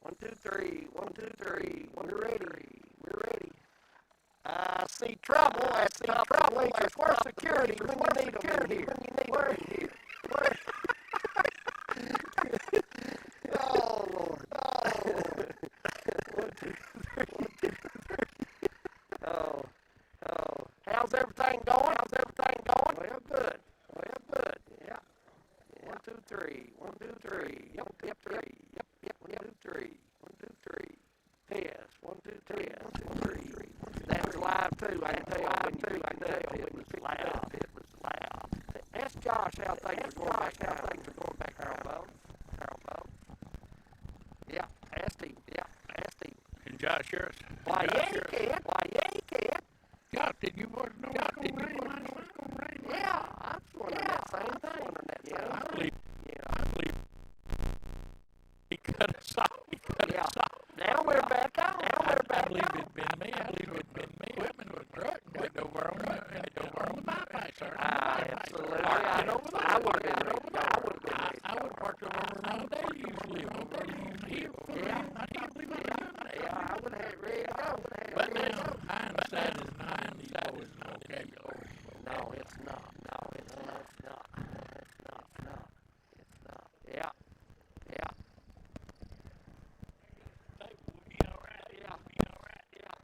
1, 2, 3. 1, 2, 3. We're ready. We're ready. I see trouble at the top of the waitress. Where's security when you need them in here? Where in here? Where? Oh, Lord. Oh, Lord. 1, 2, 3. Oh, oh. How's everything going? How's everything going? Well, good. Well, good. Yeah. 1, 2, 3. 1, 2, 3. Yep, yep, 3. Yep, yep. 1, 2, 3. 1, 2, 3. Test. 1, 2, test. 1, 2, 3. That was live too. I can tell it was loud. It was loud. Ask Josh how things are going back home. Harold Bow. Yeah, asked him. Yeah, asked him. And Josh Harris. Why, yeah, he can. Why, yeah, he can. Josh, did you want to know what's going to rain? Yeah, I was wondering that same thing. I believe he cut us off. Now we're back on. I believe it'd been me. Equipment was truck and went over on the bypass, sir. Absolutely. I would have been. I would park over around there usually. Over on the hill. Yeah. I can't believe it. Yeah, I would have had it ready to go. But now, hindsight is not in these boys' vocabulary. No, it's not. No, it's not. It's not. It's not. No, it's not. Yeah. Yeah. We'll be all right. Yeah. Yeah.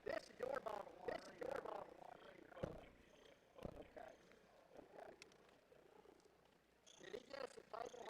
This is your bottle of water. Okay. Did he get us a table?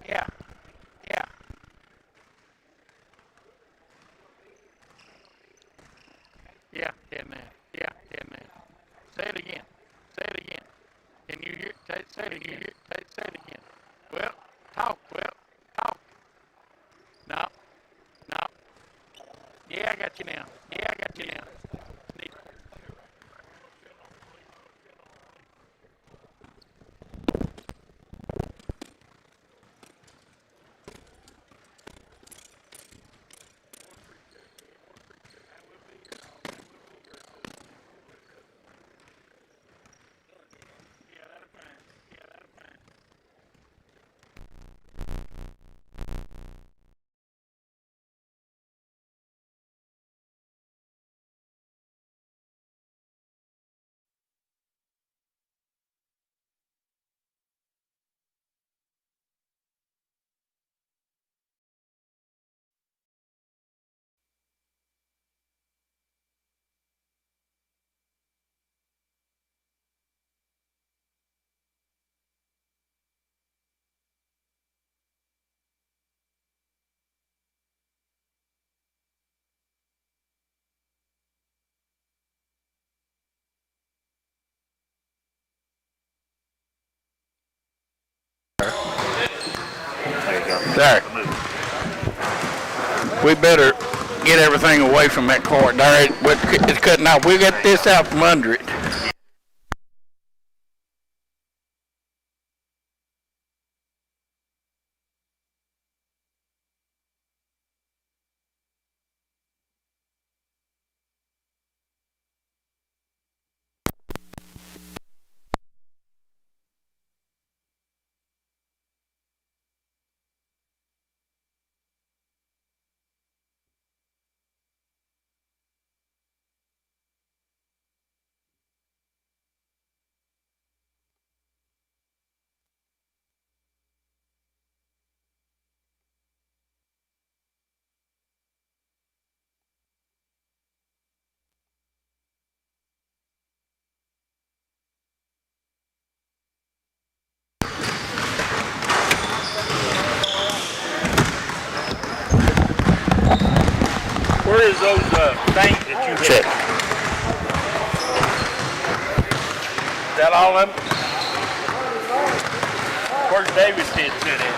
Yeah. Yeah. Yeah, man. Yeah, man. Say it again. Can you hear? Say it again. Say it again. Well, talk. No. Yeah, I got you now. There. We better get everything away from that cart. There, it's cutting off. We'll get this out from under it. Where is those things that you hit? Check. Is that all of them? Where's David's head sit at?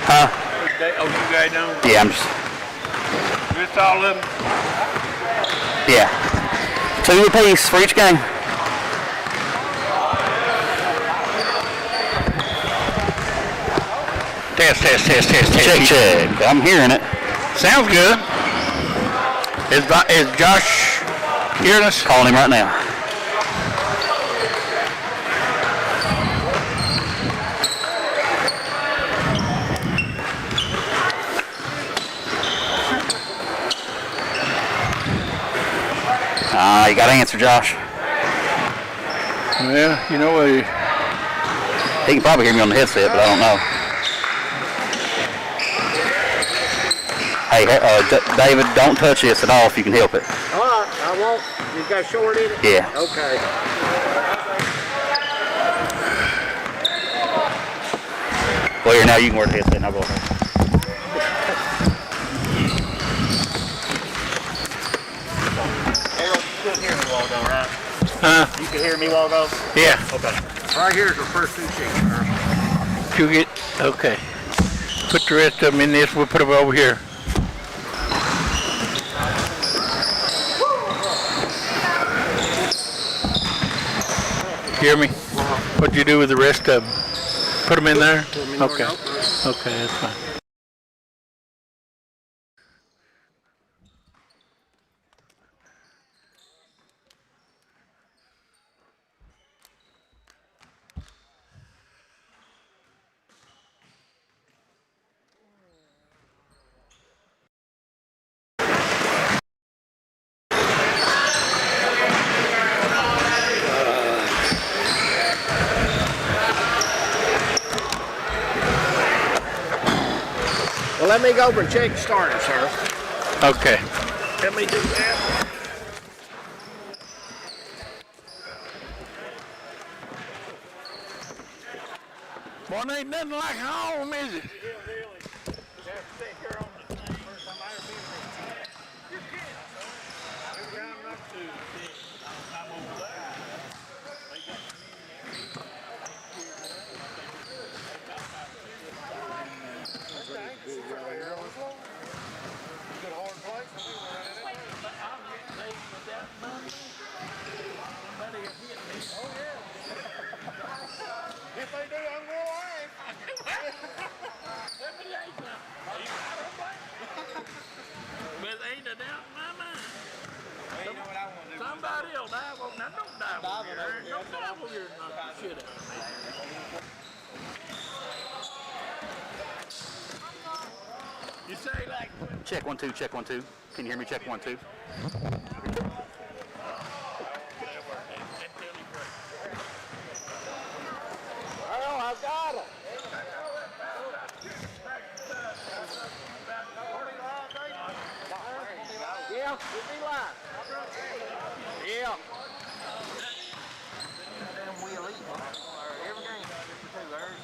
Huh? Oh, you guys know? Yeah, I'm just. This all of them? Yeah. 2 apiece for each game. Test. Check. I'm hearing it. Sounds good. Is Josh hearing us? Calling him right now. You got to answer, Josh. Well, you know what? He can probably hear me on the headset, but I don't know. Hey, David, don't touch this at all if you can help it. All right, I won't. You got short in it? Yeah. Okay. Well, here, now you can wear the headset and I'll go ahead. You couldn't hear me, Waldo, right? Huh? You can hear me, Waldo? Yeah. Okay. Right here's the first 2 sheets, Earl. You get, okay. Put the rest of them in this. We'll put them over here. Hear me? What'd you do with the rest of them? Put them in there? Okay. Okay, that's fine. Well, let me go over and check the starter, sir. Okay. Let me do that. Boy, it ain't nothing like home, is it? If they do, I'm going away. But ain't a doubt in my mind. Somebody will dive over. Now don't dive over here. Don't dive over here and knock the shit out of me. You say like. Check 1 2. Check 1 2. Can you hear me? Check 1 2. Well, I've got it. Yeah, we'll be live. Yeah. Damn wheel eating. Every game for 2 hours.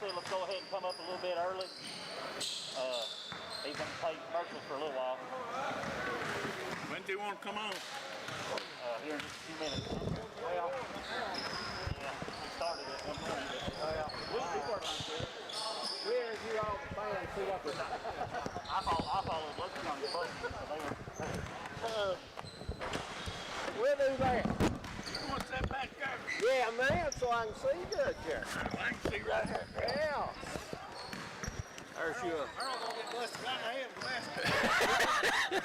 said let's go ahead and come up a little bit early. He's going to play commercials for a little while. When do you want to come on? Here in just a few minutes. Well, yeah, we started at 1:20. We worked on it. Where is you all the fans see what we're I followed looking on your bus, so they were. We'll do that. What's that back there? Yeah, man, so I can see good here. I can see right here. Yeah. There's you. Earl's gonna get busted right in the head with last.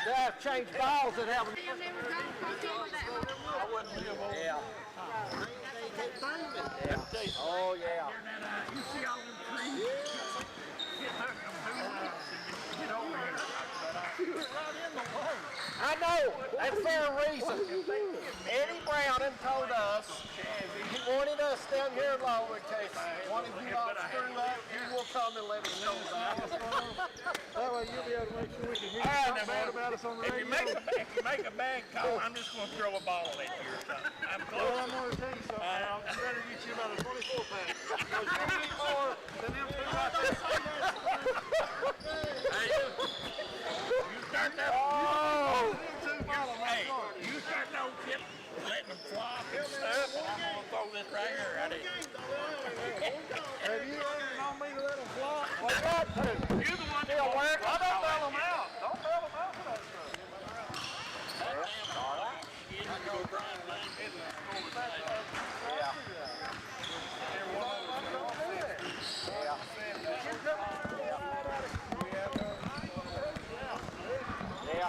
They have changed balls that have. You've never gone to that one. I wouldn't live over Yeah. there. Oh, yeah. You see all them trees? Get over here. Right in the way. I know. That's for a reason. Eddie Browning told us he wanted us down here in Lower in case one of you all screw up, you will come and let us know that. That way you'll be able to make sure we can hear All right, you now, bad man. about us on the If you radio. make a bad call, I'm just gonna throw a ball at you or something. I'm Well, close. I'm going to tell you something, Al. You better get you about a 24-pack. Because you need more than them two right there. Hey, you start that. Oh! Hey, you start those chips, letting them flop and stuff. I'm gonna throw this right here at it. Have you ever known me to let them flop? Well, you got to. You're the one Still work. I don't bail them out. Don't bail them out for that stuff. Yeah.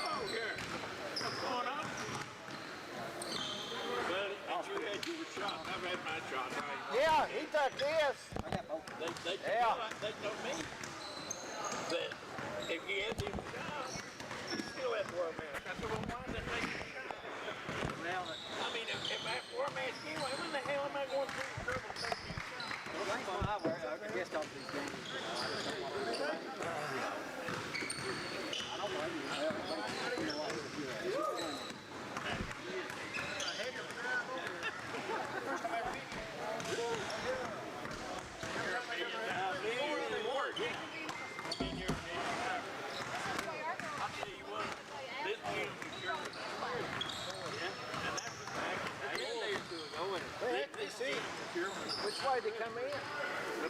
What's going on? Well, you had your shot. I've had my shot. Yeah, he took this. They Yeah. told me that if you had your shot, you still have to wear a mask. I said, well, why did they take your shot? I mean, if I wear a mask anyway, when the hell am I going through the trouble to take these shots? I guess all these things. I don't I'll tell you what, this game is sure was and that's the fact. They see Which way they come in?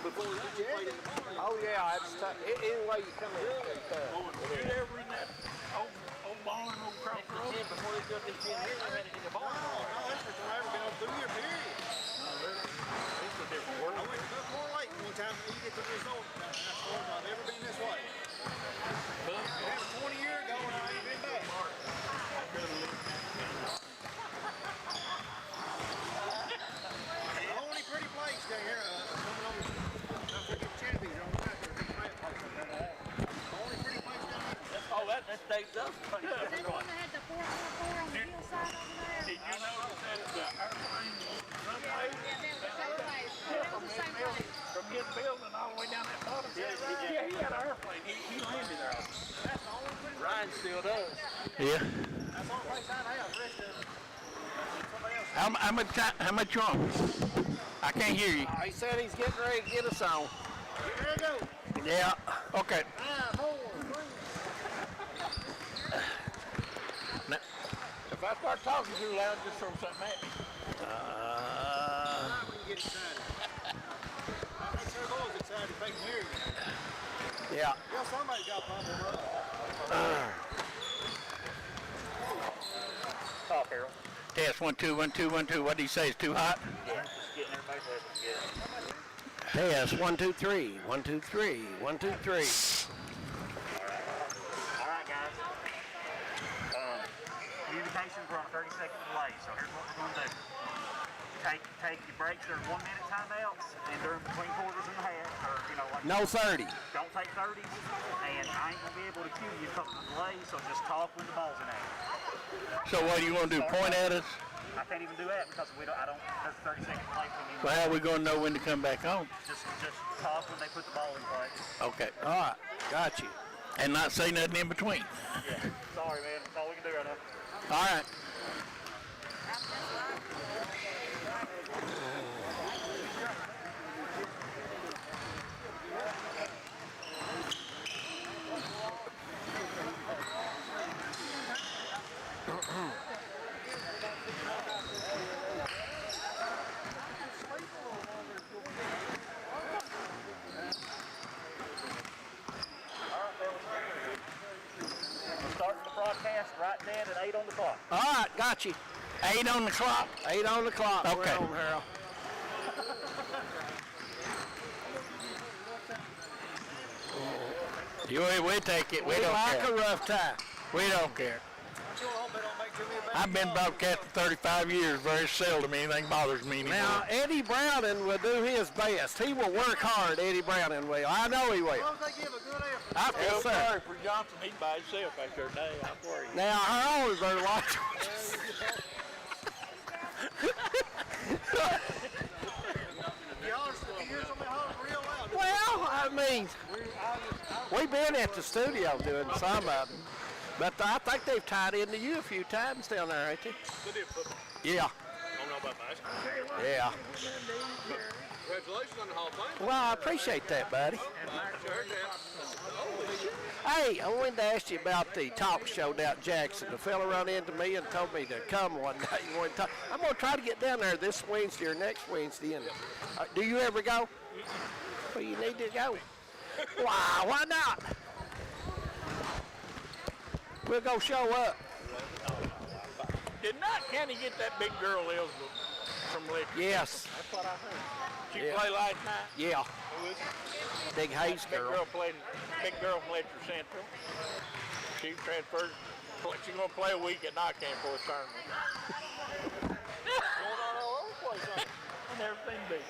before that, you played in the morning. Oh, yeah, it's tough. Any way you come in, it's tough. you ever in that old barn over across the road? Before they got this in here, they had it in the barn. No, that's for I've ever been on through here, period. It's a different I world. went to Cook Lake one time and you get to the resort. I've never been this way. That was 20 years ago and I ain't been back. The only pretty place down here, coming over, I forget Champions on the back there, big flat place up there. The only pretty place down here. Oh, that's Dave Duff's place. Is that the one that had the 444 on the hillside over there? Did you notice that the airplane runway Yeah, that was the same place. from his building all the way down that bottom? Yeah, he had an airplane. He landed there. That's the only pretty Ryan still does. Yeah. That's the only place I have. The rest of it, somebody else. How much you on? I can't hear you. He said he's getting ready to get us on. Here we go. Yeah. Okay. 5, 4, 3. Now, if I start talking too loud, just throw something at me. We can get excited. I make sure those excited if they can hear you. Yeah. Yeah, somebody got bumble, bro. Talk, Harold. Test 1 2 1 2 1 2. What did he say? It's too hot. Yeah, just getting everybody ready to get it. Test 1 2 3 1 2 3 1 2 3. All right, guys. Communications are on a 30-second delay, so here's what we're going to do. Take your breaks during 1 minute timeouts and during between quarters and halves, or like No 30. don't take 30s, and I ain't gonna be able to cue you because of the delay, so just talk when the ball's in air. So what are you going to do? Point at us? I can't even do that because I don't. There's a 30-second delay for me. So how are we going to know when to come back on? Just talk when they put the ball in play. Okay. All right. Got you. And not say nothing in between. Yeah. Sorry, man. That's all we can do right now. All right. Starting the broadcast right dead at 8 on the clock. All right, got you. 8 on the clock. 8 on the clock. Okay. We're on, Harold. We take it. We We don't like care. a rough time. We don't care. I've been broadcasting 35 years. Very seldom anything bothers me anymore. Now, Eddie Browning will do his best. He will work hard, Eddie Browning will. I know he will. As long as they give a good effort. I feel sorry. Sorry for Johnson. He's by himself out there today. I'm worried. Now, I always better watch. Y'all are years on the home real loud. Well, I mean, we've been at the studio doing some of them. But I think they've tied into you a few times down there, ain't they? They did football. Yeah, I don't know about basketball. yeah. Congratulations on the Hall of Fame. Well, I appreciate that, buddy. Hey, I wanted to ask you about the talk show down in Jackson. The fella run into me and told me to come one day. I'm going to try to get down there this Wednesday or next Wednesday. And do you ever go? Well, you need to go. Why not? We'll go show up. Did not Kenny get that big girl Elizabeth from Lecture? Yes. That's what I heard. She Yeah. played last night. Yeah. Big Hayes Big girl. girl big girl from Lecture Central. She transferred. She's gonna play a week at Knockham for a tournament. Going on all over the place, and everything big.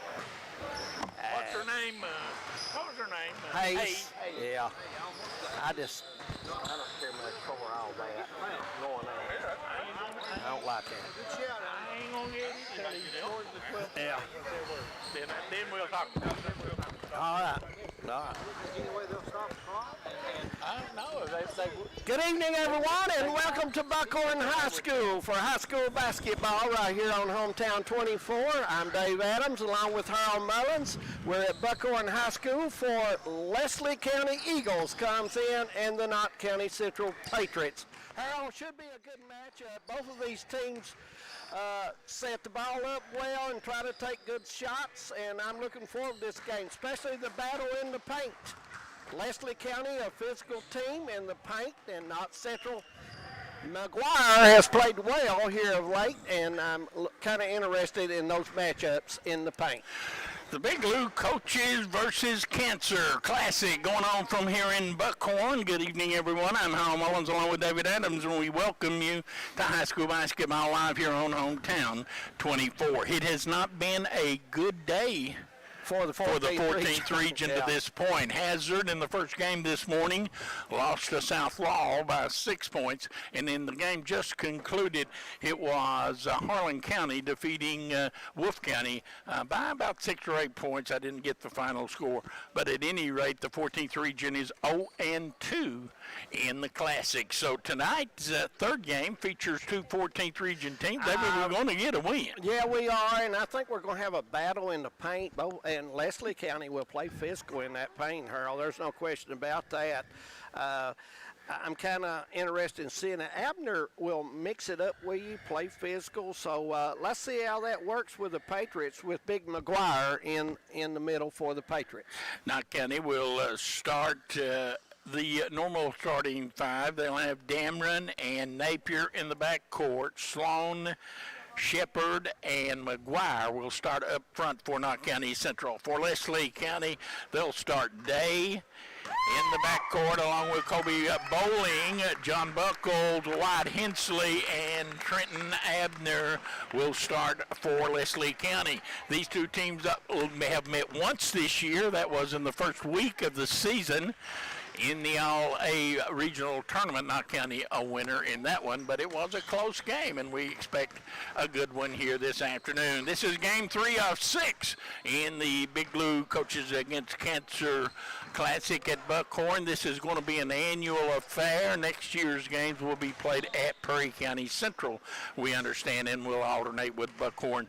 What's her name? What was her name? Hayes. Hayes. Yeah. I don't care much for all that going on. I don't like that. I ain't gonna get it until he scores the 12th. Yeah. Then we'll talk about it. All right. All right. Any way they'll stop the clock? I don't know if they would. Good evening, everyone, and welcome to Buckhorn High School for high school basketball right here on Hometown 24. I'm Dave Adams along with Harold Mullins. We're at Buckhorn High School for Leslie County Eagles comes in and the Knott County Central Patriots. Harold, should be a good match. Both of these teams set the ball up well and try to take good shots, and I'm looking forward to this game, especially the battle in the paint. Leslie County, a physical team in the paint, and Knott Central. McGuire has played well here of late, and I'm kind of interested in those matchups in the paint. The Big Lou Coaches versus Cancer Classic going on from here in Buckhorn. Good evening, everyone. I'm Harold Mullins along with David Adams, and we welcome you to high school basketball live here on Hometown 24. It has not been a good day For the 14th region to this point. Hazard in the first game this morning lost to South Law by 6 points, and then the game just concluded. It was Harlan County defeating Wolf County by about 6 or 8 points. I didn't get the final score, but at any rate, the 14th region is 0-2 in the Classic. So tonight's third game features two 14th region teams. We're going to get a win. Yeah, we are, and I think we're going to have a battle in the paint. And Leslie County will play physical in that paint, Harold. There's no question about that. I'm kind of interested in seeing it. Abner will mix it up with you, play physical. So let's see how that works with the Patriots with Big McGuire in the middle for the Patriots. Knott County will start the normal starting five. They'll have Dameron and Napier in the backcourt. Sloan, Shepard, and McGuire will start up front for Knott County Central. For Leslie County, they'll start Day in the backcourt along with Kobe Bowling, John Buckles, Wyatt Hensley, and Trenton Abner will start for Leslie County. These two teams have met once this year. That was in the first week of the season. in the All-A regional tournament. Knox County a winner in that one, but it was a close game, and we expect a good one here this afternoon. This is game 3 of 6 in the Big Blue Coaches Against Cancer Classic at Buckhorn. This is going to be an annual affair. Next year's games will be played at Perry County Central, we understand, and will alternate with Buckhorn,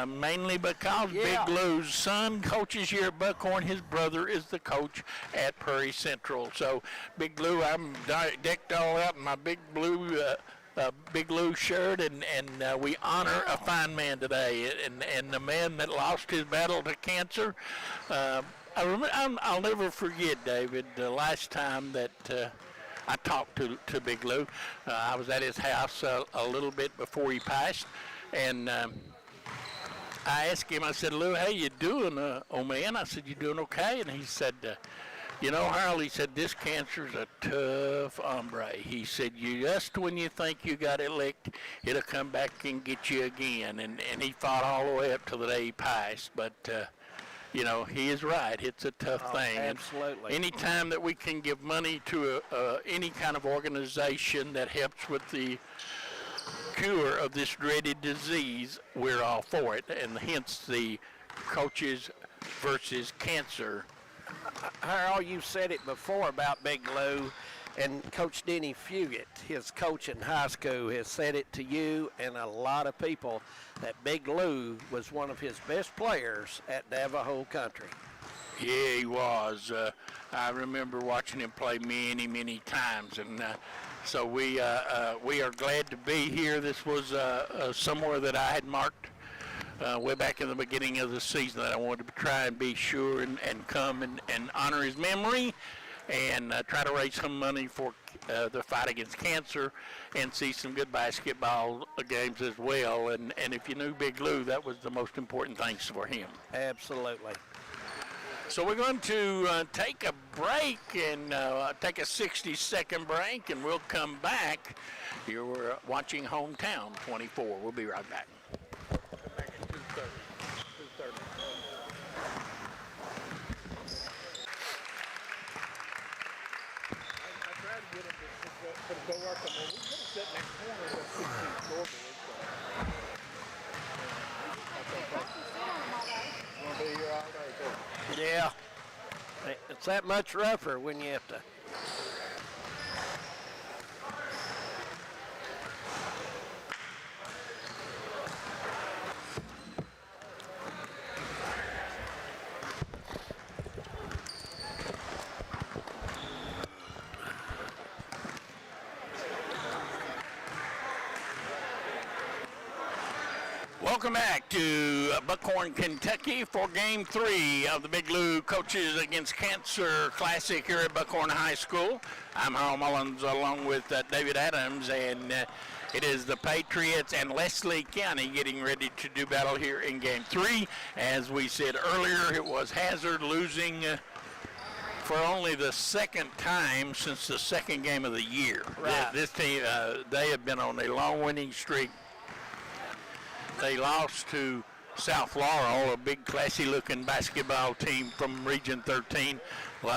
mainly because Big Blue's son coaches here at Buckhorn. His brother is the coach at Perry Central. So Big Blue, I'm decked all out in my Big Blue shirt, and we honor a fine man today, and the man that lost his battle to cancer. I'll never forget, David, the last time that I talked to Big Lou. I was at his house a little bit before he passed, and I asked him, I said, Lou, how you doing, old man? I said, you doing okay? And he said, you know, Harold, he said, this cancer's a tough hombre. He said, just when you think you got it licked, it'll come back and get you again. And he fought all the way up to the day he passed. But, you know, he is right. It's a tough thing. Absolutely. And anytime that we can give money to any kind of organization that helps with the cure of this dreaded disease, we're all for it. And hence the Coaches versus Cancer. Harold, you said it before about Big Lou, and Coach Denny Fugit, his coach in high school, has said it to you and a lot of people that Big Lou was one of his best players at Navajo Country. Yeah, he was. I remember watching him play many, many times, and so we are glad to be here. This was somewhere that I had marked way back in the beginning of the season that I wanted to try and be sure and come and honor his memory and try to raise some money for the fight against cancer and see some good basketball games as well. And if you knew Big Lou, that was the most important things for him. Absolutely. So we're going to take a break and take a 60-second break, and we'll come back. You're watching Hometown 24. We'll be right back. Go work on it. We could have sat next corner with 16 scoreboards. Gonna be here all day, too. Yeah. It's that much rougher when you have to. Welcome back to Buckhorn, Kentucky for Game 3 of the Big Blue Coaches Against Cancer Classic here at Buckhorn High School. I'm Harold Mullins along with David Adams, and it is the Patriots and Leslie County getting ready to do battle here in Game 3. As we said earlier, it was Hazard losing for only the second time since the second game of the year. Right. This team, they have been on a long winning streak. They lost to South Laurel, a big, classy-looking basketball team from Region 13,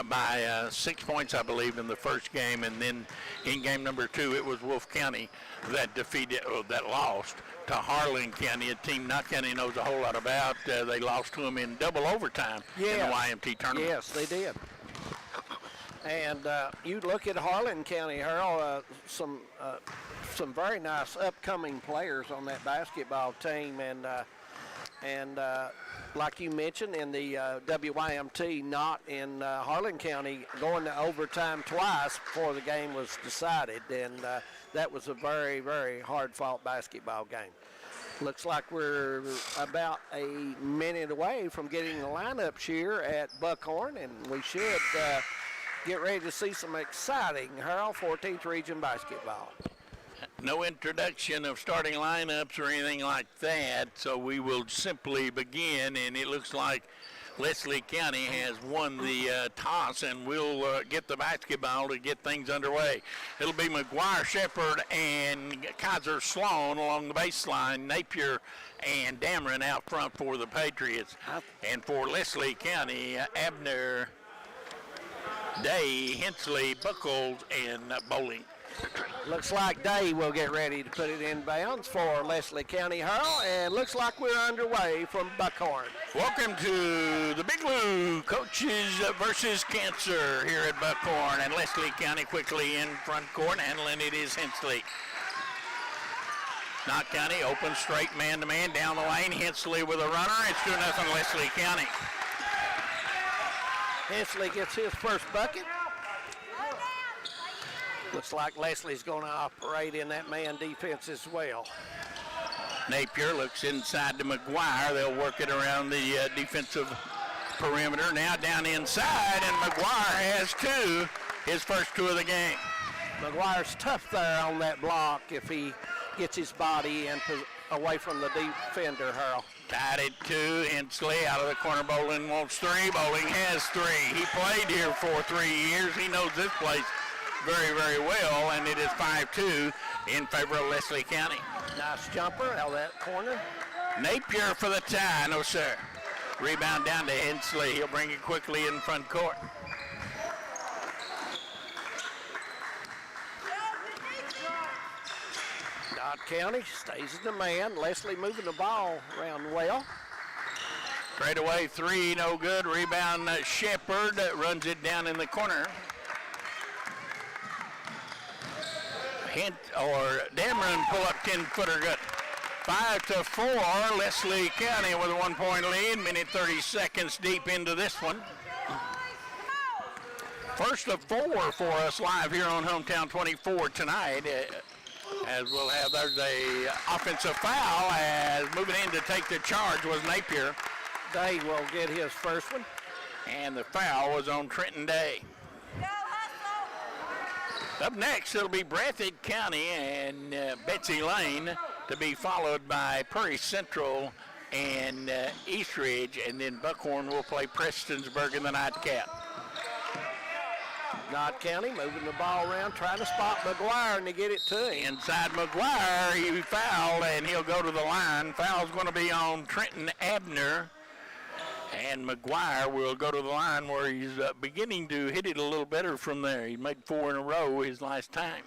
by 6 points, I believe, in the first game. And then in game number 2, it was Wolfe County that that lost to Harlan County, a team Knox County knows a whole lot about. They lost to them in double overtime in the YMT tournament. Yes, they did. And you look at Harlan County, Harold, some very nice upcoming players on that basketball team, and like you mentioned in the WYMT, not in Harlan County, going to overtime twice before the game was decided, and that was a very, very hard-fought basketball game. Looks like we're about a minute away from getting the lineups here at Buckhorn, and we should get ready to see some exciting Harold 14th Region basketball. No introduction of starting lineups or anything like that, so we will simply begin, and it looks like Leslie County has won the toss, and we'll get the basketball to get things underway. It'll be McGuire, Shepherd, and Kaiser Sloan along the baseline, Napier and Dameron out front for the Patriots. And for Leslie County, Abner Day, Hensley, Buckles, and Bowling. Looks like Day will get ready to put it in bounds for Leslie County Hurl, and looks like we're underway from Buckhorn. Welcome to the Big Blue Coaches versus Cancer here at Buckhorn, and Leslie County quickly in front court, handling it is Hensley. Knott County open straight man-to-man down the lane. Hensley with a runner. It's 2-0 Leslie County. Hensley gets his first bucket. Looks like Leslie's going to operate in that man defense as well. Napier looks inside to McGuire. They'll work it around the defensive perimeter. Now down inside, and McGuire has two, his first two of the game. McGuire's tough there on that block if he gets his body and away from the defender, Hurl. Tied it to Hensley out of the corner. Bowling wants three. Bowling has three. He played here for 3 years. He knows this place very, very well, and it is 5-2 in favor of Leslie County. Nice jumper out of that corner. Napier for the tie. No, sir. Rebound down to Hensley. He'll bring it quickly in front court. Knott County stays in the man. Leslie moving the ball around well. Straight away three, no good. Rebound Shepard runs it down in the corner. Dameron pull up 10-footer good. 5-4, Leslie County with a 1-point lead. Minute 30 seconds deep into this one. First of four for us live here on Hometown 24 tonight. As we'll have, there's a offensive foul as moving in to take the charge was Napier. Day will get his first one. And the foul was on Trenton Day. Up next, it'll be Breathitt County and Betsy Lane, to be followed by Prairie Central and Eastridge, and then Buckhorn will play Prestonsburg in the nightcap. Knott County moving the ball around, trying to spot McGuire and to get it to him. Inside McGuire, he fouled, and he'll go to the line. Foul's going to be on Trenton Abner, and McGuire will go to the line where he's beginning to hit it a little better from there. He made 4 in a row his last time.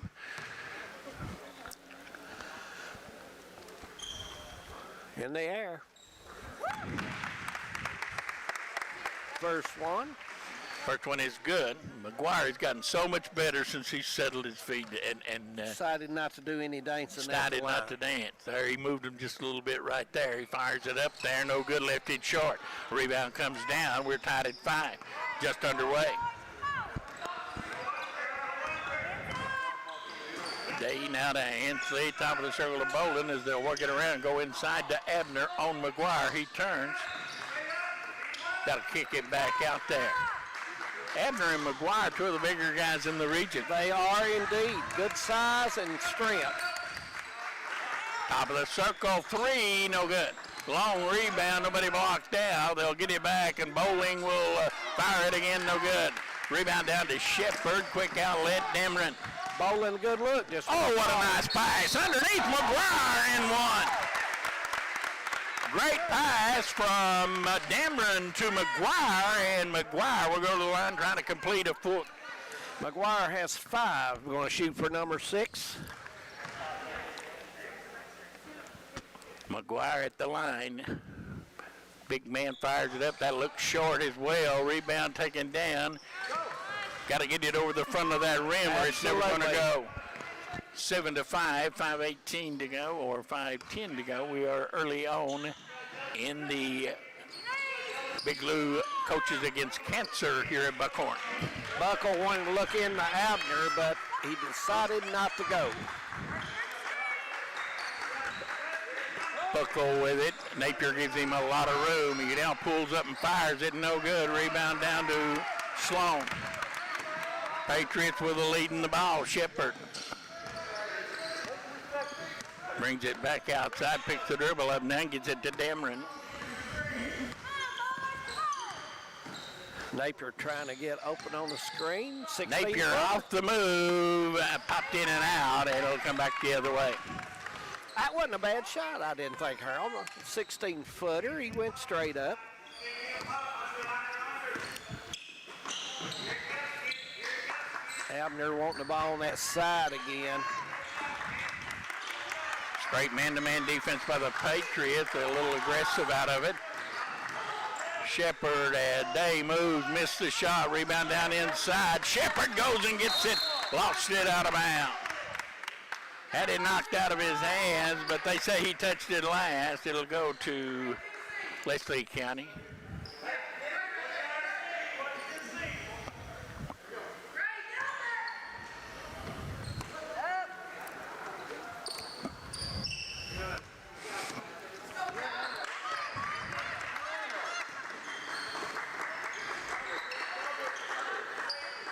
In the air. First one. First one is good. McGuire's gotten so much better since he settled his feet and decided not to do any dancing. Decided not to dance. There, he moved him just a little bit right there. He fires it up there. No good. Left it short. Rebound comes down. We're tied at 5. Just underway. Day now to Hensley. Top of the circle of Bowling as they'll work it around and go inside to Abner on McGuire. He turns. Got to kick it back out there. Abner and McGuire, two of the bigger guys in the region. They are indeed. Good size and strength. Top of the circle, 3, no good. Long rebound, nobody blocked out. They'll get it back, and Bowling will fire it again, no good. Rebound down to Shepard, quick outlet, Dameron. Bowling, good look. Just what a nice pass. Underneath McGuire in one. Great pass from Dameron to McGuire, and McGuire will go to the line trying to complete a full. McGuire has 5. We're going to shoot for number 6. McGuire at the line. Big man fires it up. That looks short as well. Rebound taken down. Got to get it over the front of that rim where it's never going to go. 7-5, 5:18 to go, or 5:10 to go. We are early on in the Big Blue Coaches Against Cancer here at Buckhorn. Buckle wanted to look into Abner, but he decided not to go. Buckle with it. Napier gives him a lot of room. He now pulls up and fires it. No good. Rebound down to Sloan. Patriots with the lead in the ball. Shepard brings it back outside, picks the dribble up, now gets it to Dameron. Napier trying to get open on the screen. Napier off the move, popped in and out, and it'll come back the other way. That wasn't a bad shot, I didn't think, Harold. A 16-footer, he went straight up. Abner wanting the ball on that side again. Straight man-to-man defense by the Patriots. They're a little aggressive out of it. Shepard and Day moves, missed the shot, rebound down inside. Shepard goes and gets it, lost it out of bounds. Had it knocked out of his hands, but they say he touched it last. It'll go to Leslie County.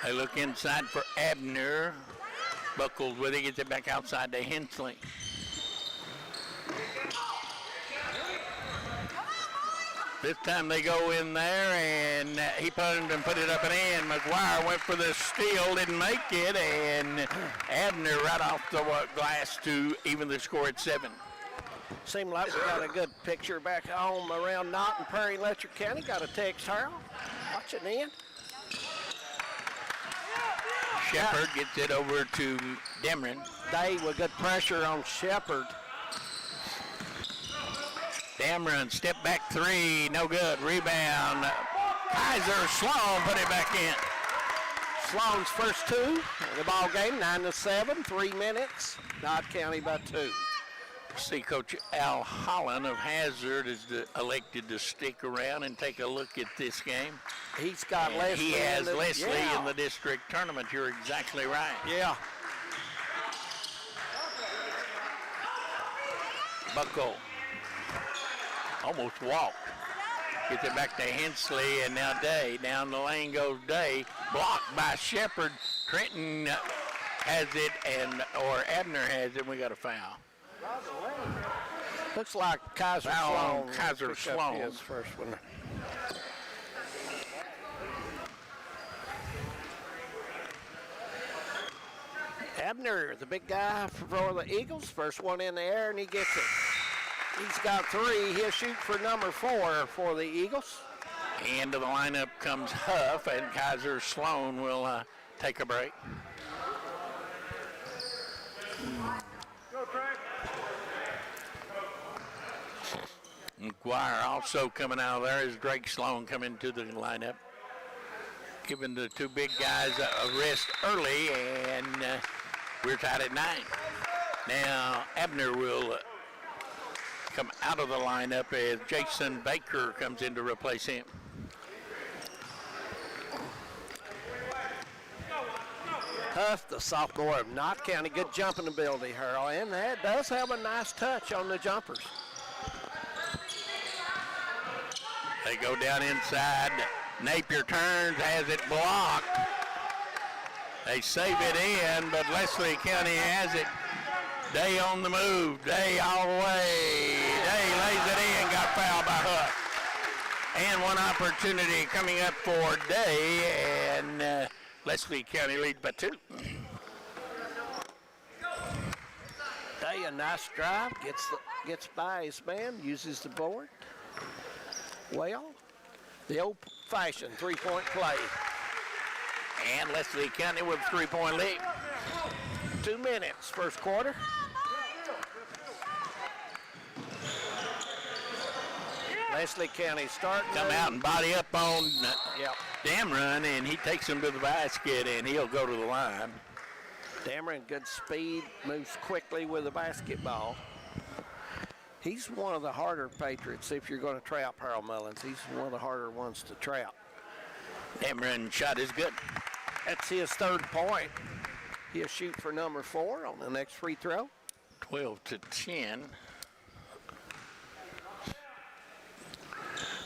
They look inside for Abner. Buckles with it, gets it back outside to Hensley. This time they go in there, and he punted and put it up and in. McGuire went for the steal, didn't make it, and Abner right off the glass to even the score at 7. Seemed like we got a good picture back home around Knott and Prairie and Letcher County. Got a text, Harold. Watch it in. Shepard gets it over to Demrin. Day with good pressure on Shepard. Demrin, step back 3, no good. Rebound. Kaiser Sloan put it back in. Sloan's first 2 in the ball game, 9-7, 3 minutes. Knott County by 2. See, Coach Al Holland of Hazard is elected to stick around and take a look at this game. He's got And Leslie. he has Leslie yeah. in the district tournament. You're exactly right. Yeah. Buckle almost walked. Gets it back to Hensley, and now Day. Down the lane goes Day. Blocked by Shepard. Trenton has it, or Abner has it. We got a foul. Looks like Kaiser Foul Sloan. on Kaiser picked up Sloan. his first one. Abner, the big guy for the Eagles, first one in the air, and he gets it. He's got 3. He'll shoot for number 4 for the Eagles. Into the lineup comes Huff, and Kaiser Sloan will take a break. McGuire also coming out of there as Drake Sloan coming to the lineup. Giving the 2 big guys a rest early, and we're tied at 9. Now Abner will come out of the lineup as Jason Baker comes in to replace him. Huff, the sophomore of Knott County, good jumping ability, Harold, and that does have a nice touch on the jumpers. They go down inside. Napier turns, has it blocked. They save it in, but Leslie County has it. Day on the move. Day all the way. Day lays it in, got fouled by Huff. And one opportunity coming up for Day, and Leslie County leads by 2. Day, a nice drive, gets by his man, uses the board. Well, the old-fashioned 3-point play. And Leslie County with a 3-point lead. 2 minutes, first quarter. Leslie County starting. Come out and body up on Damron, and he takes him to the basket, and he'll go to the line. Dameron, good speed, moves quickly with the basketball. He's one of the harder Patriots if you're going to trap Harold Mullins. He's one of the harder ones to trap. Damron shot is good. That's his 3rd point. He'll shoot for number 4 on the next free throw. 12-10.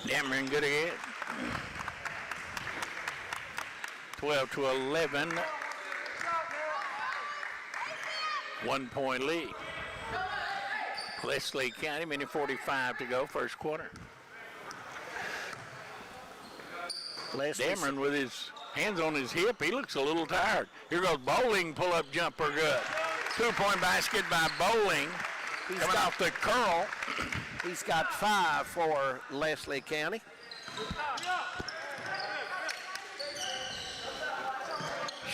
Damron good again. 12-11. 1-point lead. Leslie County, minute 45 to go, first quarter. Damron with his hands on his hip, he looks a little tired. Here goes Bowling, pull-up jumper, good. 2-point basket by Bowling. Coming off the curl. He's got 5 for Leslie County.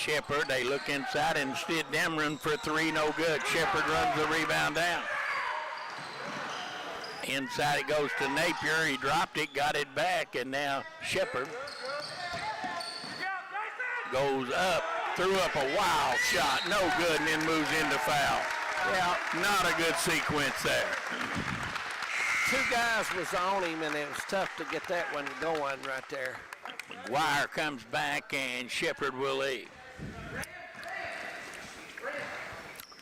Shepard. They look inside, and instead Dameron for three, no good. Shepard runs the rebound down. Inside it goes to Napier. He dropped it, got it back, and now Shepard goes up, threw up a wild shot, no good, and then moves into foul. Yeah, Not a good sequence there. two guys was on him, and it was tough to get that one going right there. McGuire comes back, and Shepard will lead.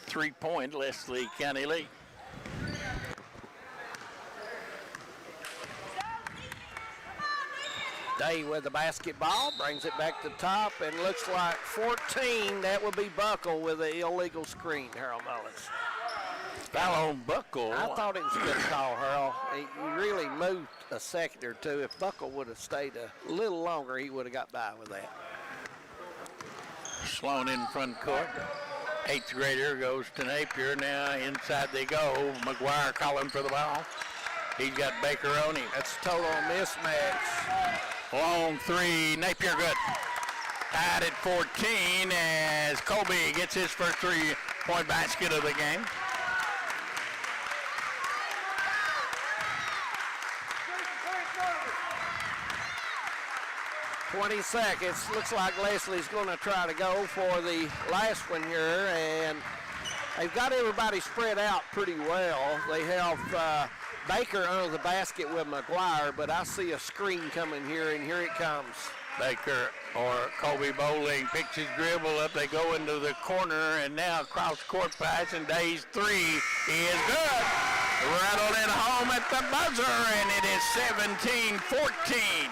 3-point Leslie County lead. Day with the basketball, brings it back to top, and looks like 14. That would be Buckle with an illegal screen, Harold Mullins. Foul on Buckle. I thought it was a good call, Harold. He really moved a second or two. If Buckle would have stayed a little longer, he would have got by with that. Sloan in front court. Eighth grader goes to Napier. Now inside they go. McGuire calling for the ball. He's got Baker on him. That's a total mismatch. Long three, Napier good. Tied at 14 as Colby gets his first 3-point basket of the game. "20 seconds. Looks like Leslie's going to try to go for the last one here, and they've got everybody spread out pretty well. They have Baker under the basket with McGuire, but I see a screen coming here, and here it comes. Baker or Colby Bowling picks his dribble up. They go into the corner, and now cross court pass, and Day's three is good. Rattled it home at the buzzer, and it is 17-14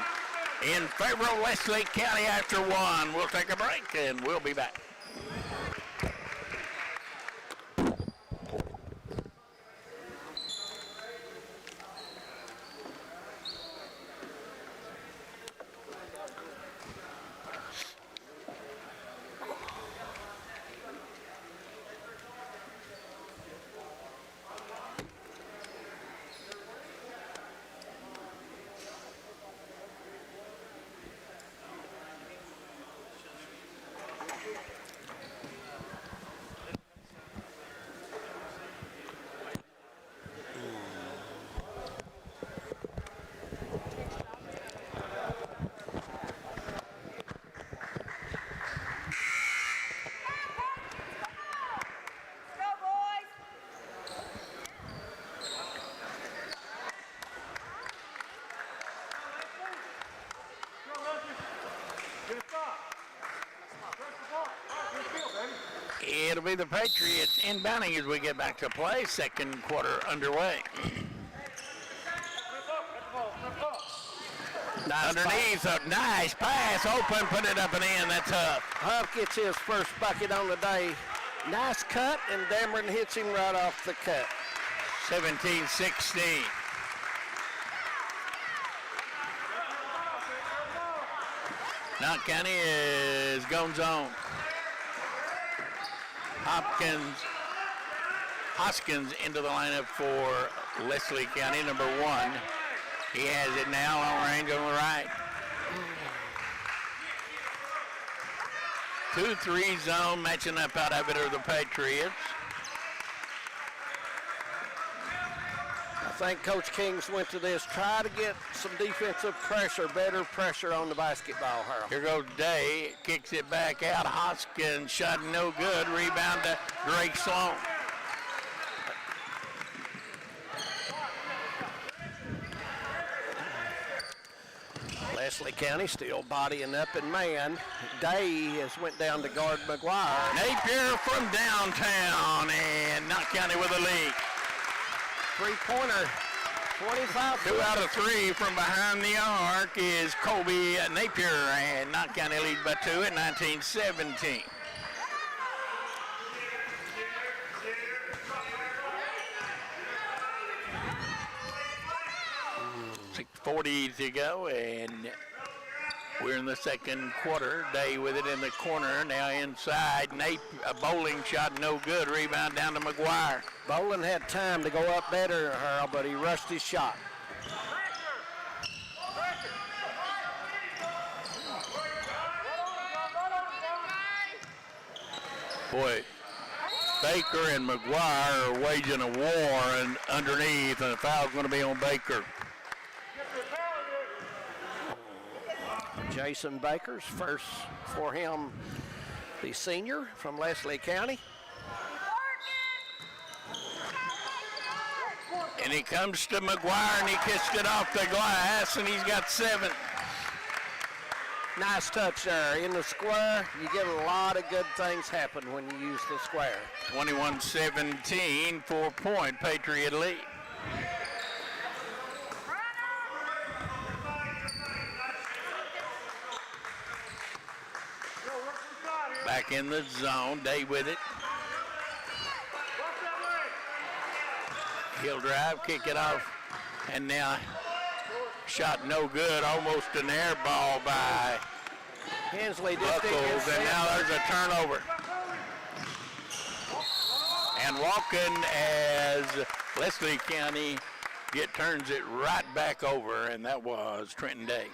in favor of Wesley County after one. We'll take a break, and we'll be back. It'll be the Patriots inbounding as we get back to play. Second quarter underway. Underneath, a nice pass, open, put it up and in. That's Huff. Huff gets his first bucket on the day. Nice cut, and Dameron hits him right off the cut. 17-16. Knott County is going zone. Hoskins into the lineup for Leslie County, number 1. He has it now on range on the right. 2-3 zone matching up out of it are the Patriots. I think Coach Kings went to this, try to get some defensive pressure, better pressure on the basketball, Harold. Here goes Day, kicks it back out. Hoskins shot no good. Rebound to Drake Sloan. Leslie County still bodying up in man. Day has went down to guard McGuire. Napier from downtown, and Knott County with a lead. Three-pointer, 25. 2 out of 3 from behind the arc is Colby Napier, and Knott County leads by 2 at 19-17. .640 to go, and we're in the second quarter. Day with it in the corner. Now inside. A bowling shot, no good. Rebound down to McGuire. Bowling had time to go up better, Harold, but he rushed his shot. Boy, Baker and McGuire are waging a war and underneath, and the foul's going to be on Baker. Jason Baker's first for him, the senior from Leslie County. And he comes to McGuire, and he kissed it off the glass, and he's got 7. Nice touch there in the square. You get a lot of good things happen when you use the square. 21-17, 4-point Patriot lead. Back in the zone, Day with it. He'll drive, kick it off, and now shot no good, almost an air ball by Hensley Buckles, and now there's a turnover. And walking as Leslie County turns it right back over, and that was Trenton Day.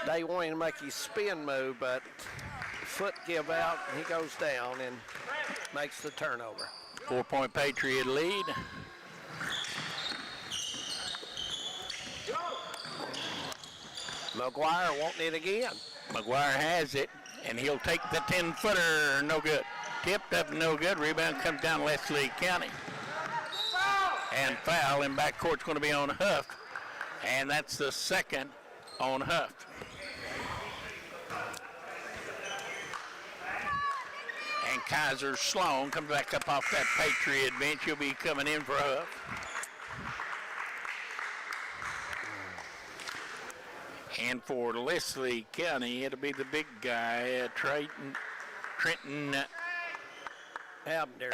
They want him to make his spin move, but foot give out, and he goes down and makes the turnover. 4-point Patriot lead. McGuire wanting it again. McGuire has it, and he'll take the 10-footer, no good. Tipped up, no good. Rebound comes down Leslie County. And foul in backcourt's going to be on Huff, and that's the second on Huff. And Kaiser Sloan comes back up off that Patriot bench. He'll be coming in for Huff. And for Leslie County, it'll be the big guy, Trenton Abner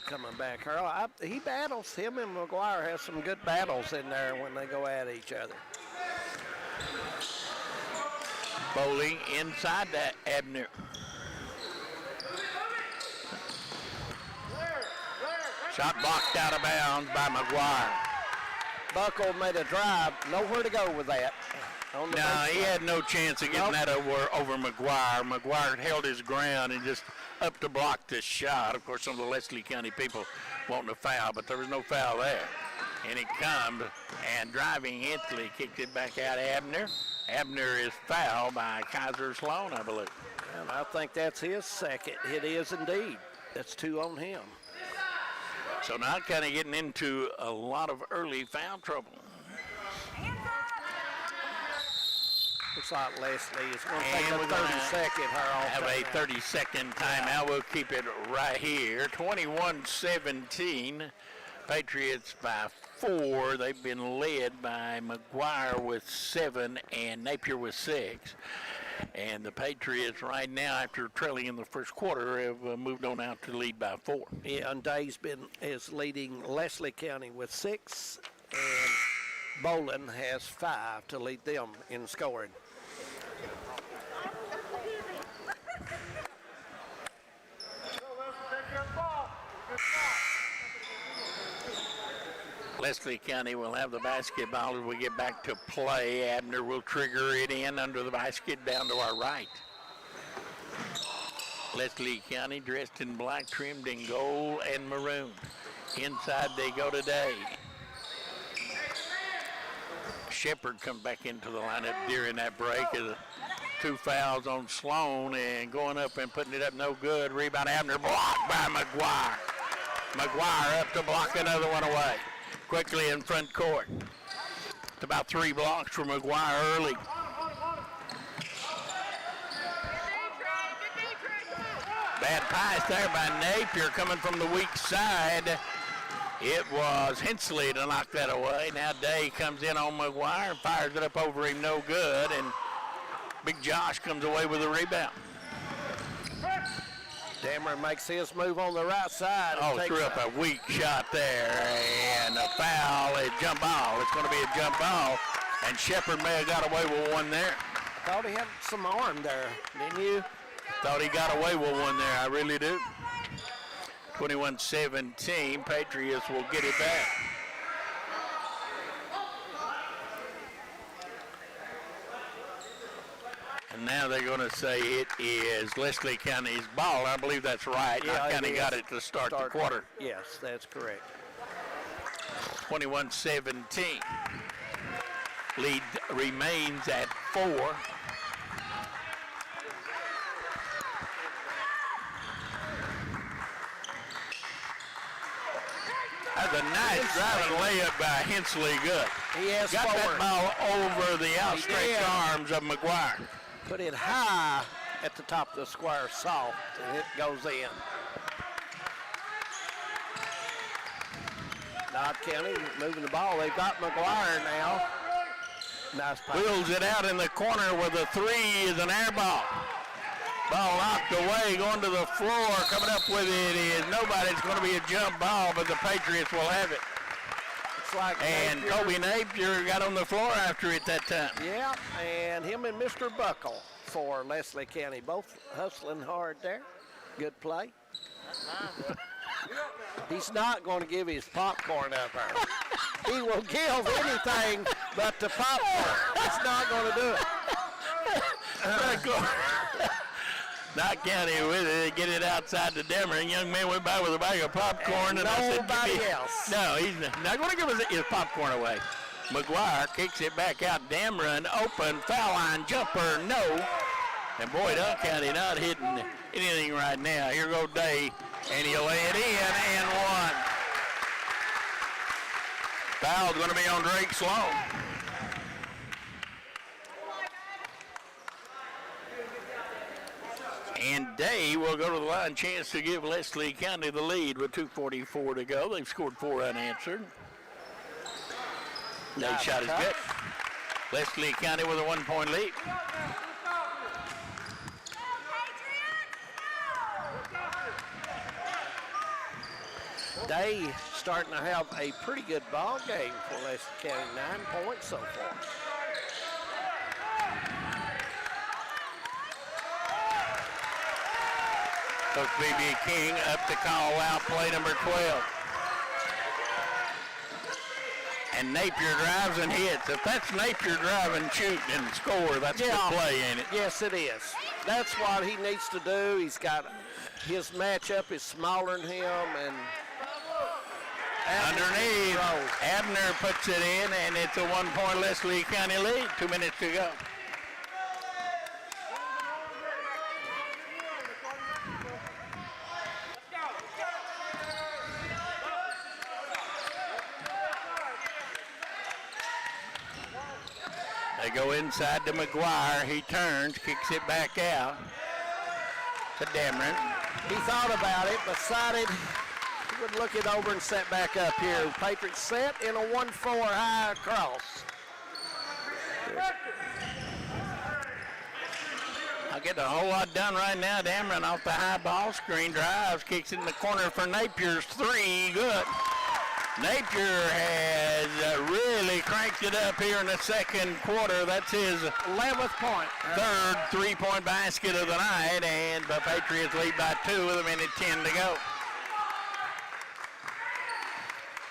coming back. Earl, he battles. Him and McGuire have some good battles in there when they go at each other. Bowling inside that Abner. Shot blocked out of bounds by McGuire. Buckle made a drive. Nowhere to go with that. No, he had no chance of getting that over McGuire. McGuire held his ground and just up to block this shot. Of course, some of the Leslie County people wanting a foul, but there was no foul there. And he comes and driving instantly kicked it back out Abner. Abner is fouled by Kaiser Sloan, I believe. And I think that's his second. It is indeed. That's 2 on him. So now kind of getting into a lot of early foul trouble. Looks like Leslie is going to take a 30-second. Have a 30-second timeout. We'll keep it right here. 21-17. Patriots by 4. They've been led by McGuire with 7 and Napier with 6. And the Patriots right now, after trailing in the first quarter, have moved on out to lead by 4. Yeah, and Day's is leading Leslie County with 6, and Bolin has 5 to lead them in scoring. Leslie County will have the basketball as we get back to play. Abner will trigger it in under the basket down to our right. Leslie County dressed in black, trimmed in gold and maroon. Inside they go today. Shepard comes back into the lineup during that break. 2 fouls on Sloan and going up and putting it up no good. Rebound Abner blocked by McGuire. McGuire up to block another one away. Quickly in front court. It's about 3 blocks for McGuire early. Bad pass there by Napier coming from the weak side. It was Hensley to knock that away. Now Day comes in on McGuire and fires it up over him, no good. And Big Josh comes away with a rebound. Dameron makes his move on the right side. Threw up a weak shot there, and a foul, a jump ball. It's going to be a jump ball, and Shepard may have got away with one there. Thought he had some arm there, didn't you? Thought he got away with one there, I really do. 21-17, Patriots will get it back. And Now they're going to say it is Leslie County's ball. I believe that's right. Yeah, County got it to start the quarter. Yes, that's correct. 21-17. Lead remains at 4. That's a nice driving layup by Hensley. Good. He has Got that ball over the outstretched arms of McGuire. Put it high at the top of the square, soft, and it goes in. Dodd County moving the ball. They've got McGuire now. Nice pass. Wheels it out in the corner with a 3 is an air ball. Ball knocked away, going to the floor. Coming up with it is nobody. It's going to be a jump ball, but the Patriots will have it. It's like And Napier. Kobe Napier got on the floor after it that time. Yeah, and him and Mr. Buckle for Leslie County, both hustling hard there. Good play. He's not going to give his popcorn up there. He will give anything but the popcorn. He's not going to do it. Not County with it. They get it outside the Denver. And young man went by with a bag of popcorn. And I said, Nobody else. No, he's not going to give his popcorn away. McGuire kicks it back out. Dameron open. Foul line jumper. No. And boy, Dunn County not hitting anything right now. Here goes Day. And he'll lay it in and one. Foul's going to be on Drake Sloan. And Day will go to the line. Chance to give Leslie County the lead with 2:44 to go. They've scored 4 unanswered. Day's shot is good. Leslie County with a 1-point lead. Day starting to have a pretty good ball game for Leslie County. 9 points so far. Coach B.B. King up to call out play number 12. And Napier drives and hits. If that's Napier driving, shooting, and score, that's a good play, ain't it? Yes, it is. That's what he needs to do. He's got his matchup is smaller than him, and underneath, Abner puts it in, and it's a 1-point Leslie County lead. 2 minutes to go. They go inside to McGuire. He turns, kicks it back out to Dameron. he thought about it, but decided he would look it over and set back up here. Patriots set in a 1-4 high cross. I'll get a whole lot done right now. Dameron off the high ball screen, drives, kicks it in the corner for Napier's 3, good. Napier has really cranked it up here in the second quarter. That's his 11th point. third 3-point basket of the night, and the Patriots lead by 2 with 1:10 to go.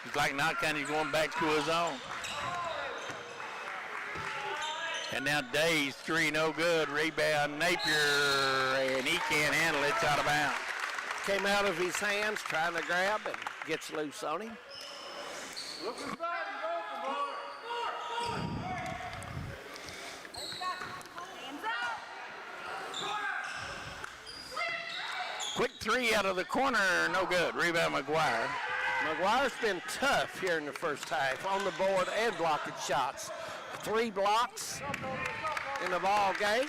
It's like Knott County's going back to his own. And now Day's 3, no good. Rebound Napier, and he can't handle it. It's out of bounds. Came out of his hands trying to grab and gets loose on him. Quick 3 out of the corner, no good. Rebound McGuire. McGuire's been tough here in the first half on the board and blocking shots. 3 blocks in the ball game.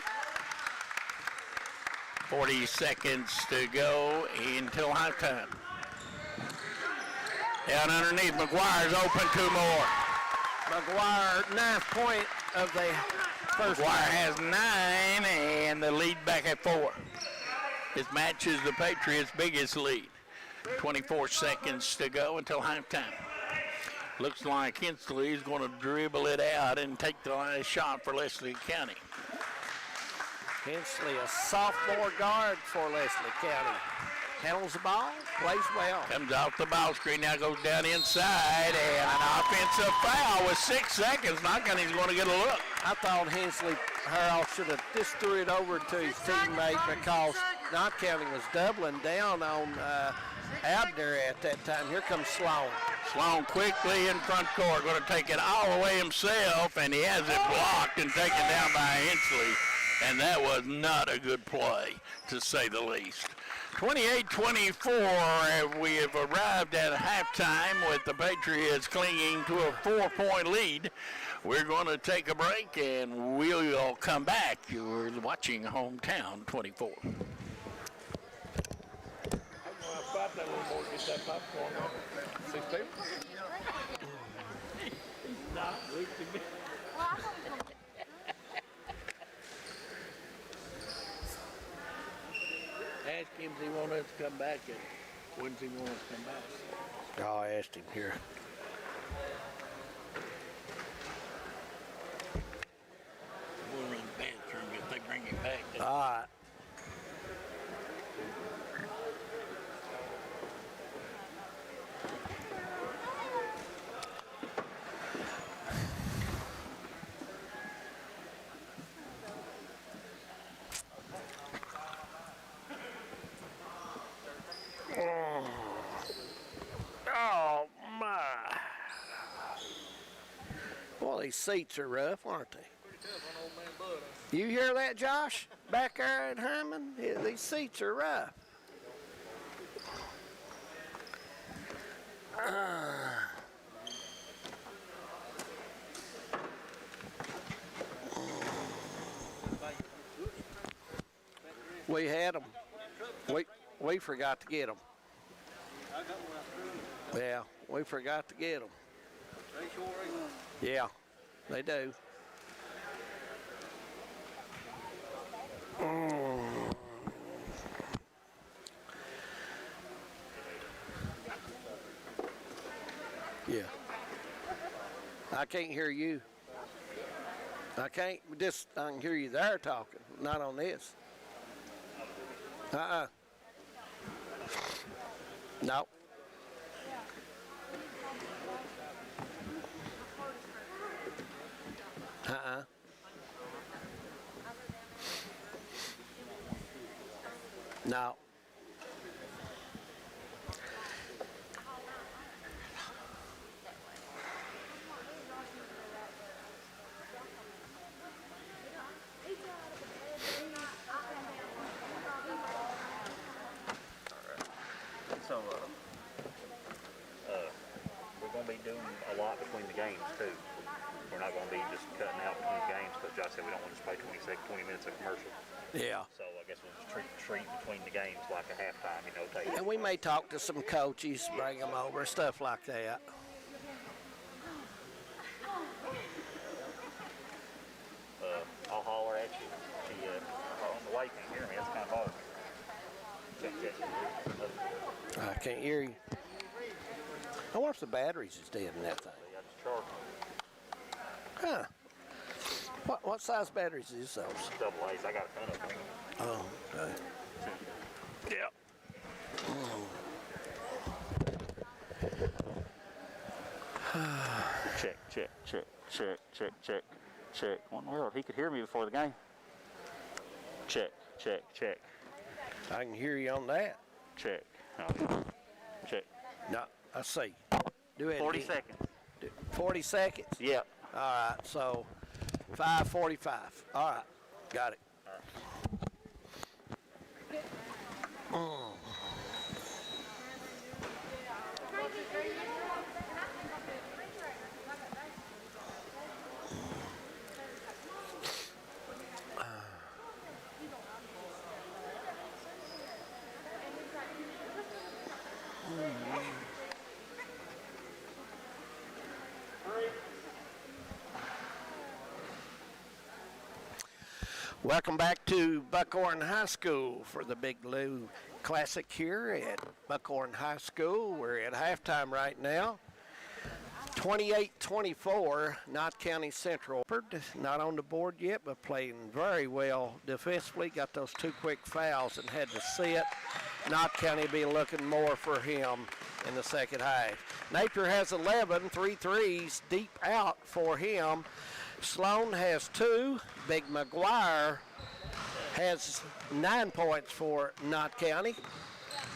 40 seconds to go until halftime. Down underneath, McGuire's open 2 more. McGuire, 9th point of the first McGuire half. has 9 and the lead back at 4. This matches the Patriots' biggest lead. 24 seconds to go until halftime. Looks like Hensley is going to dribble it out and take the last shot for Leslie County. Hensley, a sophomore guard for Leslie County. handles the ball, plays well. Comes off the ball screen, now goes down inside, and an offensive foul with 6 seconds. Not going he's going to get a look. I thought Hensley Harrell should have just threw it over to his teammate because Knott County was doubling down on Abner at that time. Here comes Sloan. Sloan quickly in front court, going to take it all the way himself, and he has it blocked and taken down by Hensley. And that was not a good play, to say the least. 28-24, we have arrived at halftime with the Patriots clinging to a 4-point lead. We're going to take a break, and we'll come back. You're watching Hometown 24. About that little boy get that popcorn on 16. Not reaching me. Ask him if he wants us to come back and when's he want us to come back. Oh, I asked him here. We'll run the bathroom if they bring him back. All right. Oh, my. Well, these seats are rough, aren't they? You hear that, Josh? Back there at Herman? Yeah, these seats are rough. We had them. We forgot to get them. Yeah, we forgot to get them. Yeah, they do. Yeah. I can't hear you. I can hear you there talking, not on this. No. No. So, we're going to be doing a lot between the games, too. We're not going to be just cutting out between the games, but Josh said we don't want to just play 20 minutes of commercial. Yeah. So I guess we'll just treat between the games like a halftime, take And we may talk to some coaches, bring them over, stuff like that. I'll holler at you. She, on the way, can't hear me. That's kind of hard. I can't hear you. I wonder if the batteries is dead in that thing. Huh. What size batteries is those? Double A's. I got a ton of them. Oh, okay. Yeah. Check. What in the world? He could hear me before the game. Check. I can hear you on that. Check. Oh. Check. No, I see. Do it 40 again. seconds. 40 seconds? Yep. All right, so 5:45. All right, got it. Welcome back to Buckhorn High School for the Big Blue Classic here at Buckhorn High School. We're at halftime right now. 28-24, Knott County Central. Not on the board yet, but playing very well defensively. Got those 2 quick fouls and had to sit. Knott County be looking more for him in the second half. Napier has 11, 3 threes deep out for him. Sloan has 2. Big McGuire has 9 points for Knott County.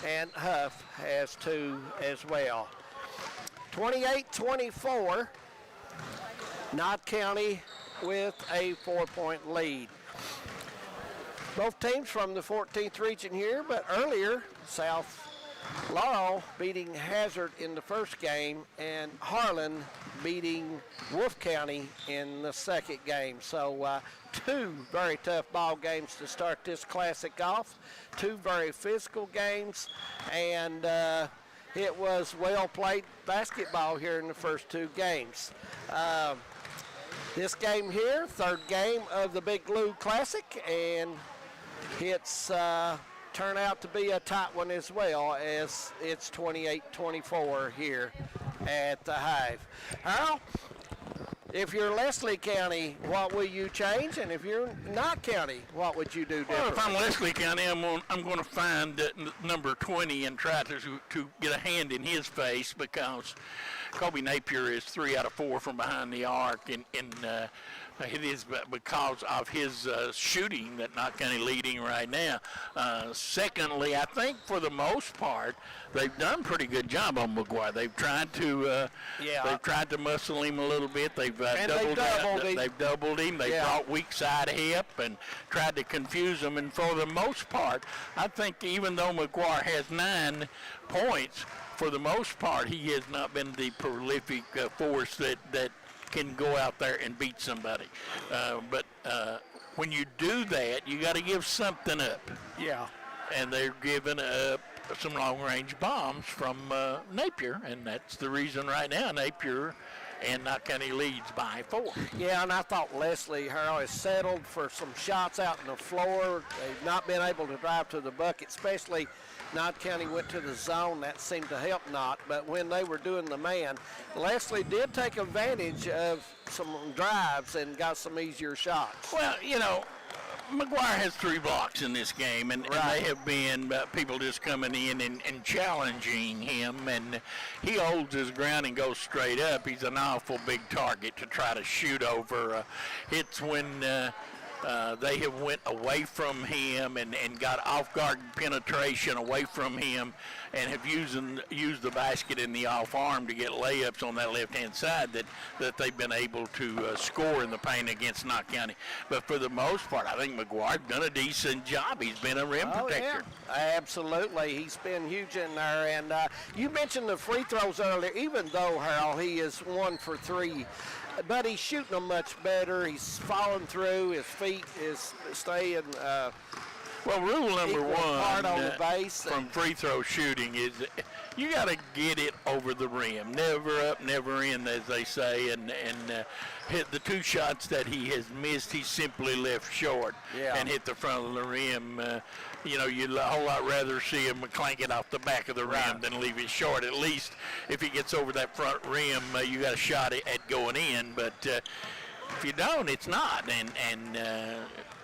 And Huff has 2 as well. 28-24, Knott County with a 4-point lead. Both teams from the 14th region here, but earlier, South Laurel beating Hazard in the first game and Harlan beating Wolfe County in the second game. So 2 very tough ball games to start this classic off. 2 very physical games, and it was well-played basketball here in the first 2 games. This game here, 3rd game of the Big Blue Classic, and it's turned out to be a tight one as well, as it's 28-24 here at the Hive. Harold, if you're Leslie County, what will you change? And if you're Knott County, what would you do differently? Well, if I'm Leslie County, I'm going to find number 20 and try to get a hand in his face, because Kobe Napier is 3 out of 4 from behind the arc, and it is because of his shooting that Knott County leading right now. Secondly, I think for the most part they've done a pretty good job on McGuire. They've tried to muscle him a little bit. They've doubled him. They brought weak side hip and tried to confuse him. And for the most part, I think even though McGuire has 9 points, for the most part he has not been the prolific force that can go out there and beat somebody. But when you do that, you got to give something up. Yeah. And they're giving up some long-range bombs from Napier, and that's the reason right now Napier and Knott County leads by 4. Yeah, and I thought Leslie Harold has settled for some shots out in the floor. They've not been able to drive to the bucket, especially Knott County went to the zone. That seemed to help Knott, but when they were doing the man, Leslie did take advantage of some drives and got some easier shots. Well, McGuire has 3 blocks in this game, and they have been people just coming in and challenging him, and he holds his ground and goes straight up. He's an awful big target to try to shoot over. It's when they have went away from him and got off-guard penetration away from him, and have used the basket in the off arm to get layups on that left-hand side that they've been able to score in the paint against Knott County. But for the most part, I think McGuire's done a decent job. He's been a rim protector. Yeah. Absolutely. He's been huge in there. And you mentioned the free throws earlier. Even though, Harold, he is 1 for 3, but he's shooting them much better. He's following through. His feet is staying well, rule number 1 hard on the base from free throw shooting is you got to get it over the rim. Never up, never in, as they say. And hit the 2 shots that he has missed, he simply left short and hit the front of the rim. You'd a whole lot rather see him clank it off the back of the rim than leave it short. At least if he gets over that front rim, you got a shot at going in. But if you don't, it's not. And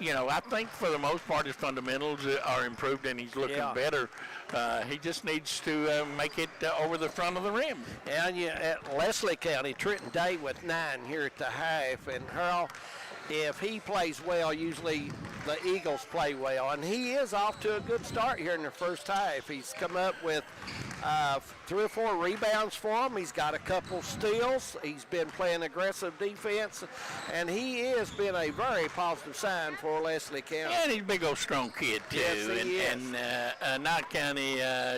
I think for the most part his fundamentals are improved and he's looking better. He just needs to make it over the front of the rim. And at Leslie County, Trenton Day with 9 here at the half. And Harold, if he plays well, usually the Eagles play well. And he is off to a good start here in the first half. He's come up with 3 or 4 rebounds for him. He's got a couple steals. He's been playing aggressive defense. And he has been a very positive sign for Leslie County. And he's a big old strong kid, too. Yes, he is. And Knott County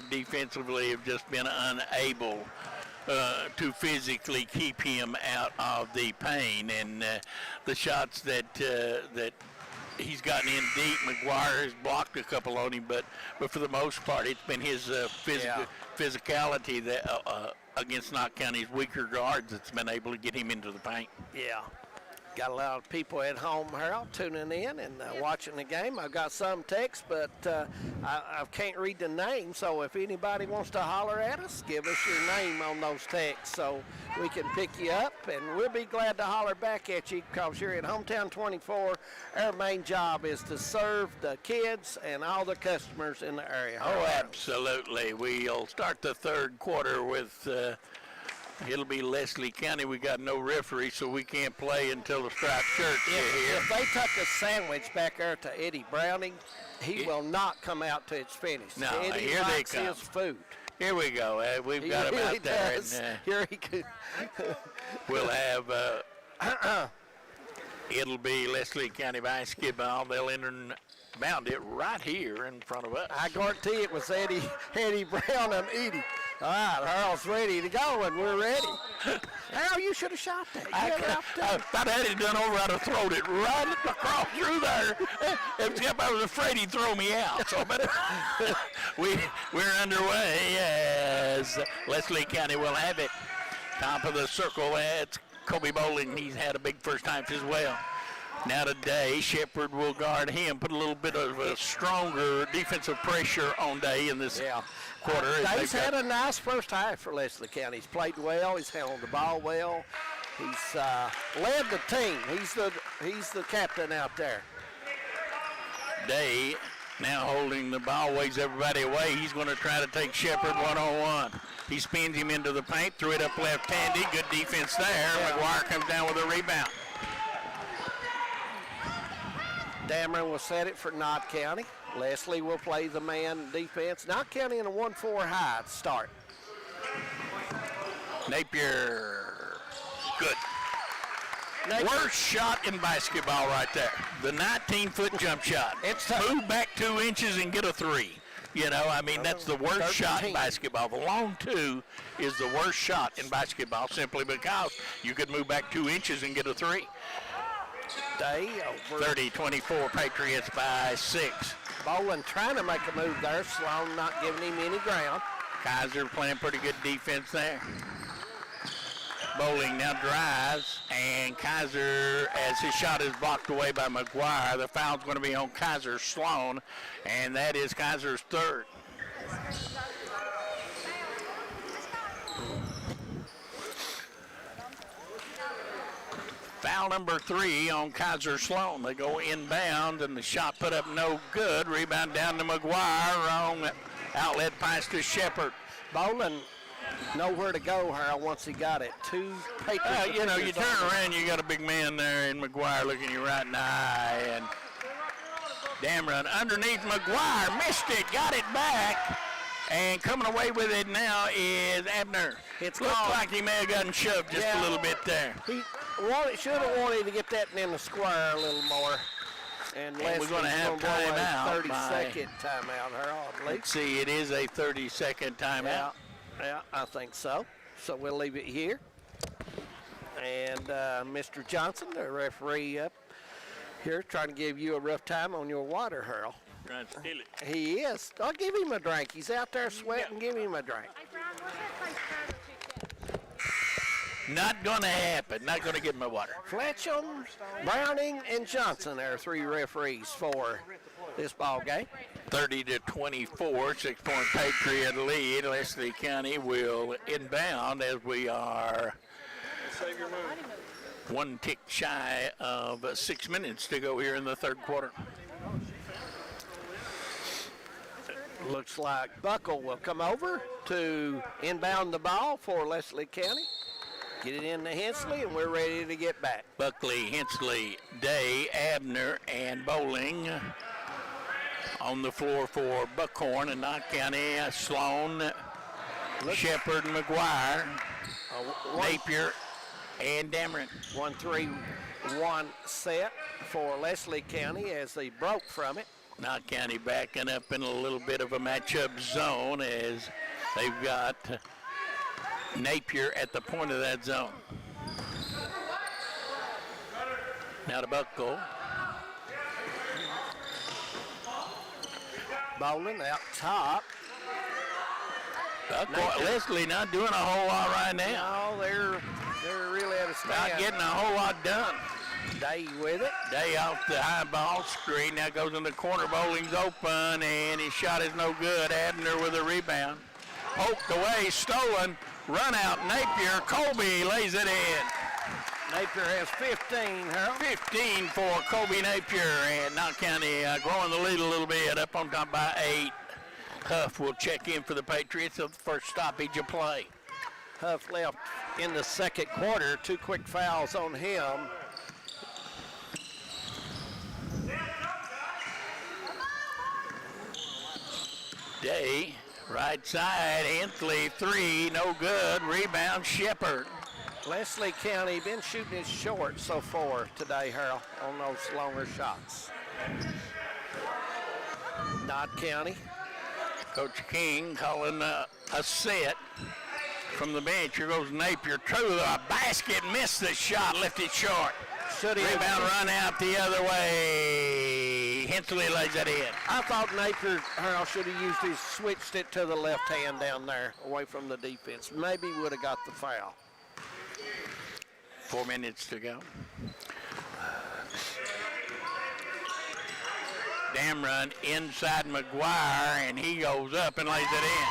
defensively have just been unable to physically keep him out of the paint. And the shots that he's gotten in deep, McGuire has blocked a couple on him, but for the most part, it's been his physicality that against Knott County's weaker guards that's been able to get him into the paint. Yeah. Got a lot of people at home, Harold, tuning in and watching the game. I've got some text, but I can't read the name. So if anybody wants to holler at us, give us your name on those texts so we can pick you up. And we'll be glad to holler back at you because you're at Hometown 24. Our main job is to serve the kids and all the customers in the area. Oh, absolutely. We'll start the third quarter with... it'll be Leslie County. We got no referee, so we can't play until the striped shirts get here. If they tuck a sandwich back there to Eddie Browning, he will not come out till it's finished. No, Eddie here they likes come. his food. Here we go. We've got him really out there. does. And, Here he could. we'll have, it'll be Leslie County basketball. They'll bound it right here in front of us. I guarantee it was Eddie Brown and Edie. All right, Harold's ready to go, and we're ready. Harold, you should have shot that. If I'd had it done over, I'd have thrown it right across through there. Except I was afraid he'd throw me out. So, but we're underway as Leslie County will have it. Top of the circle, it's Kobe Bowling. He's had a big first time as well. Now today, Shepard will guard him, put a little bit of a stronger defensive pressure on Day in this quarter. Day's had a nice first half for Leslie County. He's played well. He's handled the ball well. He's led the team. He's the captain out there. Day now holding the ball, waves everybody away. He's going to try to take Shepard one-on-one. He spins him into the paint, threw it up left-handed. Good defense there. McGuire comes down with a rebound. Dameron will set it for Knott County. Leslie will play the man defense. Knott County in a 1-4 high to start. Napier, good. Worst shot in basketball right there. The 19-foot jump shot. It's move back 2 inches and get a three. You know, I mean, that's the worst shot in basketball. The long two is the worst shot in basketball simply because you could move back 2 inches and get a three. Day over. 30-24, Patriots by 6. Bowling trying to make a move there. Sloan not giving him any ground. Kaiser playing pretty good defense there. Bowling now drives, and Kaiser, as his shot is blocked away by McGuire, the foul's going to be on Kaiser Sloan, and that is Kaiser's third. Foul number 3 on Kaiser Sloan. They go inbound, and the shot put up no good. Rebound down to McGuire. Wrong outlet pass to Shepard. Bowling nowhere to go, Harold, once he got it. Two Patriots. You know, you turn around, you got a big man there in McGuire looking you right in the eye. And Dameron underneath McGuire. Missed it, got it back. And coming away with it now is Abner. It looks like he may have gotten shoved just a little bit there. He should have wanted to get that in the square a little more. And we're going to have timeout. 30-second timeout, Harold. Let's see, it is a 30-second timeout. Yeah, I think so. So we'll leave it here. And Mr. Johnson, the referee up here, trying to give you a rough time on your water, Harold. Trying to steal it. He is. I'll give him a drink. He's out there sweating. Give him a drink. Hey, Brian, what's that place Tyler picked up? Not going to happen. Not going to get my water. Fletchum, Browning, and Johnson are 3 referees for this ball game. 30-24, 6-point Patriot lead. Leslie County will inbound as we are 1 tick shy of 6 minutes to go here in the third quarter. Looks like Buckle will come over to inbound the ball for Leslie County. Get it into Hensley, and we're ready to get back. Buckley, Hensley, Day, Abner, and Bowling on the floor for Buckhorn and Knott County. Sloan, Shepard, and McGuire, Napier, and Dameron. 1-3-1 set for Leslie County as they broke from it. Knott County backing up in a little bit of a matchup zone as they've got Napier at the point of that zone. Now to Buckle. Bowling out top. Leslie not doing a whole lot right now. No, they're really at a stand. Not getting a whole lot done. Day with it. Day off the high ball screen. Now goes in the corner. Bowling's open, and his shot is no good. Abner with a rebound. Poked away, stolen. Run out, Napier. Colby lays it in. Napier has 15, Harold. 15 for Colby Napier, and Knott County growing the lead a little bit, up on top by 8. Huff will check in for the Patriots of the first stoppage of play. Huff left in the second quarter. 2 quick fouls on him. Day, right side, Hensley, 3, no good. Rebound, Shepherd. Leslie County been shooting it short so far today, Harold, on those longer shots. Knott County. Coach King calling a set from the bench. Here goes Napier to the basket, missed the shot, left it short. Rebound run out the other way. Hensley lays it in. I thought Napier, Harold, should have switched it to the left hand down there, away from the defense. Maybe would have got the foul. 4 minutes to go. Dam run inside McGuire, and he goes up and lays it in.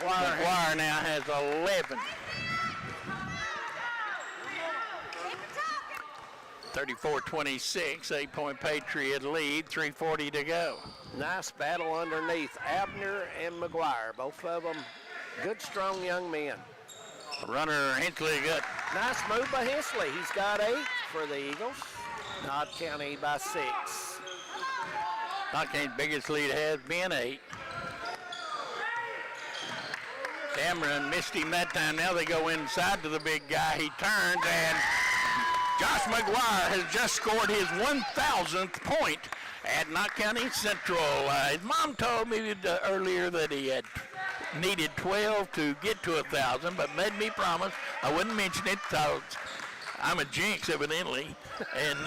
McGuire now has 11. 34-26, 8-point Patriot lead, 3:40 to go. Nice battle underneath. Abner and McGuire, both of them good, strong young men. Runner Hensley good. Nice move by Hensley. He's got 8 for the Eagles. Knott County by 6. Knott County's biggest lead has been 8. Cameron missed him that time. Now they go inside to the big guy. He turns, and Josh McGuire has just scored his 1,000th point at Knott County Central. His mom told me earlier that he had needed 12 to get to 1,000, but made me promise I wouldn't mention it, so I'm a jinx evidently, and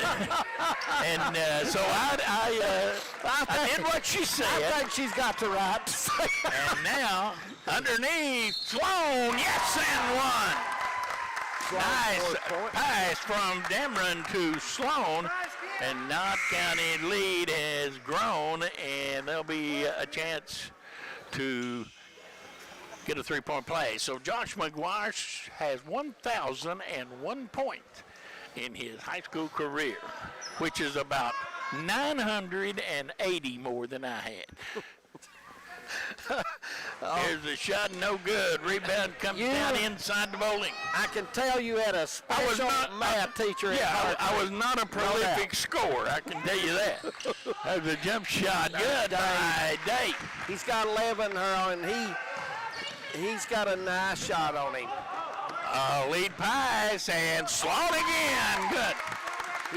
so I did what she said. I think she's got the right to say. And now underneath Sloan, yes, and one. Nice pass from Dameron to Sloan, and Knott County lead has grown, and there'll be a chance to get a 3-point play. So Josh McGuire has 1,001 points in his high school career, which is about 980 more than I had. Here's the shot, no good. Rebound comes down inside the bowling. I can tell you had a special math teacher. I was not a prolific scorer, I can tell you that. That was a jump shot, good by Day. He's got 11, and he's got a nice shot on him. Lead pass, and Sloan again, good.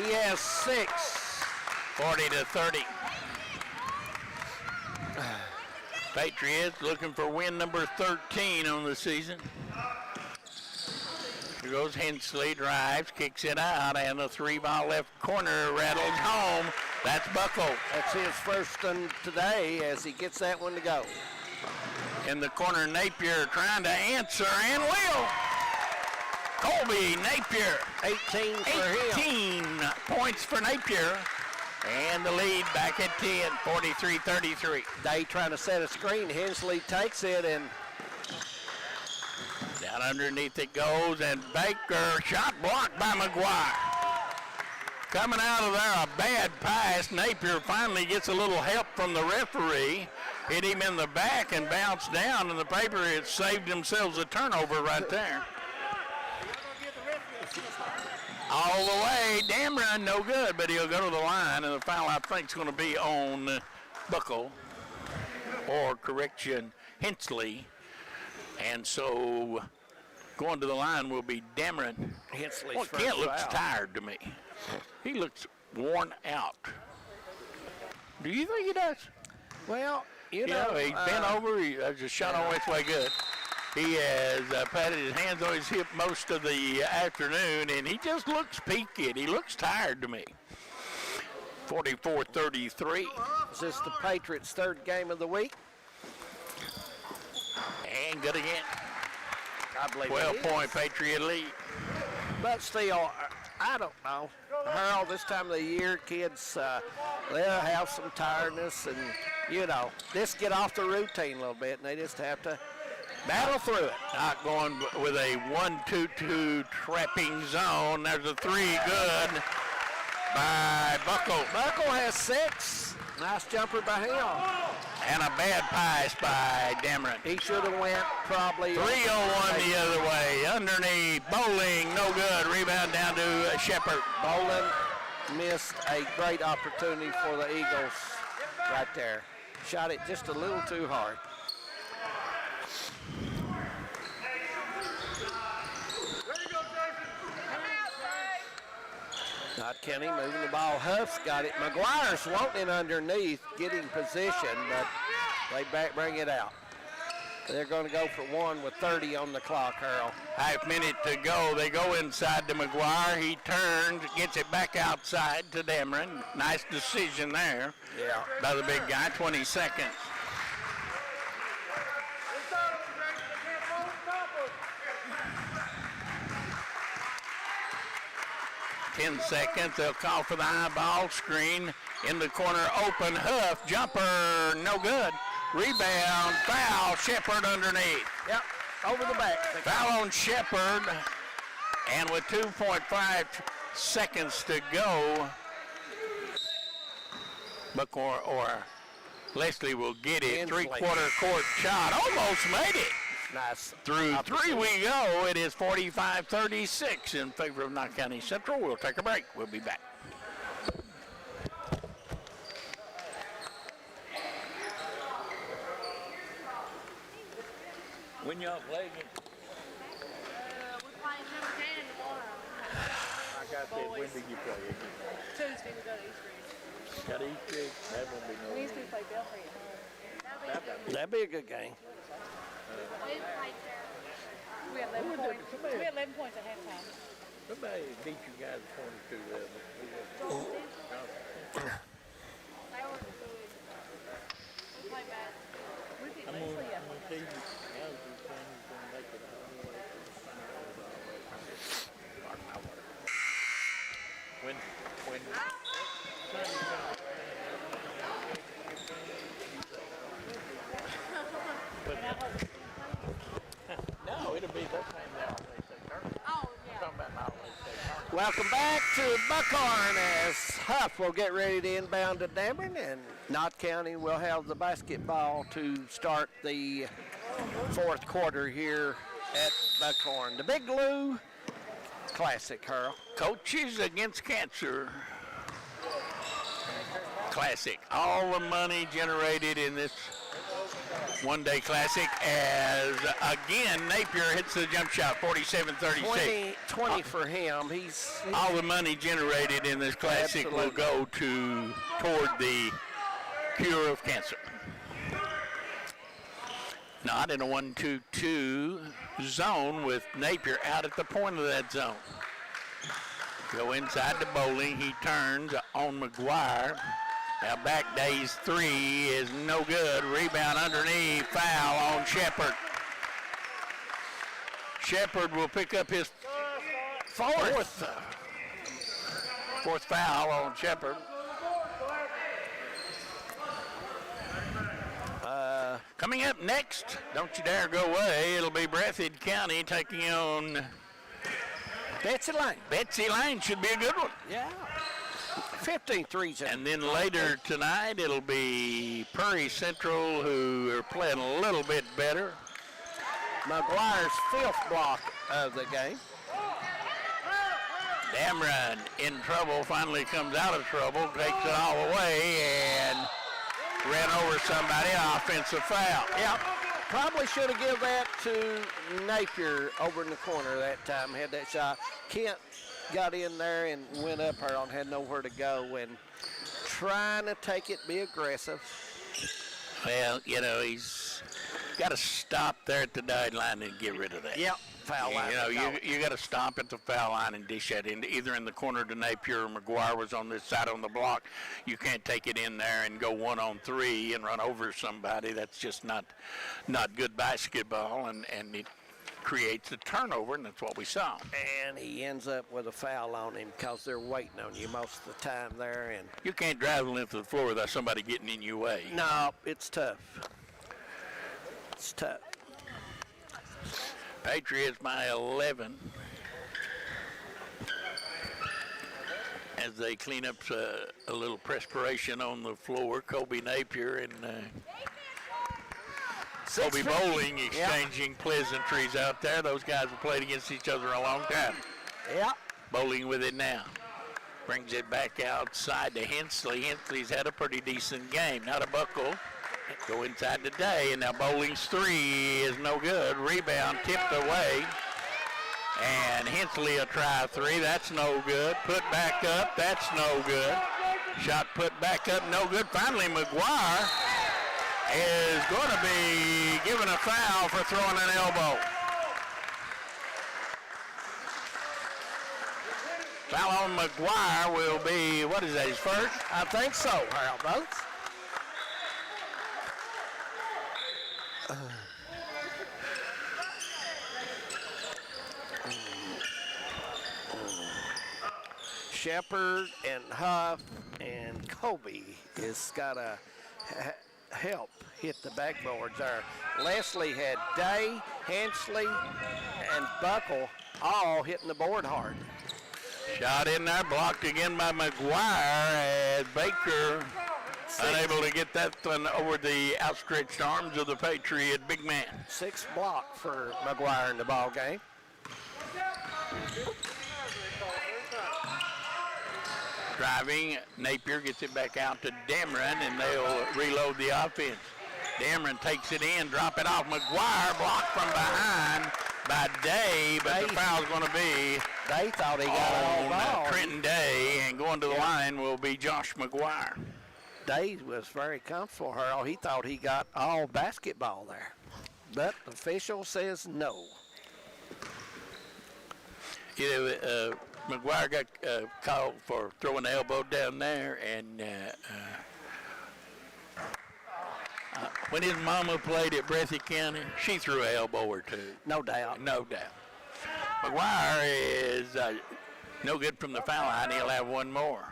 He has 6. 40-30. Patriots looking for win number 13 on the season. Here goes Hensley, drives, kicks it out, and the 3-ball left corner rattles home. That's Buckle. That's his first one today as he gets that one to go. In the corner, Napier trying to answer, and will. Colby Napier. 18 for him. 18 points for Napier. And the lead back at 10, 43-33. Day trying to set a screen. Hensley takes it, and down underneath it goes, and Baker, shot blocked by McGuire. Coming out of there, a bad pass. Napier finally gets a little help from the referee. Hit him in the back and bounced down, and the Patriots saved themselves a turnover right there. All the way, damn run, no good, but he'll go to the line, and the foul, I think, is going to be on Buckle, or correction, Hensley. And so going to the line will be Dameron. Hensley's Well, first Kent looks foul. tired to me. He looks worn out. Do you think he does? Well, you He's know, bent over. He has a shot on its way good. He has patted his hands on his hip most of the afternoon, and he just looks peaked. He looks tired to me. 44-33. Is this the Patriots' third game of the week? And good again. I believe 12-point Patriot lead. But still, I don't know. Harold, this time of the year, kids, they'll have some tiredness and, you know, just get off the routine a little bit, and they just have to battle through it. Not going with a 1-2-2 trapping zone. There's a 3 good by Buckle. Buckle has 6. Nice jumper by him. And a bad pass by Dameron. He should have went probably 301 the other way. Underneath, Bowling, no good. Rebound down to Shepard. Bowling missed a great opportunity for the Eagles right there. Shot it just a little too hard. Not Kenny moving the ball. Huff's got it. McGuire's wanting it underneath, getting position, but they bring it out. They're going to go for 1 with 30 on the clock, Harold. Half minute to go. They go inside to McGuire. He turns, gets it back outside to Dameron. Nice decision there. Yeah. By the big guy. 20 seconds. 10 seconds. They'll call for the high ball screen. In the corner, open. Huff, jumper, no good. Rebound, foul, Shepard underneath. Yep, over the back. Foul on Shepard. And with 2.5 seconds to go, Buckhorn or Leslie will get it. Three-quarter court shot. Almost made it. Nice. Through 3 we go. It is 45-36 in favor of Knott County Central. We'll take a break. We'll be back. When y'all play again? We're playing number 10 tomorrow. I got that. When did you play again? Tuesday we go to East Ridge. Got East Ridge? That won't be no. We used to play Belfry at home. That'd be a good game. We played there. We had 11 points. We had 11 points at halftime. Somebody beat you guys 22 11. They were good. We played bad. We beat I'm Leslie gonna at home. tell you, I was just saying he's gonna make it all the way. When no, it'll be that same now. Oh, yeah. Talking about now, they say Welcome back to Buckhorn as Huff will get ready to inbound to Dameron, and Knott County will have the basketball to start the fourth quarter here at Buckhorn. The Big Blue Classic, Harold. Coaches Against Cancer Classic. All the money generated in this one-day classic as, again, Napier hits the jump shot, 47-36. 20 for him. He's all the money generated in this classic Absolutely. will go toward the cure of cancer. Not in a 1-2-2 zone with Napier out at the point of that zone. Go inside to Bowling. He turns on McGuire. Now back days 3 is no good. Rebound underneath. Foul on Shepard. Shepard will pick up his fourth foul on Shepard. Coming up next, don't you dare go away, it'll be Breathitt County taking on Betsy Lane. Betsy Lane. Should be a good one. Yeah. 15 threes. And then later tonight, it'll be Prairie Central, who are playing a little bit better. McGuire's 5th block of the game. Dameron in trouble, finally comes out of trouble, takes it all away, and ran over somebody, offensive foul. Yep. Probably should have given that to Napier over in the corner that time, had that shot. Kent got in there and went up her and had nowhere to go and trying to take it, be aggressive. Well, you know, he's got to stop there at the deadline and get rid of that. Yep. Foul line. You know, you got to stop at the foul line and dish that in, either in the corner to Napier or McGuire was on this side on the block. You can't take it in there and go 1-on-3 and run over somebody. That's just not good basketball, and creates a turnover, and that's what we saw. And he ends up with a foul on him because they're waiting on you most of the time there. And You can't drive the length of the floor without somebody getting in your way. no, it's tough. It's tough. Patriots by 11 as they clean up a little perspiration on the floor. Kobe Napier and Kobe Bowling exchanging pleasantries out there. Those guys have played against each other a long time. Yeah. Bowling with it now. Brings it back outside to Hensley. Hensley's had a pretty decent game. Not a buckle. Go inside today, and now Bowling's three is no good. Rebound tipped away. And Hensley will try three. That's no good. Put back up. That's no good. Shot put back up. No good. Finally, McGuire is going to be given a foul for throwing an elbow. Foul on McGuire will be, what is that, his first? I think so, Harold Boats. Shepard and Huff and Kobe has got to help hit the backboards there. Leslie had Day, Hensley, and Buckle all hitting the board hard. Shot in there, blocked again by McGuire as Baker unable to get that one over the outstretched arms of the Patriot big man. 6 block for McGuire in the ball game. Driving, Napier gets it back out to Dameron, and they'll reload the offense. Dameron takes it in, drop it off. McGuire blocked from behind by Day, but the foul's going to be They thought he got all ball. Trenton Day, and going to the line will be Josh McGuire. Day was very comfortable, Harold. He thought he got all basketball there. But the official says no. McGuire got called for throwing the elbow down there, and when his mama played at Breathitt County, she threw an elbow or two. No doubt. No doubt. McGuire is no good from the foul line. He'll have one more.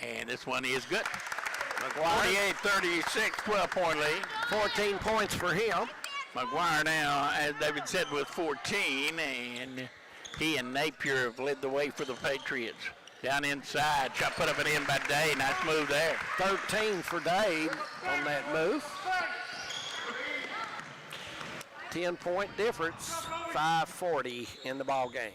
And this one is good. McGuire, 48-36, 12-point lead. 14 points for him. McGuire now, as David said, with 14, and he and Napier have led the way for the Patriots. Down inside, shot put up and in by Day. Nice move there. 13 for Dave on that move. 10-point difference, 5:40 in the ball game.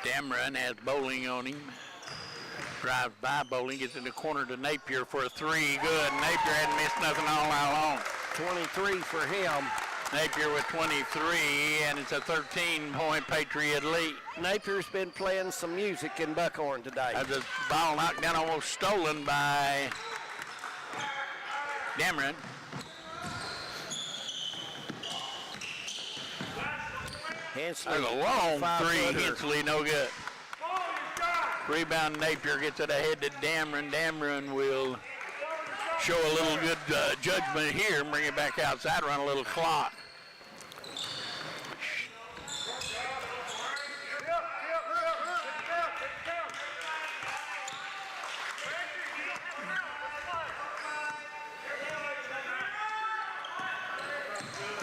Dameron has Bowling on him. Drives by Bowling, gets in the corner to Napier for a three. Good. Napier hadn't missed nothing all night long. 23 for him. Napier with 23, and it's a 13-point Patriot lead. Napier's been playing some music in Buckhorn today. The ball knocked down, almost stolen by Dameron. Hensley, There's a long three. five-footer. Hensley, no good. Rebound, Napier gets it ahead to Dameron. Dameron will show a little good judgment here and bring it back outside, run a little clock.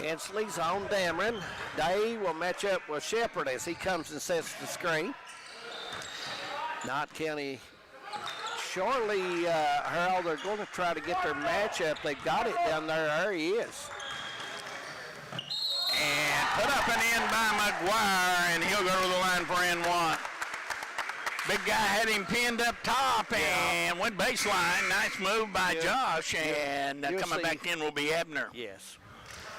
Hensley's on Dameron. Day will match up with Shepard as he comes and sets the screen. Knott County, surely, Harold, they're going to try to get their matchup. They got it down there. There he is. And put up and in by McGuire, and he'll go to the line for N1. Big guy had him pinned up top and went baseline. Nice move by Josh, and coming back in will be Ebner. Yes.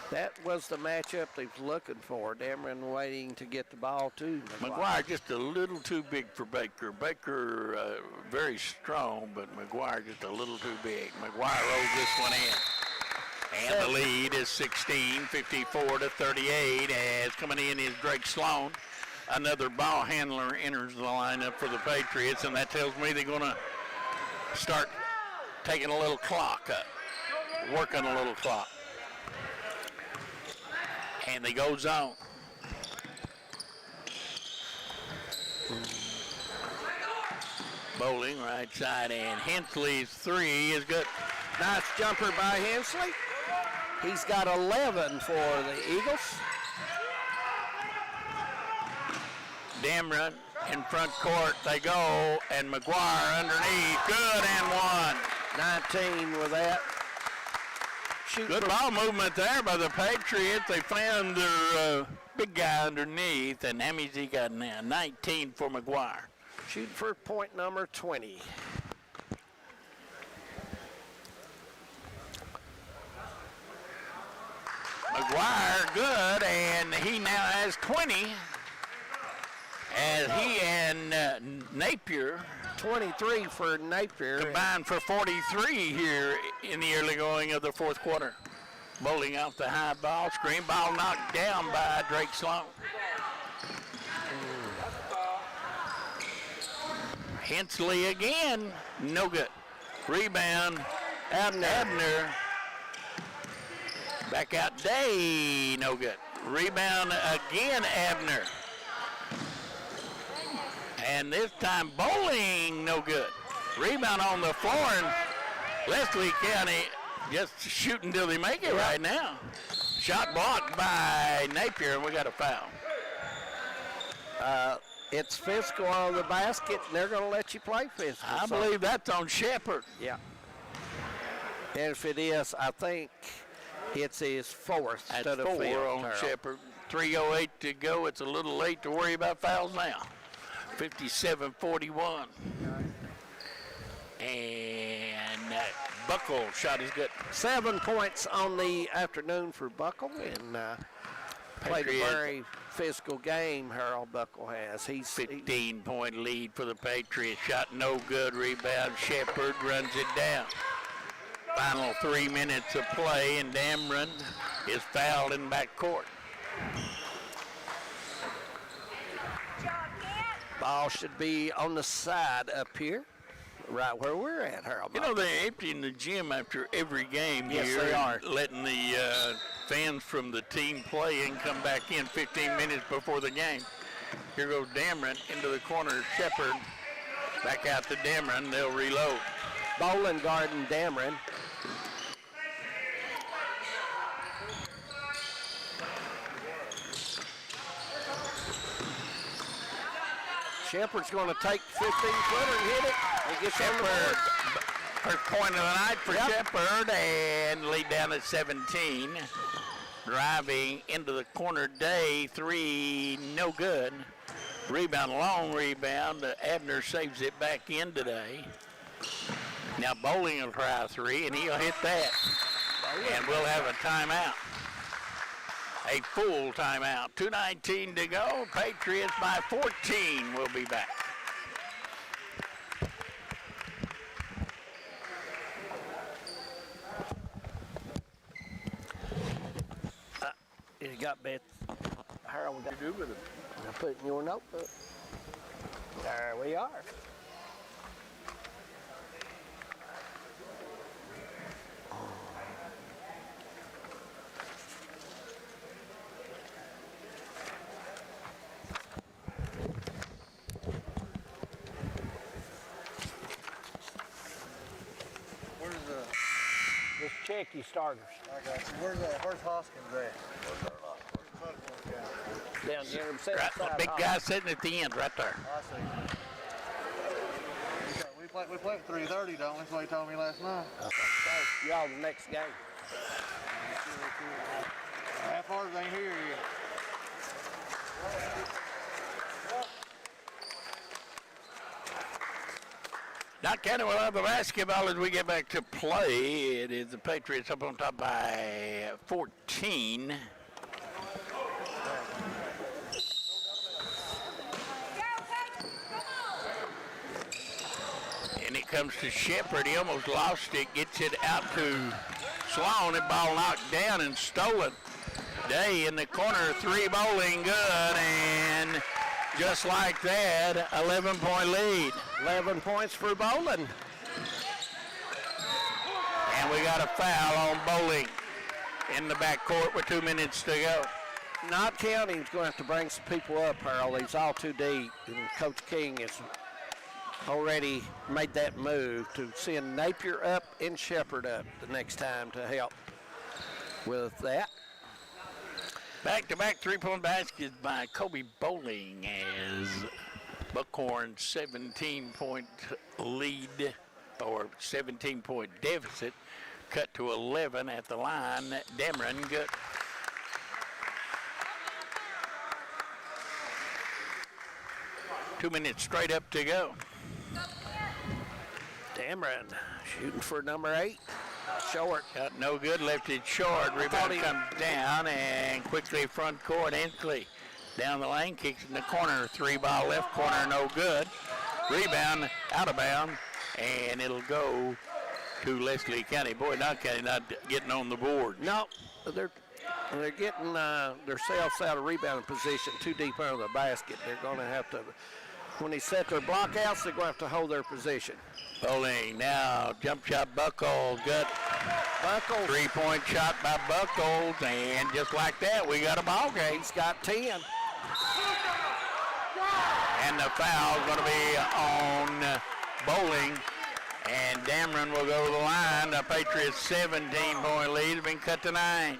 That was the matchup they was looking for. Dameron waiting to get the ball to McGuire just a little too big for Baker. Baker very strong, but McGuire just a little too big. McGuire rolls this one in. And the lead is 16, 54-38. As coming in is Drake Sloan. Another ball handler enters the lineup for the Patriots, and that tells me they're going to start taking a little clock up. working a little clock. And they go zone. Bowling right side, and Hensley's three is good. Nice jumper by Hensley. He's got 11 for the Eagles. Damron in front court, they go, and McGuire underneath, good and one. 19 with that. Shoot Good for- ball movement there by the Patriots. They found their big guy underneath, and how many's he got now? 19 for McGuire. Shooting for point number 20. McGuire good, and he now has 20. As he and Napier 23 for Napier. combined for 43 here in the early going of the fourth quarter. Bowling off the high ball, screen ball knocked down by Drake Sloan. Hensley again, no good. Rebound, Abner. Back out Day, no good. Rebound again, Abner. And this time Bowling, no good. Rebound on the floor, and Leslie County just shooting till they make it right now. Shot blocked by Napier, and we got a foul. It's physical on the basket, and they're going to let you play physical. I believe that's on Shepard. Yeah. And if it is, I think it's his fourth. That's to the 4 field, on Terrell. Shepard. 3:08 to go. It's a little late to worry about fouls now. 57-41. And Buckle shot is good. 7 points on the afternoon for Buckle, and played a Patriots. very physical game. Harold Buckle has. He's 15-point lead for the Patriots. Shot no good. Rebound. Shepard runs it down. Final 3 minutes of play, and Damron is fouled in backcourt. ball should be on the side up here, right where we're at, Harold. You know, they're emptying the gym after every game Yes, here. they are. Letting the fans from the team play and come back in 15 minutes before the game. Here goes Damron into the corner. Shepard back out to Damron. They'll reload. Bowling Garden Damron. Shepard's going to take 15-footer and hit it. He gets on the board. First point of the night for Shepard, and lead down at 17. Driving into the corner, Day, three, no good. Rebound, long rebound. Abner saves it back in today. Now Bowling will try a three, and he'll hit that. And we'll have a timeout. A full timeout. 2:19 to go. Patriots by 14. We'll be back. You got Beth. Harold, what do you do with it? I put it in your notebook. There we are. Where's Just check your starters. I got you. Where's Hoskins at? Down here, set Right, the aside big Hall. guy sitting at the end right there. I see. Okay, we play at 3:30, don't we? That's what he told me last night. Okay, y'all the next game. Half hours ain't here yet. Not County will have the basketball as we get back to play. It is the Patriots up on top by 14. And it comes to Shepard. He almost lost it. Gets it out to Sloan. The ball knocked down and stolen. Day in the corner. Three, Bowling good. And just like that, 11-point lead. 11 points for Bowling. And we got a foul on Bowling in the backcourt with 2 minutes to go. Knott County's going to have to bring some people up, Harold. He's all too deep, and Coach King has already made that move to send Napier up and Shepherd up the next time to help with that. Back-to-back three-point baskets by Kobe Bowling as Buckhorn 17-point lead or 17-point deficit cut to 11 at the line. Dameron good. Two minutes straight up to go. Dameron shooting for number 8. Short. Got no good, left it short. Rebound comes down and quickly front court. Inslee down the lane, kicks in the corner. 3-ball left corner, no good. Rebound out of bounds, and it'll go to Leslie County. Boy, Knott County not getting on the board. No, they're getting themselves out of rebounding position too deep under the basket. They're going to have to, when they set their block outs, they're going to have to hold their position. Bowling now, jump shot Buckles, good. Buckles. 3-point shot by Buckles, and just like that, we got a ball game. He's got 10. And the foul's going to be on Bowling, and Dameron will go to the line. The Patriots' 17-point lead has been cut to 9.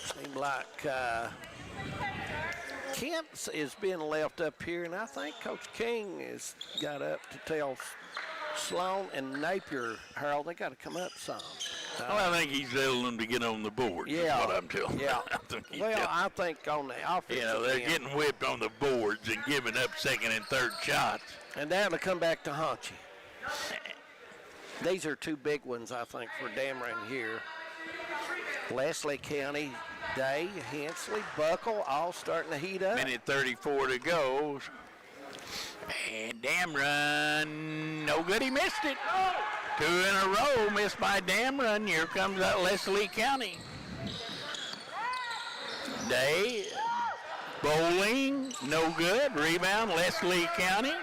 Seems like Kent is being left up here, and I think Coach King has got up to tell Sloan and Napier, Harold, they got to come up some. Well, I think he's telling them to get on the board. Yeah, That's what I'm telling you. Yeah. I think on the offensive they're end, getting whipped on the boards and giving up second and third shots. and that'll come back to haunt you. These are two big ones, I think, for Dameron here. Leslie County, Day, Hensley, Buckle, all starting to heat up. Minute 34 to go. And Dameron, no good, he missed it. 2 in a row missed by Dameron. Here comes that Leslie County. Day, Bowling, no good. Rebound, Leslie County.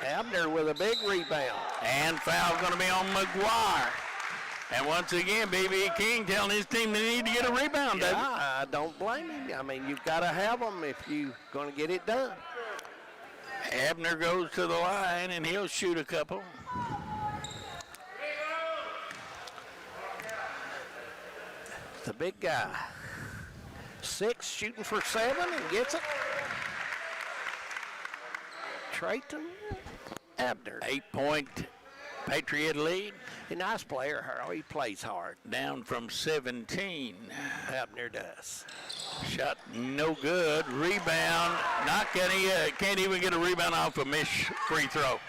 Abner with a big rebound. And foul going to be on McGuire. And once again, B.B. King telling his team they need to get a rebound. Yeah, I don't blame him. I mean, you've got to have them if you're going to get it done. Abner goes to the line, and he'll shoot a couple. The big guy. 6, shooting for 7, and gets it. Trayton Abner. 8-point Patriot lead. A nice player, Harold. He plays hard. Down from 17. Abner does. Shot no good. Rebound. Not getting it. Can't even get a rebound off a missed free throw.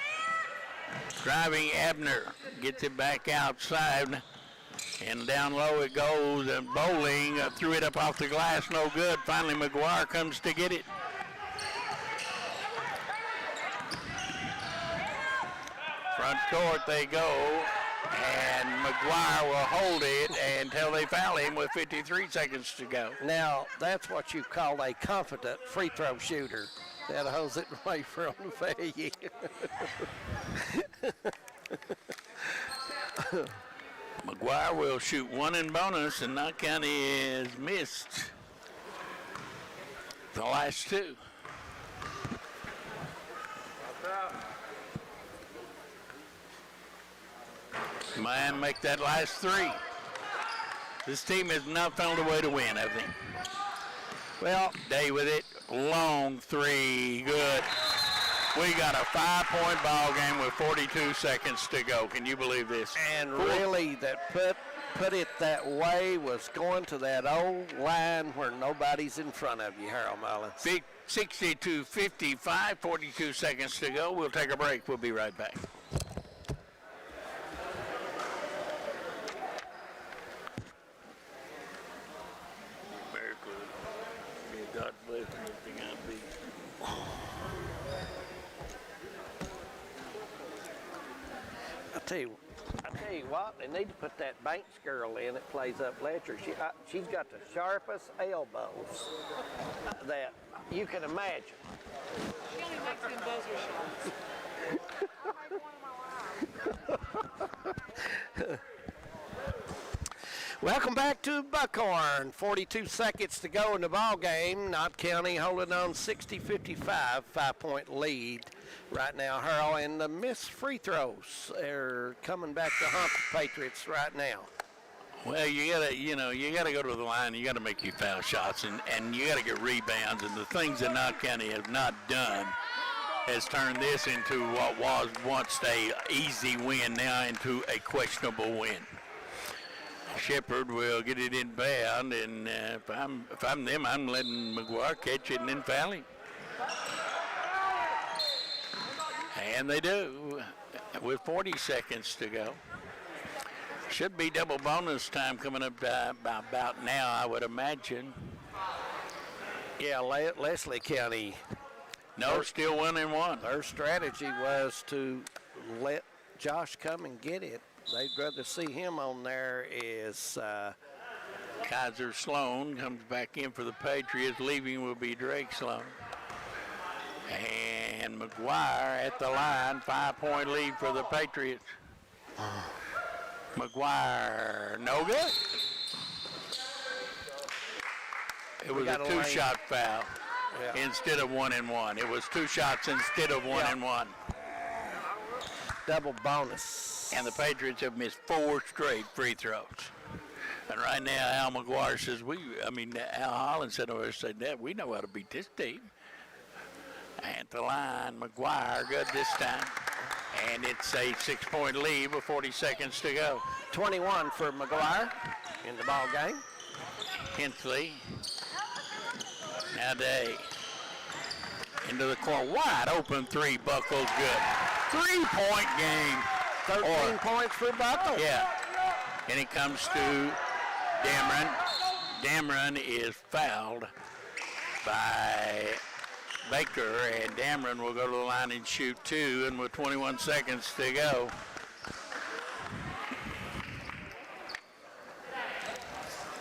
Driving Abner. Gets it back outside. And down low it goes. And Bowling threw it up off the glass. No good. Finally, McGuire comes to get it. Front court they go. And McGuire will hold it until they foul him with 53 seconds to go. Now, that's what you call a confident free throw shooter. That holds it away from the failure. McGuire will shoot 1 in bonus, and Knott County has missed the last 2. Man, make that last 3. This team has not found a way to win, have they? Well, Day with it. Long 3. Good. We got a 5-point ball game with 42 seconds to go. Can you believe this? And really, that put it that way was going to that old line where nobody's in front of you, Harold Mullins. 62-55, 42 seconds to go. We'll take a break. We'll be right back. I tell you what, they need to put that Banks girl in that plays up Letcher. She's got the sharpest elbows that you can imagine. She only makes them buzzer shots. Welcome back to Buckhorn. 42 seconds to go in the ball game. Knott County holding on 60-55, 5-point lead right now. Hurl and the missed free throws. They're coming back to hunt the Patriots right now. Well, you gotta go to the line. You gotta make your foul shots, and you gotta get rebounds. And the things that Knott County have not done has turned this into what was once a easy win, now into a questionable win. Shepard will get it inbound, and if I'm them, I'm letting McGuire catch it and then foul him. And they do, with 40 seconds to go. Should be double bonus time coming up about now, I would imagine. Yeah, Leslie County. No, still 1-1. Their strategy was to let Josh come and get it. They'd rather see him on there is Kaiser Sloan comes back in for the Patriots. Leaving will be Drake Sloan. And McGuire at the line. 5-point lead for the Patriots. McGuire, no good. It was a two-shot foul instead of 1-1. It was 2 shots instead of 1-1. Double bonus. And the Patriots have missed 4 straight free throws. And right now, Al McGuire says, Al Holland said that we know how to beat this team. At the line, McGuire, good this time. And it's a 6-point lead with 40 seconds to go. 21 for McGuire in the ball game. Hensley. Now Day. Into the corner, wide open 3, Buckles good. 3-point game. 13 points for Buckles. Yeah. And it comes to Dameron. Dameron is fouled by Baker, and Dameron will go to the line and shoot 2, and with 21 seconds to go.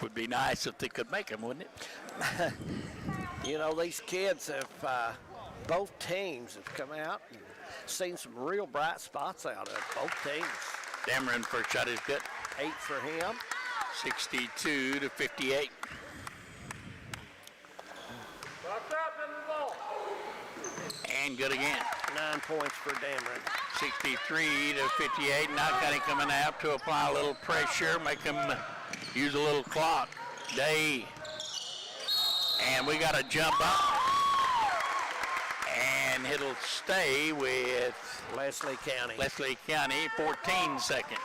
Would be nice if they could make them, wouldn't it? You know, these kids have, both teams have come out and seen some real bright spots out of both teams. Dameron first shot is good. 8 for him. 62-58. And good again. 9 points for Dameron. 63-58. Knott County coming out to apply a little pressure, make them use a little clock. Day. And we got a jump up. And it'll stay with Leslie County. 14 seconds.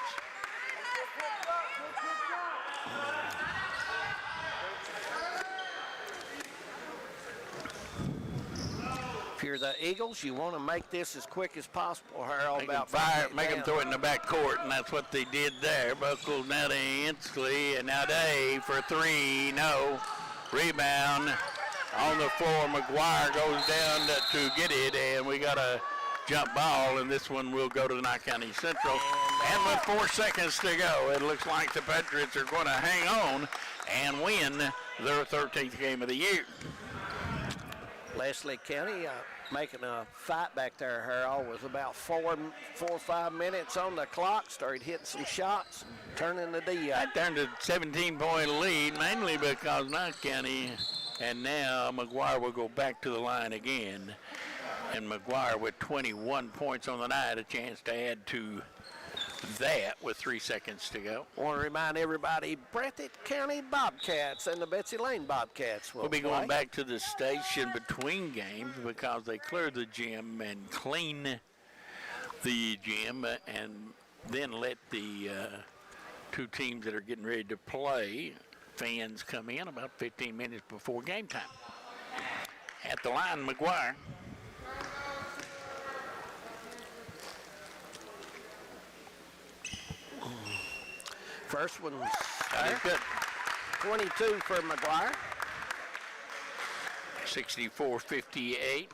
If you're the Eagles, you want to make this as quick as possible, Harold. Make them throw it in the back court, and that's what they did there. Buckles now to Hensley, and now Day for 3. No. Rebound on the floor. McGuire goes down to get it, and we got a jump ball, and this one will go to the Knott County Central. And with 4 seconds to go, it looks like the Patriots are going to hang on and win their 13th game of the year. Leslie County making a fight back there, Harold, with about 4 or 5 minutes on the clock. Started hitting some shots, turning the D up. That turned a 17-point lead, mainly because Knott County, and now McGuire will go back to the line again. And McGuire with 21 points on the night, a chance to add to that with 3 seconds to go. I want to remind everybody, Breathitt County Bobcats and the Betsy Lane Bobcats will We'll be play. going back to the station between games because they clear the gym and clean the gym and then let the 2 teams that are getting ready to play, fans come in about 15 minutes before game time. At the line, McGuire. First one, That is good. 22 for McGuire. 64-58.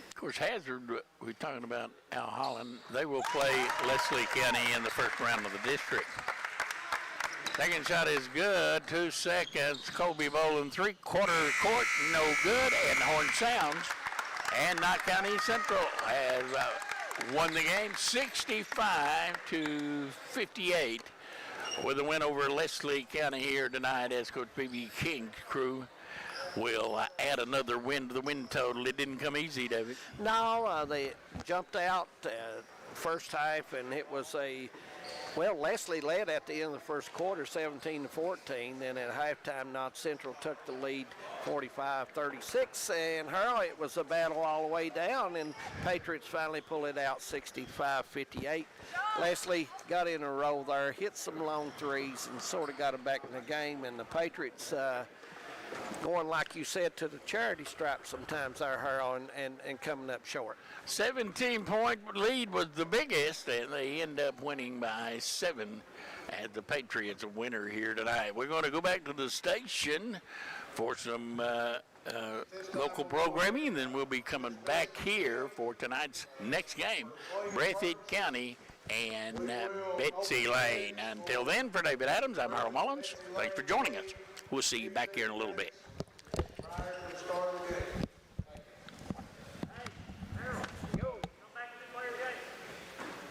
Of course, Hazard, we're talking about Al Holland, they will play Leslie County in the first round of the district. Second shot is good, 2 seconds. Colby bowling 3/4 court, no good, and horn sounds. And Knott County Central has won the game 65-58 with a win over Leslie County here tonight as Coach B.B. King's crew will add another win to the win total. It didn't come easy, David. No, they jumped out first half, and it was Leslie led at the end of the first quarter, 17-14. Then at halftime, Knott Central took the lead, 45-36. And Harold, it was a battle all the way down, and Patriots finally pulled it out, 65-58. Leslie got in a row there, hit some long threes, and sort of got it back in the game. And the Patriots going, like you said, to the charity stripe sometimes there, Harold, and coming up short. 17-point lead was the biggest, and they end up winning by 7 as the Patriots a winner here tonight. We're going to go back to the station for some local programming, and then we'll be coming back here for tonight's next game, Breathitt County and Betsy Lane. Until then, for David Adams, I'm Harold Mullins. Thanks for joining us. We'll see you back here in a little bit.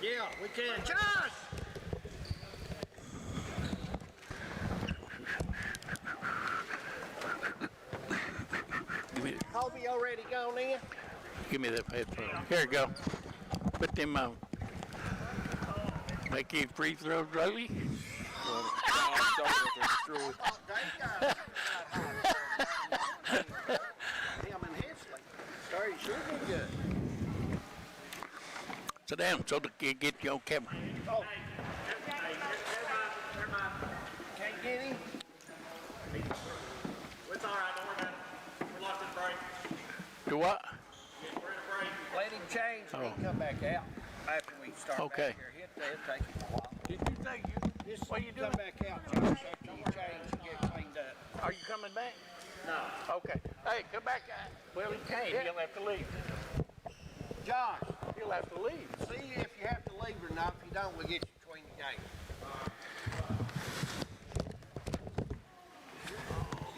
Yeah, we can. Josh! Kobe already gone in? Give me that headphone. Here you go. Put them on. Make you free throws, Rolly. Sit down so they can get you on camera. Oh. Can't get him? It's all right, don't worry about it. We're locked in break. Do what? We're in a break. Let him change when he come back out after we start Okay. back here. He'll take him a while. Did you think you? Just What you come doing? back out, Josh, after you change and get cleaned up. Are you coming back? No. Okay. Hey, come back. Well, he can't. He'll have to leave. Josh, He'll have to leave. see if you have to leave or not. If you don't, we'll get you between the games.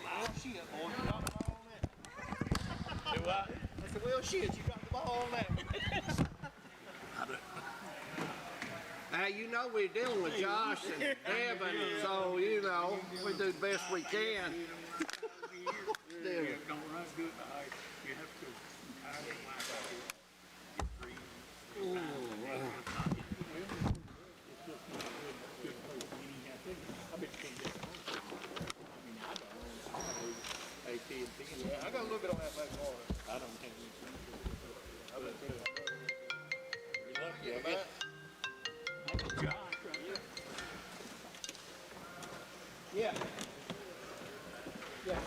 Oh, shit, boy. You got the ball on that. Do what? I said, well, shit, you got the ball on that. Now, you know we're dealing with Josh and Evan, so, you know, we do the best we can. Don't run good. You have to entirely line up. I got a little bit on that back water. I don't have any. Yeah, but Josh, right here. yeah. Yeah.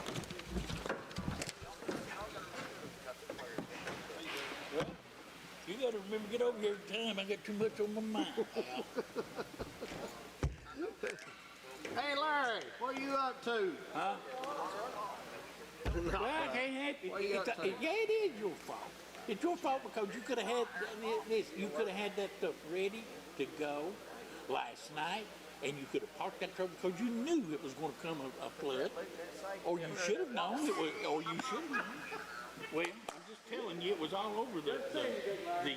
You got to remember, get over here every time. I got too much on my mind. Hey, Larry, what are you up to? Huh? Well, I can't help What you it. up to? Yeah, it is your fault. It's your fault because you could have had this. You could have had that stuff ready to go last night, and you could have parked that truck because you knew it was going to come a flood, or you should have known it was, or you should have known. Well, I'm just telling you, it was all over the TV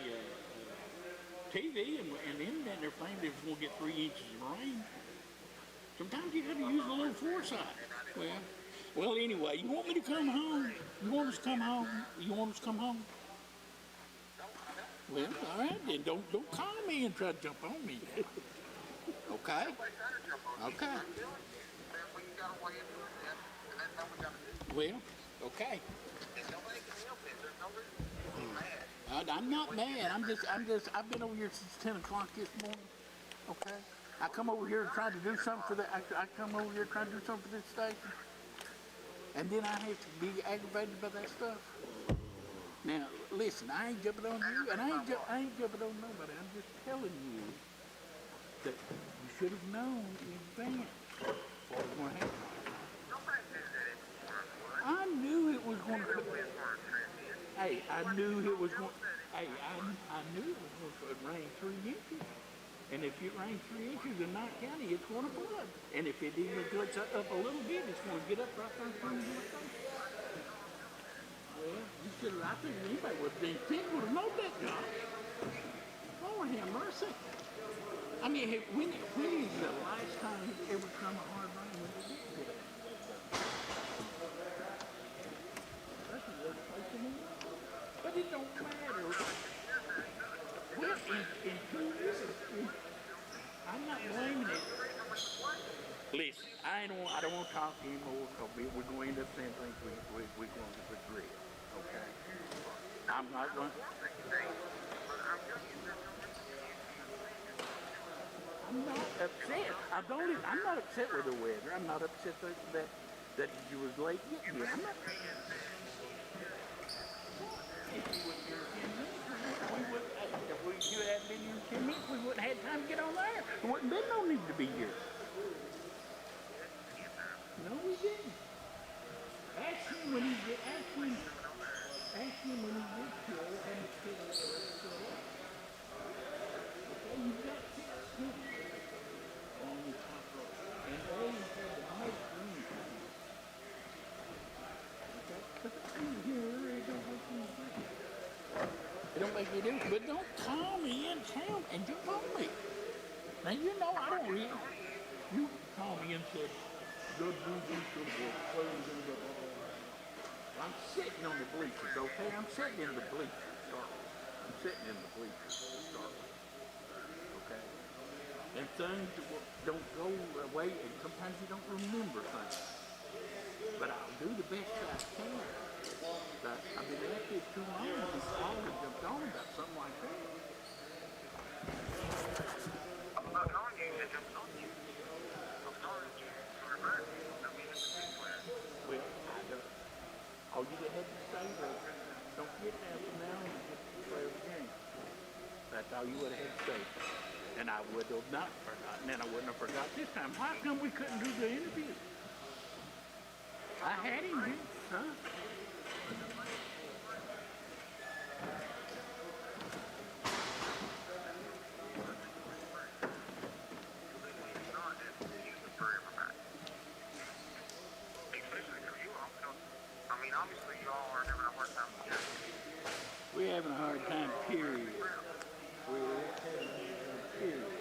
and the internet and everything. They was going to get 3 inches of rain. Sometimes you got to use a little foresight. Well, anyway, you want me to come home? You want us to come home? You want us to come home? Well, all right, then don't call me and try to jump on me. Okay? Okay. Well, okay. I'm not mad. I've been over here since 10 o'clock this morning. Okay? I come over here and try to do something for I come over here trying to do something for this station. And then I have to be aggravated by that stuff. Now, listen, I ain't jumping on you, and I ain't jumping on nobody. I'm just telling you that you should have known in advance what was going to happen. I knew it was going to. Hey, I knew it was going. Hey, I knew it was going to rain 3 inches. And if it rains 3 inches in Knott County, it's going to flood. And if it even gets up a little bit, it's going to get up right there in front of your face. Well, you should have, I think anybody would have been 10 would have known that job. Lord have mercy. I mean, when is the last time you ever come a hard rain when they did get it? That's a good place to move. But it don't matter. Well, in 2 years, I'm not blaming it. Listen, I don't want to talk anymore because we're going to end up saying things we're going to regret. Okay? I'm not going. I'm not upset. I'm not upset with the weather. I'm not upset that you was late getting here. I'm not. If you hadn't been here in 10 minutes, we wouldn't have had time to get on there. There wouldn't been no need to be here. No, we didn't. Ask him when he gets here and the kids okay, you've got 6 on the top row. And they had the most room. Okay? But the thing here, it don't make any difference. It don't make any difference. But don't call me in town and you call me. Now you know I don't really. You call me and said, good movie to the board. I'm sitting on the bleachers, okay? I'm sitting in the bleachers to start with. I'm sitting in the bleachers to start with. Okay? And things don't go away, and sometimes you don't remember things. But I'll do the best I can. But I've been at this too long to be calling and jumped on about something like that. I'm not calling you, I jumped on you. I'm calling you to revert. I mean, it's a clear. Well, I don't. All you had to say was, don't get down from now and get to play the game. That's all you would have had to say. And I would have not forgotten, and I wouldn't have forgot this time. How come we couldn't do the interview? I had him, dude, huh? I mean, obviously you all are having a hard time together. We're having a hard time, period. We're having a hard time, period.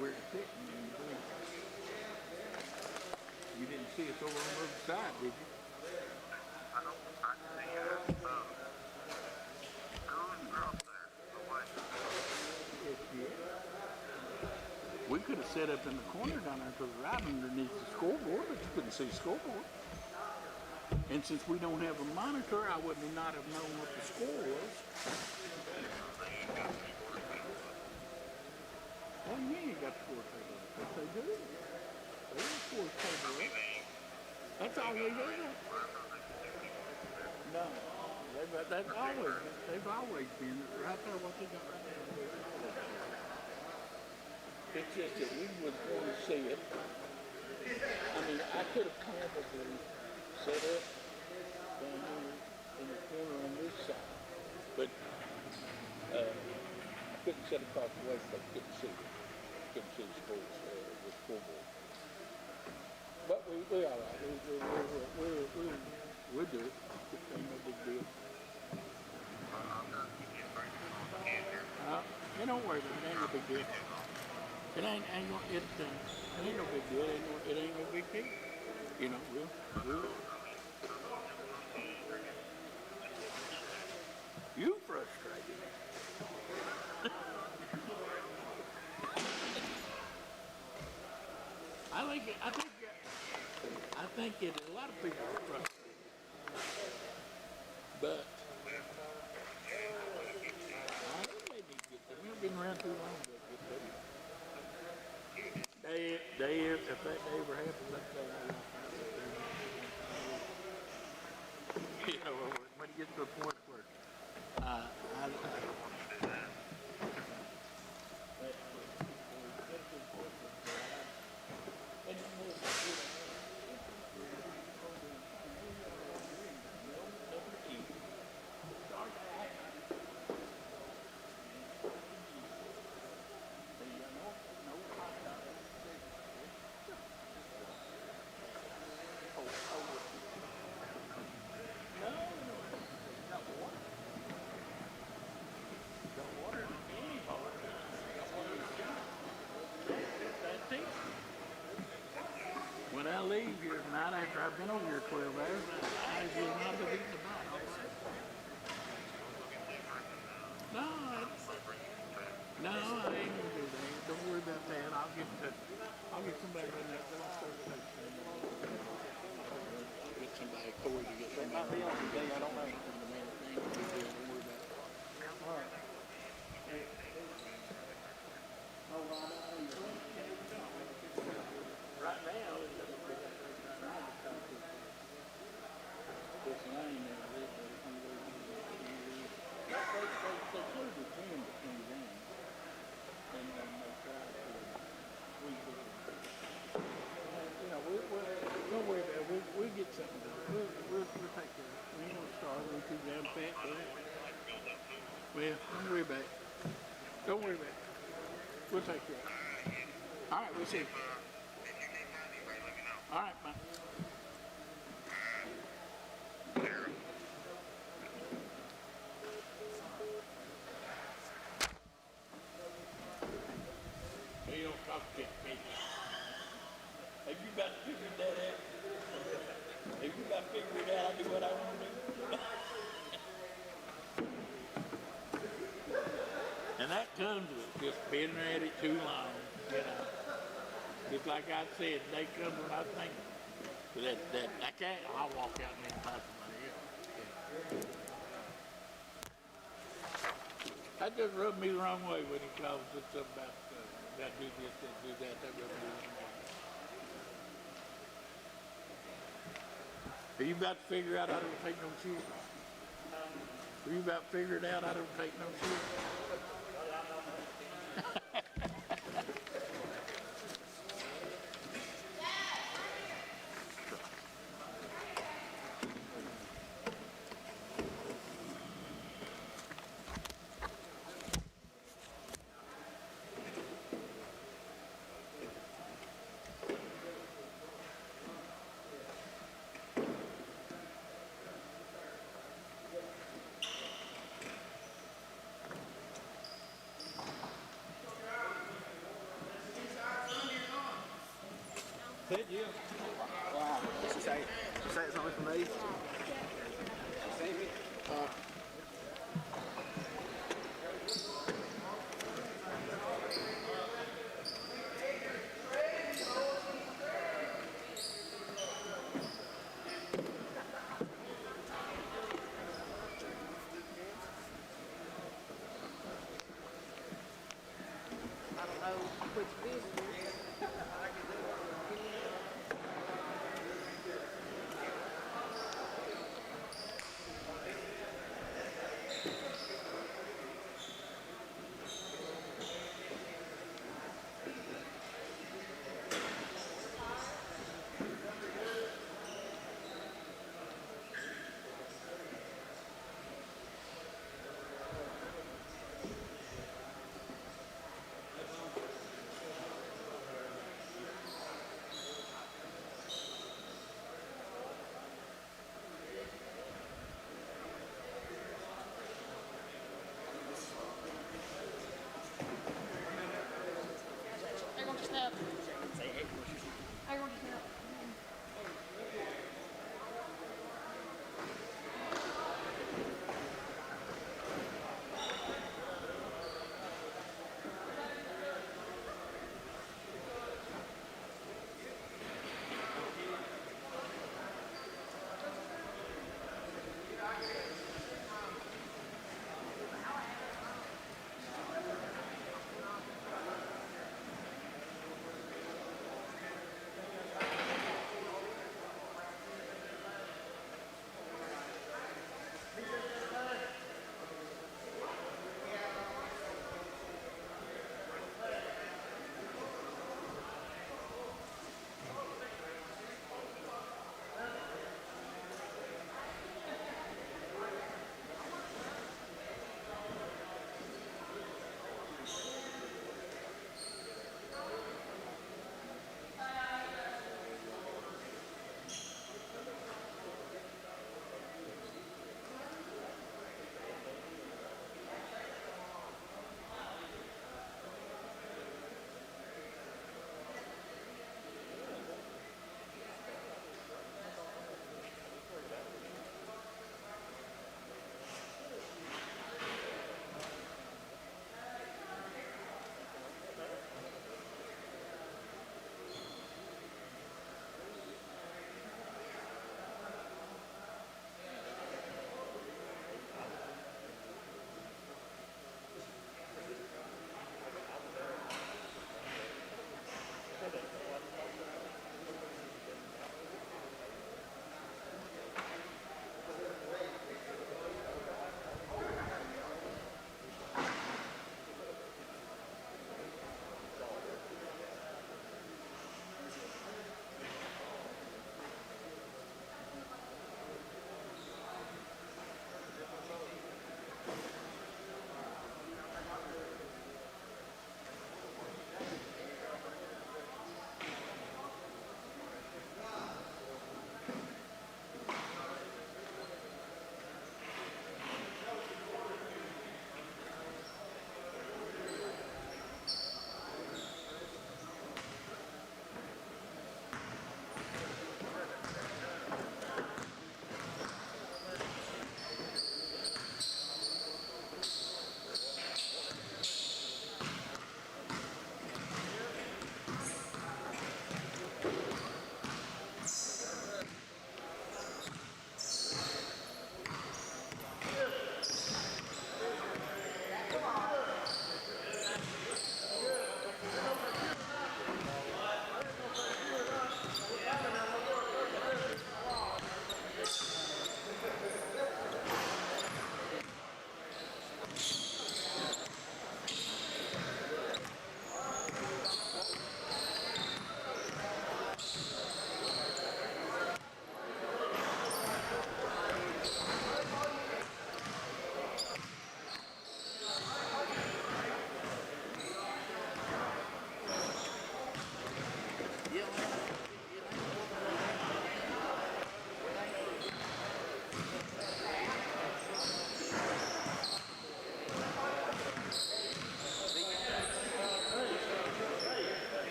We're sitting in the bleachers. You didn't see us over on the other side, did you? I don't, I see, who's up there? Away. Yes, yeah. We could have set up in the corner down there to the right underneath the scoreboard, but you couldn't see the scoreboard. And since we don't have a monitor, I would not have known what the score was. Oh, yeah, you got the score table. Yes, they do. They have a score table. That's all we do. No, they've always been right there. What they got right there. It's just that we would want to see it. I mean, I could have probably set up down here in the corner on this side, but I couldn't set across the way because I couldn't see it. Couldn't see the scores, the scoreboard. But we're all right. We'll do it. It ain't no big deal. You don't worry about it. It ain't no big deal. It ain't no big deal. It ain't no big deal. You know, we'll. You frustrated. I think it. A lot of people are frustrated, but they need to get them. We've been around too long to get them. If that day ever happens, that's the day. You know, when it gets to a point where leave here tonight after I've been over here 12 hours. I will not have eaten the bite. No, no, I ain't gonna do that. Don't worry about that. I'll get somebody in there. I'll start tasting. I'll get somebody, Corey, to get somebody. They might be on today. I don't know. Don't worry about it. All right. Right now, this lane there, they close the 10 between them, and then they try to rebuild. You know, don't worry about it. We'll get something done. We'll take care of it. We ain't gonna start with too damn fat, but well, don't worry about it. Don't worry about it. We'll take care of it. All right, we'll see. All right, bye. You don't talk shit, kid. Have you about figured that out? Have you about figured out I do what I want to do? And that comes with just being at it too long, you know. Just like I said, they come when I think that I can't, I'll walk out and then find somebody else. Yeah. That just rubbed me the wrong way when he calls us something about that do this, that do that, that rubbed me the wrong way. Are you about to figure out I don't take no shit? Are you about to figure it out I don't take no shit? Did you? Wow. She say it's only for me? See me? I don't know which business. They're going to snap. They're going to snap.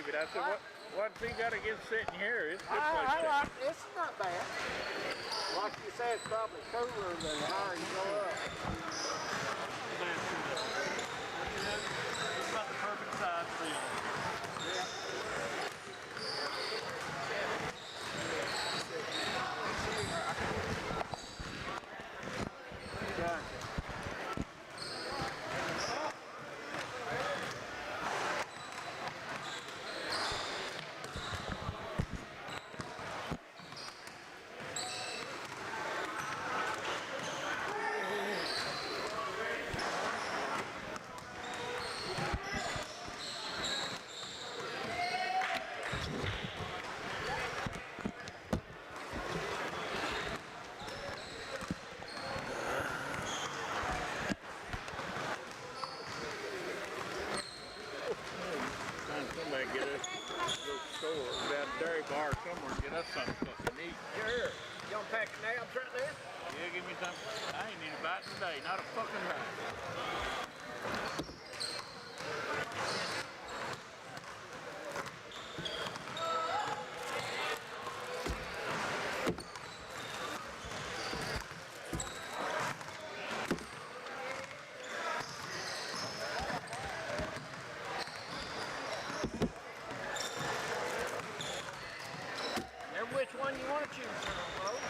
David. I said, what's he got against sitting here? It's a good place I to like it's not bad. Like you said, it's probably cooler than the higher you go up. It's about the perfect size for you. Somebody get us to the store, down Dairy Bar somewhere, and get us something fucking neat. Sure. You gonna pack nabs right there? Yeah, give me something. I ain't need a bite today, not a fucking bite. Now, which one you want to choose from, folks?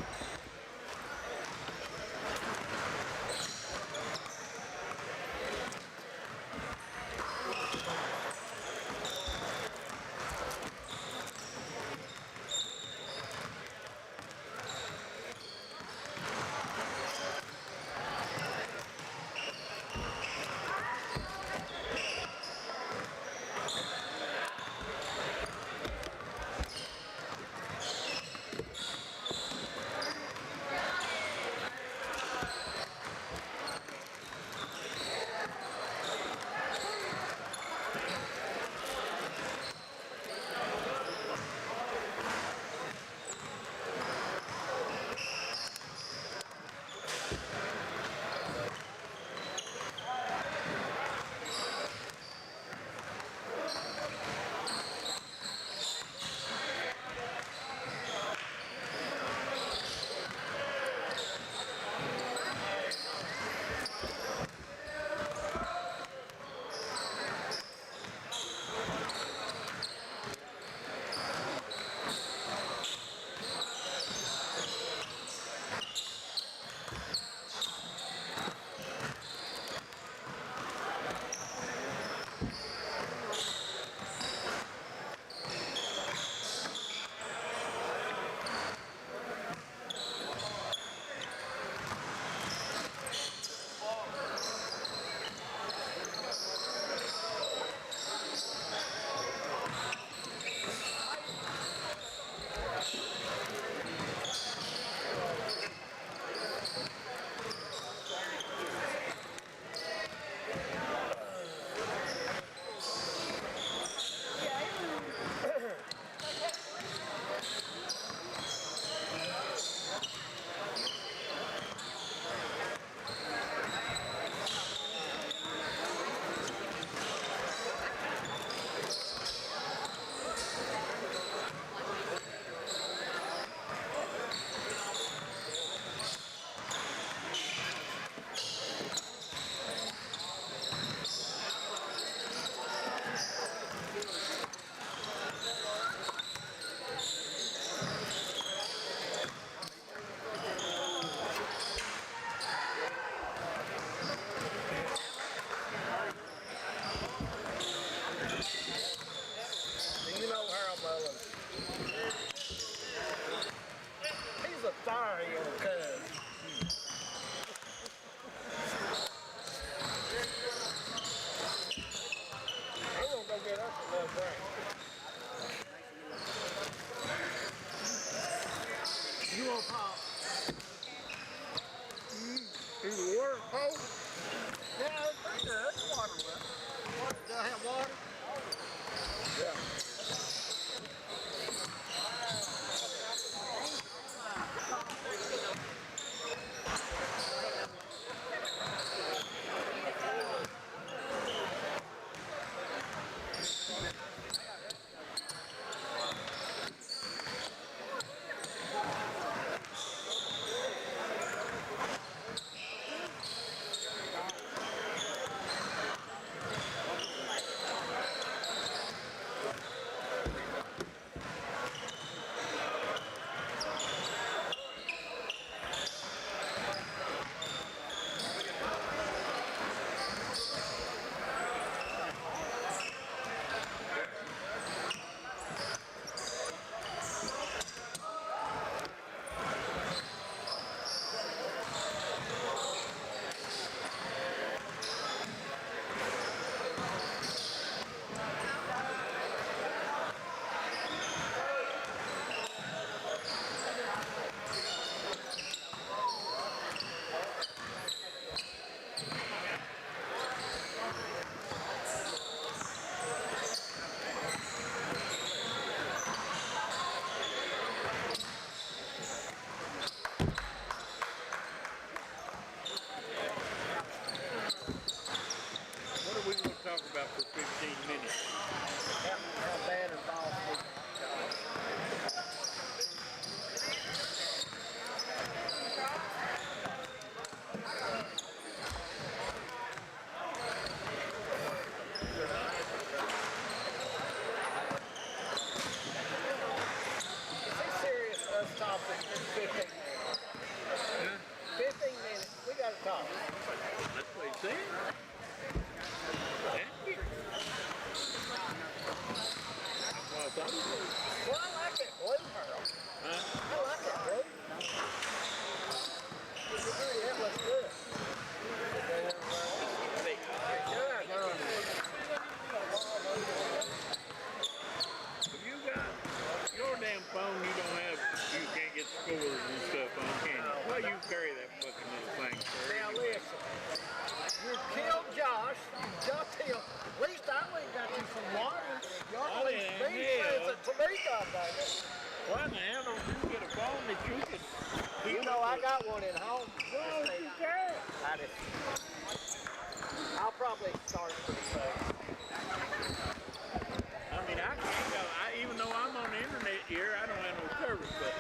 You know Harold Mullins. He's a fiery old cuz. He's gonna go get us a little drink. You want pop? Is the water cold? Yeah, it's pretty good. It's water well. Do I have water? Yeah. Why in the hell don't you get a phone that you can You know, I got one at home. Well, you can. I'll probably start pretty fast. I mean, I can't go. Even though I'm on the internet here, I don't have no service. But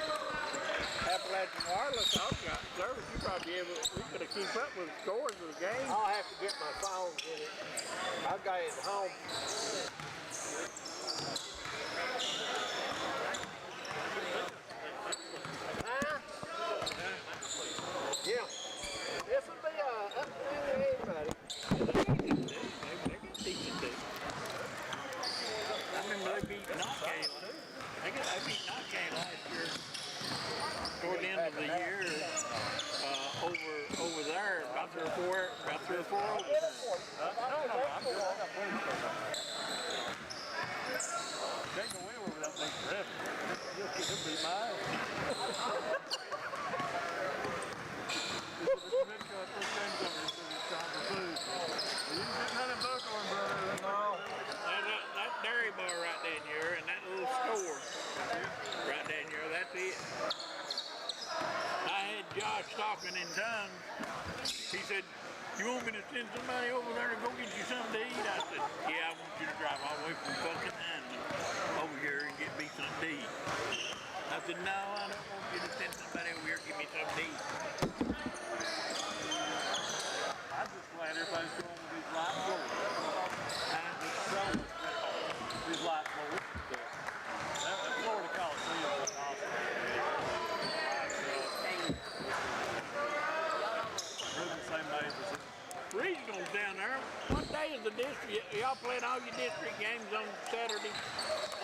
Appalachian Wireless, I've got service. You probably be able. We could keep up with the scores of the game. I'll have to get my phone in it. I've got it at home. Huh? Yeah. This will be up to anybody. I remember they beat Knockane. They beat Knockane last year. Toward the end of the year, over there, about three or four overtimes. They can win over that thing forever. It'll be mine. This is Midco, first game coming, so it's time for food. You didn't have a buckhorn, brother. No. That dairy bar right down here and that little store right down here, that's it. I had Josh talking in tongues. He said, you want me to send somebody over there to go get you something to eat? I said, yeah, I want you to drive all the way from fucking Handle over here and get me something to eat. I said, no, I don't want you to send somebody over here to get me something to eat. I'm just glad everybody's going with these light blowers. These light blowers. That Florida Coliseum is awesome. We're the same age as Regionals down there. What day is the district? Y'all playing all your district games on Saturday?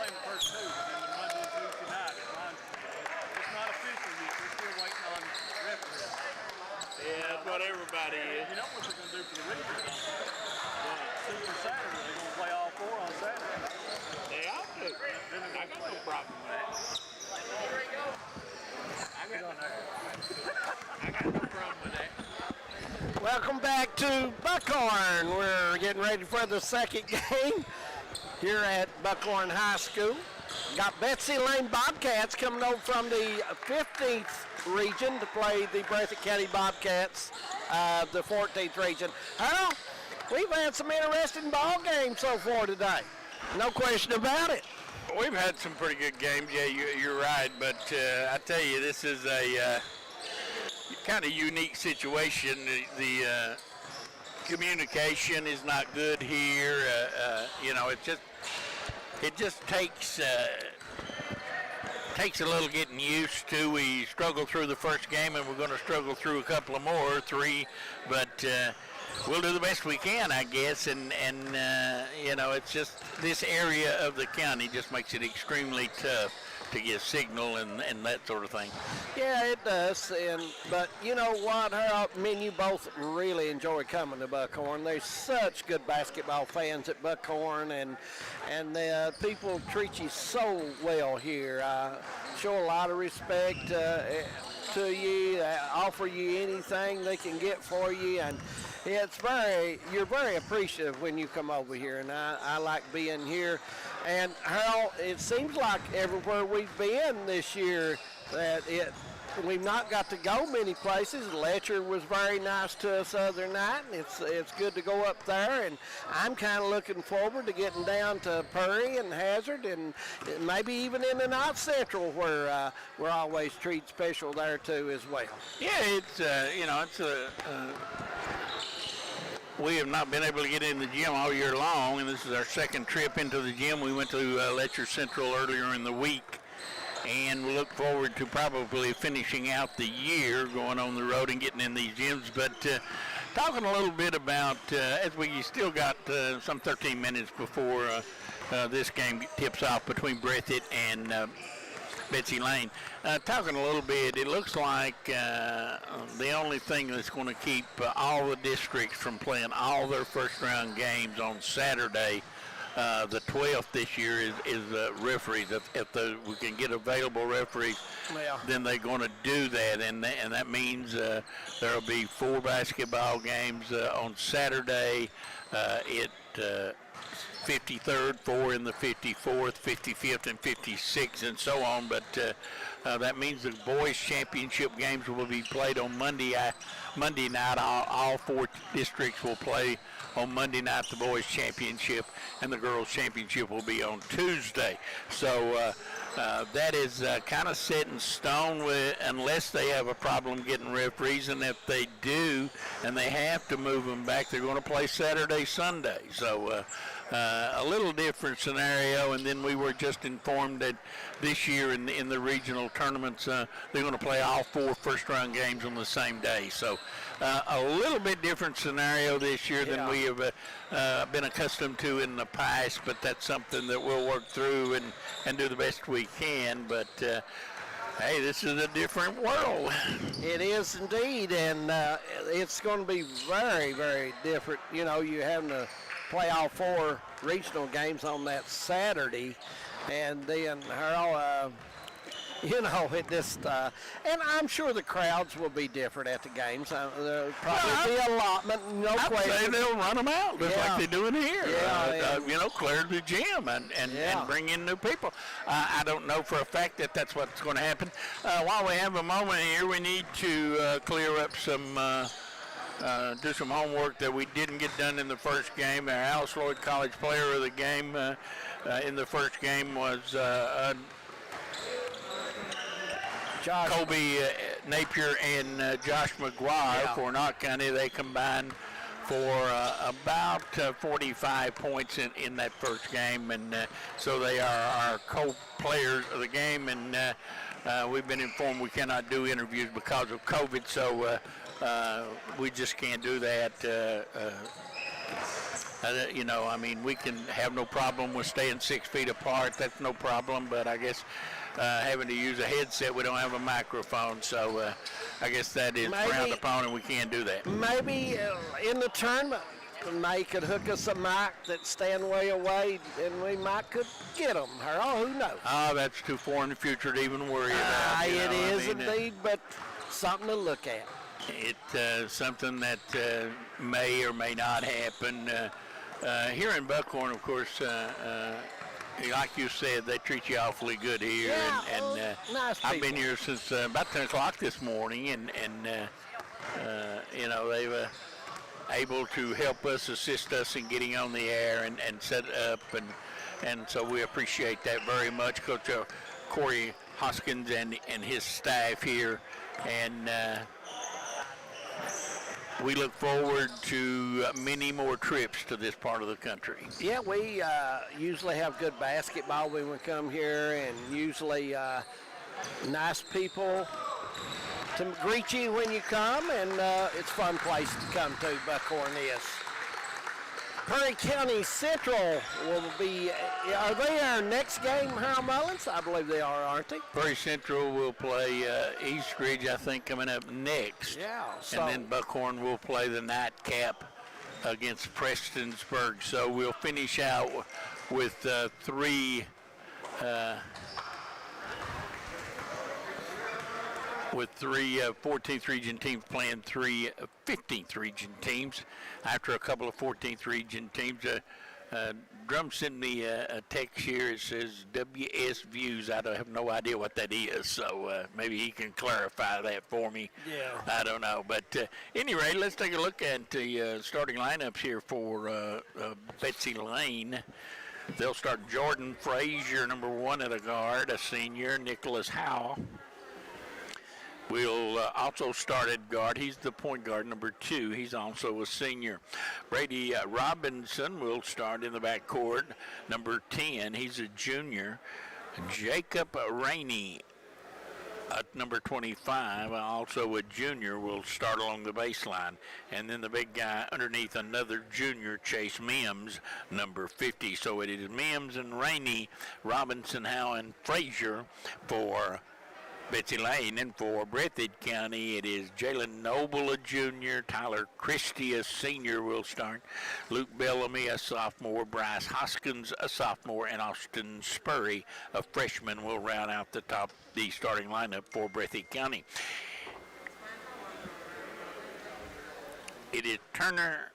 playing the first two, and then Monday and Tuesday night. It's not official yet. We're still waiting on referees. Yeah, that's what everybody is. You know what they're going to do for the regions? Super Saturday, they're going to play all four on Saturday. They ought to. I got no problem with that. I got no problem with that. Welcome back to Buckhorn. We're getting ready for the second game here at Buckhorn High School. Got Betsy Lane Bobcats coming over from the 15th region to play the Breathitt County Bobcats, the 14th region. Harold, we've had some interesting ball games so far today. No question about it. We've had some pretty good games. Yeah, you're right. But I tell you, this is a kind of unique situation. The communication is not good here. You know, it just takes a little getting used to. We struggled through the first game, and we're going to struggle through a couple of more, three. But we'll do the best we can, I guess. And you know, it's just this area of the county just makes it extremely tough to get signal and that sort of thing. Yeah, it does. But you know what, Harold? Me and you both really enjoy coming to Buckhorn. There's such good basketball fans at Buckhorn, and the people treat you so well here. Show a lot of respect to you, offer you anything they can get for you, and you're very appreciative when you come over here, and I like being here. And Harold, it seems like everywhere we've been this year that we've not got to go many places. Letcher was very nice to us the other night, and it's good to go up there. And I'm kind of looking forward to getting down to Perry and Hazard, and maybe even in the North Central, where we're always treated special there too as well. Yeah, it's you know, it's we have not been able to get in the gym all year long, and this is our second trip into the gym. We went to Letcher Central earlier in the week, and we look forward to probably finishing out the year going on the road and getting in these gyms. But talking a little bit about, as we still got some 13 minutes before this game tips off between Breathitt and Betsy Lane. Talking a little bit, it looks like the only thing that's going to keep all the districts from playing all their first-round games on Saturday, the 12th this year, is referees. If we can get available referees, then they're going to do that, and that means there will be 4 basketball games on Saturday, at 53rd, 4 in the 54th, 55th, and 56th, and so on. But that means the boys' championship games will be played on Monday night. All 4 districts will play on Monday night, the boys' championship, and the girls' championship will be on Tuesday. So that is kind of set in stone unless they have a problem getting referees, and if they do and they have to move them back, they're going to play Saturday, Sunday. So a little different scenario, and then we were just informed that this year in the regional tournaments, they're going to play all 4 first-round games on the same day. So a little bit different scenario this year than we have been accustomed to in the past, but that's something that we'll work through and do the best we can. But hey, this is a different world. It is indeed, and it's going to be very, very different. You know, you having to play all 4 regional games on that Saturday, and then you know, it just and I'm sure the crowds will be different at the games. There'll probably be allotment, no I'd question. say they'll run them out just like they're doing here. You know, clear the gym and bring in new people. I don't know for a fact that that's what's going to happen. While we have a moment here, we need to clear up some. Do some homework that we didn't get done in the first game. Our Alice Lloyd College player of the game in the first game was Kobe Napier and Josh McGuire for Cornett County. They combined for about 45 points in that first game, and so they are our co-players of the game, and we've been informed we cannot do interviews because of COVID, so we just can't do that. You know, I mean, we can have no problem with staying 6 feet apart. That's no problem, but I guess having to use a headset, we don't have a microphone, so I guess that is frowned upon, and we can't do that. Maybe in the tournament, they could hook us a mic that's staying way away, and we might could get them. Oh, who knows? Oh, that's too far in the future to even worry about. It is indeed, but something to look at. It's something that may or may not happen. Here in Buckhorn, of course, like you said, they treat you awfully good here. Yeah, nice I've been here since about 10 o'clock this morning, and you know, they've able to help us, assist us in getting on the air and set up, and so we appreciate that very much. Coach Corey Hoskins and his staff here, and we look forward to many more trips to this part of the country. Yeah, we usually have good basketball when we come here, and usually nice people to greet you when you come, and it's a fun place to come to, Buckhorn is. Perry County Central will be, are they our next game, Harold Mullins? I believe they are, aren't they? Perry Central will play East Ridge, I think, coming up next. Yeah. And then Buckhorn will play the nightcap against Prestonsburg. So we'll finish out with 3 14th region teams playing 3 15th region teams. After a couple of 14th region teams, Drum sent me a text here. It says WS Views. I have no idea what that is, so maybe he can clarify that for me. Yeah. I don't know. But anyway, let's take a look at the starting lineups here for Betsy Lane. They'll start Jordan Frazier, number 1 at the guard, a senior. Nicholas Howell will also start at guard. He's the point guard, number 2. He's also a senior. Brady Robinson will start in the backcourt, number 10. He's a junior. Jacob Rainey at number 25, also a junior, will start along the baseline. And then the big guy underneath, another junior, Chase Mims, number 50. So it is Mims and Rainey, Robinson, Howe, and Frazier for Betsy Lane. And for Breathitt County, it is Jalen Noble, a junior. Tyler Christie, a senior, will start. Luke Bellamy, a sophomore. Bryce Hoskins, a sophomore. And Austin Spurry, a freshman, will round out the starting lineup for Breathitt County. It is Turner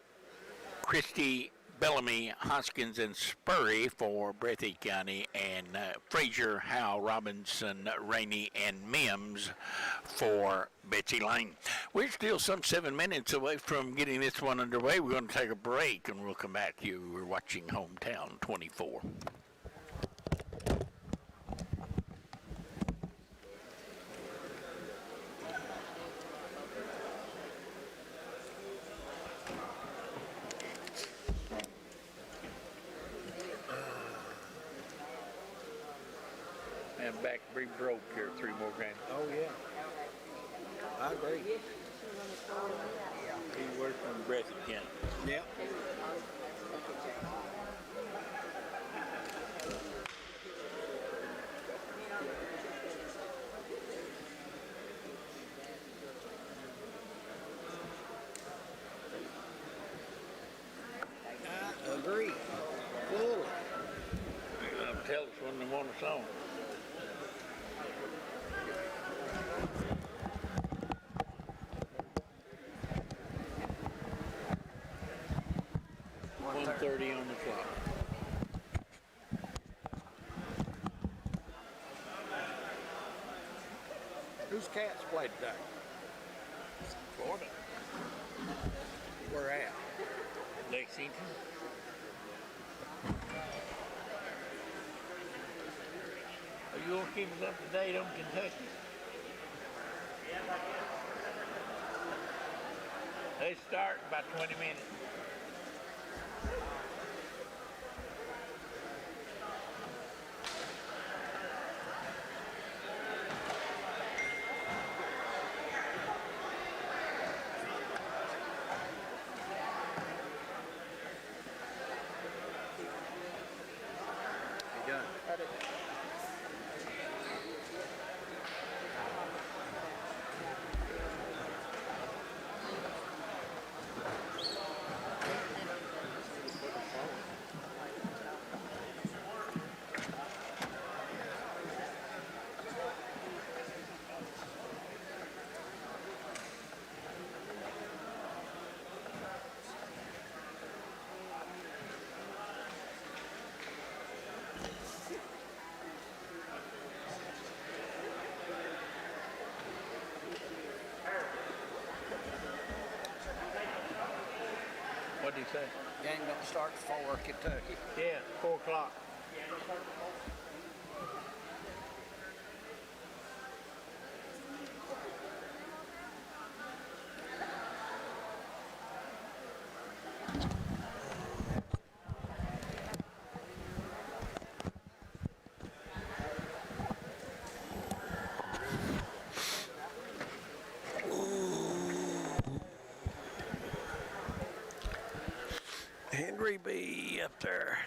Christie, Bellamy, Hoskins, and Spurry for Breathitt County, and Frazier, Howe, Robinson, Rainey, and Mims for Betsy Lane. We're still some 7 minutes away from getting this one underway. We're going to take a break, and we'll come back to you. We're watching Hometown 24. And back to be broke here 3 more games. Oh, yeah. I agree. He works from Breathitt County. Yep. I agree. Fully. Tell us when they want us on. .130 on the clock. Whose Cats played today? Florida. Where at? Lexington. Are you going to keep us up to date on Kentucky? They start in about 20 minutes. He done. What did he say? Game don't start at 4, Kentucky. Yeah, 4 o'clock. Henry B. up there.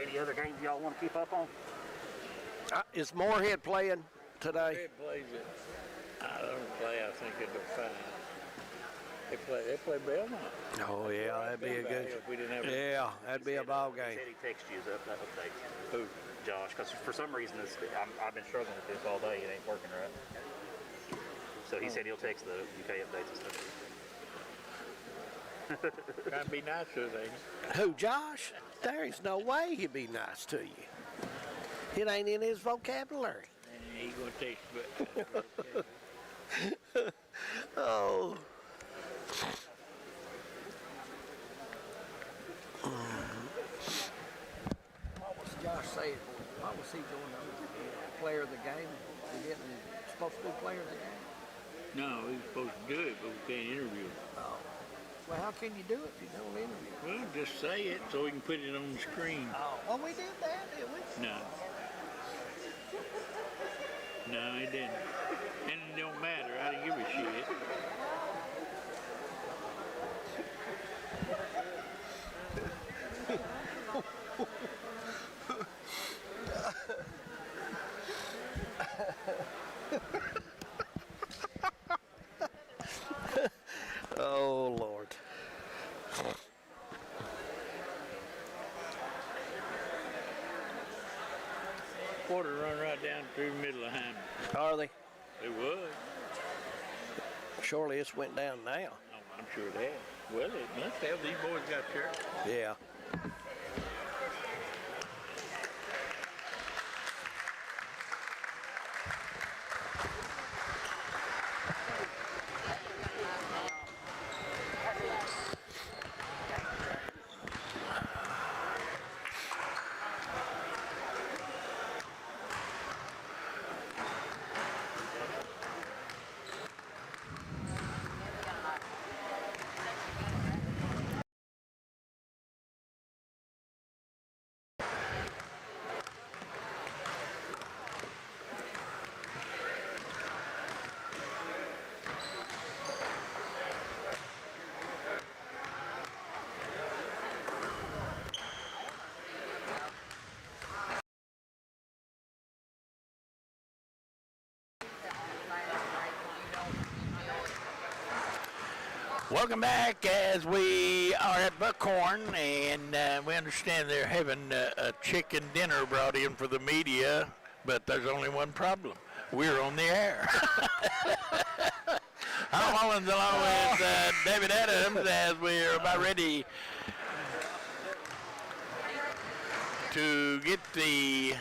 Any other games y'all want to keep up on? Is Moorhead playing today? It plays it. I don't play. I think it'll be fine. They play Belmont. Oh yeah, that'd be a good. If we didn't have Yeah, that'd be a ball He game. said he texted you that update. Who? Josh, because for some reason I've been struggling with this all day. It ain't working right. So he said he'll text the UK updates and stuff. Trying to be nice to us, ain't he? Who, Josh? There is no way he'd be nice to you. It ain't in his vocabulary. He gonna text but Oh. What was Josh saying? What was he doing? Player of the game? He didn't supposed to be player of the game? no, he was supposed to do it, but we can't interview him. Oh. Well, how can you do it if you don't interview? Well, just say it so we can put it on the screen. Oh. Well, we did that, did we? No. No, it didn't. And it don't matter. I didn't give a shit. Oh, Lord. Water run right down through the middle of Hyman. Are they? They would. Surely it's went down now. Oh, I'm sure they have. Well, it must have. These boys got shirts. Yeah. Welcome back as we are at Buckhorn, and we understand they're having a chicken dinner brought in for the media, but there's only one problem. We're on the air. I'm Mullins along with David Adams as we're about ready to get the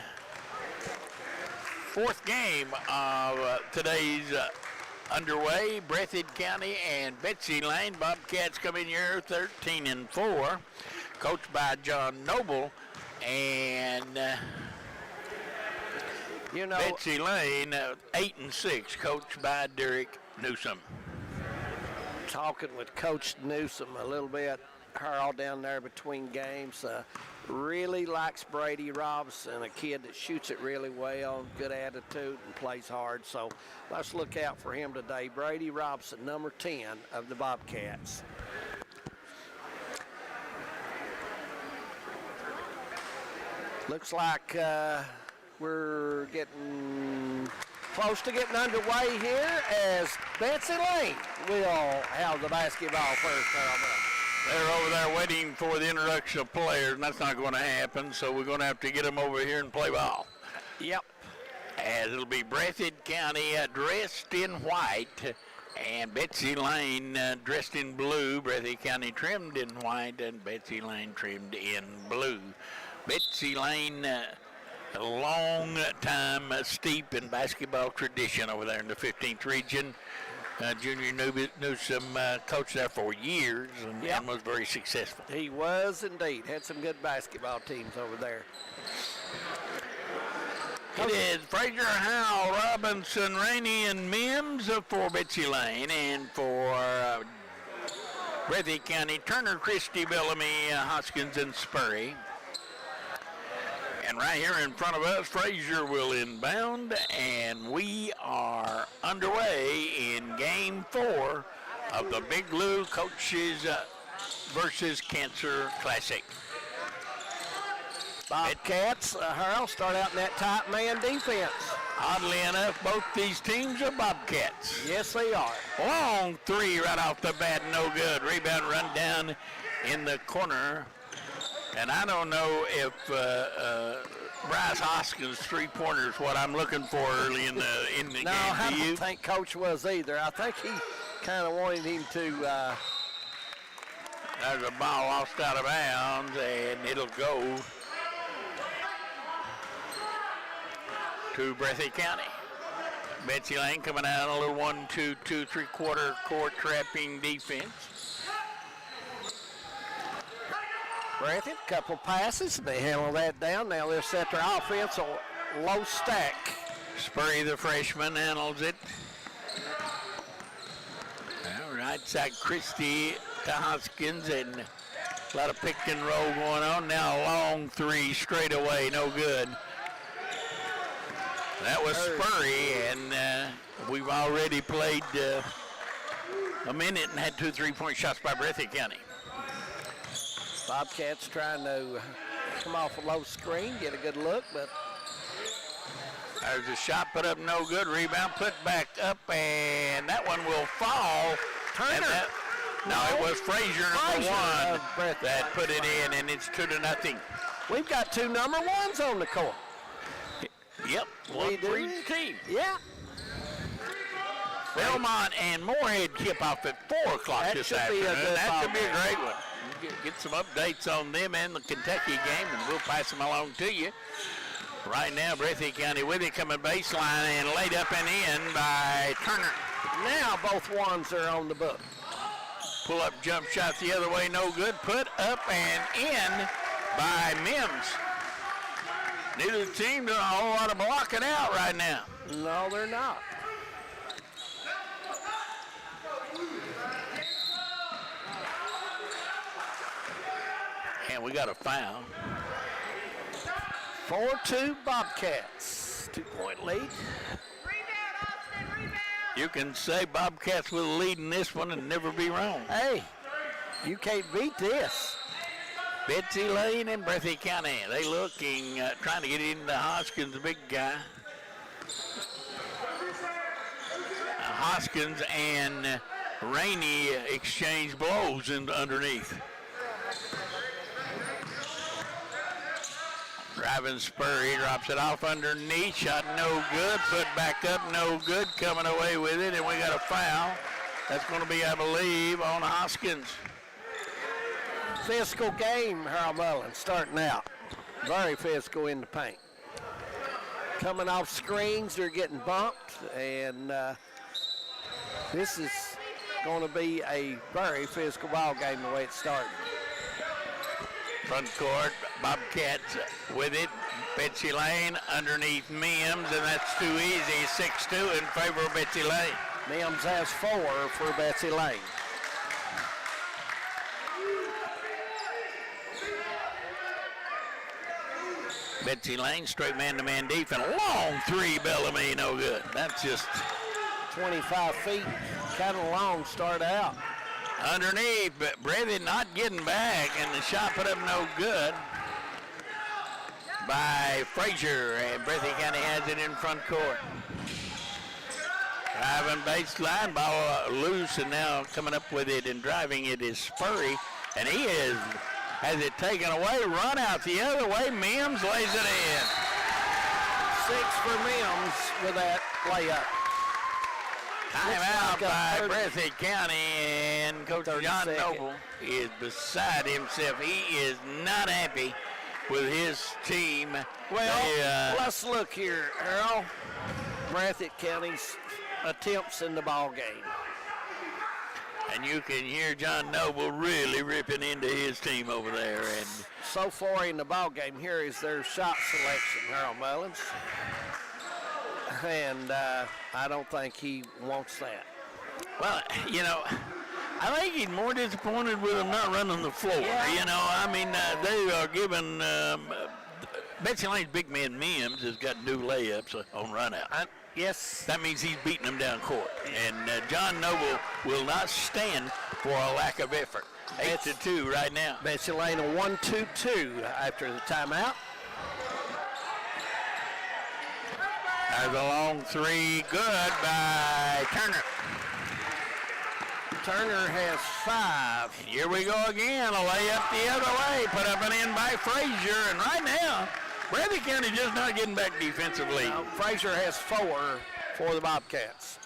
fourth game of today's underway. Breathitt County and Betsy Lane. Bobcats come in here 13-4, coached by John Noble, and Betsy Lane 8-6, coached by Derek Newsom. Talking with Coach Newsom a little bit, her all down there between games. Really likes Brady Robinson, a kid that shoots it really well, good attitude, and plays hard. So let's look out for him today. Brady Robinson, number 10 of the Bobcats. Looks like we're getting close to getting underway here as Betsy Lane will have the basketball first. They're over there waiting for the introduction of players, and that's not going to happen, so we're going to have to get them over here and play ball. Yep. As it'll be Breathitt County dressed in white, and Betsy Lane dressed in blue. Breathitt County trimmed in white, and Betsy Lane trimmed in blue. Betsy Lane, a long time steep in basketball tradition over there in the 15th region. Junior Newsom coached there for years and was very successful. He was indeed. Had some good basketball teams over there. It is Frazier, Howell, Robinson, Rainey, and Mims for Betsy Lane, and for Breathitt County, Turner, Christie, Bellamy, Hoskins, and Spurry. And right here in front of us, Frazier will inbound, and we are underway in Game 4 of the Big Blue Coaches versus Cancer Classic. Bobcats, Harold, start out in that tight man defense. Oddly enough, both these teams are Bobcats. Yes, they are. Long three right off the bat, no good. Rebound run down in the corner. And I don't know if Bryce Hoskins' three-pointer is what I'm looking for early in the game. No, I don't think Coach was either. I think he kind of wanted him to. There's a ball lost out of bounds, and it'll go to Breathitt County. Betsy Lane coming out a little 1-2, 2 3/4 court trapping defense. Breathitt, couple passes, they handle that down. Now they'll set their offense on low stack. Spurry, the freshman, handles it. All right side, Christie to Hoskins, and a lot of pick and roll going on. Now a long three straight away, no good. That was Spurry, and we've already played a minute and had 2 3-point shots by Breathitt County. Bobcats trying to come off a low screen, get a good look, but there's a shot put up, no good. Rebound put back up, and that one will fall. Turner. No, it was Frazier, number 1, that put it in, and it's 2-0. We've got 2 number 1s on the court. Yep, one for each team. Yeah. Belmont and Moorhead kip off at 4 o'clock That this should be a afternoon. good That ball should be a game. great one. Get some updates on them and the Kentucky game, and we'll pass them along to you. Right now, Breathitt County with it coming baseline and laid up and in by Turner. Now both ones are on the book. Pull up jump shot the other way, no good. Put up and in by Mims. Neither team doing a whole lot of blocking out right now. No, they're not. And we got a foul. 4-2 Bobcats. 2-point lead. You can say Bobcats will lead in this one and never be wrong. Hey, you can't beat this. Betsy Lane and Breathitt County, they looking, trying to get into Hoskins, the big guy. Hoskins and Rainey exchange blows underneath. Driving spur, he drops it off underneath, shot no good, put back up, no good, coming away with it, and we got a foul. That's going to be, I believe, on Hoskins. Physical game, Harold Mullins, starting out. Very physical in the paint. Coming off screens, they're getting bumped, and this is going to be a very physical ball game the way it started. Front court, Bobcats with it. Betsy Lane underneath Mims, and that's too easy. 6-2 in favor of Betsy Lane. Mims has 4 for Betsy Lane. Betsy Lane, straight man-to-man defense. Long three, Bellamy, no good. That's just 25 feet, kind of long start out. underneath, but Breathitt not getting back, and the shot put up no good by Frazier, and Breathitt County has it in front court. Driving baseline, ball loose, and now coming up with it and driving it is Spurry, and he has it taken away. Run out the other way. Mims lays it in. 6 for Mims with that layup. Timeout like by Breathitt County, and Coach John Noble is beside himself. He is not happy with his team. Well, let's look here, Earl. Breathitt County's attempts in the ball game. And you can hear John Noble really ripping into his team over there. And so far in the ball game, here is their shot selection, Harold Mullins. And I don't think he wants that. Well, you know, I think he's more disappointed with them not running the floor. Yeah. You know, I mean, they are giving Betsy Lane's big man Mims has got new layups on run out. Yes. That means he's beating them down court. And John Noble will not stand for a lack of effort. 8-2 right now. Betsy Lane a 1-2-2 after the timeout. There's a long three, good by Turner. Turner has 5. Here we go again, a layup the other way, put up and in by Frazier, and right now, Breathitt County just not getting back defensively. Frazier has 4 for the Bobcats.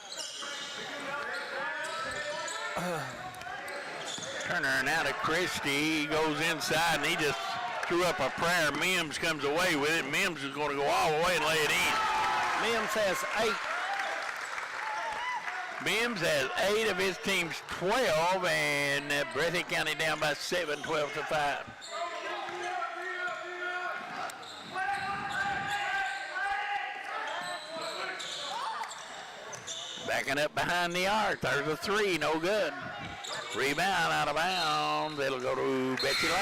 Turner now to Christie, he goes inside and he just threw up a prayer. Mims comes away with it. Mims is going to go all the way and lay it in. Mims has 8. Mims has 8 of his team's 12, and Breathitt County down by 7, 12-5. Backing up behind the arc. There's a 3, no good. Rebound out of bounds. It'll go to Betsy Lane.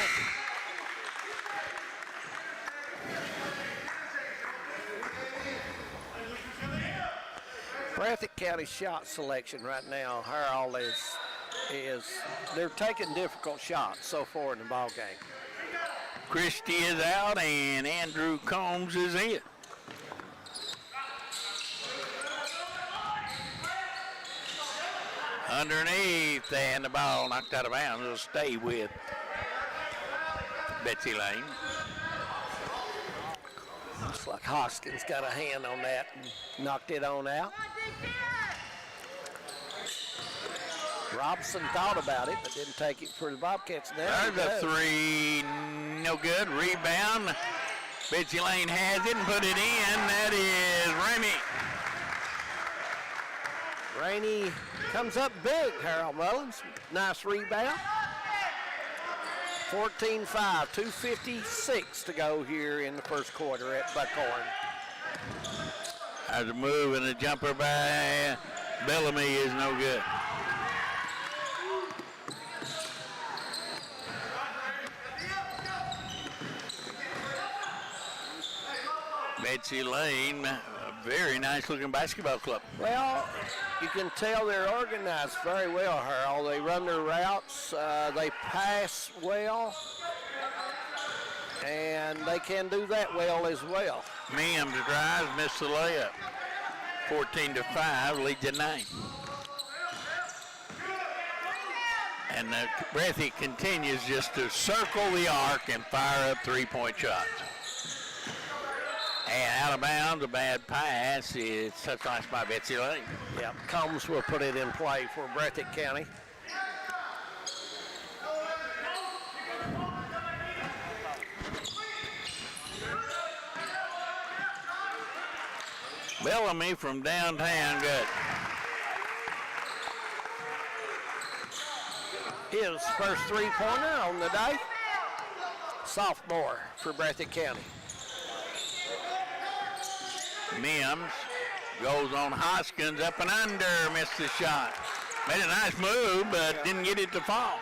Breathitt County shot selection right now, Harold, is they're taking difficult shots so far in the ball game. Christie is out and Andrew Combs is in. Underneath, and the ball knocked out of bounds. It'll stay with Betsy Lane. Looks like Hoskins got a hand on that and knocked it on out. Robson thought about it, but didn't take it for the Bobcats. There's a three, no good. Rebound. Betsy Lane has it and put it in. That is Ramey. Rainey comes up big, Harold Mullins. Nice rebound. 14-5, 2:56 to go here in the first quarter at Buckhorn. There's a move and a jumper by Bellamy is no good. Betsy Lane, a very nice looking basketball club. Well, you can tell they're organized very well, Harold. They run their routes, they pass well, and they can do that well as well. Mims drives, missed the layup. 14-5, leads at 9. And Breathitt continues just to circle the arc and fire up three-point shots. And out of bounds, a bad pass. It's touched by Betsy Lane. Yeah, Combs will put it in play for Breathitt County. Bellamy from downtown, good. His first three-pointer on the day. Sophomore for Breathitt County. Mims goes on Hoskins, up and under, missed the shot. Made a nice move, but didn't get it to fall.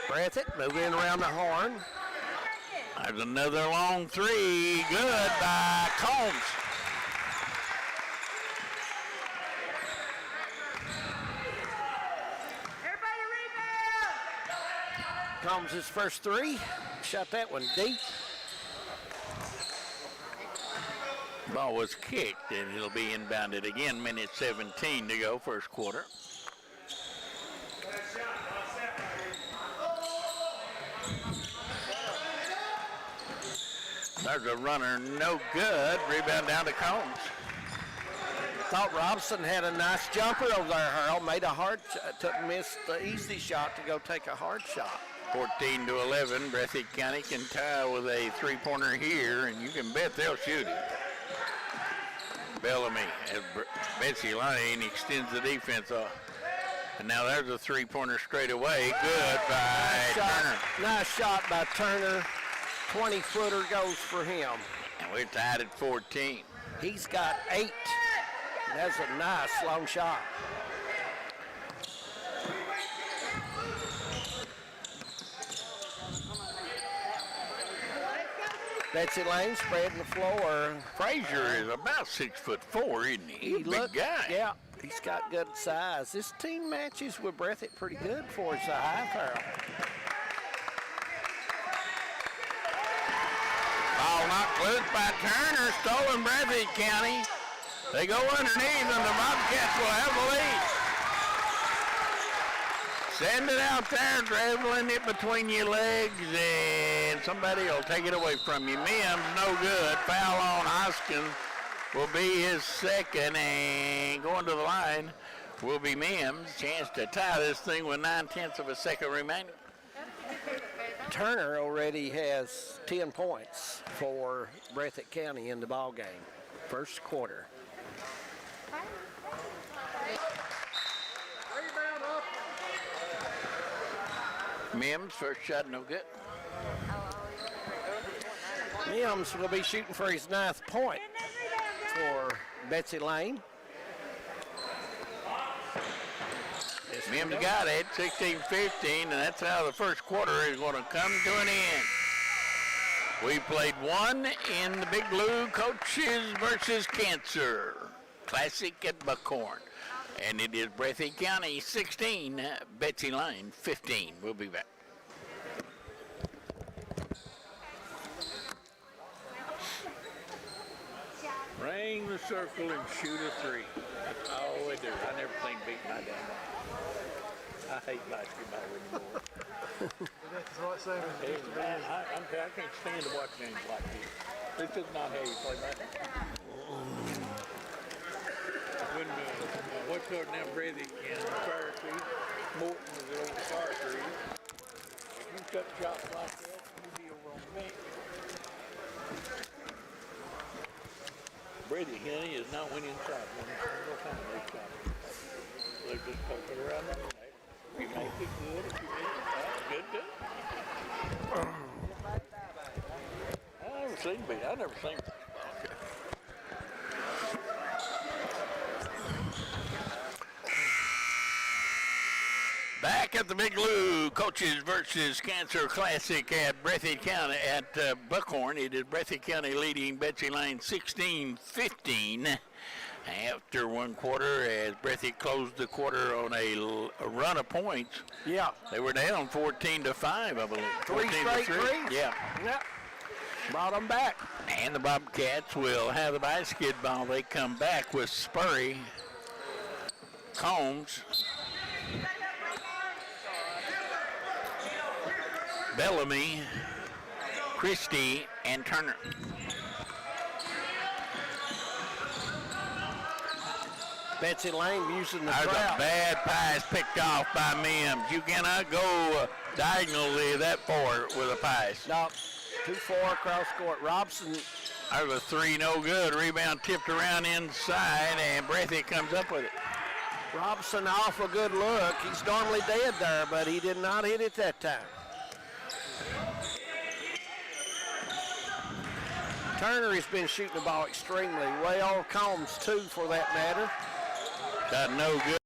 Breathitt moving around the horn. There's another long three, good by Combs. Combs his first three. Shot that one deep. Ball was kicked, and it'll be inbounded again. Minute 17 to go, first quarter. There's a runner, no good. Rebound down to Combs. Thought Robson had a nice jumper over there, Harold. Made a hard, missed the easy shot to go take a hard shot. 14-11, Breathitt County can tie with a three-pointer here, and you can bet they'll shoot it. Bellamy, as Betsy Lane extends the defense off. And now there's a three-pointer straight away. Good by Turner. Nice shot by Turner. 20-footer goes for him. And we're tied at 14. He's got 8. That's a nice long shot. Betsy Lane spreading the floor. Frazier is about 6'4", isn't he? He's a big guy. Yeah, he's got good size. This team matches with Breathitt pretty good for his size, Harold. Ball knocked loose by Turner, stolen Breathitt County. They go underneath, and the Bobcats will have the lead. Send it out there, dribbling it between your legs, and somebody will take it away from you. Mims, no good. Foul on Hoskins will be his second, and going to the line will be Mims. Chance to tie this thing with 9/10 of a second remaining. Turner already has 10 points for Breathitt County in the ball game. First quarter. Mims, first shot, no good. Mims will be shooting for his 9th point for Betsy Lane. Mims got it, 16-15, and that's how the first quarter is going to come to an end. We played one in the Big Blue Coaches versus Cancer Classic at Buckhorn. And it is Breathitt County 16, Betsy Lane 15. We'll be back. Ring the circle and shoot a three. That's all we do. I never think beat my damn. I hate basketball anymore. That's what same as it used to be. I can't stand to watch games like this. This is not how you play basketball. When what's her now, Breathitt in the Fire Creek, Morton was over the Fire Creek. If you cut shots like that, you'd be over on the bench. Breathitt County is not winning inside one single time they shot it. They just poke it around the net. If you make it good, if you make it bad, good. I've never seen it. Back at the Big Lou, Coaches versus Cancer Classic at Breathitt County at Buckhorn. It is Breathitt County leading Betsy Lane 16-15 after one quarter as Breathitt closed the quarter on a run of points. Yeah. They were down 14-5, I believe. Three 14 to straight 3. threes? Yeah. Yep. Brought them back. And the Bobcats will have the basketball. They come back with Spurry, Combs, Bellamy, Christie, and Turner. Betsy Lane using the There's crowd. a bad pass picked off by Mims. You cannot go diagonally that far with a pass. No, 2-4 cross court. Robson. There's a three, no good. Rebound tipped around inside, and Breathitt comes up with it. Robson off a good look. He's normally dead there, but he did not hit it that time. Turner has been shooting the ball extremely well. Combs, too, for that matter. Got no good.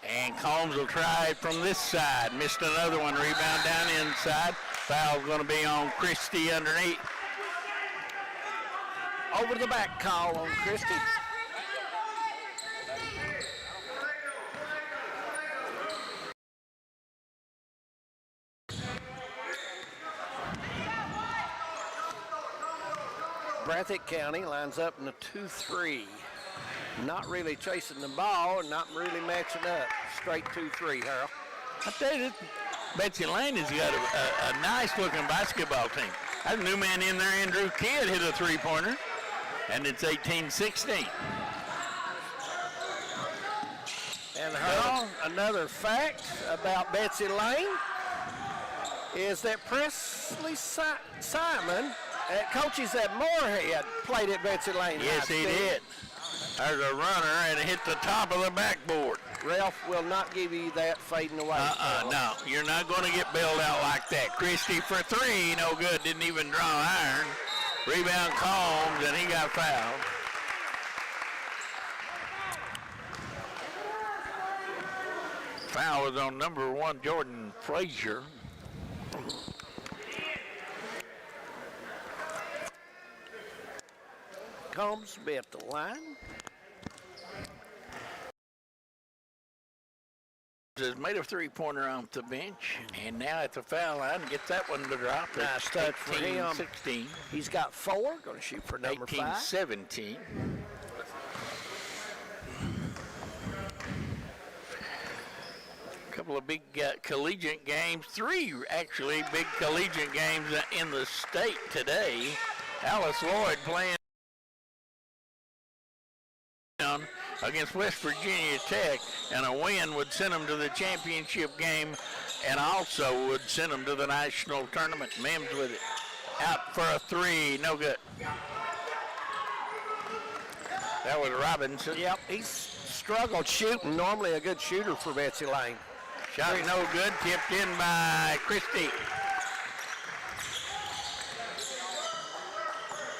And Combs will try it from this side. Missed another one. Rebound down inside. Foul's going to be on Christie underneath. Over the back call on Christie. Breathitt County lines up in a 2-3. Not really chasing the ball and not really matching up. Straight 2-3, Harold. I tell you, Betsy Lane has got a nice-looking basketball team. That new man in there, Andrew Kidd, hit a three-pointer, and it's 18-16. And Harold, another fact about Betsy Lane is that Presley Simon, coaches at Moorhead, played at Betsy Lane. Yes, he did. There's a runner, and it hit the top of the backboard. Ralph will not give you that fading away. No, you're not going to get bailed out like that. Christie for three, no good, didn't even draw iron. Rebound Combs, and he got fouled. Foul was on number 1, Jordan Frazier. Combs be at the line. Has made a three-pointer off the bench, and now at the foul line, gets that one to drop. Nice touch for him. 16. He's got 4, going to shoot for number 5. 18-17. A couple of big collegiate games, 3 actually big collegiate games in the state today. Alice Lloyd playing against West Virginia Tech, and a win would send them to the championship game and also would send them to the national tournament. Mims with it. Out for a three, no good. That was Robinson. Yep, he's struggled shooting. Normally a good shooter for Betsy Lane. Shot no good, tipped in by Christie.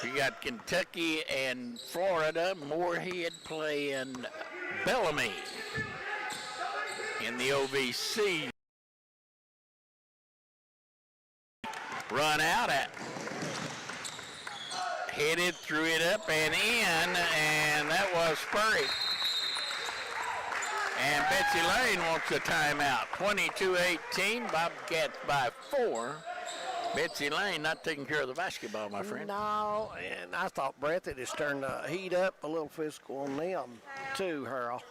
You got Kentucky and Florida. Moorhead playing Bellamy in the OVC. Run out at. Headed, threw it up and in, and that was Spurry. And Betsy Lane wants a timeout. 22-18, Bobcats by 4. Betsy Lane not taking care of the basketball, my friend. No, and I thought Breathitt has turned the heat up a little physical on them too, Harold.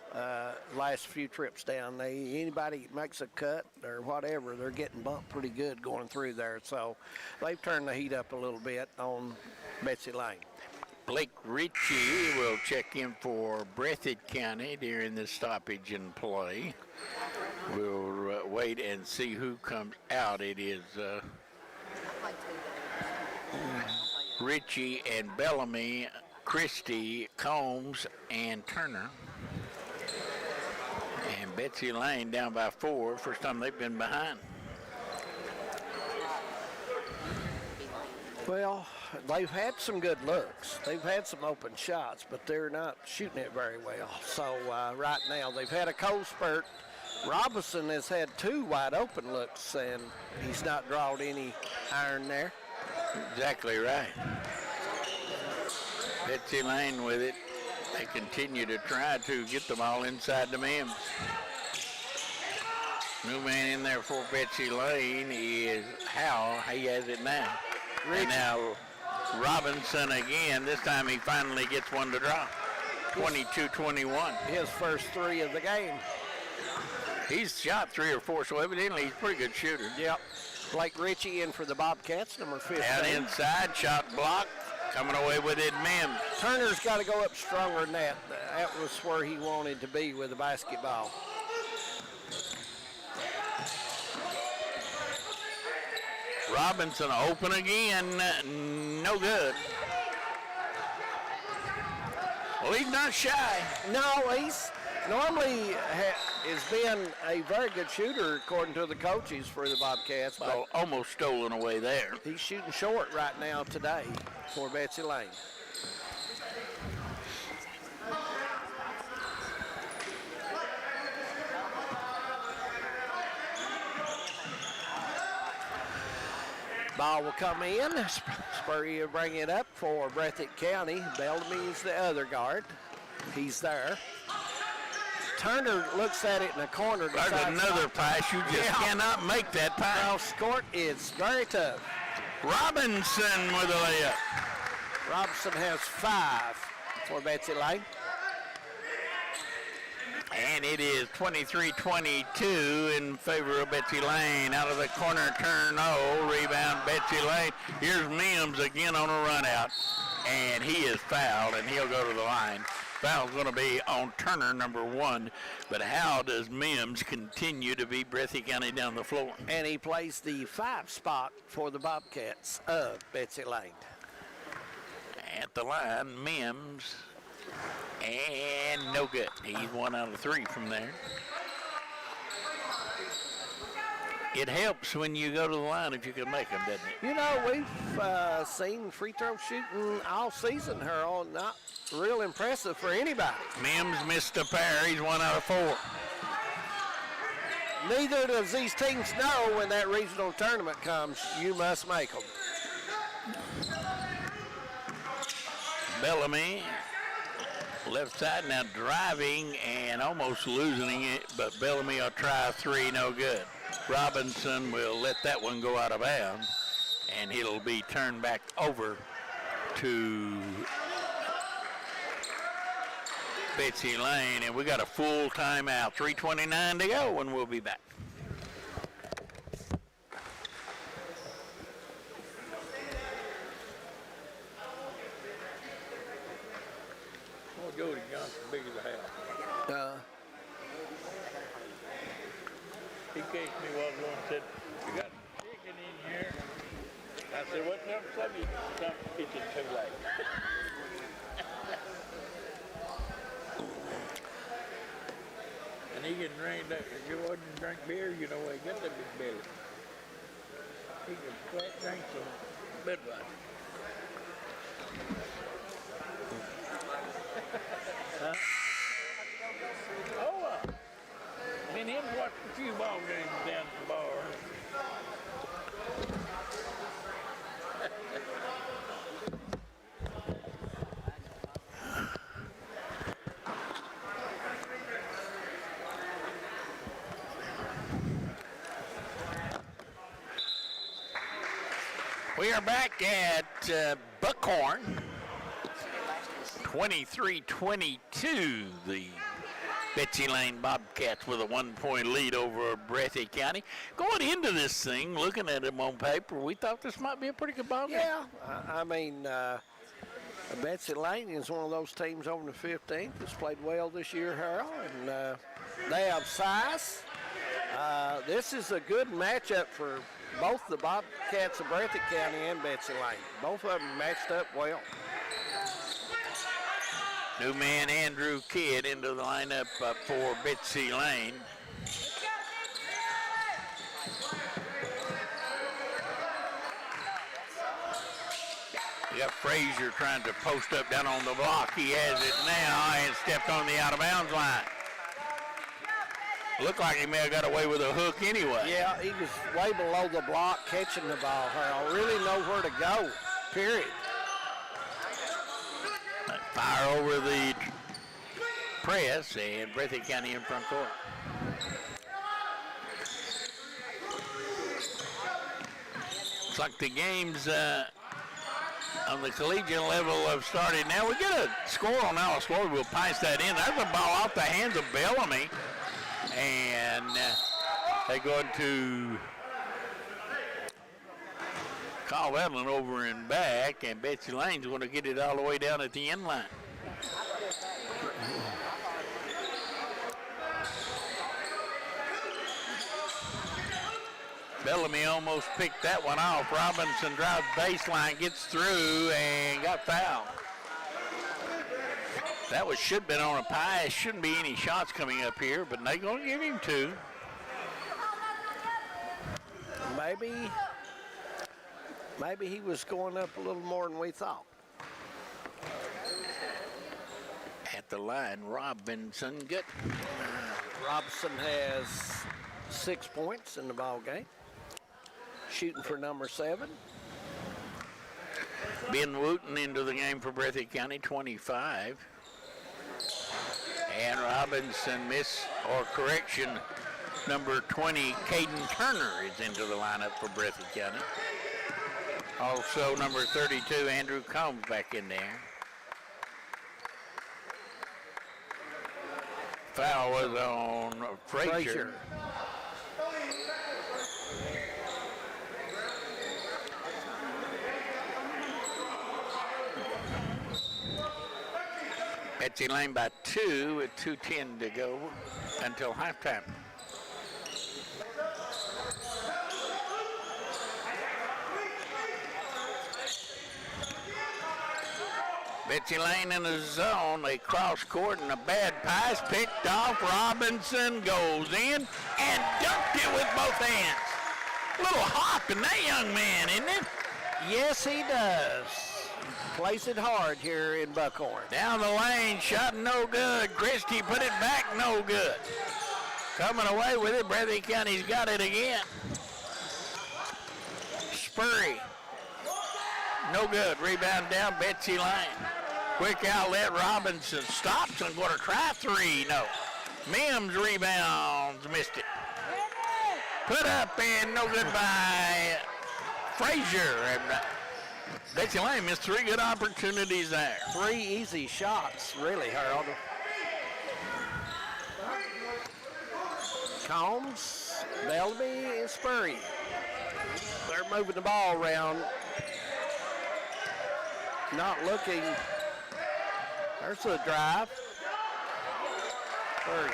Last few trips down, anybody makes a cut or whatever, they're getting bumped pretty good going through there. So they've turned the heat up a little bit on Betsy Lane. Blake Ritchie will check in for Breathitt County during the stoppage in play. We'll wait and see who comes out. It is Ritchie and Bellamy, Christie, Combs, and Turner. And Betsy Lane down by 4. First time they've been behind. Well, they've had some good looks. They've had some open shots, but they're not shooting it very well. So right now they've had a cold spurt. Robinson has had 2 wide open looks, and he's not drawn any iron there. Exactly right. Betsy Lane with it. They continue to try to get the ball inside the Mims. New man in there for Betsy Lane is Howell. He has it now. And now Robinson again. This time he finally gets one to drop. 22-21. His first 3 of the game. He's shot 3 or 4, so evidently he's a pretty good shooter. Yep. Blake Ritchie in for the Bobcats, number 15. Down inside, shot blocked. Coming away with it, Mims. Turner's got to go up stronger than that. That was where he wanted to be with the basketball. Robinson open again. No good. Well, he's not shy. No, he's normally has been a very good shooter, according to the coaches for the Bobcats. But Well, almost stolen away there. he's shooting short right now today for Betsy Lane. Ball will come in. Spurrier will bring it up for Breathitt County. Bellamy's the other guard. He's there. Turner looks at it in the corner. There's another pass. You just cannot make that Now, pass. Scort is very tough. Robinson with a layup. Robinson has 5 for Betsy Lane. And it is 23-22 in favor of Betsy Lane. Out of the corner, turn, rebound, Betsy Lane. Here's Mims again on a run out. And he is fouled, and he'll go to the line. Foul's going to be on Turner, number 1. But how does Mims continue to beat Breathitt County down the floor? And he plays the 5 spot for the Bobcats of Betsy Lane. At the line, Mims. And no good. He's 1 out of 3 from there. It helps when you go to the line if you can make them, doesn't it? You know, we've seen free throw shooting all season, Harold. Not real impressive for anybody. Mims missed a pair. He's 1 out of 4. Neither does these teams know when that regional tournament comes, you must make them. Bellamy, left side now driving and almost losing it, but Bellamy will try 3, no good. Robinson will let that one go out of bounds, and it'll be turned back over to Betsy Lane, and we got a full timeout. 3:29 to go, and we'll be back. Oh, Jody Johnson, big as a house. He cased me while I was going and said, "You got chicken in here." I said, "What number 7 you come to the kitchen too late?" And he can drink that. If you wouldn't drink beer, you know, he got that big belly. He can flat drink some Budweiser. Huh? Oh, been in watching a few ball games down at the bar. We are back at Buckhorn. 23-22, the Betsy Lane Bobcats with a 1-point lead over Breathitt County. Going into this thing, looking at them on paper, we thought this might be a pretty good ball game. Yeah, I mean, Betsy Lane is one of those teams over the 15th that's played well this year, Harold, and they have size. This is a good matchup for both the Bobcats of Breathitt County and Betsy Lane. Both of them matched up well. New man Andrew Kidd into the lineup for Betsy Lane. You got Frazier trying to post up down on the block. He has it now and stepped on the out-of-bounds line. Looked like he may have got away with a hook anyway. Yeah, he was way below the block catching the ball, Harold. Really know where to go, period. Fire over the press, and Breathitt County in front court. Looks like the games on the collegiate level have started now. We get a score on Alice Floyd. We'll pass that in. There's a ball off the hands of Bellamy, and they're going to call that one over and back, and Betsy Lane's going to get it all the way down at the end line. Bellamy almost picked that one off. Robinson drives baseline, gets through, and got fouled. That should have been on a pass. Shouldn't be any shots coming up here, but they're going to give him two. Maybe he was going up a little more than we thought. At the line, Robinson good. Robinson has 6 points in the ball game. Shooting for number 7. Ben Wooten into the game for Breathitt County, 25. And Robinson correction, number 20, Caden Turner is into the lineup for Breathitt County. Also, number 32, Andrew Combs back in there. Foul was on Frazier. Betsy Lane by 2 with 2:10 to go until halftime. Betsy Lane in the zone, they cross court and a bad pass picked off. Robinson goes in and dunked it with both hands. A little hop in that young man, isn't it? Yes, he does. Plays it hard here in Buckhorn. Down the lane, shot no good. Christie put it back, no good. Coming away with it, Breathitt County's got it again. Spurry, no good. Rebound down, Betsy Lane. Quick outlet, Robinson stops and going to try three. No. Mims rebounds, missed it. Put up and no good by Frazier. Betsy Lane missed 3 good opportunities there. 3 easy shots, really, Harold. Combs, Bellamy, and Spurry. They're moving the ball around. Not looking. There's a drive. Spurry.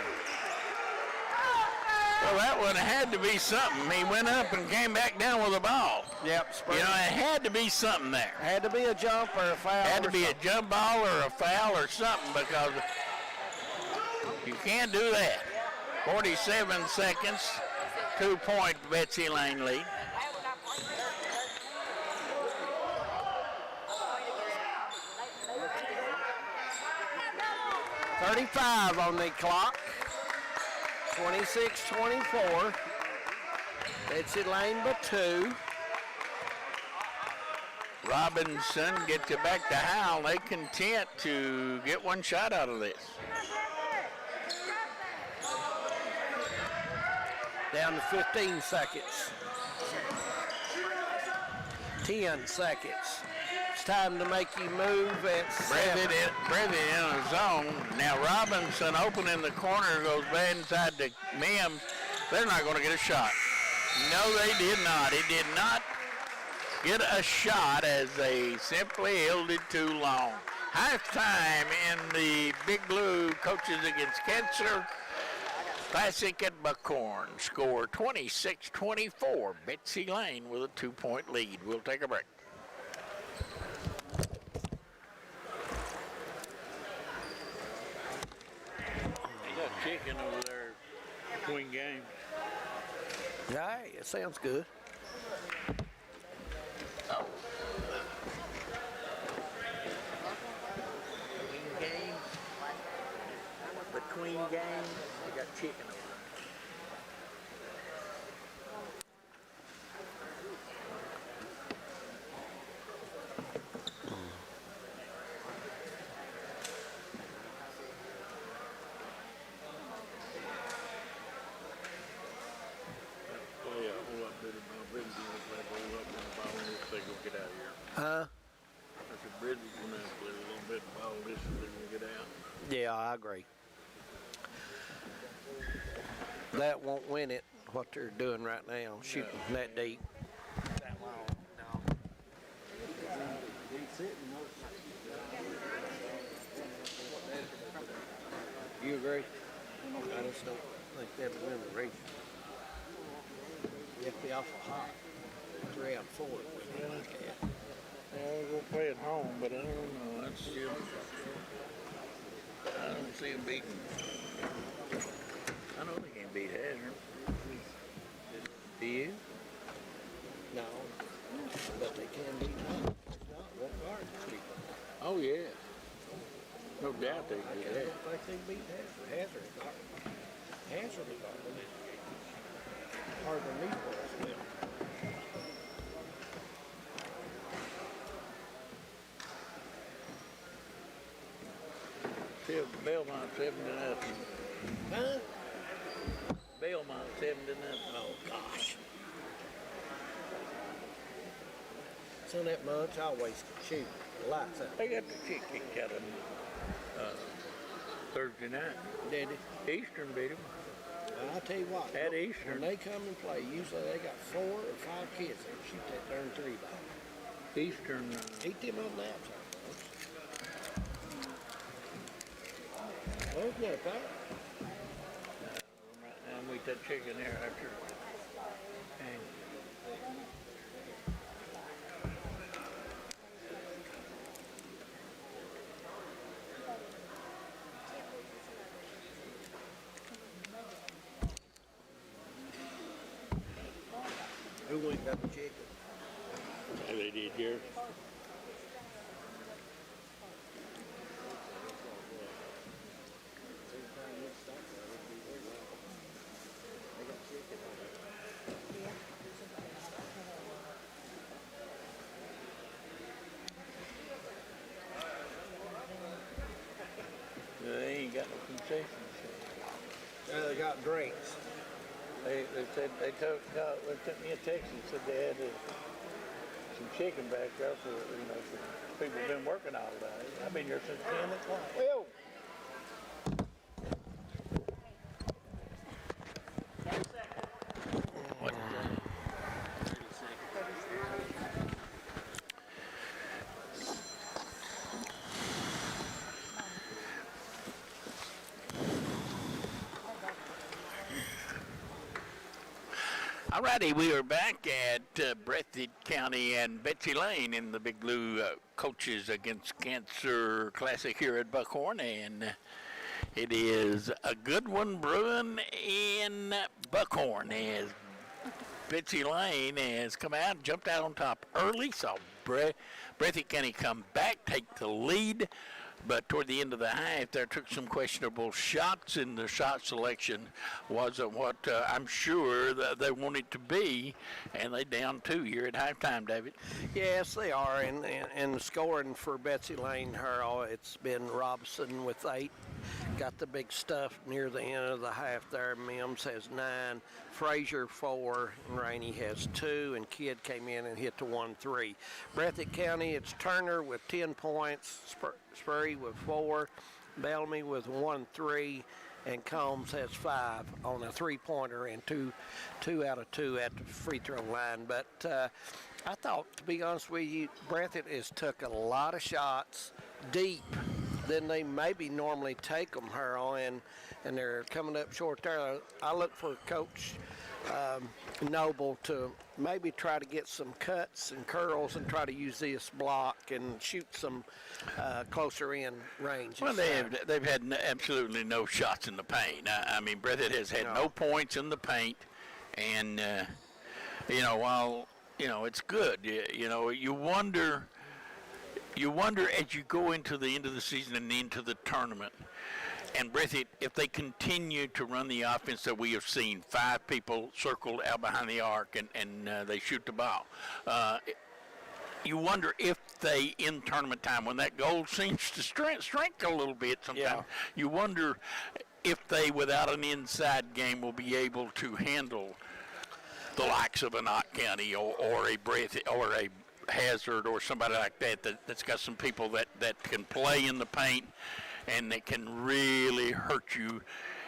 Well, that one had to be something. He went up and came back down with the ball. Yep, Spurry. You know, it had to be something there. Had to be a jump or a foul. Had to be a jump ball or a foul or something, because you can't do that. 47 seconds, 2-point Betsy Lane lead. .35 on the clock. 26-24. Betsy Lane by 2. Robinson gets it back to Howell. They content to get one shot out of this. Down to 15 seconds. 10 seconds. It's time to make you move at 7. Breathitt in the zone. Now Robinson opening the corner goes bad inside the Mims. They're not going to get a shot. No, they did not. It did not get a shot as they simply held it too long. Halftime in the Big Blue Coaches Against Cancer Classic at Buckhorn. Score 26-24. Betsy Lane with a 2-point lead. We'll take a break. They got chicken over there between games. Yeah, it sounds good. Between games, they got chicken over there. Play a whole lot better than Bridget going to play a whole lot better ball on this if they go get out of here. Huh? I said Bridget's going to play a little bit of ball on this if they going to get out. Yeah, I agree. That won't win it, what they're doing right now, shooting that deep. That long, no. You agree? I just don't think they'll win the race. You have to be awful hot. 3 out of 4. Yeah, we're going to play at home, but I don't know. That's still, I don't see them beating. I know they can't beat Hazard. Do you? No, but they can beat them. Won't guard these people. Oh, yeah. No doubt they can do I that. don't think they beat Hazard. Hazard will guard them. Harder than these boys will. Still, Belmont 7-0. Huh? Belmont 7-0. Oh, gosh. Son that much, I always can shoot. Lights out. They got the shit kicked out of them Thursday night. Did it? Eastern beat them. I'll tell you what. At When Eastern. they come and play, usually they got 4 or 5 kids that can shoot that darn 3 ball. Eastern. Eat them on naps, folks. Open up, huh? Right now, we eat that chicken there after. And Who went and got the chicken? yeah, they did, Jerry. They ain't got no concessions. They got drinks. They said they sent me a text and said they had some chicken back there for for people been working all day. I've been here since 10 o'clock. Well, What? Alrighty, we are back at Breathitt County and Betsy Lane in the Big Blue Coaches Against Cancer Classic here at Buckhorn, and it is a good one brewing in Buckhorn as Betsy Lane has come out, jumped out on top early, saw Breathitt County come back, take the lead. But toward the end of the half, there took some questionable shots, and the shot selection wasn't what I'm sure that they wanted to be, and they down 2 here at halftime, David. Yes, they are. And the scoring for Betsy Lane, it's been Robson with 8. Got the big stuff near the end of the half there. Mims has 9. Frazier 4, and Rainey has 2, and Kidd came in and hit the 1-3. Breathitt County, it's Turner with 10 points, Spurry with 4, Bellamy with 1-3, and Combs has 5 on a 3-pointer and 2 out of 2 at the free throw line. But I thought, to be honest with you, Breathitt has took a lot of shots deep than they maybe normally take them, Harold, and they're coming up short there. I look for Coach Noble to maybe try to get some cuts and curls and try to use this block and shoot some closer in range. Well, they've had absolutely no shots in the paint. I mean, Breathitt has had no points in the paint, and while it's good, you wonder as you go into the end of the season and into the tournament. And Breathitt, if they continue to run the offense that we have seen, 5 people circled out behind the arc and they shoot the ball, you wonder if they, in tournament time, when that goal seems to shrink a little bit sometimes, you wonder if they, without an inside game, will be able to handle the likes of a Knott County or a Breathitt or a Hazard or somebody like that's got some people that can play in the paint and that can really hurt you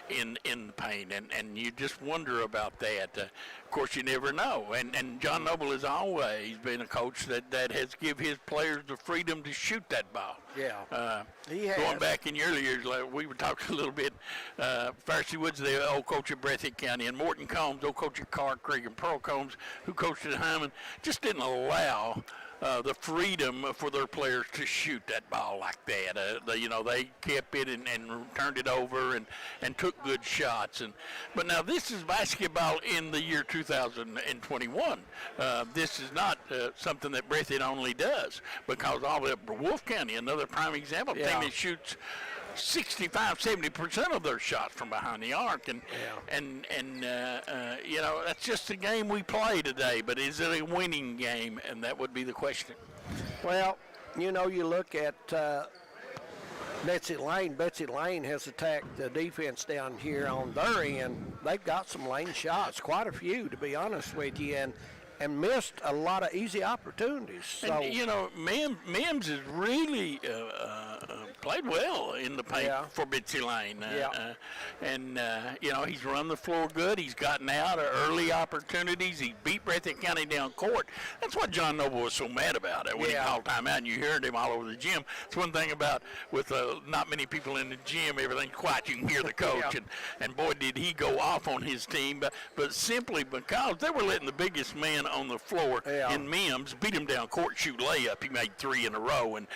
in the paint, and you just wonder about that. Of course, you never know, and John Noble has always been a coach that has give his players the freedom to shoot that ball. Yeah, he has. Going back in the early years, like we were talking a little bit, Pharisee Woods, the old coach at Breathitt County, and Morton Combs, old coach at Clark Creek, and Pearl Combs, who coached at Hyman, just didn't allow the freedom for their players to shoot that ball like that. They kept it and turned it over and took good shots. But now this is basketball in the year 2021. This is not something that Breathitt only does, because all of Wolf County, another prime example, team that shoots 65-70% of their shots from behind the arc, and that's just the game we play today. But is it a winning game? And that would be the question. Well, you look at Betsy Lane. Betsy Lane has attacked the defense down here on their end. They've got some lane shots, quite a few, to be honest with you, and missed a lot of easy opportunities. So, and, Mims has really played well in the paint for Betsy Lane. He's run the floor good. He's gotten out of early opportunities. He beat Breathitt County down court. That's what John Noble was so mad about it when he called timeout, and you heard him all over the gym. It's one thing about with not many people in the gym, everything's quiet. You can hear the coach, and boy, did he go off on his team. But simply because they were letting the biggest man on the floor in Mims beat him down court, shoot layup. He made 3 in a row, and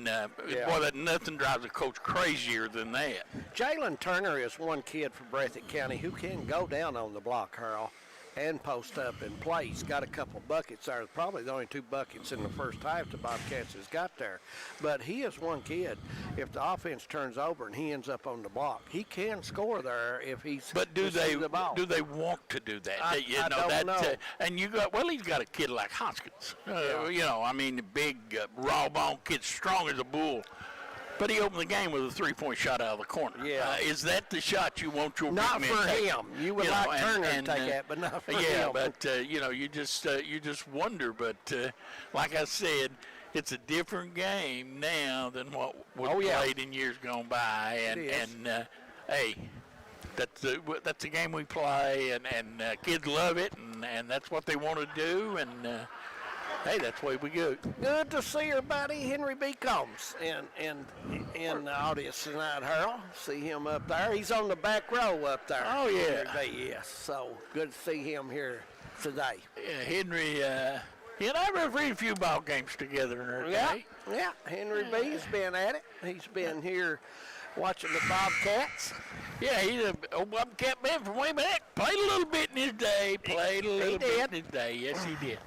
boy, that nothing drives a coach crazier than that. Jalen Turner is one kid from Breathitt County who can go down on the block, Harold, and post up and play. He's got a couple buckets there. Probably the only 2 buckets in the first half the Bobcats has got there. But he is one kid. If the offense turns over and he ends up on the block, he can score there if he's. But do they want to do that? I don't know. And he's got a kid like Hoskins. Big raw bone kid, strong as a bull. But he opened the game with a 3-point shot out of the corner. Is that the shot you want your not big man for to take? him? You would like Turner to take that, but not for him. Yeah, but you just wonder. But like I said, it's a different game now than what was played in years gone by. Hey, that's the game we play, and kids love it, and that's what they want to do, and. Hey, that's the way we go. Good to see your buddy Henry B. Combs in the audience tonight, Harold. See him up there. He's on the back row up there. Oh, yeah. Henry B., yes. So good to see him here today. Yeah, Henry, he and I refereed a few ball games together in our day. Yeah, Henry B.'s been at it. He's been here watching the Bobcats. Yeah, he's a old Bobcat man from way back. Played a little bit in his day. Yes, he did.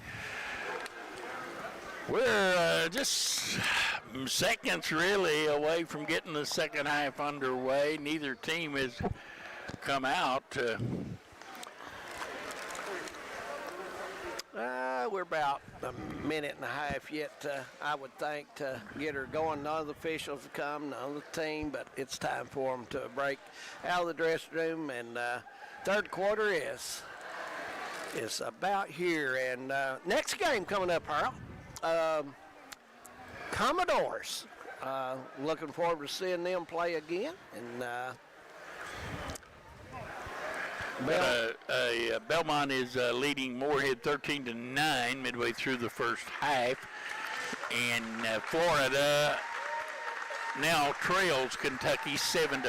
We're just seconds really away from getting the second half underway. Neither team has come out. We're about a minute and a half yet, I would think, to get her going. None of the officials have come, none of the team, but it's time for them to break out of the dressing room, and third quarter is is about here. And next game coming up, Earl. Commodores. Looking forward to seeing them play again. And Belmont is leading Moorhead 13-9 midway through the first half. And Florida now trails Kentucky 7-5,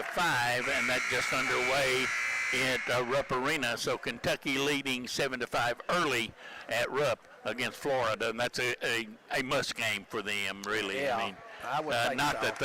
and that's just underway at Rupp Arena. So Kentucky leading 7-5 early at Rupp against Florida, and that's a must game for them, really. Yeah, I mean, I would think not so. that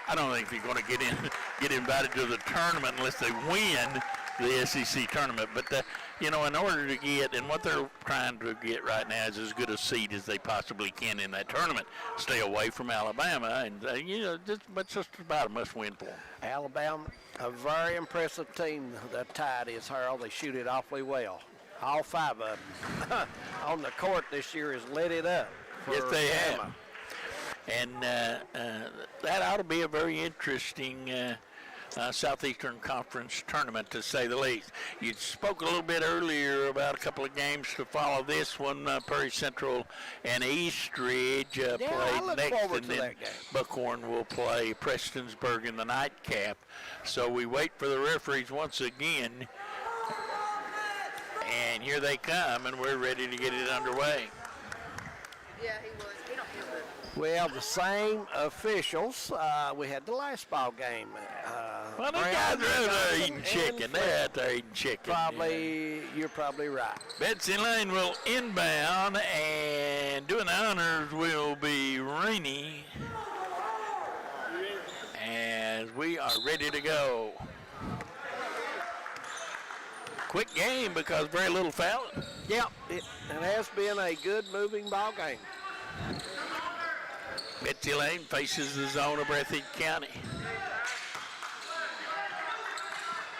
I don't think they're going to get invited to the tournament unless they win the SEC tournament. But in order to get, and what they're trying to get right now is as good a seed as they possibly can in that tournament. Stay away from Alabama, and it's just about a must-win for them. Alabama, a very impressive team. The Tide is, Harold. They shoot it awfully well. All 5 of them on the court this year has lit it up. Yes, they Bama. have. And that ought to be a very interesting Southeastern Conference tournament, to say the least. You spoke a little bit earlier about a couple of games to follow this one. Prairie Central and Eastridge I play look next, forward and to then that game. Buckhorn will play Prestonsburg in the nightcap. So we wait for the referees once again, and here they come, and we're ready to get it underway. Yeah, he was. He don't feel good. Well, the same officials. We had the last ball game. Well, the Brown, guys are out there Johnson, eating and chicken. They're out there eating chicken. You're probably right. Betsy Lane will inbound, and doing the honors will be Rainey, as we are ready to go. Quick game because very little fouling. Yep, it has been a good moving ball game. Betsy Lane faces the zone of Breathitt County.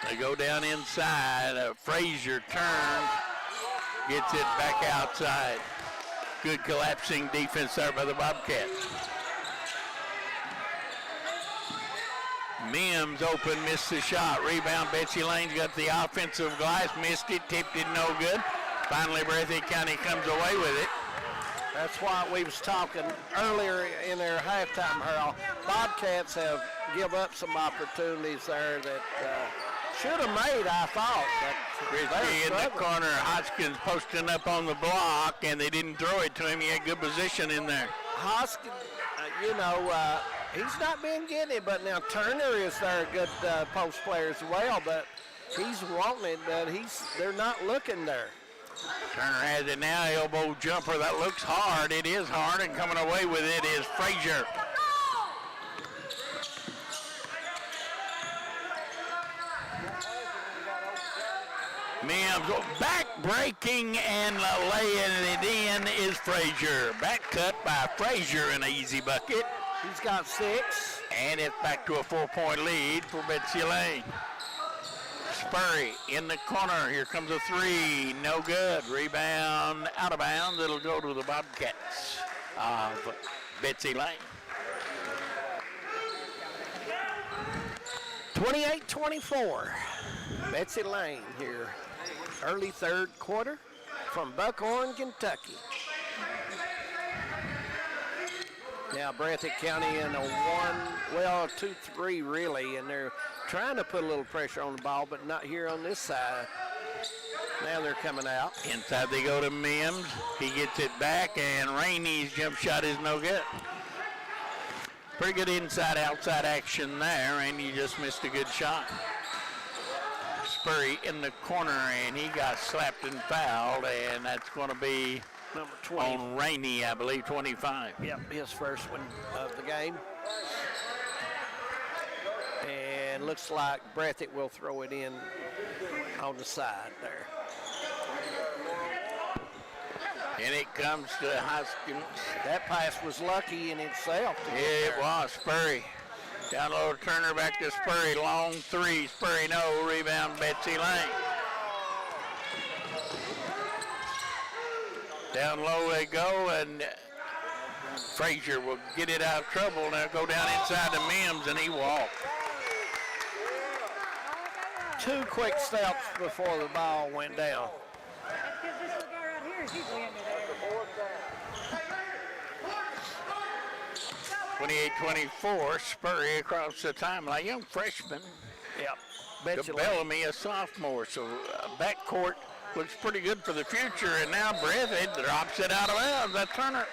They go down inside. Frazier turns, gets it back outside. Good collapsing defense there by the Bobcats. Mims open, missed the shot. Rebound, Betsy Lane's got the offensive glass, missed it, tipped it, no good. Finally, Breathitt County comes away with it. That's why we was talking earlier in their halftime, Harold. Bobcats have give up some opportunities there that should have made, I thought. But Christie in the corner, Hoskins posting up on the block, and they didn't throw it to him. He had good position in there. Hoskins, he's not been getting it, but now Turner is there, a good post player as well, but he's wanting it, but they're not looking there. Turner has it now, elbow jumper. That looks hard. It is hard, and coming away with it is Frazier. Mims back breaking and laying it in is Frazier. Back cut by Frazier, an easy bucket. He's got 6. And it's back to a 4-point lead for Betsy Lane. Spurry in the corner. Here comes a 3. No good. Rebound out of bounds. It'll go to the Bobcats of Betsy Lane. 28-24. Betsy Lane here. Early third quarter from Buckhorn, Kentucky. Now Breathitt County in a 2-3 really, and they're trying to put a little pressure on the ball, but not here on this side. Now they're coming out. Inside they go to Mims. He gets it back, and Rainey's jump shot is no good. Pretty good inside-outside action there, and he just missed a good shot. Spurry in the corner, and he got slapped and fouled, and that's going to be Number 20. on Rainey, I believe, 25. Yep, his first one of the game. And looks like Breathitt will throw it in on the side there. And it comes to Hoskins. That pass was lucky in itself. To get It there. was Spurry. Down low, Turner back to Spurry. Long 3. Spurry no. Rebound, Betsy Lane. Down low they go, and Frazier will get it out of trouble. Now go down inside to Mims, and he walked. 2 quick steps before the ball went down. Spurrier's usually under there. 28-24, Spurrier across the timeline. Young freshman. Yep. To Bet you Bellamy, a sophomore. So backcourt looks pretty good for the future. And now Breathitt drops it out of bounds. That's Turner.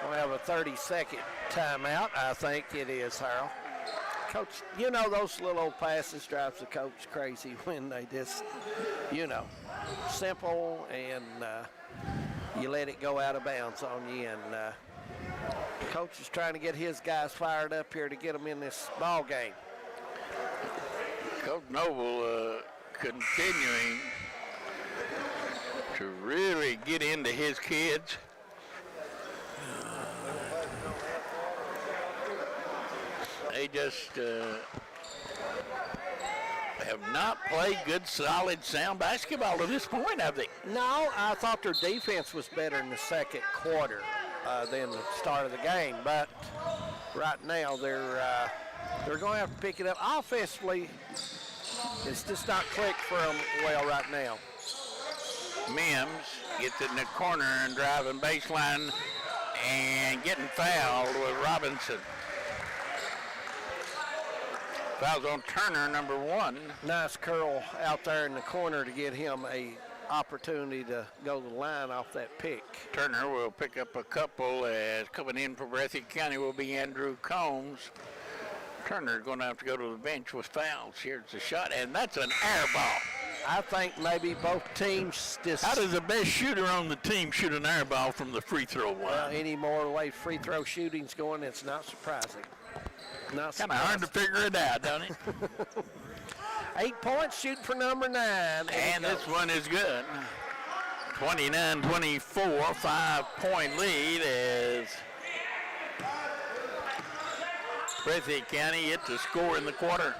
We'll have a 30-second timeout. I think it is, Harold. Coach, you know those little old passes drives the coach crazy when they just, simple and you let it go out of bounds on you. And coach is trying to get his guys fired up here to get them in this ball game. Coach Noble continuing to really get into his kids. They just have not played good, solid, sound basketball to this point, have they? No, I thought their defense was better in the second quarter than the start of the game. But right now they're going to have to pick it up. Offensively, it's just not clicked for them well right now. Mims gets it in the corner and driving baseline and getting fouled with Robinson. Fouls on Turner, number 1. Nice curl out there in the corner to get him a opportunity to go to the line off that pick. Turner will pick up a couple as coming in for Breathitt County will be Andrew Combs. Turner's going to have to go to the bench with fouls. Here's the shot, and that's an air ball. I think maybe both teams just... How does the best shooter on the team shoot an air ball from the free throw line? Any more the way free throw shooting's going, it's not surprising. Not kind of hard to figure it out, don't it? 8 points, shooting for number 9. And this one is good. 29-24, 5-point lead as Breathitt County hit to score in the quarter.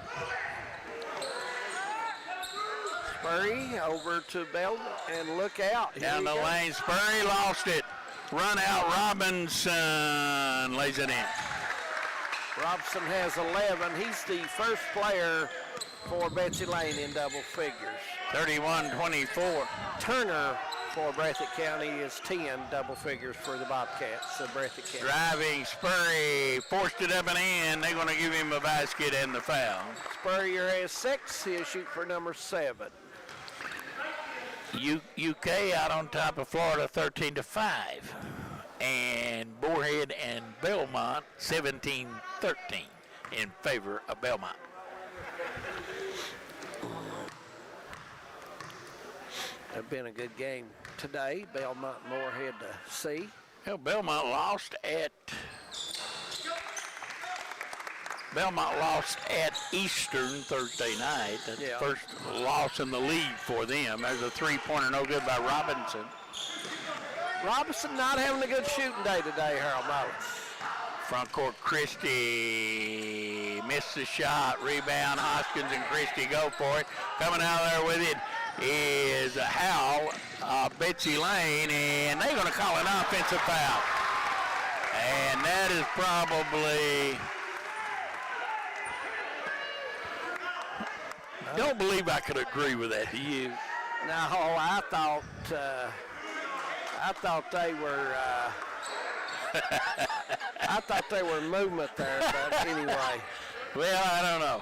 Spurry over to Bell, and look out. Down the lane, Spurry lost it. Run out, Robinson lays it in. Robinson has 11. He's the first player for Betsy Lane in double figures. 31-24. Turner for Breathitt County is 10 double figures for the Bobcats of Breathitt County. Driving Spurry, forced it up and in. They're going to give him a basket and the foul. Spurrier has 6. He'll shoot for number 7. UK out on top of Florida 13-5. And Boarhead and Belmont 17-13 in favor of Belmont. It's been a good game today. Belmont and Moorhead to see. Well, Belmont lost at Eastern Thursday night. That's the first loss in the league for them. There's a three-pointer no good by Robinson. Robinson not having a good shooting day today, Harold Mullins. Front court, Christie missed the shot. Rebound, Hoskins and Christie go for it. Coming out there with it is Howell, Betsy Lane, and they're going to call an offensive foul. And that is probably... Don't believe I could agree with that. You? No, I thought they were. I thought they were movement there, but anyway. Well, I don't know.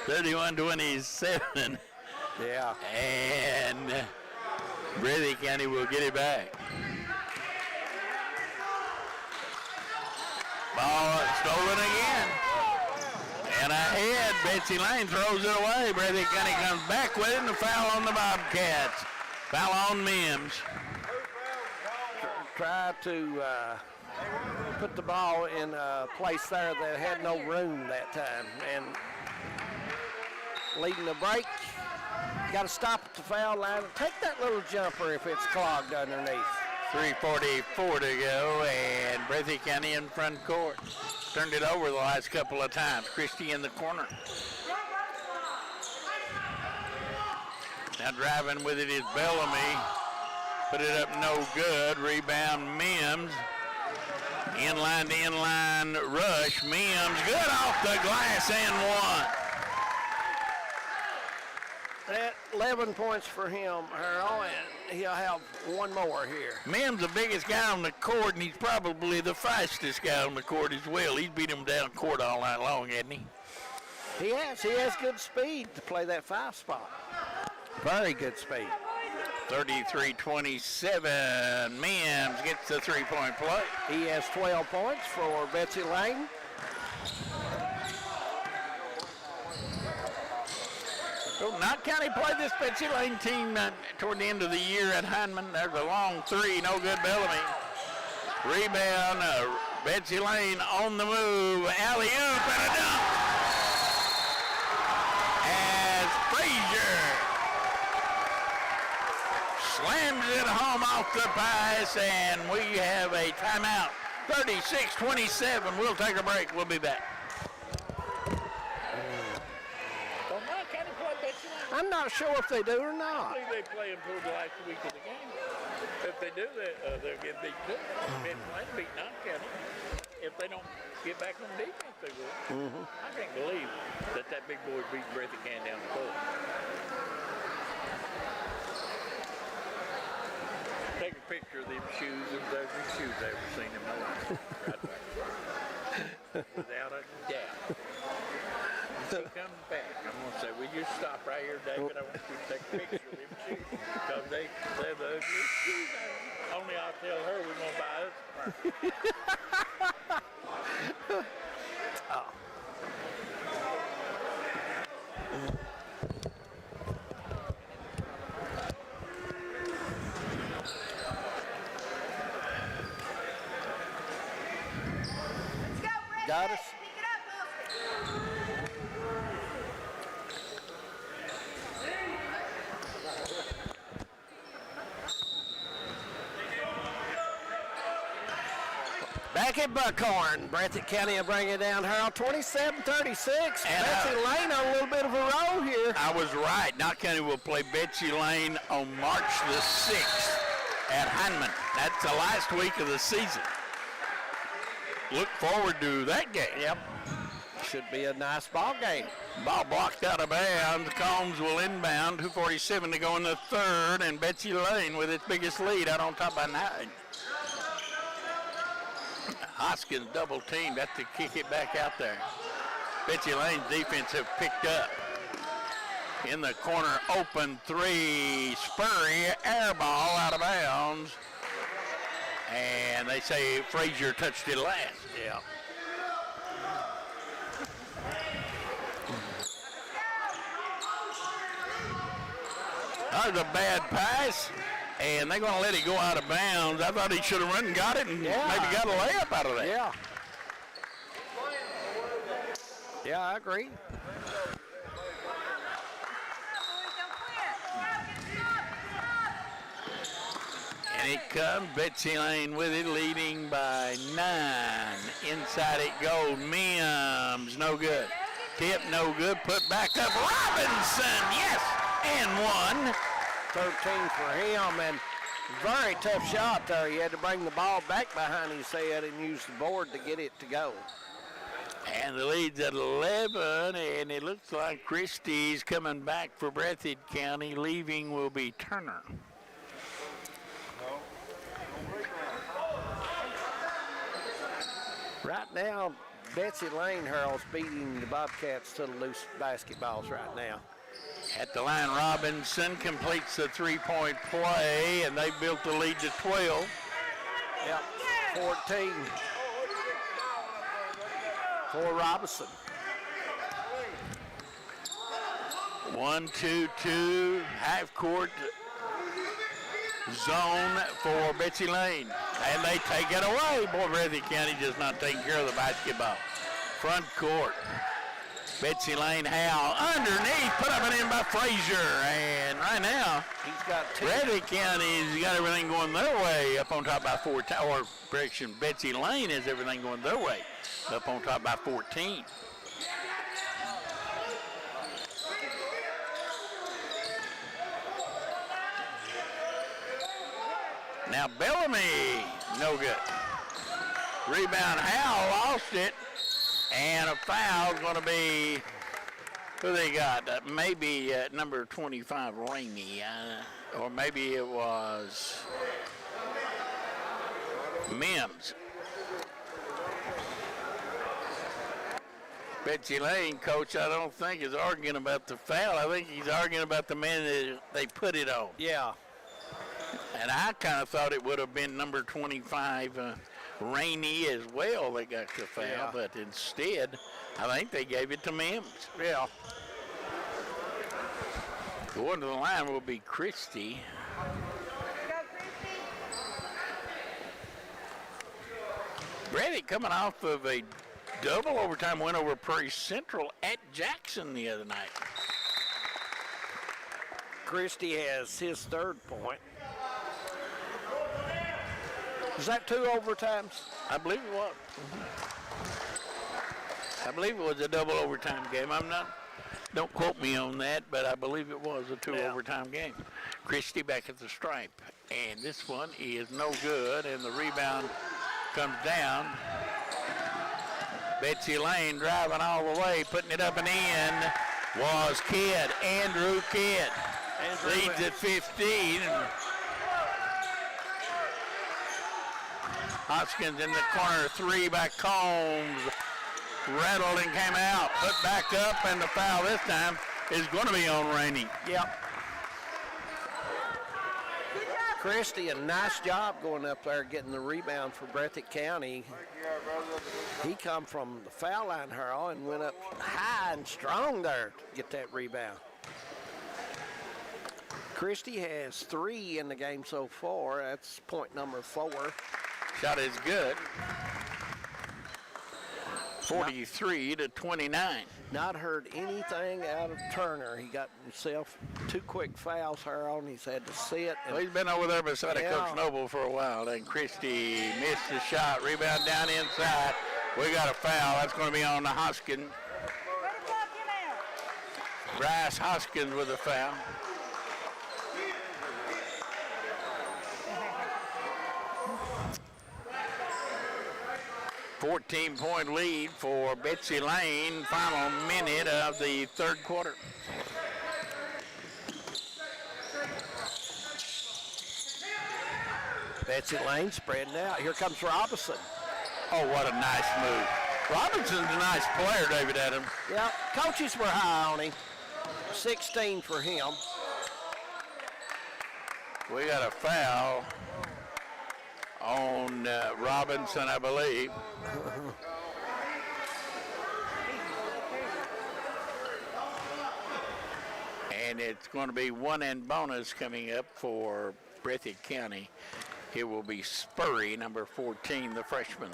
31-27. Yeah. And Breathitt County will get it back. Ball stolen again. And ahead, Betsy Lane throws it away. Breathitt County comes back with it, and a foul on the Bobcats. Foul on Mims. Tried to put the ball in a place there that had no room that time. And leading the break, got to stop at the foul line. Take that little jumper if it's clogged underneath. 3:44 to go, and Breathitt County in front court. Turned it over the last couple of times. Christie in the corner. Now driving with it is Bellamy. Put it up no good. Rebound Mims. Inline to inline rush. Mims good off the glass and one. 11 points for him, Harold, and he'll have one more here. Mims the biggest guy on the court, and he's probably the fastest guy on the court as well. He's beat him down court all night long, hasn't he? He has good speed to play that 5 spot. Very good speed. 33-27. Mims gets the 3-point play. He has 12 points for Betsy Lane. Well, Knott County played this Betsy Lane team toward the end of the year at Heinemann. There's a long 3, no good. Bellamy. Rebound, Betsy Lane on the move. Alley-oop and a dunk. As Frazier slams it home off the pass, and we have a timeout. 36-27. We'll take a break. We'll be back. I'm not sure if they do or not. I believe they play until the last week of the game. If they do, they'll get beat too. They'll beat Knott County. If they don't get back on defense, they will. I can't believe that big boy beat Breathitt County down the court. Take a picture of them shoes. Those are the shoes I've ever seen in my life. Right back. Without a doubt. When she comes back, I'm going to say, will you stop right here, David? I want you to take a picture of them shoes. Because they're the ugliest shoes ever. Only I'll tell her we're going to buy us. Got us. Back at Buckhorn, Breathitt County will bring it down, Harold, 27-36. Betsy Lane on a little bit of a roll here. I was right. Knott County will play Betsy Lane on March the 6th at Heinemann. That's the last week of the season. Look forward to that game. Yep. Should be a nice ball game. Ball blocked out of bounds. Combs will inbound. 2:47 to go in the third, and Betsy Lane with its biggest lead out on top by 9. Hoskins double teamed. That's to kick it back out there. Betsy Lane's defense have picked up. In the corner, open 3. Spurry, air ball out of bounds. And they say Frazier touched it last. Yeah. That was a bad pass, and they're going to let it go out of bounds. I thought he should have run and got it and maybe got a layup out of that. Yeah. Yeah, I agree. And it comes, Betsy Lane with it, leading by 9. Inside it goes, Mims, no good. Tip, no good, put back up, Robinson, yes, and 1. 13 for him, and very tough shot there. He had to bring the ball back behind his head and use the board to get it to go. And the lead's at 11, and it looks like Christie's coming back for Breathitt County. Leaving will be Turner. Right now, Betsy Lane, Harold's beating the Bobcats to the loose basketballs right now. At the line, Robinson completes the 3-point play, and they built the lead to 12. Yep, 14 for Robinson. 1-2-2, half court zone for Betsy Lane. And they take it away. Boy, Breathitt County just not taking care of the basketball. Front court. Betsy Lane, Howell underneath, put up and in by Frazier. And right now, he's got Breathitt County's got everything going their way up on top by 14. Or correction, Betsy Lane has everything going their way up on top by 14. Now Bellamy, no good. Rebound, Howell lost it. And a foul is going to be Who they got? Maybe number 25, Rainey, or maybe it was Mims. Betsy Lane, coach, I don't think is arguing about the foul. I think he's arguing about the man that they put it on. Yeah. And I kind of thought it would have been number 25, Rainey as well that got the foul, Yeah. but instead, I think they gave it to Mims. Yeah. Going to the line will be Christie. Brady coming off of a double overtime win over Prairie Central at Jackson the other night. Christie has his third point. Is that 2 overtimes? I believe it was. I believe it was a double overtime game. Don't quote me on that, but I believe it was a 2 overtime game. Christie back at the stripe. And this one is no good, and the rebound comes down. Betsy Lane driving all the way, putting it up and in was Kidd, Andrew Kidd. Leads at 15. Hoskins in the corner, 3 by Combs. Rattled and came out, put back up, and the foul this time is going to be on Rainey. Yep. Christie, a nice job going up there getting the rebound for Breathitt County. He come from the foul line, Harold, and went up high and strong there to get that rebound. Christie has 3 in the game so far. That's point number 4. Shot is good. 43-29. Not heard anything out of Turner. He got himself 2 quick fouls, Harold, and he's had to sit. Well, he's been over there beside of Coach Noble for a while. And Christie missed the shot. Rebound down inside. We got a foul. That's going to be on the Hoskins. Bryce Hoskins with a foul. A 14-point lead for Betsy Lane. Final minute of the third quarter. Betsy Lane spreading out. Here comes Robinson. Oh, what a nice move. Robinson's a nice player, David Adams. Yeah, coaches were high on him. 16 for him. We got a foul on Robinson, I believe. And it's going to be 1 and bonus coming up for Breathitt County. It will be Spurry, number 14, the freshman.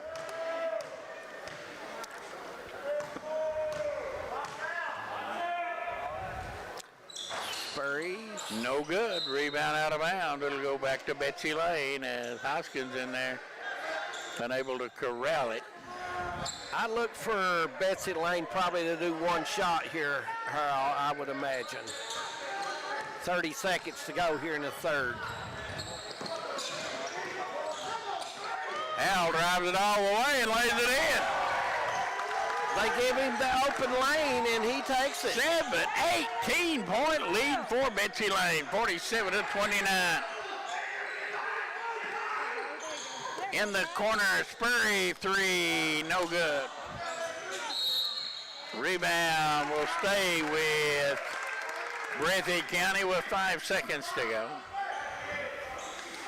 Spurry's no good. Rebound out of bounds. It'll go back to Betsy Lane as Hoskins in there, unable to corral it. I look for Betsy Lane probably to do 1 shot here, Harold, I would imagine. 30 seconds to go here in the third. Al drives it all the way and lays it in. They give him the open lane and he takes it. 18-point lead for Betsy Lane, 47-29. In the corner, Spurry, 3, no good. Rebound will stay with Breathitt County with 5 seconds to go.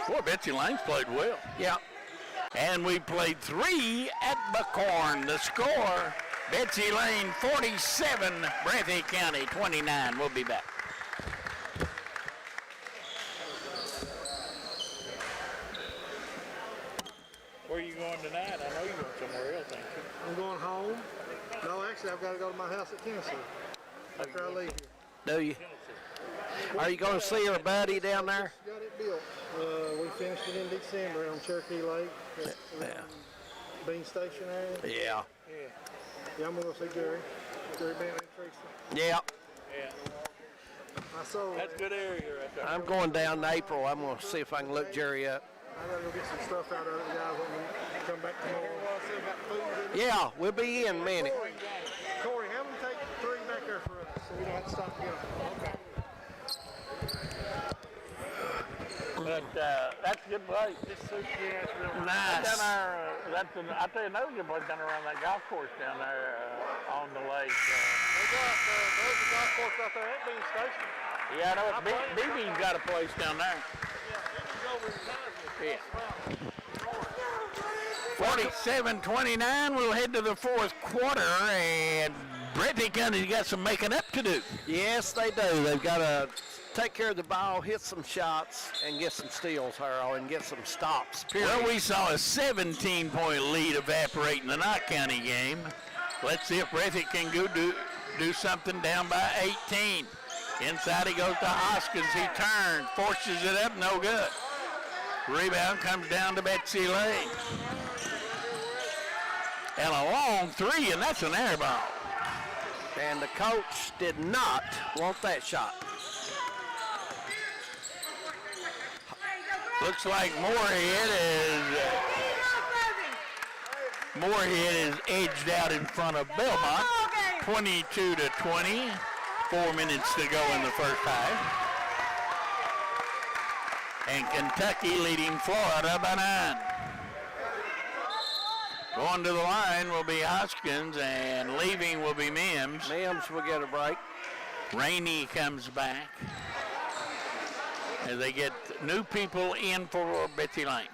Boy, Betsy Lane's played well. Yeah. And we played 3 at Buckhorn. The score, Betsy Lane 47, Breathitt County 29. We'll be back. Where are you going tonight? I know you're going somewhere else, ain't you? I'm going home. No, actually, I've got to go to my house at Tennessee after I leave here. Do you? Are you going to see her buddy down there? Got it built. We finished it in December on Cherokee Lake. Bean Station area. Yeah. Yeah, I'm going to go see Jerry. Jerry Bentley and Teresa. Yeah. Yeah. I saw That's good area right there. I'm going down in April. I'm going to see if I can look Jerry up. I got to go get some stuff out of the guys when we come back tomorrow. Yeah, we'll be in a minute. Corey, have them take 3 back there for us. so we don't have to stop and get them. Okay. But that's a good place. This suits, yeah, it's real Nice. Down there, I'll tell you another good place down around that golf course down there on the lake. There's a golf course out there at Bean Station. Yeah, I know it's BB's got a place down there. Yeah, Yeah. 47-29, we'll head to the fourth quarter, and Breathitt County's got some making up to do. Yes, they do. They've got to take care of the ball, hit some shots, and get some steals, Harold, and get some stops. Period. Well, we saw a 17-point lead evaporate in the Knott County game. Let's see if Breathitt can go do something down by 18. Inside he goes to Hoskins. He turns, forces it up, no good. Rebound comes down to Betsy Lane. And a long three, and that's an air ball. And the coach did not want that shot. Looks like Moorhead is edged out in front of Belmont. 22-20. 4 minutes to go in the first half. And Kentucky leading Florida by 9. Going to the line will be Hoskins, and leaving will be Mims. Mims will get a break. Rainey comes back as they get new people in for Betsy Lane.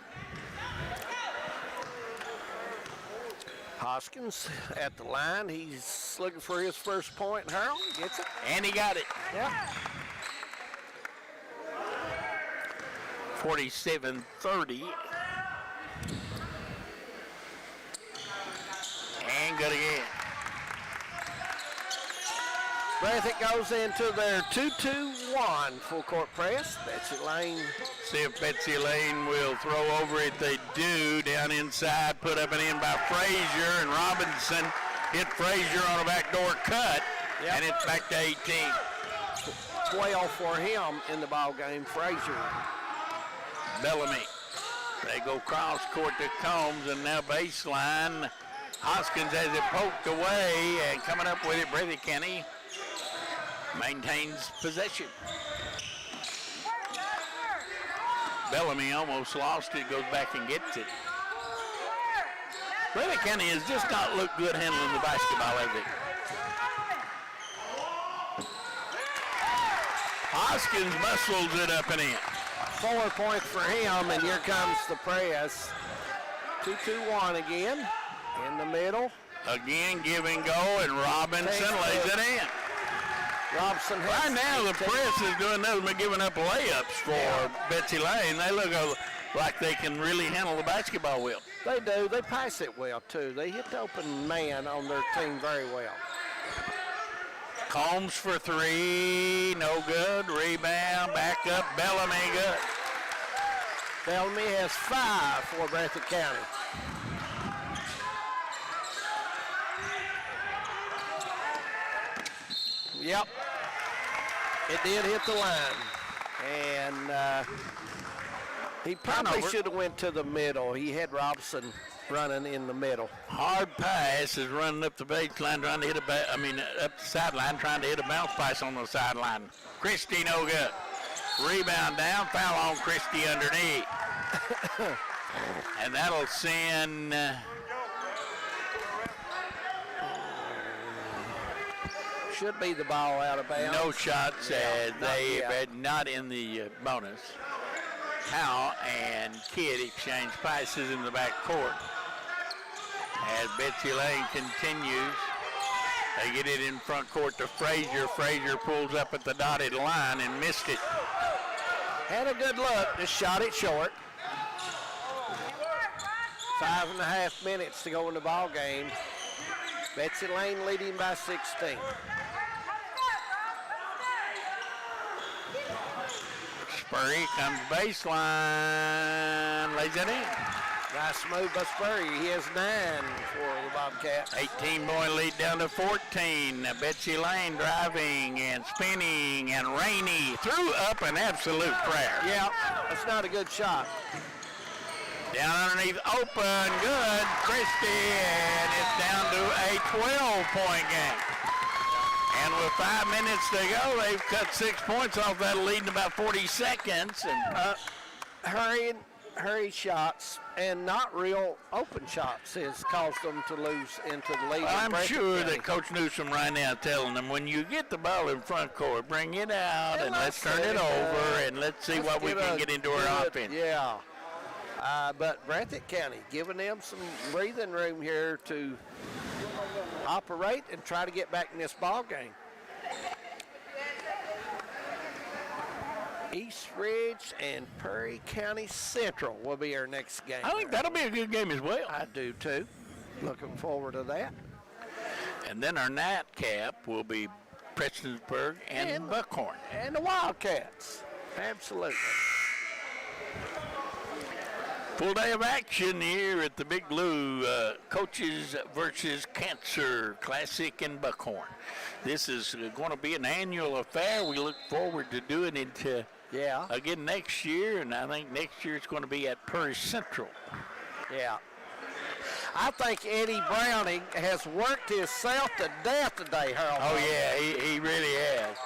Hoskins at the line. He's looking for his first point. Harold gets it. And he got it. Yep. 47-30. And good again. Breathitt goes into their 2-2-1 full court press. Betsy Lane. See if Betsy Lane will throw over it. They do. Down inside, put up and in by Frazier, and Robinson hit Frazier on a backdoor cut, and it's back to 18. 12 for him in the ball game. Frazier. Bellamy. They go cross court to Combs, and now baseline. Hoskins has it poked away, and coming up with it, Breathitt County maintains possession. Bellamy almost lost it, goes back and gets it. Breathitt County has just not looked good handling the basketball, have they? Hoskins muscles it up and in. 4 points for him, and here comes the press. 2-2-1 again. In the middle. Again, give and go, and Robinson lays it in. Robinson has right now, the press is doing nothing but giving up layups for Betsy Lane. They look like they can really handle the basketball well. They do. They pass it well, too. They hit the open man on their team very well. Combs for three, no good. Rebound, back up, Bellamy, good. Bellamy has 5 for Breathitt County. Yep, it did hit the line, and he probably should have went to the middle. He had Robson running in the middle. Hard pass is running up the baseline, trying to hit up the sideline, trying to hit a bounce pass on the sideline. Christie, no good. Rebound down, foul on Christie underneath, and that'll send. Should be the ball out of bounds. No shots, not in the bonus. Howe and Kidd exchange passes in the back court. As Betsy Lane continues, they get it in front court to Frazier. Frazier pulls up at the dotted line and missed it. Had a good look, just shot it short. 5.5 minutes to go in the ball game. Betsy Lane leading by 16. Spurry comes baseline, lays it in. Nice move by Spurry. He has 9 for the Bobcats. 18-point lead down to 14. Betsy Lane driving and spinning, and Rainey threw up an absolute prayer. Yeah, that's not a good shot. Down underneath, open, good, Christie, and it's down to a 12-point game. And And with 5 minutes to go, they've cut 6 points off that lead in about 40 seconds. And hurry shots and not real open shots has caused them to lose into the lead. I'm sure that Coach Newsom right now telling them, when you get the ball in front court, bring it out and let's turn it over and let's see what we can get into our offense. Yeah. But Breathitt County giving them some breathing room here to operate and try to get back in this ball game. East Ridge and Perry County Central will be our next game. I think that'll be a good game as well. I do too. Looking forward to that. And then our nightcap will be Prestonsburg and Buckhorn. And the Wildcats. Absolutely. Full day of action here at the Big Blue Coaches versus Cancer Classic in Buckhorn. This is going to be an annual affair. We look forward to doing it again next year, and I think next year it's going to be at Perry Central. Yeah. I think Eddie Browning has worked himself to death today, Harold. Oh, yeah, he really has.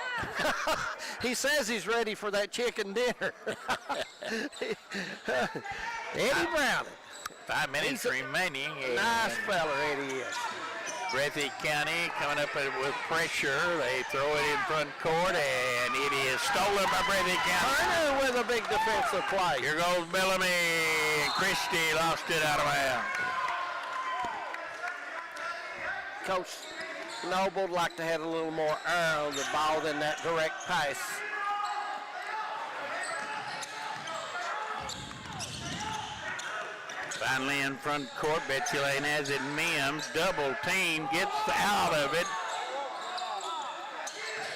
He says he's ready for that chicken dinner. Eddie Browning. 5 minutes remaining. Nice fella, Eddie is. Breathitt County coming up with pressure. They throw it in front court, and it is stolen by Breathitt County. Turner with a big defensive play. Here goes Bellamy, and Christie lost it out of bounds. Coach Noble would like to have a little more air on the ball than that direct pass. Finally in front court, Betsy Lane has it. Mims, double team, gets out of it.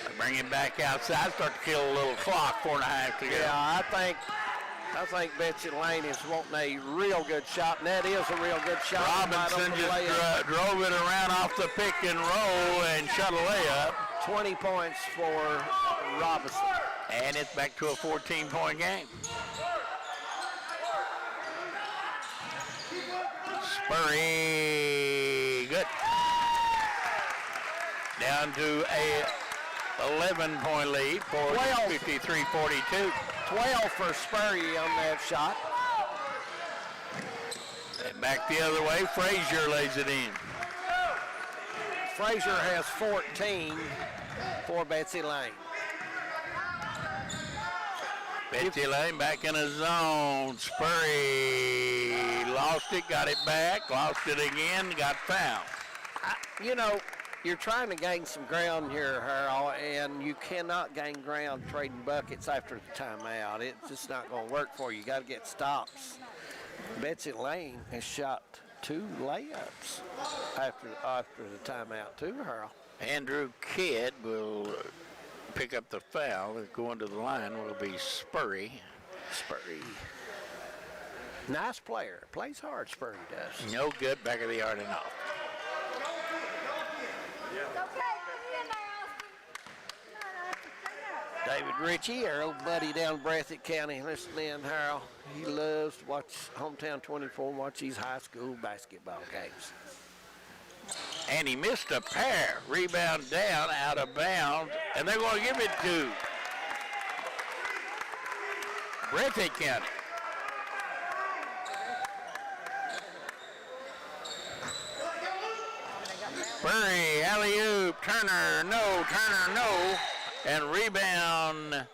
They bring it back outside, start to kill a little clock, 4.5 to go. Yeah, I think Betsy Lane is wanting a real good shot, and that is a real good shot. Robinson just drove it around off the pick and roll and shot a layup. 20 points for Robinson. And it's back to a 14-point game. Spurry, good. Down to a 11-point lead for 53-42. 12 for Spurry on that shot. And back the other way, Frazier lays it in. Frazier has 14 for Betsy Lane. Betsy Lane back in a zone. Spurry lost it, got it back, lost it again, got fouled. You're trying to gain some ground here, Harold, and you cannot gain ground trading buckets after the timeout. It's just not going to work for you. You got to get stops. Betsy Lane has shot 2 layups after the timeout too, Harold. Andrew Kidd will pick up the foul. Going to the line will be Spurry. Nice player. Plays hard, Spurry does. No good, back of the yard and off. David Ritchie, our old buddy down in Breathitt County, listening in, Harold. He loves to watch Hometown 24 and watch these high school basketball games. And he missed a pair. Rebound down, out of bounds, and they're going to give it to Breathitt County. Spurry, alley-oop, Turner, no. And rebound,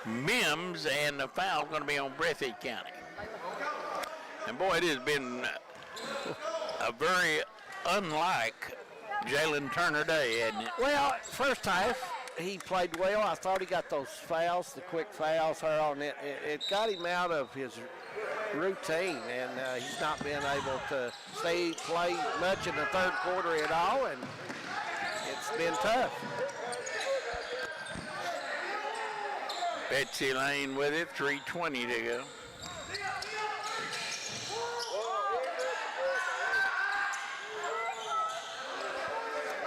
Mims, and the foul going to be on Breathitt County. And boy, it has been a very unlike Jalen Turner day, hasn't it? Well, first half, he played well. I thought he got those fouls, the quick fouls, Harold, and it got him out of his routine, and he's not been able to play much in the third quarter at all, and it's been tough. Betsy Lane with it, 3:20 to go.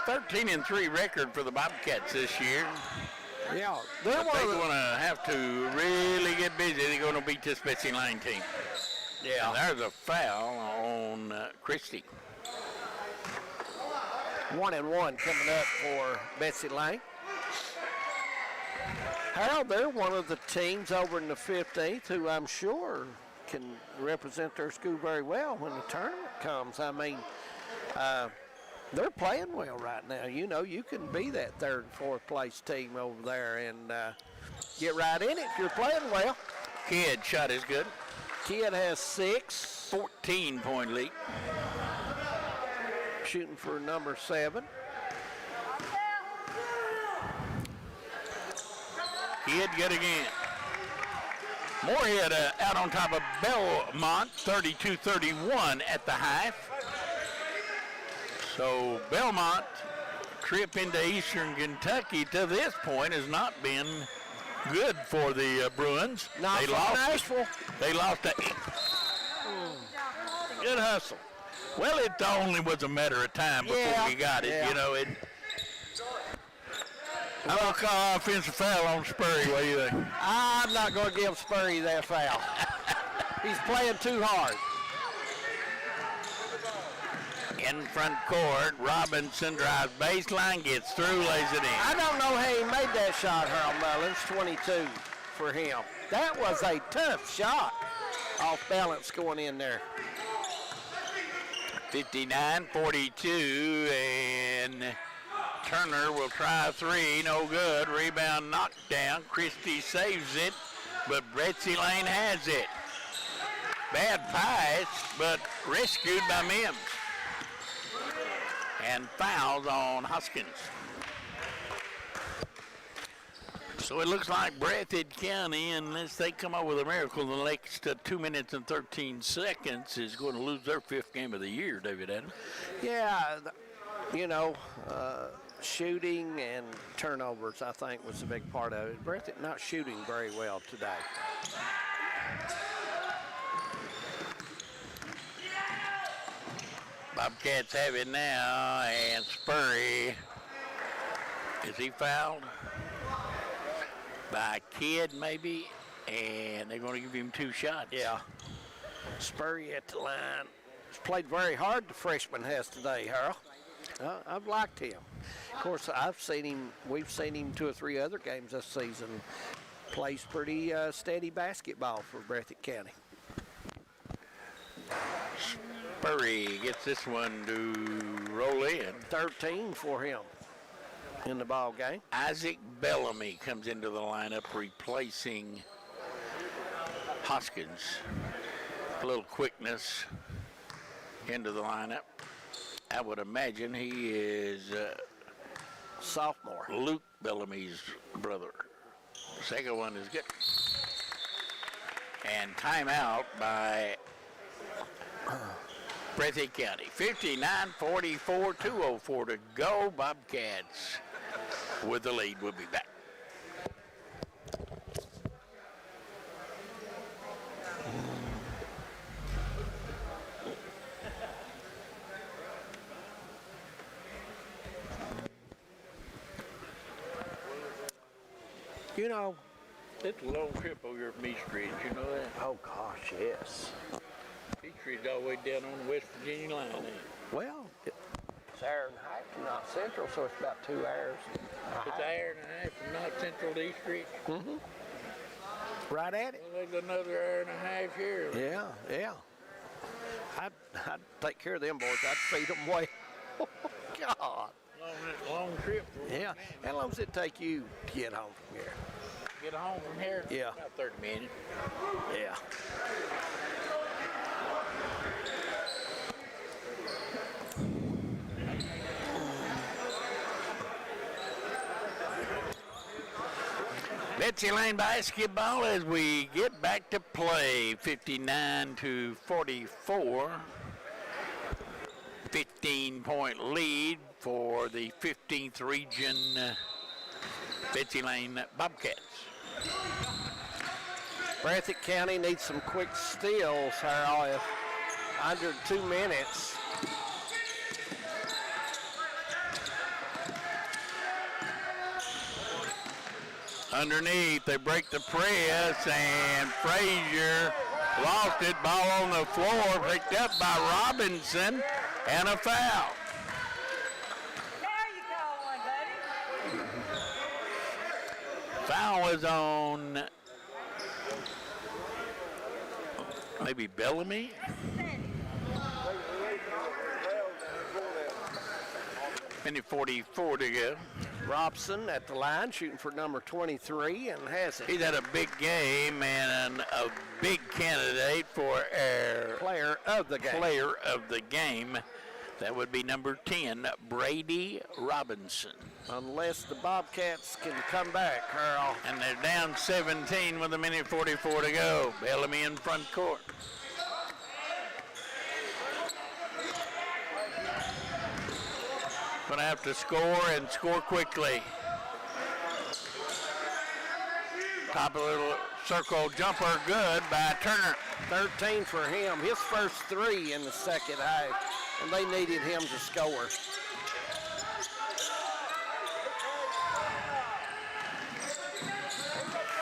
(13-3) record for the Bobcats this year. Yeah, they're going to have to really get busy. They're going to beat this Betsy Lane team. Yeah. And there's a foul on Christie. 1-1 coming up for Betsy Lane. Harold, they're one of the teams over in the 15th who I'm sure can represent their school very well when the tournament comes. I mean, they're playing well right now. You know, you can be that third and fourth place team over there and get right in it if you're playing well. Kid shot is good. Kid has 6. 14-point lead. Shooting for number 7. Kid good again. Moorhead out on top of Belmont, 32-31 at the half. So Belmont trip into Eastern Kentucky to this point has not been good for the Bruins. Not they for lost. Nashville. They lost to. Good hustle. Well, it only was a matter of time before we got it. Yeah. You know it. I'm gonna call offensive foul on Spurry. What do you think? I'm not going to give Spurry that foul. He's playing too hard. In front court, Robinson drives baseline, gets through, lays it in. I don't know how he made that shot, Harold Mullins. 22 for him. That was a tough shot. Off balance going in there. 59-42, and Turner will try a three, no good. Rebound knocked down. Christie saves it, but Betsy Lane has it. Bad pass, but rescued by Mims. And fouls on Hoskins. So it looks like Breathitt County, unless they come up with a miracle in the next 2 minutes and 13 seconds, is going to lose their 5th game of the year, David Adams. Yeah, you know, shooting and turnovers, I think, was a big part of it. Breathitt not shooting very well today. Bobcats have it now, and Spurry, is he fouled? By Kidd, maybe, and they're going to give him 2 shots. Yeah. Spurry at the line. He's played very hard, the freshman has today, Harold. I've liked him. Of course, we've seen him 2 or 3 other games this season. Plays pretty steady basketball for Breathitt County. Spurry gets this one to roll in. 13 for him in the ball game. Isaac Bellamy comes into the lineup replacing Hoskins. A little quickness into the lineup. I would imagine he is Sophomore. Luke Bellamy's brother. The second one is good. And timeout by Breathitt County. 59-44, 2:04 to go. Bobcats with the lead. We'll be back. You know, It's a long trip over here from East Ridge, you know that? oh gosh, yes. East Ridge all the way down on the West Virginia line. Ain't it? Well, it's hour and a half from North Central, so it's about 2 hours. It's an hour and a half from North Central to East Ridge. Mm-hmm. Right at it. Well, there's another hour and a half here. Yeah. I'd take care of them boys. I'd feed them well. God. Long trip. Yeah. How long does it take you to get home from here? Get home from here? Yeah. About 30 minutes. Yeah. Betsy Lane basketball as we get back to play. 59-44. 15-point lead for the 15th region Betsy Lane Bobcats. Breathitt County needs some quick steals, Harold. If under 2 minutes. Underneath, they break the press, and Frazier lost it. Ball on the floor, picked up by Robinson, and a foul. Foul was on maybe Bellamy. Minute 44 to go. Robson at the line, shooting for number 23, and has it. He's had a big game and a big candidate for Player of the game. Player of the game. That would be number 10, Brady Robinson. Unless the Bobcats can come back, Carl. And they're down 17 with a minute 44 to go. Bellamy in front court. Going to have to score and score quickly. Top of the little circle jumper, good by Turner. 13 for him. His first 3 in the second half, and they needed him to score.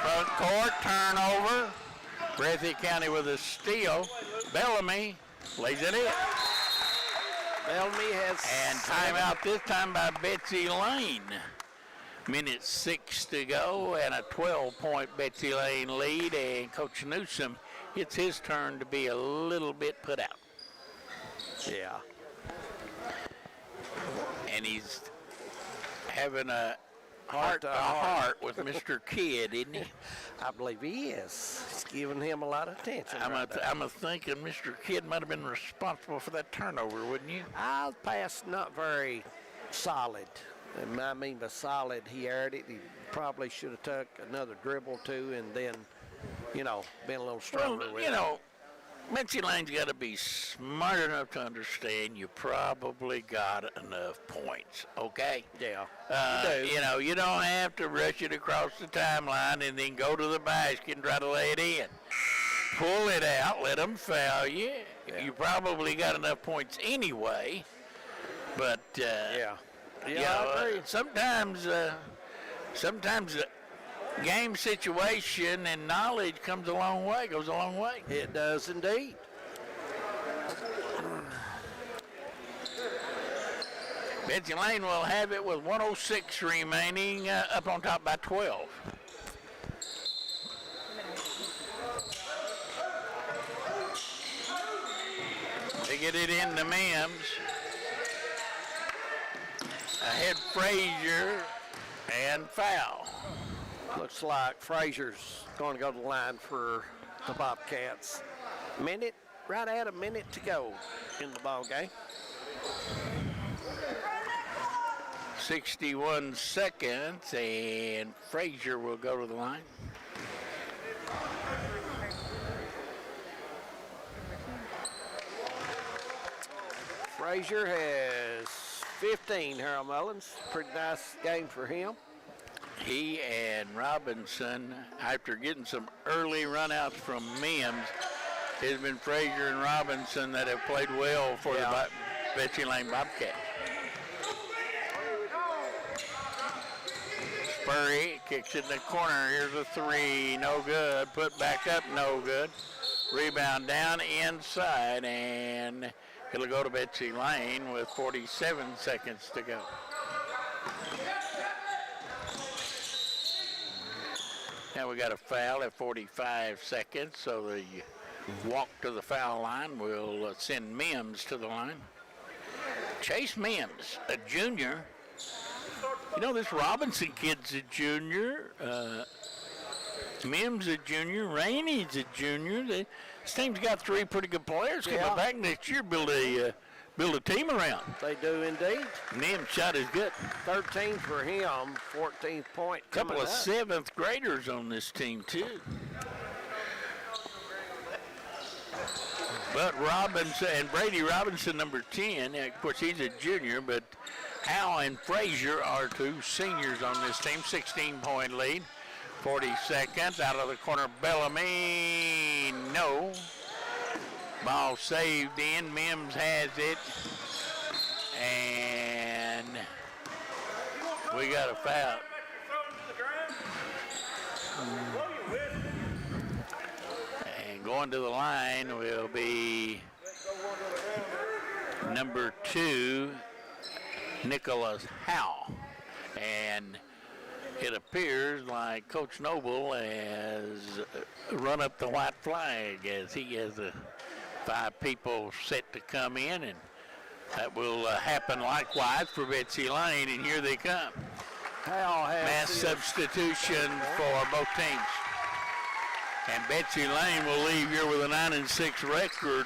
Front court turnover. Breathitt County with a steal. Bellamy lays it in. Bellamy has... And timeout this time by Betsy Lane. Minute 6 to go and a 12-point Betsy Lane lead. And Coach Newsom, it's his turn to be a little bit put out. Yeah. And he's having a heart-to-heart with Mr. Kidd, isn't he? I believe he is. He's giving him a lot of attention. I'm thinking Mr. Kidd might have been responsible for that turnover, wouldn't you? Our pass not very solid. And I mean by solid, he aired it. He probably should have took another dribble or two and then, been a little stronger with it. Betsy Lane's got to be smart enough to understand you probably got enough points, okay? Yeah. You don't have to rush it across the timeline and then go to the basket and try to lay it in. Pull it out, let them foul you. Yeah. You probably got enough points anyway, but I agree. sometimes the game situation and knowledge goes a long way. It does indeed. Betsy Lane will have it with 1:06 remaining, up on top by 12. They get it into Mims. Ahead Frazier and foul. Looks like Frazier's going to go to the line for the Bobcats. Right at a minute to go in the ball game. 61 seconds, and Frazier will go to the line. Frazier has 15, Harold Mullins. Pretty nice game for him. He and Robinson, after getting some early runouts from Mims, it's been Frazier and Robinson that have played well for the Betsy Lane Bobcats. Spurry kicks it in the corner. Here's a 3, no good. Put back up, no good. Rebound down inside, and it'll go to Betsy Lane with 47 seconds to go. Now we got a foul at 45 seconds, so the walk to the foul line will send Mims to the line. Chase Mims, a junior. This Robinson kid's a junior. Mims a junior. Rainey's a junior. This team's got 3 pretty good players coming back next year. Build a team around. They do indeed. Mims shot is good. 13 for him, 14th point. Couple of 7th graders on this team too. But Robinson and Brady Robinson, number 10, of course he's a junior, but Hal and Frazier are 2 seniors on this team. 16-point lead. 40 seconds out of the corner. Bellamy, no. Ball saved in. Mims has it. And we got a foul. And going to the line will be number 2, Nicholas Howe. And it appears like Coach Noble has run up the white flag as he has 5 people set to come in, and that will happen likewise for Betsy Lane, and here they come. Mass substitution for both teams. And Betsy Lane will leave here with a 9-6 record,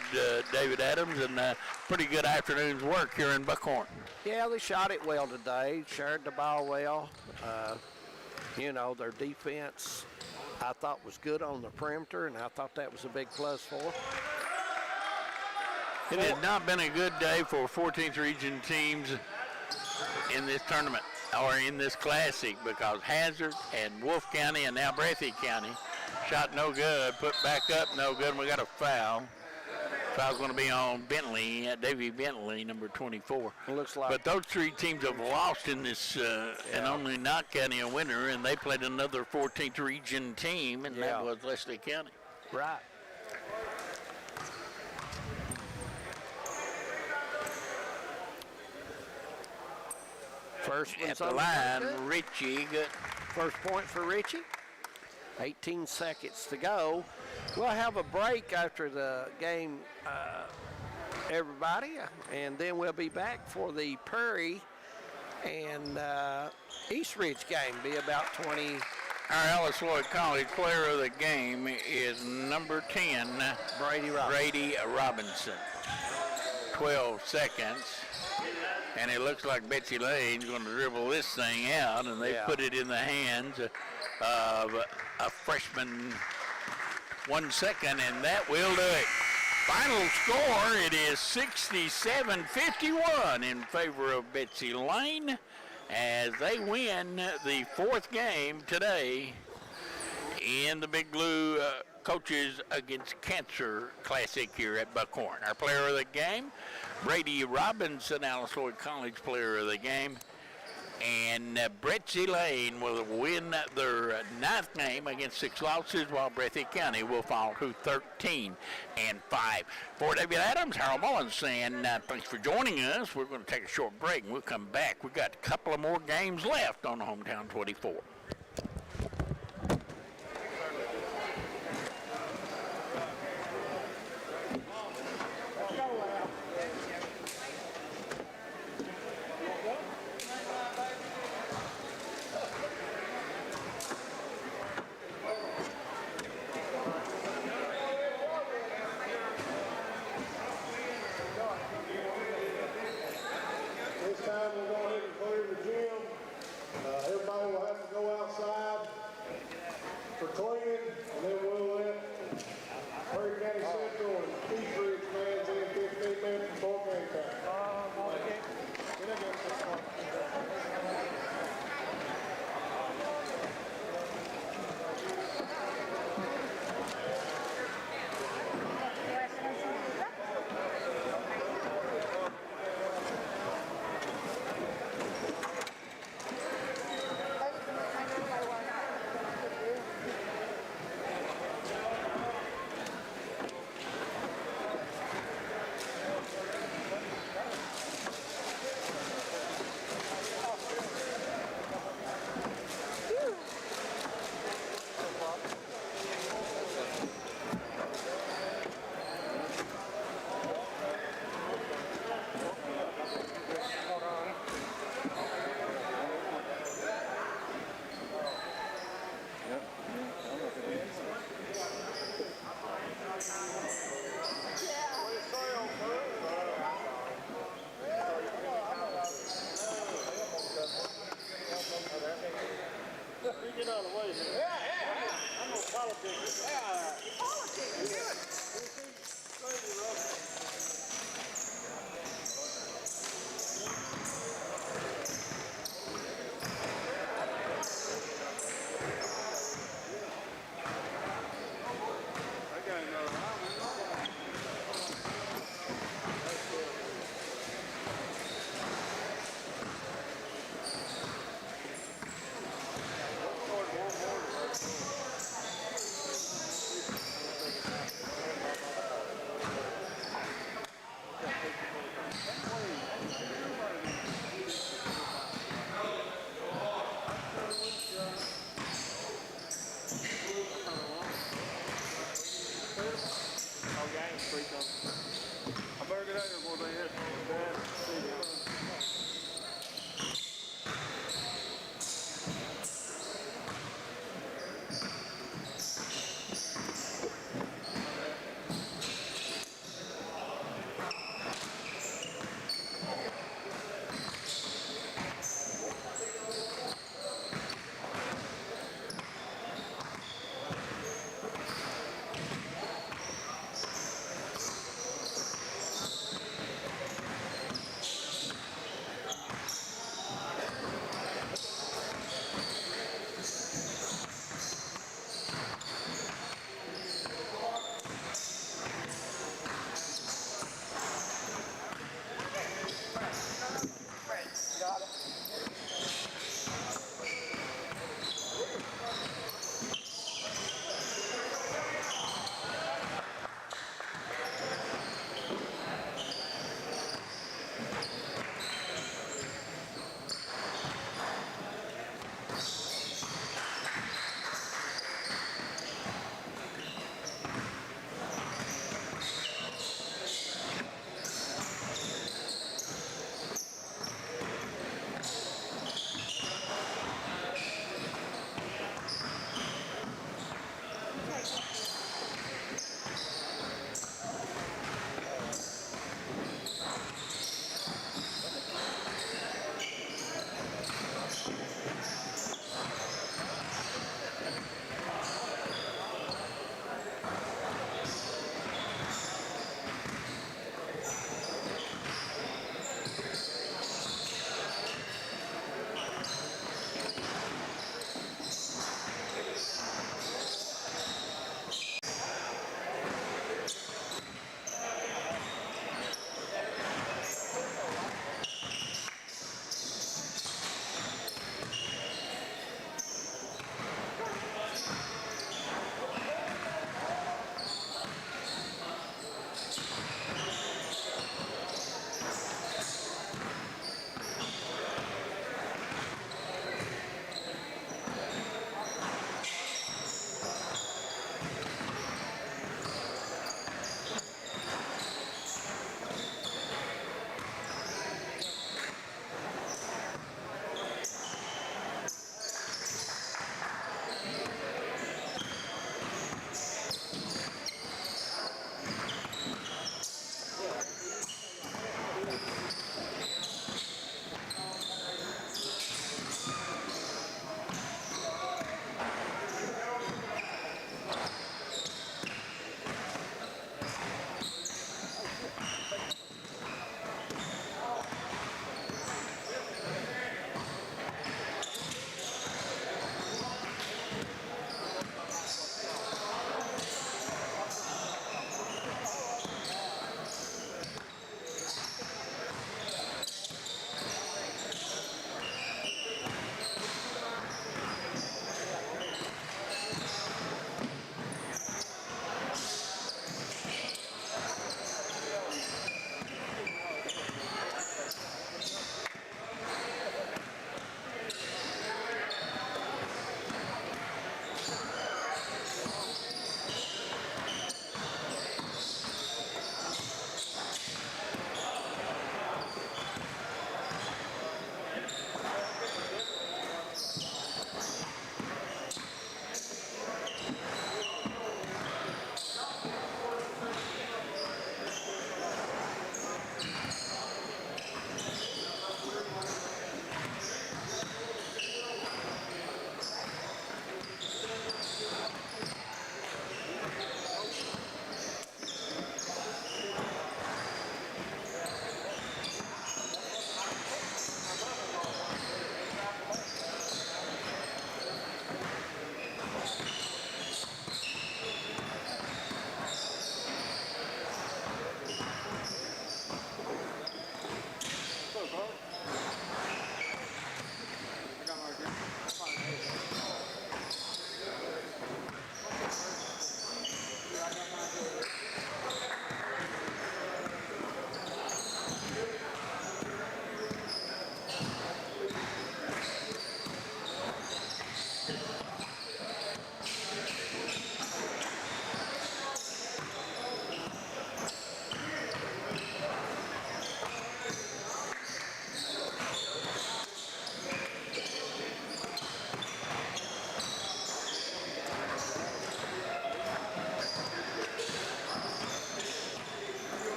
David Adams, and pretty good afternoon's work here in Buckhorn. Yeah, they shot it well today, shared the ball well. You know, their defense, I thought, was good on the perimeter, and I thought that was a big plus for them. It has not been a good day for 14th region teams in this tournament, or in this classic, because Hazard and Wolfe County and now Breathitt County shot no good, put back up no good, and we got a foul. Foul's going to be on Bentley, Davey Bentley, number 24. It looks like. But those 3 teams have lost in this, and only Knott County a winner, and they played another 14th region team, and that was Leslie County. Right. First At the line, Richie. Good. First point for Richie. 18 seconds to go. We'll have a break after the game, everybody, and then we'll be back for the Prairie and East Ridge game. Be about 20. Our Ellis Lloyd College player of the game is number 10, Brady Robinson. 12 seconds. And it looks like Betsy Lane's going to dribble this thing out, and they put it in the hands of a freshman. 1 second, and that will do it. Final score, it is 67-51 in favor of Betsy Lane as they win the 4th game today in the Big Blue Coaches Against Cancer Classic here at Buckhorn. Our player of the game, Brady Robinson, Alice Lloyd College player of the game. And Betsy Lane will win their 9th game against 6 losses, while Breathitt County will fall to 13-5. For David Adams, Harold Mullins saying thanks for joining us. We're going to take a short break, and we'll come back. We've got a couple of more games left on Hometown 24. This time we'll go ahead and clear the gym. Everybody will have to go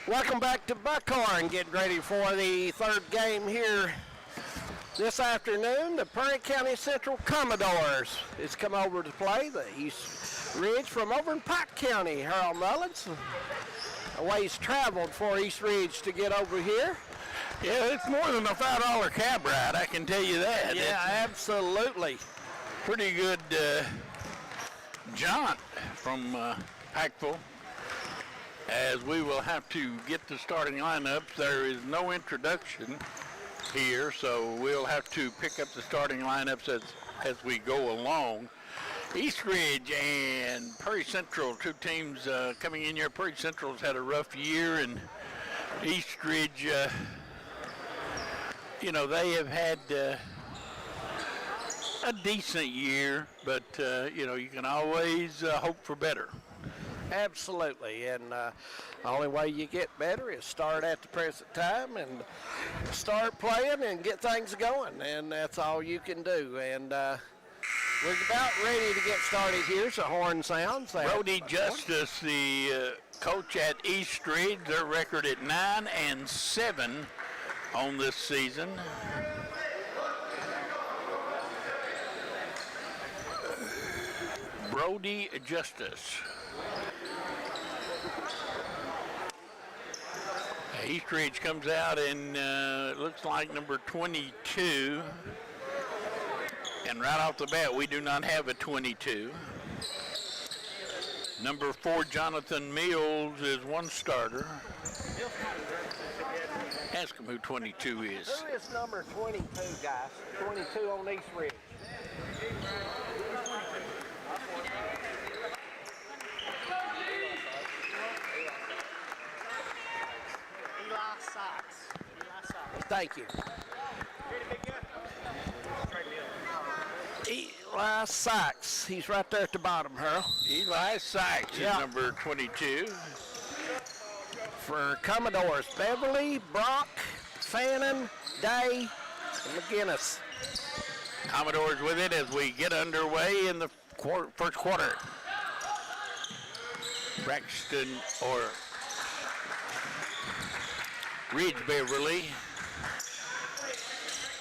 Welcome back to Buckhorn. Getting ready for the third game here this afternoon. The Perry County Central Commodores has come over to play the East Ridge from over in Pike County. Harold Mullins, a ways traveled for East Ridge to get over here. Yeah, it's more than a $5 cab ride, I can tell you that. Yeah, absolutely. Pretty good jaunt from Pikeville. As we will have to get the starting lineups. There is no introduction here, so we'll have to pick up the starting lineups as we go along. East Ridge and Prairie Central, two teams coming in here. Prairie Central's had a rough year, and East Ridge, they have had a decent year, but, you can always hope for better. Absolutely, and the only way you get better is start at the present time and start playing and get things going, and that's all you can do. And we're about ready to get started here, so horn sounds. Brody Justice, the coach at East Ridge, their record at 9-7 on this season. Brody Justice. East Ridge comes out and it looks like number 22. And right off the bat, we do not have a 22. Number 4, Jonathan Mills, is one starter. Ask him who 22 is. Who is number 22, guys? 22 on East Ridge. Thank you. Eli Sykes. He's right there at the bottom, Harold. Eli Sykes is number 22. For Commodores, Beverly, Brock, Fannin, Day, and McGinnis. Commodores with it as we get underway in the first quarter. Braxton or Ridge Beverly,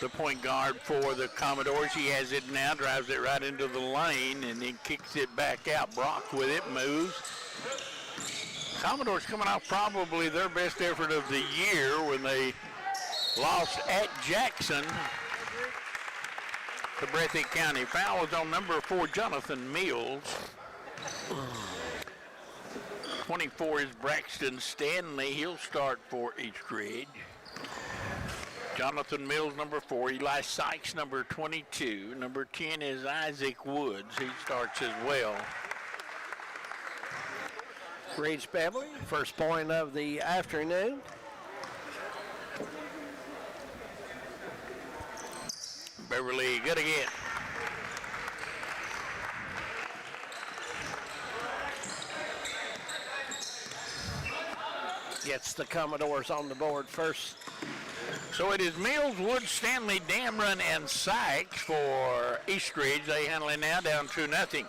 the point guard for the Commodores. He has it now, drives it right into the lane, and then kicks it back out. Brock with it, moves. Commodores coming off probably their best effort of the year when they lost at Jackson to Breathitt County. Foul is on number 4, Jonathan Mills. 24 is Braxton Stanley. He'll start for East Ridge. Jonathan Mills, number 4. Eli Sykes, number 22. Number 10 is Isaac Woods. He starts as well. Ridge Beverly, first point of the afternoon. Beverly, good again. Gets the Commodores on the board first. So it is Mills, Woods, Stanley, Damron, and Sykes for East Ridge. They handle it now down 2-0.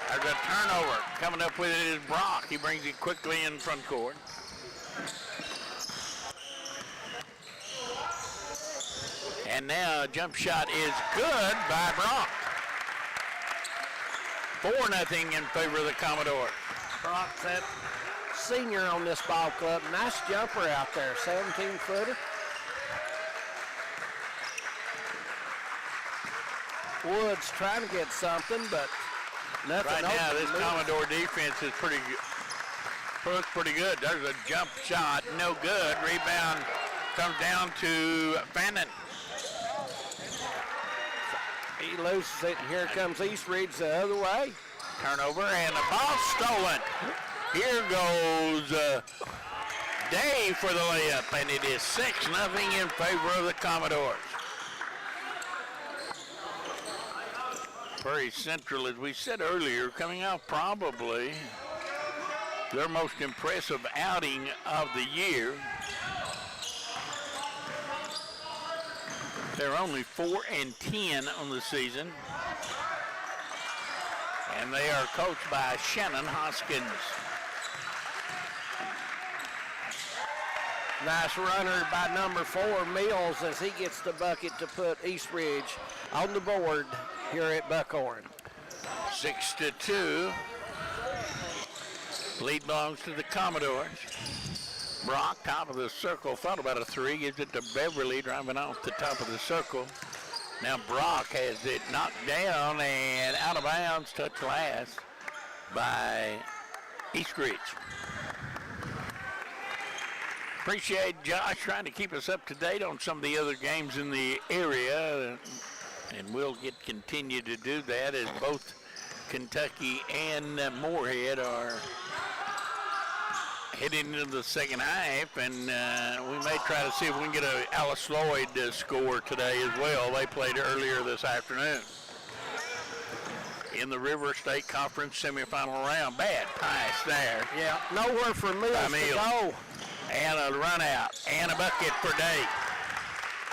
There's a turnover. Coming up with it is Brock. He brings it quickly in front court. And now a jump shot is good by Brock. 4-0 in favor of the Commodore. Brock's that senior on this ball club. Nice jumper out there, 17-footer. Woods trying to get something, but nothing. Right now, this Commodore defense is pretty good. There's a jump shot, no good. Rebound comes down to Fannin. He loses it, and here comes East Ridge the other way. Turnover, and the ball stolen. Here goes Day for the layup, and it is 6-0 in favor of the Commodores. Prairie Central, as we said earlier, coming out probably their most impressive outing of the year. They're only 4-10 on the season. And they are coached by Shannon Hoskins. Nice runner by number 4, Mills, as he gets the bucket to put Eastridge on the board here at Buckhorn. 6-2. Lead belongs to the Commodores. Brock, top of the circle, thought about a 3, gives it to Beverly, driving off the top of the circle. Now Brock has it knocked down and out of bounds, touch last by Eastridge. Appreciate Josh trying to keep us up to date on some of the other games in the area, and we'll continue to do that as both Kentucky and Moorhead are heading into the second half, and we may try to see if we can get a Alice Lloyd score today as well. They played earlier this afternoon in the River State Conference semifinal round. Bad pass there. Yeah, nowhere for Mills to go. And a run out and a bucket for Day.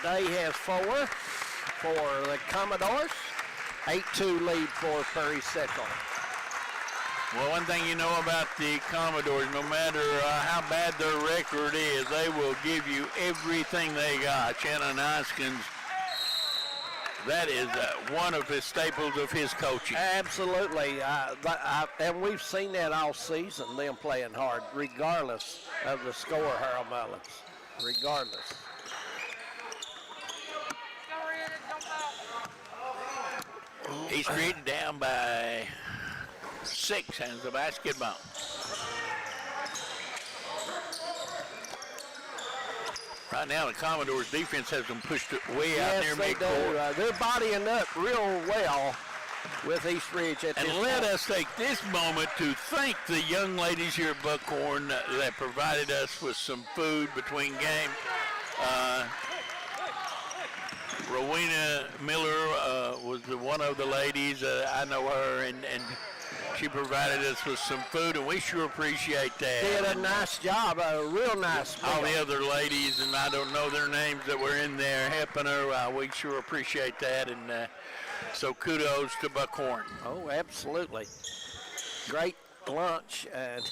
Day has 4 for the Commodores. 8-2 lead for Prairie Central. Well, one thing you know about the Commodores, no matter how bad their record is, they will give you everything they got. Shannon Hoskins, that is one of the staples of his coaching. Absolutely. And we've seen that all season, them playing hard, regardless of the score, Harold Mullins. Regardless. Eastridge down by 6, has the basketball. Right now, the Commodores defense has them pushed way out near midcourt. They're bodying up real well with Eastridge at this And let us take this moment to thank the young ladies here at Buckhorn that provided us with some food between games. Rowena Miller was one of the ladies. I know her, and she provided us with some food, and we sure appreciate that. Did a nice job, a real nice all the other ladies, and I don't know their names that were in there helping her. We sure appreciate that, and so kudos to Buckhorn. Oh, absolutely. Great lunch. And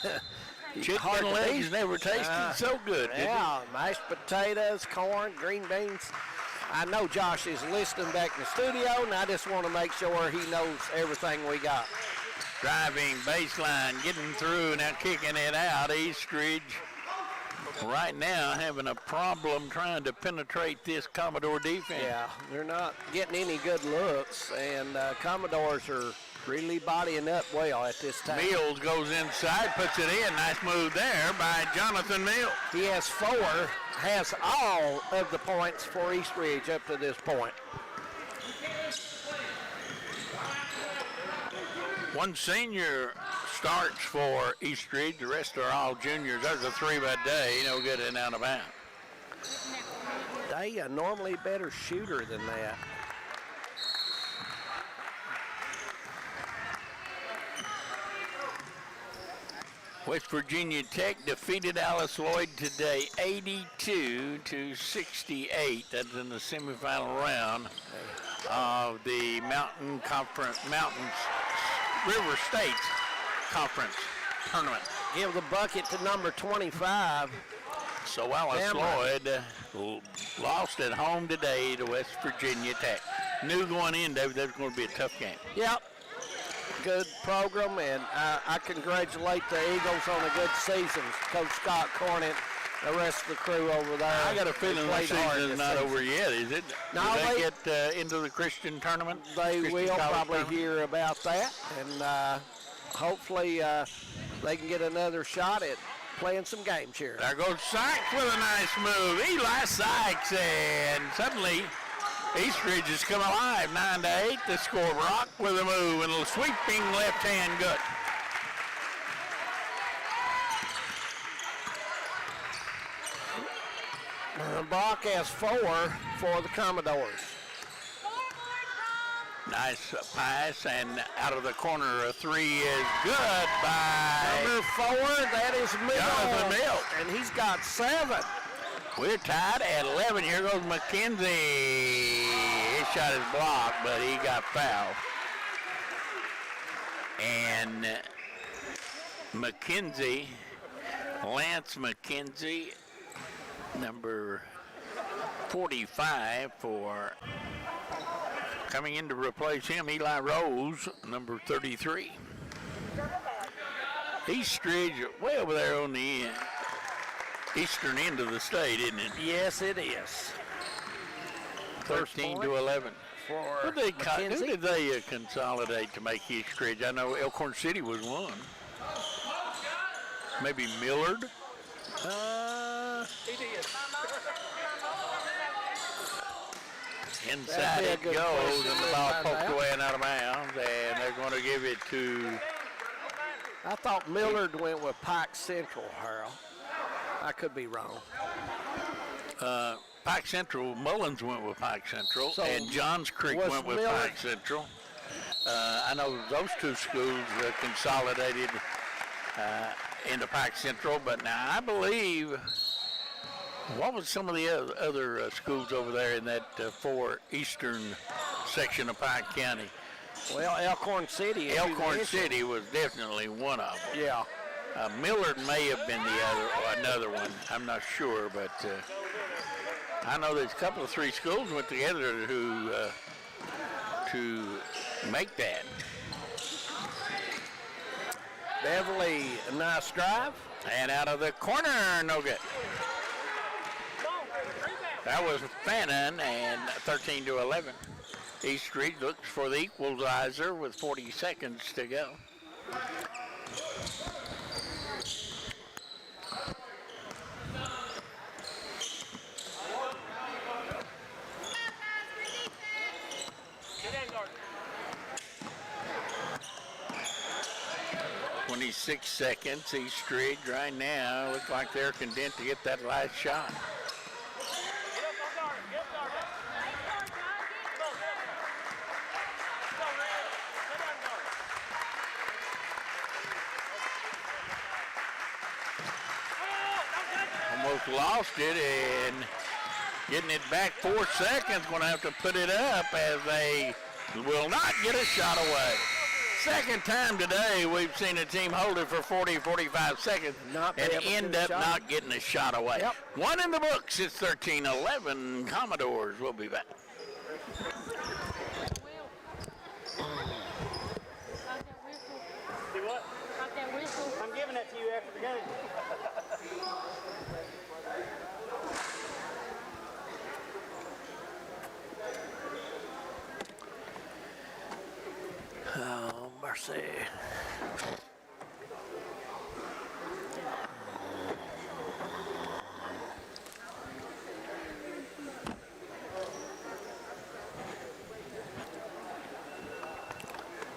chicken legs never tasted so good, did yeah, mashed potatoes, corn, green beans. I know Josh is listening back in the studio, and I just want to make sure he knows everything we got. Driving baseline, getting through, now kicking it out. Eastridge right now having a problem trying to penetrate this Commodore defense. Yeah, they're not getting any good looks, and Commodores are really bodying up well at this time. Mills goes inside, puts it in. Nice move there by Jonathan Mills. He has 4, has all of the points for Eastridge up to this point. One senior starts for Eastridge. The rest are all juniors. There's a 3 by Day. No good and out of bounds. Day a normally better shooter than that. West Virginia Tech defeated Alice Lloyd today 82-68. That's in the semifinal round of the Mountains River State Conference tournament. Give the bucket to number 25. So Alice Lloyd lost at home today to West Virginia Tech. Knew going in, David, that was going to be a tough game. Yep. Good program, and I congratulate the Eagles on a good season. Coach Scott Cornett, the rest of the crew over there. I got a feeling the season is not over yet, is it? No, Do they get into the Christian tournament? They Christian will probably tournament? hear about that, and hopefully they can get another shot at playing some games here. There goes Sykes with a nice move. Eli Sykes, and suddenly Eastridge has come alive. 9-8. The score. Brock with a move and a sweeping left hand good. Brock has 4 for the Commodores. Nice pass, and out of the corner, a 3 is good by Number 4, that is Jonathan Mills. Mills. And he's got 7. We're tied at 11. Here goes McKenzie. His shot is blocked, but he got fouled. And McKenzie, Lance McKenzie, number 45 for coming in to replace him, Eli Rose, number 33. Eastridge, way over there on the eastern end of the state, isn't it? Yes, it is. 13 to 11. For Who did they consolidate to make Eastridge? I know Elkhorn City was one. Maybe Millard? He did. Inside it goes, and the ball poked away and out of bounds, and they're going to give it to... I thought Millard went with Pike Central, Harold. I could be wrong. Pike Central, Mullins went with Pike Central, So and Johns Creek was went with Millard- Pike Central. I know those two schools consolidated into Pike Central, but now I believe, what was some of the other schools over there in that four eastern section of Pike County? Well, Elkhorn City. Elkhorn City was definitely one of them. Yeah. Millard may have been the other, or another one. I'm not sure, but I know there's a couple of three schools went together who to make that. Beverly, a nice drive. And out of the corner, no good. That was Fannin, and 13 to 11. Eastridge looks for the equalizer with 40 seconds to go. Get in, Gardner. 26 seconds. Eastridge right now look like they're content to get that last shot. Get up on Gardner. Get up, Gardner. Go, get up. Go, Red. Sit down, Gardner. Almost lost it, and getting it back 4 seconds, going to have to put it up as they will not get a shot away. Second time today we've seen a team hold it for 40, 45 seconds Not and be able to end get a up shot. not getting a shot away. Yep. One in the books. It's 13-11. Commodores will be back. See what? I'm giving that to you after the game. Oh, mercy.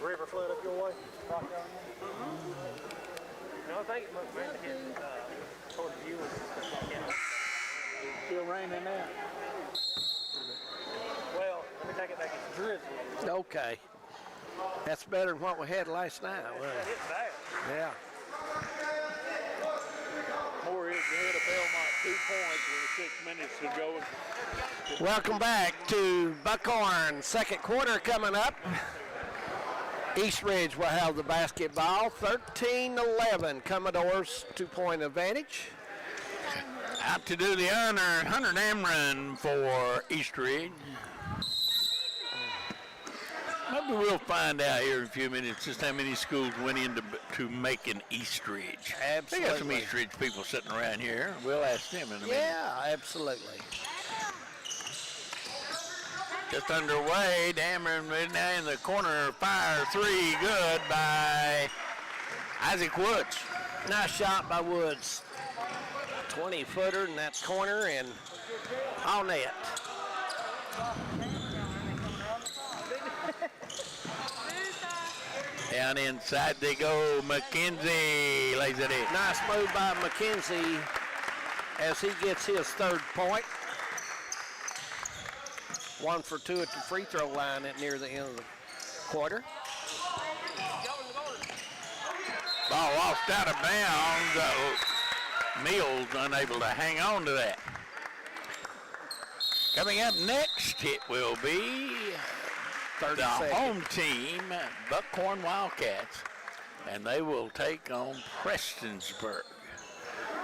River flood up your way? Rock down there? No, I think it must have been hit toward the viewers and stuff like that. Still raining now. Well, let me take it back. It's drizzling. Okay. That's better than what we had last night. wasn't it? It's bad. Yeah. More is ahead of Belmont 2 points with 6 minutes to go. Welcome back to Buckhorn. Second quarter coming up. Eastridge will have the basketball. 13-11. Commodores 2-point advantage. Out to do the honor, Hunter Amron for Eastridge. Maybe we'll find out here in a few minutes just how many schools went into to make an Eastridge. They got some Absolutely. Eastridge people sitting around here. We'll ask them in a minute. Yeah, absolutely. Just underway. Dameron now in the corner. Fire three. Good by Isaac Woods. Nice shot by Woods. 20-footer in that corner and on net. Down inside they go. McKenzie lays it in. Nice move by McKenzie as he gets his third point. 1 for 2 at the free throw line at near the end of the quarter. Ball lost out of bounds. Mills unable to hang on to that. Coming up next, it will be 30 the seconds. home team, Buckhorn Wildcats. and they will take on Prestonsburg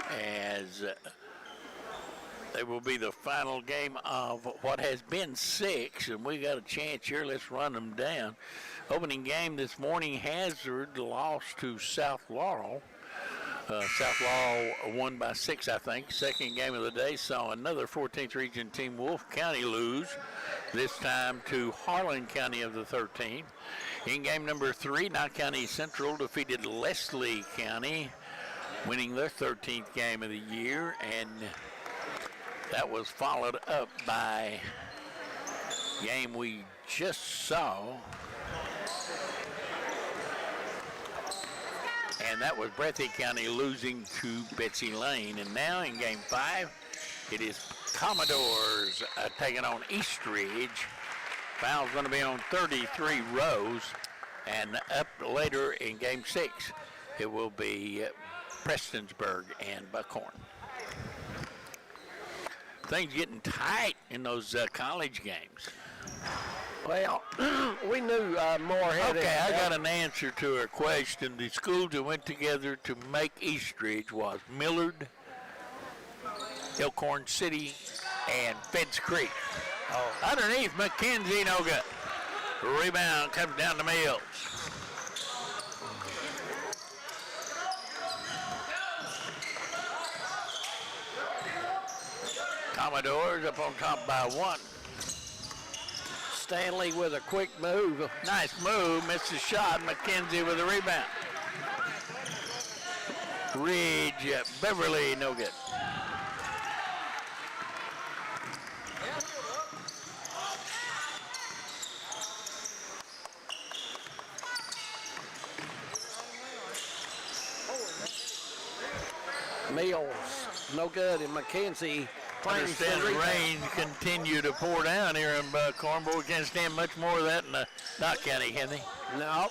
as they will be the final game of what has been 6, and we got a chance here. Let's run them down. Opening game this morning, Hazard lost to South Laurel. South Laurel won by 6, I think. Second game of the day saw another 14th Region team, Wolfe County, lose, this time to Harlan County of the 13th. In game number 3, Knott County Central defeated Leslie County, winning their 13th game of the year, and that was followed up by game we just saw, and that was Breathitt County losing to Betsy Lane. And now in game 5, it is Commodores taking on Eastridge. Foul's going to be on 33 Rose, and up later in game 6, it will be Prestonsburg and Buckhorn. Things getting tight in those college games. Well, we knew Moorhead. Okay, I got an answer to her question. The schools that went together to make Eastridge was Millard, Elkhorn City, and Feds Creek. Oh. Underneath, McKenzie, no good. Rebound comes down to Mills. Commodores up on top by 1. Stanley with a quick move. Nice move, missed the shot. McKenzie with a rebound. Ridge, Beverly, no good. Mills, no good, and McKenzie playing Understand the rain continue to pour down here in Buckhorn, but we can't stand much more of that in Knott County, can they? No.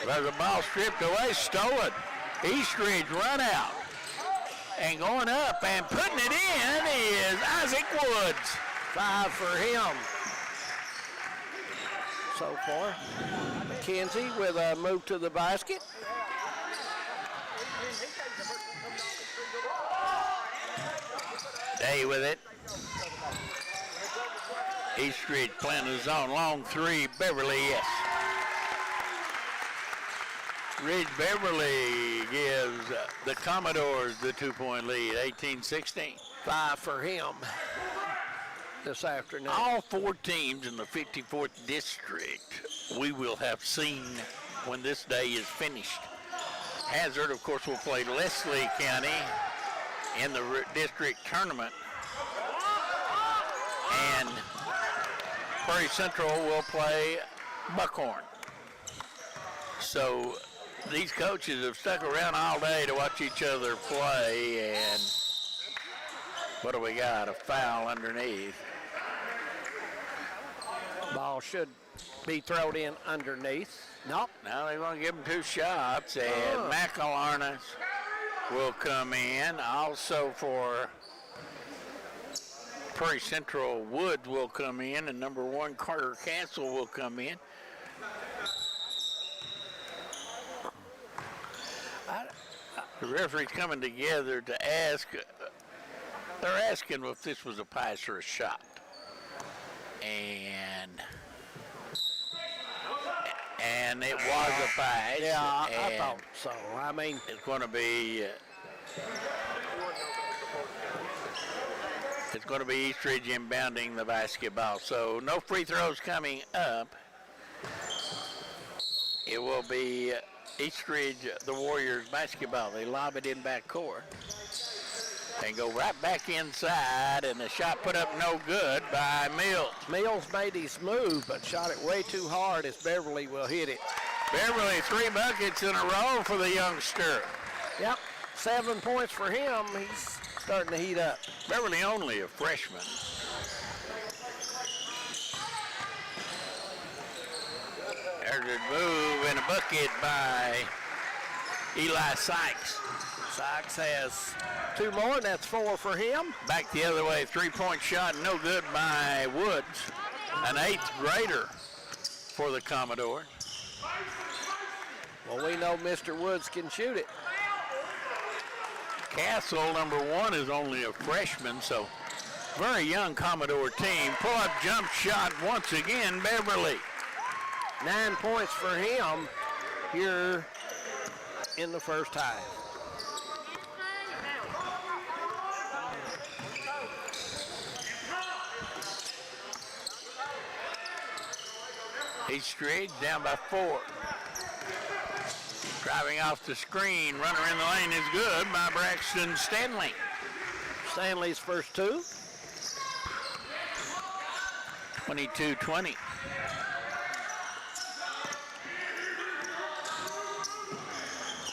There's a ball stripped away, stolen. Eastridge run out. And going up and putting it in is Isaac Woods. 5 for him. So far, McKenzie with a move to the basket. Day with it. Eastridge playing the zone. Long 3, Beverly, yes. Ridge Beverly gives the Commodores the 2-point lead, 18-16. 5 for him this afternoon. All 4 teams in the 54th district we will have seen when this day is finished. Hazard, of course, will play Leslie County in the district tournament, and Prairie Central will play Buckhorn. So these coaches have stuck around all day to watch each other play, and what do we got? A foul underneath. Ball should be thrown in underneath. Nope. Now they're going to give them 2 shots, and McElharnis will come in. Also for Prairie Central, Woods will come in, and number 1, Carter Castle will come in. The referee's coming together to ask, they're asking if this was a pass or a shot. And it was a pass. Yeah, I thought so. I mean, it's going to be Eastridge inbounding the basketball. So no free throws coming up. It will be Eastridge, the Warriors basketball. They lob it in backcourt and go right back inside, and the shot put up no good by Mills. Mills made his move, but shot it way too hard as Beverly will hit it. Beverly, 3 buckets in a row for the youngster. Yep, 7 points for him. He's starting to heat up. Beverly only a freshman. There's a move and a bucket by Eli Sykes. Sykes has 2 more, and that's 4 for him. Back the other way, 3-point shot, no good by Woods. An 8th grader for the Commodore. Well, we know Mr. Woods can shoot it. Castle, number 1, is only a freshman, so very young Commodore team. Pull-up jump shot once again, Beverly. 9 points for him here in the first half. Eastridge down by 4. Driving off the screen, runner in the lane is good by Braxton Stanley. Stanley's first 2. 22-20.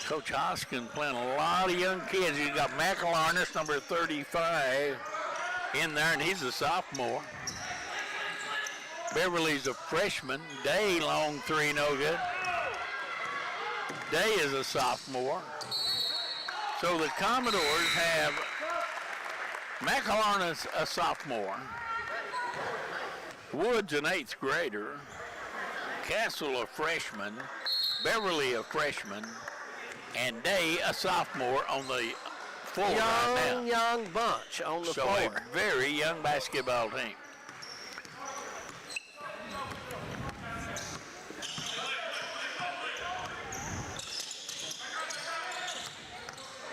Coach Hoskin playing a lot of young kids. He's got McElarness, number 35, in there, and he's a sophomore. Beverly's a freshman. Day, long 3, no good. Day is a sophomore. So the Commodores have McElarness, a sophomore. Woods, an 8th grader. Castle, a freshman. Beverly, a freshman. And Day, a sophomore on the floor right now. Young bunch on the floor. So a very young basketball team.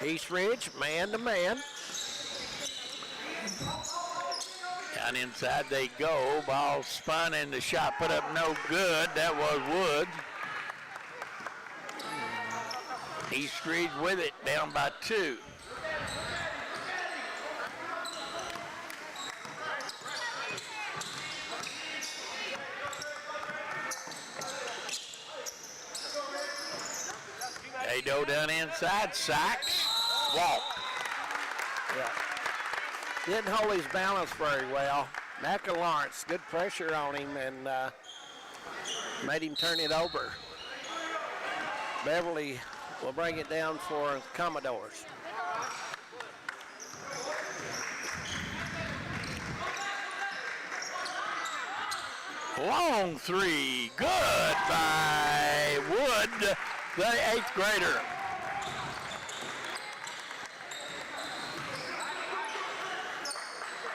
Eastridge, man to man. Down inside they go. Ball spun and the shot put up no good. That was Woods. Eastridge with it, down by 2. Ado down inside, Sykes, walk. Yeah. Didn't hold his balance very well. McElarness, good pressure on him and made him turn it over. Beverly will bring it down for Commodores. Long 3, good by Wood, the 8th grader.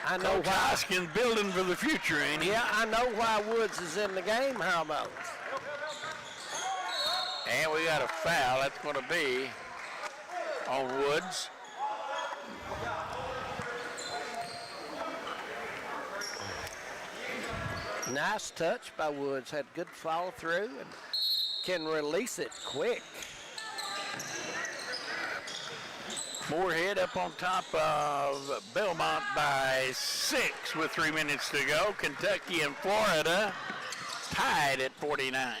I know Coach why. Hoskin's building for the future, ain't he? Yeah, I know why Woods is in the game, how about it? And we got a foul. That's going to be on Woods. Nice touch by Woods. Had good follow through and can release it quick. Moorhead up on top of Belmont by 6 with 3 minutes to go. Kentucky and Florida tied at 49.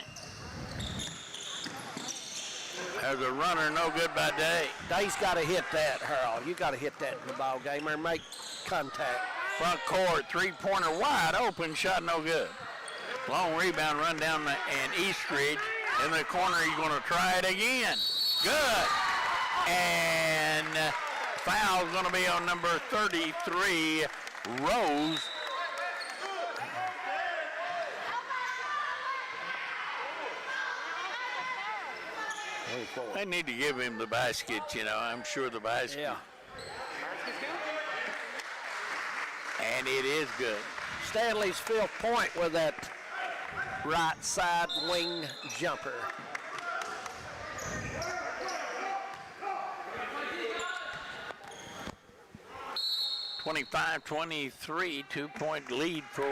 There's a runner, no good by Day. Day's got to hit that, Harold. You got to hit that in the ball game or make contact. Front court, 3-pointer wide open, shot no good. Long rebound, run down and Eastridge. In the corner, he's going to try it again. Good. And foul's going to be on number 33, Rose. They need to give him the basket, you know. I'm sure the basket. Yeah. And it is good. Stanley's 5th point with that right side wing jumper. (25-23), 2-point lead for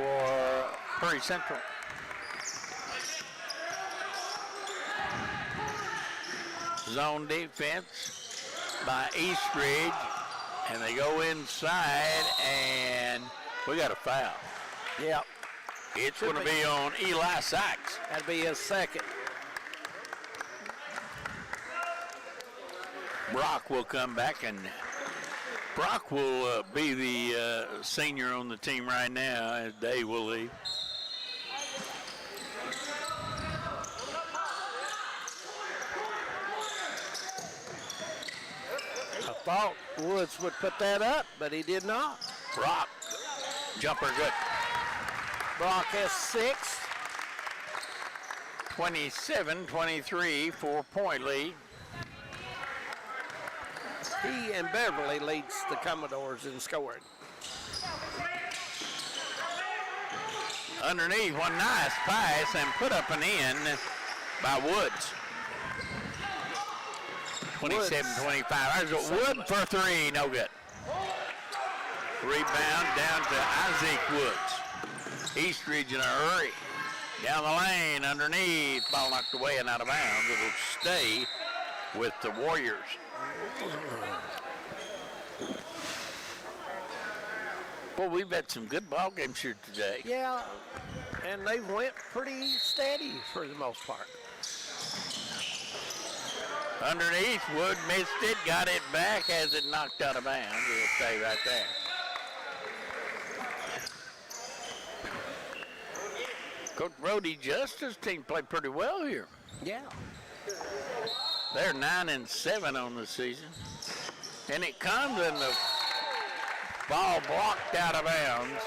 Prairie Central. Zone defense by Eastridge, and they go inside, and we got a foul. Yeah. It's going to be on Eli Sykes. That'd be his 2nd. Brock will come back, and Brock will be the senior on the team right now, as Dave will leave. I thought Woods would put that up, but he did not. Brock, jumper good. Brock has 6. 27-23, 4-point lead. He and Beverly leads the Commodores in scoring. Underneath, one nice pass and put up and in by Woods. 27-25. There's a Wood for three, no good. Rebound down to Isaac Woods. Eastridge in a hurry. Down the lane, underneath, ball knocked away and out of bounds. It'll stay with the Warriors. Well, we've had some good ball games here today. Yeah, and they went pretty steady for the most part. Underneath, Wood missed it, got it back, has it knocked out of bounds. It'll stay right there. Coach Brody Justice team played pretty well here. Yeah. They're 9-7 on the season. And it comes in the ball blocked out of bounds.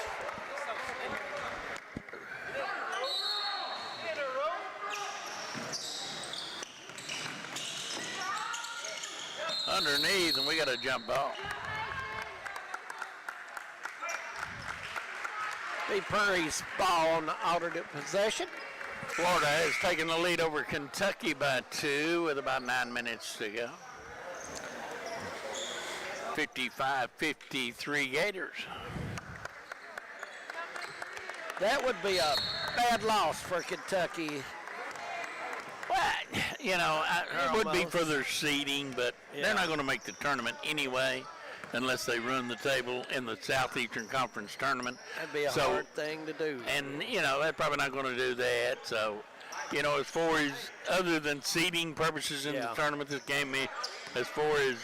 Underneath, and we got a jump ball. The Prairie's ball on the alternate possession. Florida has taken the lead over Kentucky by 2 with about 9 minutes to go. 55-53 Gators. That would be a bad loss for Kentucky. Well, you know, it would be for their seeding, but they're not going to make the tournament anyway unless they run the table in the Southeastern Conference tournament. That'd be a hard thing to do. And, you know, they're probably not going to do that. So, you know, as far as other than seeding purposes in the tournament, this game, as far as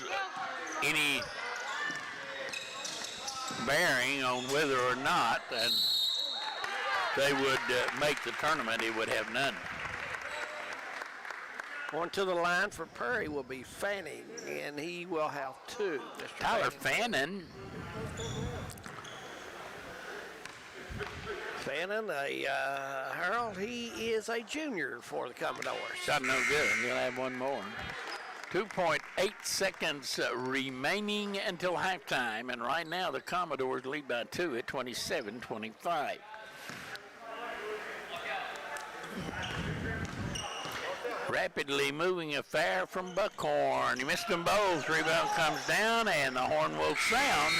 any bearing on whether or not and they would make the tournament, it would have none. Going to the line for Prairie will be Fanning, and he will have 2. Mr. Tyler Fannin. Fannin, Harold, he is a junior for the Commodores. Shot no good. He'll have one more. 2.8 seconds remaining until halftime, and right now the Commodores lead by 2 at 27-25. Rapidly moving affair from Buckhorn. He missed them both. Rebound comes down, and the horn will sound.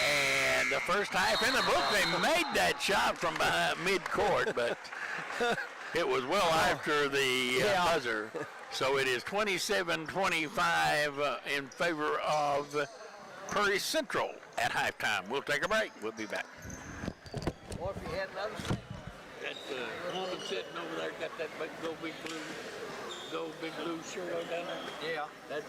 And the first half in the book, they made that shot from behind mid-court, but it was well after the buzzer. So it is 27-25 in favor of Prairie Central at halftime. We'll take a break. We'll be back. Or if you had another thing. That woman sitting over there got that big blue shirt on down there. Yeah. That's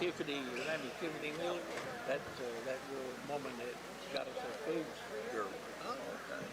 Tiffany. Her name is Tiffany Miller. That's that girl, woman that got us our food girl. Oh, okay.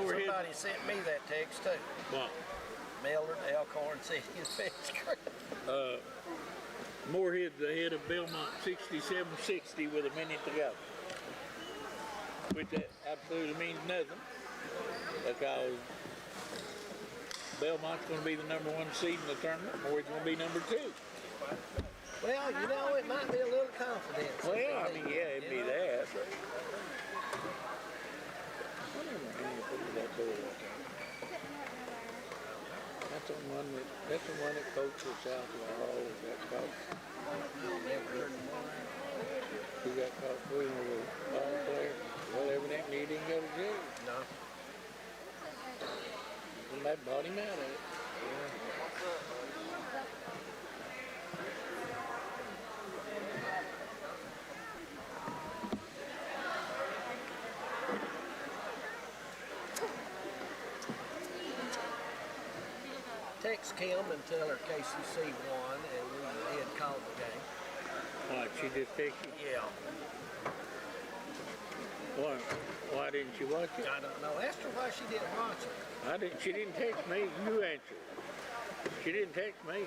Somebody sent me that text too. What? Miller, Elkhorn City, Moorhead's ahead of Belmont 67-60 with a minute to go. Which that absolutely means nothing because Belmont's going to be the number 1 seed in the tournament, Moorhead's going to be number 2. Well, you know, it might be a little confidence. Well, I mean, yeah, it'd be that. But that's the one that coaches South Laurel. That coach. He got caught fooling with a ball player. Well, evidently he didn't go to jail. No. And that brought him out of it. text Kim and tell her KCC won, and we had called the game. What, she just texted you? Yeah. Why didn't you watch it? I don't know. Ask her why she didn't watch it. She didn't text me. You answered. She didn't text me.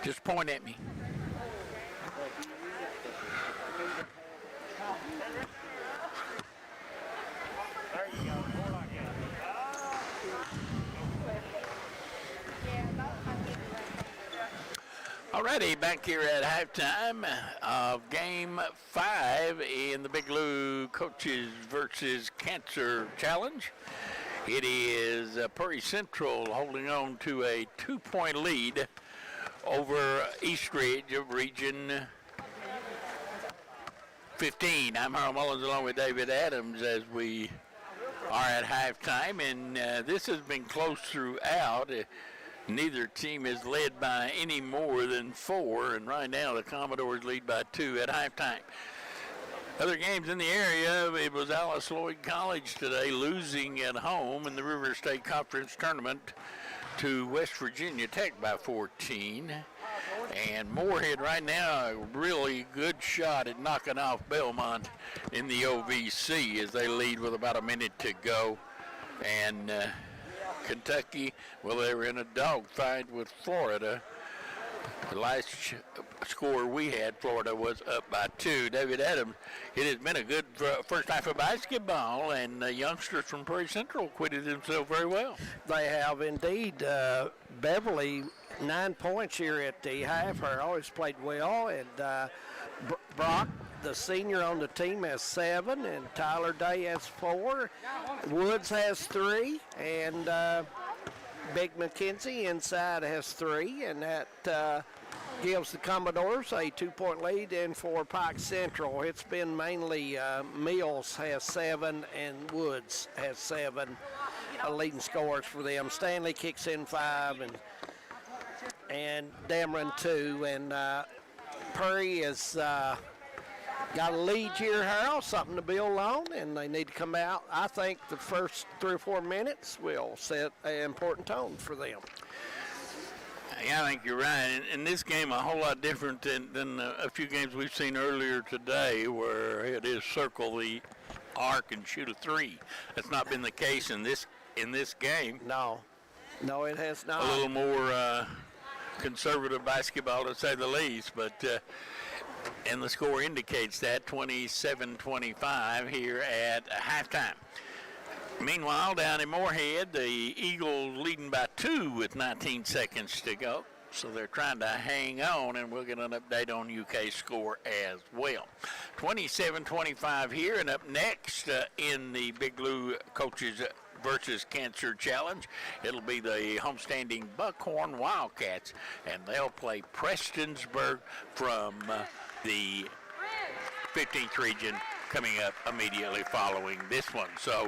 Just point at me. There you go. More like that. Alrighty, back here at halftime of Game 5 in the Big Blue Coaches versus Cancer Challenge. It is Prairie Central holding on to a 2-point lead over East Ridge of Region 15. I'm Harold Mullins along with David Adams as we are at halftime, and this has been close throughout. Neither team is led by any more than 4, and right now the Commodores lead by 2 at halftime. Other games in the area, it was Alice Lloyd College today losing at home in the River State Conference Tournament to West Virginia Tech by 14. And Moorhead right now, a really good shot at knocking off Belmont in the OVC as they lead with about a minute to go. And Kentucky, well, they were in a dogfight with Florida. The last score we had, Florida was up by 2. David Adams, it has been a good first half of basketball, and the youngsters from Prairie Central acquitted themselves very well. They have indeed. Beverly, 9 points here at the half. Her always played well, and Brock, the senior on the team, has 7, and Tyler Day has 4. Woods has 3, and Big McKenzie inside has 3, and that gives the Commodores a 2-point lead. And for Pike Central, it's been mainly Mills has 7 and Woods has 7 leading scorers for them. Stanley kicks in 5, and Dameron 2, and Prairie has got a lead here, Harold, something to build on, and they need to come out. I think the first 3 or 4 minutes will set an important tone for them. Yeah, I think you're right. In this game, a whole lot different than a few games we've seen earlier today, where it is circle the arc and shoot a 3. That's not been the case in this game. No, it has not. A little more conservative basketball, to say the least, but and the score indicates that 27-25 here at halftime. Meanwhile, down in Moorhead, the Eagles leading by 2 with 19 seconds to go. So they're trying to hang on, and we'll get an update on UK score as well. 27-25 here, and up next in the Big Blue Coaches versus Cancer Challenge, it'll be the homestanding Buckhorn Wildcats, and they'll play Prestonsburg from the 15th region coming up immediately following this one. So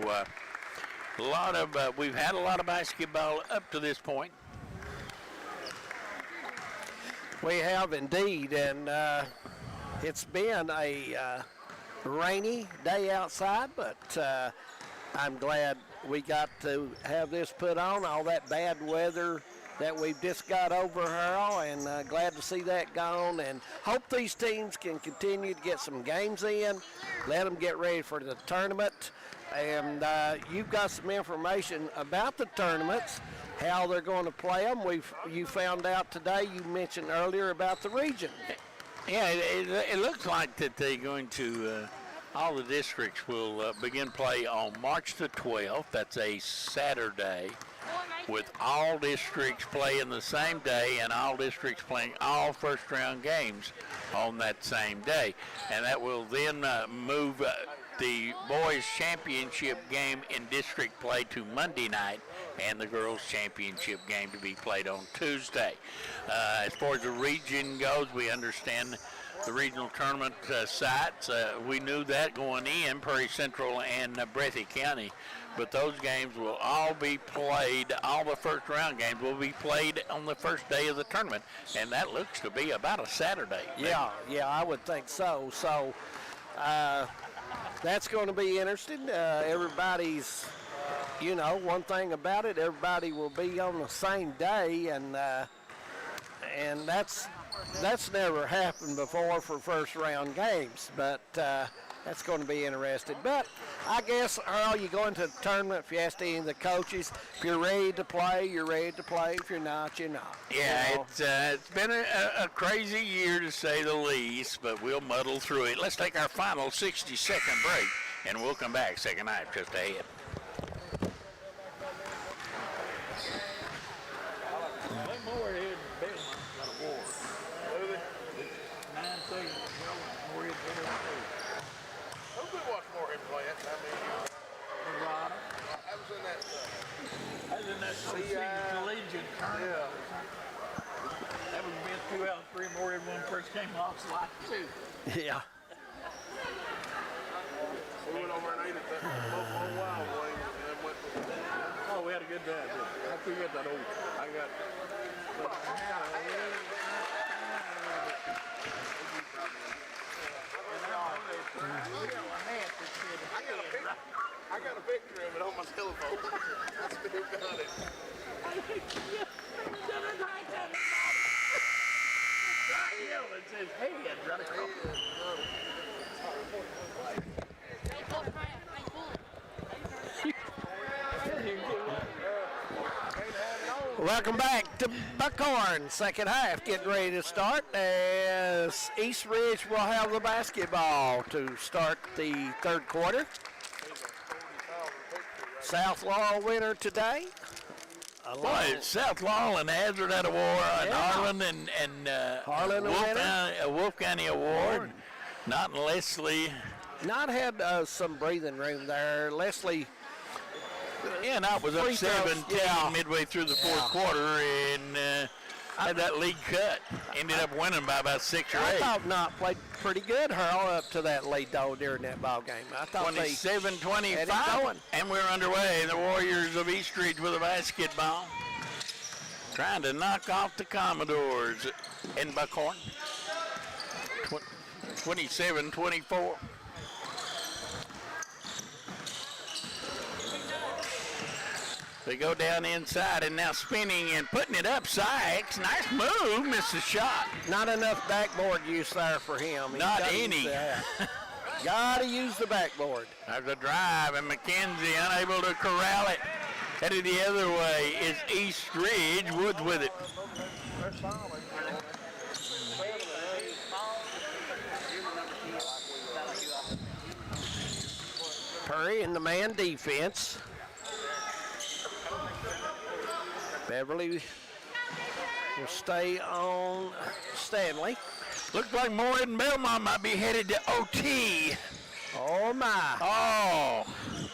we've had a lot of basketball up to this point. We have indeed, and it's been a rainy day outside, but I'm glad we got to have this put on, all that bad weather that we've just got over, Harold, and glad to see that gone, and hope these teams can continue to get some games in, let them get ready for the tournament, and you've got some information about the tournaments, how they're going to play them. You found out today, you mentioned earlier about the region. Yeah, it looks like that they're going to, all the districts will begin play on March the 12th. That's a Saturday, with all districts playing the same day and all districts playing all first round games on that same day. And that will then move the boys championship game in district play to Monday night and the girls championship game to be played on Tuesday. As far as the region goes, we understand the regional tournament sites. We knew that going in, Prairie Central and Breathitt County. But those games will all be played, all the first round games will be played on the first day of the tournament. And that looks to be about a Saturday. Yeah, I would think so. So that's going to be interesting. Everybody's, one thing about it, everybody will be on the same day, and that's never happened before for first round games, but that's going to be interesting. But I guess, Earl, you go into the tournament, if you ask any of the coaches, if you're ready to play, you're ready to play. If you're not, you're not. Yeah, it's been a crazy year to say the least, but we'll muddle through it. Let's take our final 60-second break, and we'll come back. Second half just ahead. Collegiate tournament. That was been 2 out of 3 more than when first came off slide 2. Yeah. We went over and ate at that Buffalo Wild Wings and then went to Oh, we had a good day. I forget that old. I got. I got a picture of it on my telephone. I still got it. It says, hey, it's right across. Welcome back to Buckhorn. Second half getting ready to start as East Ridge will have the basketball to start the third quarter. South Laurel winner today. Boy, South Laurel and Hazard had a war, and Harlan and Harlan Wolf County Award. Not Leslie. Not had some breathing room there. Leslie. Yeah, and I was up 17 midway through the fourth quarter, and had that lead cut. Ended up winning by about 6 or 8. I thought Knott played pretty good, Harold, up to that lead, though, during that ball game. I thought 27-25, and we're underway. The Warriors of East Ridge with a basketball, trying to knock off the Commodores in Buckhorn. 27-24. They go down inside and now spinning and putting it up. Sykes, nice move, missed the shot. Not enough backboard use there for him. Not any. Got to use the backboard. There's a drive, and McKenzie unable to corral it. Headed the other way is East Ridge. Woods with it. Curry in the man defense. Beverly will stay on Stanley. Looks like Moore and Belmont might be headed to OT. Oh, my. Oh,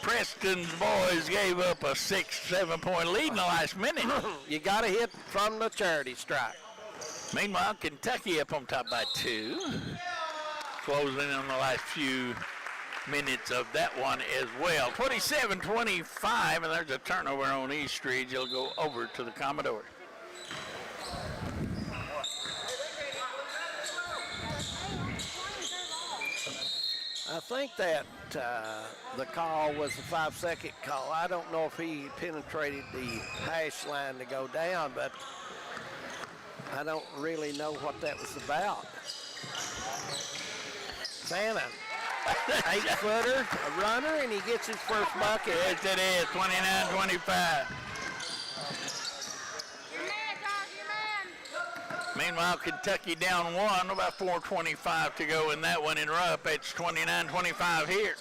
Preston's boys gave up a 6-7 point lead in the last minute. You got to hit from the charity stripe. Meanwhile, Kentucky up on top by 2. Closing in on the last few minutes of that one as well. 27-25, and there's a turnover on East Ridge. It'll go over to the Commodores. I think that the call was a 5-second call. I don't know if he penetrated the hash line to go down, but I don't really know what that was about. Fannin, 8-footer, a runner, and he gets his first bucket. Yes, it is, 29-25. Meanwhile, Kentucky down one, about 4:25 to go in that one in Rupp. It's 29-25 here.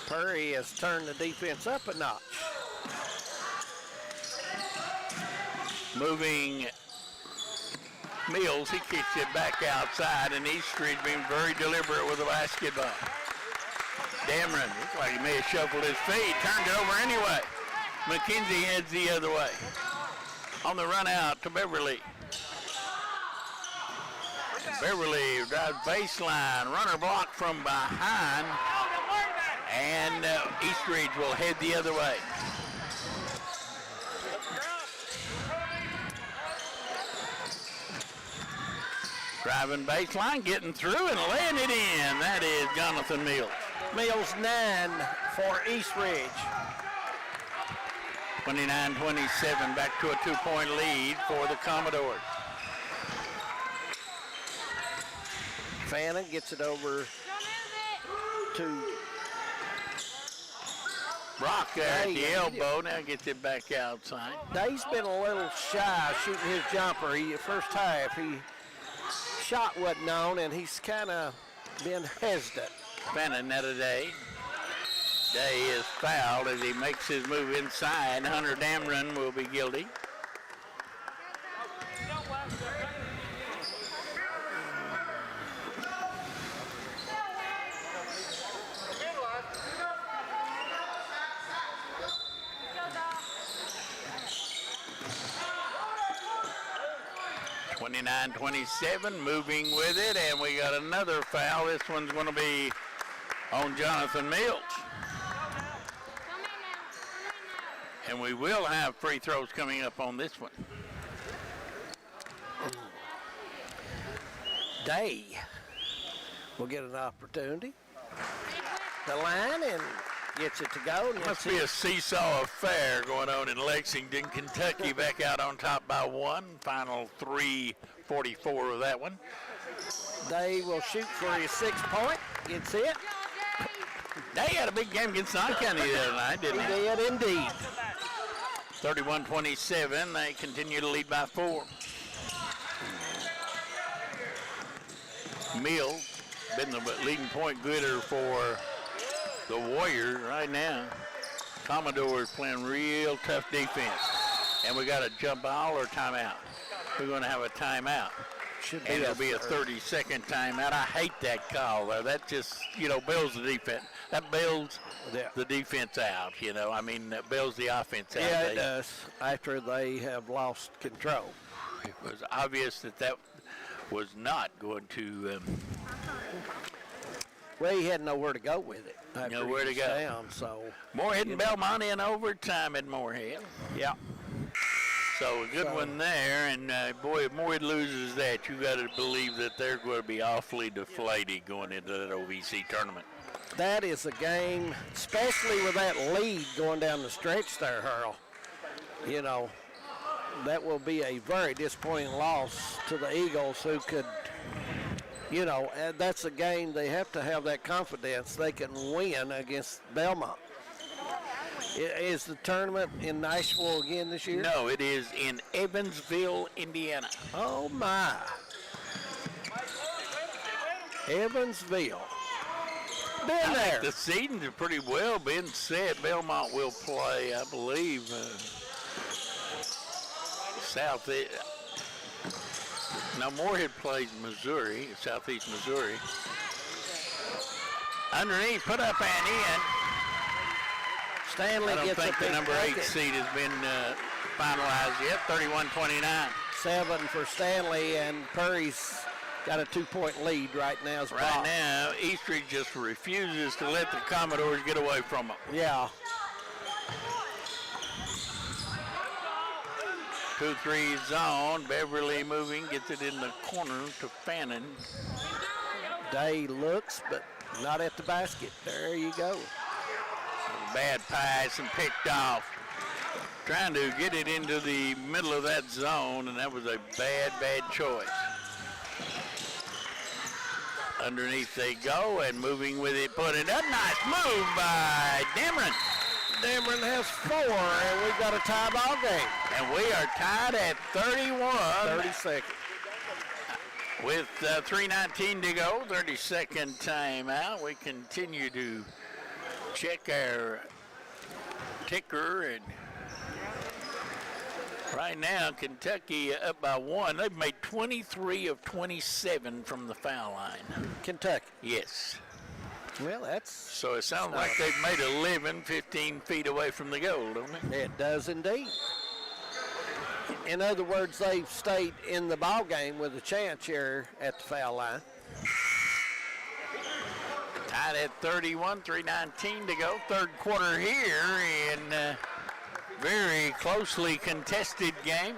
Purry has turned the defense up a notch. Moving Mills, he kicks it back outside, and East Street being very deliberate with the basketball. Dameron, looks like he may have shuffled his feet, turned it over anyway. McKenzie heads the other way. On the run out to Beverly. Beverly drives baseline, runner block from behind, and East Ridge will head the other way. Driving baseline, getting through and laying it in. That is Jonathan Mills. Mills 9 for East Ridge. 29-27, back to a 2-point lead for the Commodores. Fannin gets it over to Brock there at the elbow. Now gets it back outside. Day's been a little shy shooting his jumper. First half, he shot wasn't on, and he's kind of been hesitant. Fannin net a Day. Day is fouled as he makes his move inside. Hunter Dameron will be guilty. (29-27), moving with it, and we got another foul. This one's going to be on Jonathan Mills. And we will have free throws coming up on this one. Day will get an opportunity. The line and gets it to go. Must be a seesaw affair going on in Lexington, Kentucky. Back out on top by one. Final 3:44 of that one. Day will shoot for his 6th point. Gets it. Day had a big game against Nye County the other night, didn't he? He did indeed. 31-27. They continue to lead by 4. Mills been the leading point getter for the Warriors right now. Commodores playing real tough defense. And we got a jump ball or timeout. We're going to have a timeout. And it'll be a 30-second timeout. I hate that call, though. That just, bails the defense. That bails the defense out, I mean, that bails the offense out. Yeah, it does, after they have lost control. It was obvious that was not going to... Well, he had nowhere to go with it. Nowhere to go. Down, so Moorhead and Belmont in overtime at Moorhead. Yeah. So a good one there, and boy, if Moorhead loses that, you got to believe that they're going to be awfully deflated going into that OVC tournament. That is a game, especially with that lead going down the stretch there, Earl. That will be a very disappointing loss to the Eagles, who could, that's a game they have to have that confidence they can win against Belmont. Is the tournament in Nashville again this year? No, it is in Evansville, Indiana. Oh, my. Evansville. Been there. The seedings are pretty well been set. Belmont will play, I believe, Moorhead plays Missouri, Southeast Missouri. Underneath, put up and in. Stanley I don't gets think the number 8 seed has been finalized yet. 31-29. 7 for Stanley, and Purry's Got a 2-point lead right now. Right now, Eastridge just refuses to let the Commodores get away from them. Yeah. 2-3 zone. Beverly moving, gets it in the corner to Fannin. Day looks, but not at the basket. There you go. Bad pass and picked off. Trying to get it into the middle of that zone, and that was a bad choice. Underneath they go, and moving with it, put it up. Nice move by Dameron. Dameron has 4, and we've got a tie ball game. And we are tied at 31. 30 seconds. With 3:19 to go, 30-second timeout. We continue to check our ticker, and right now Kentucky up by 1. They've made 23 of 27 from the foul line. Kentucky. Yes. Well, that's... So it sounds like they've made 11, 15 feet away from the goal, don't they? It does indeed. In other words, they've stayed in the ball game with a chance here at the foul line. Tied at 31, 3:19 to go. Third quarter here in a very closely contested game.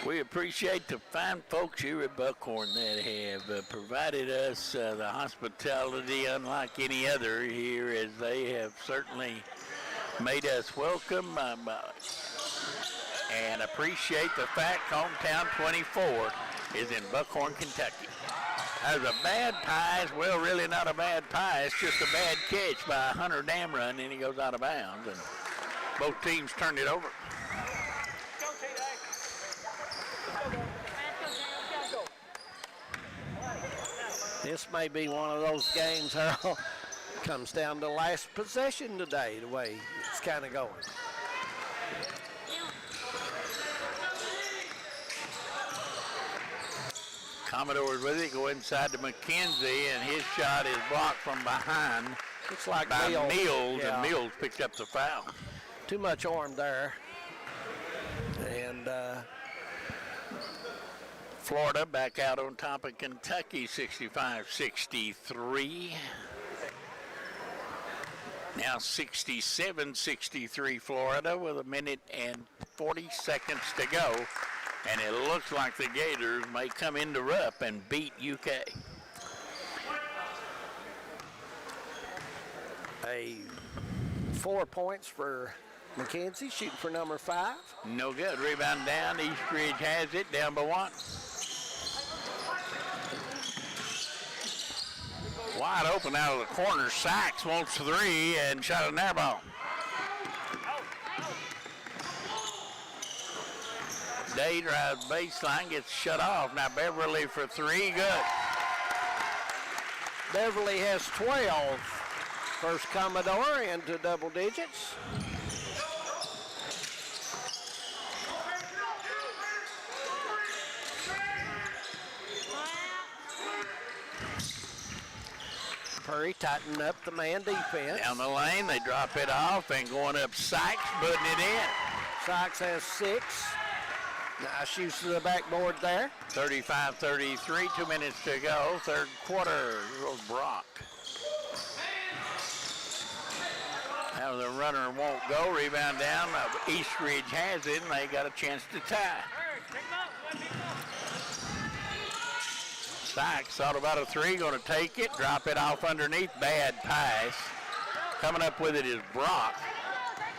We appreciate the fine folks here at Buckhorn that have provided us the hospitality unlike any other here, as they have certainly made us welcome and appreciate the fact hometown 24 is in Buckhorn, Kentucky. That was a bad pass. Well, really not a bad pass, just a bad catch by Hunter Dameron, and he goes out of bounds, and both teams turned it over. This may be one of those games, Harold, comes down to last possession today, the way it's kind of going. Commodores with it, go inside to McKenzie, and his shot is blocked from behind. Looks like by Mills. and Mills picked up the foul. Too much arm there. And Florida back out on top of Kentucky, 65-63. Now 67-63 Florida with 1 and 40 seconds to go. And it looks like the Gators may come into Rupp and beat UK. 4 points for McKenzie, shooting for number 5. No good. Rebound down. Eastridge has it, down by 1. Wide open out of the corner. Sykes wants 3 and shot an air ball. Day drives baseline, gets shut off. Now Beverly for 3, good. Beverly has 12. First Commodore into double digits. Curry tighten up the man defense. Down the lane, they drop it off, and going up Sykes, putting it in. Sykes has 6. Nice use of the backboard there. 35-33, 2 minutes to go. Third quarter, goes Brock. Now the runner won't go. Rebound down. Eastridge has it, and they got a chance to tie. Sykes thought about a 3, going to take it, drop it off underneath. Bad pass. Coming up with it is Brock.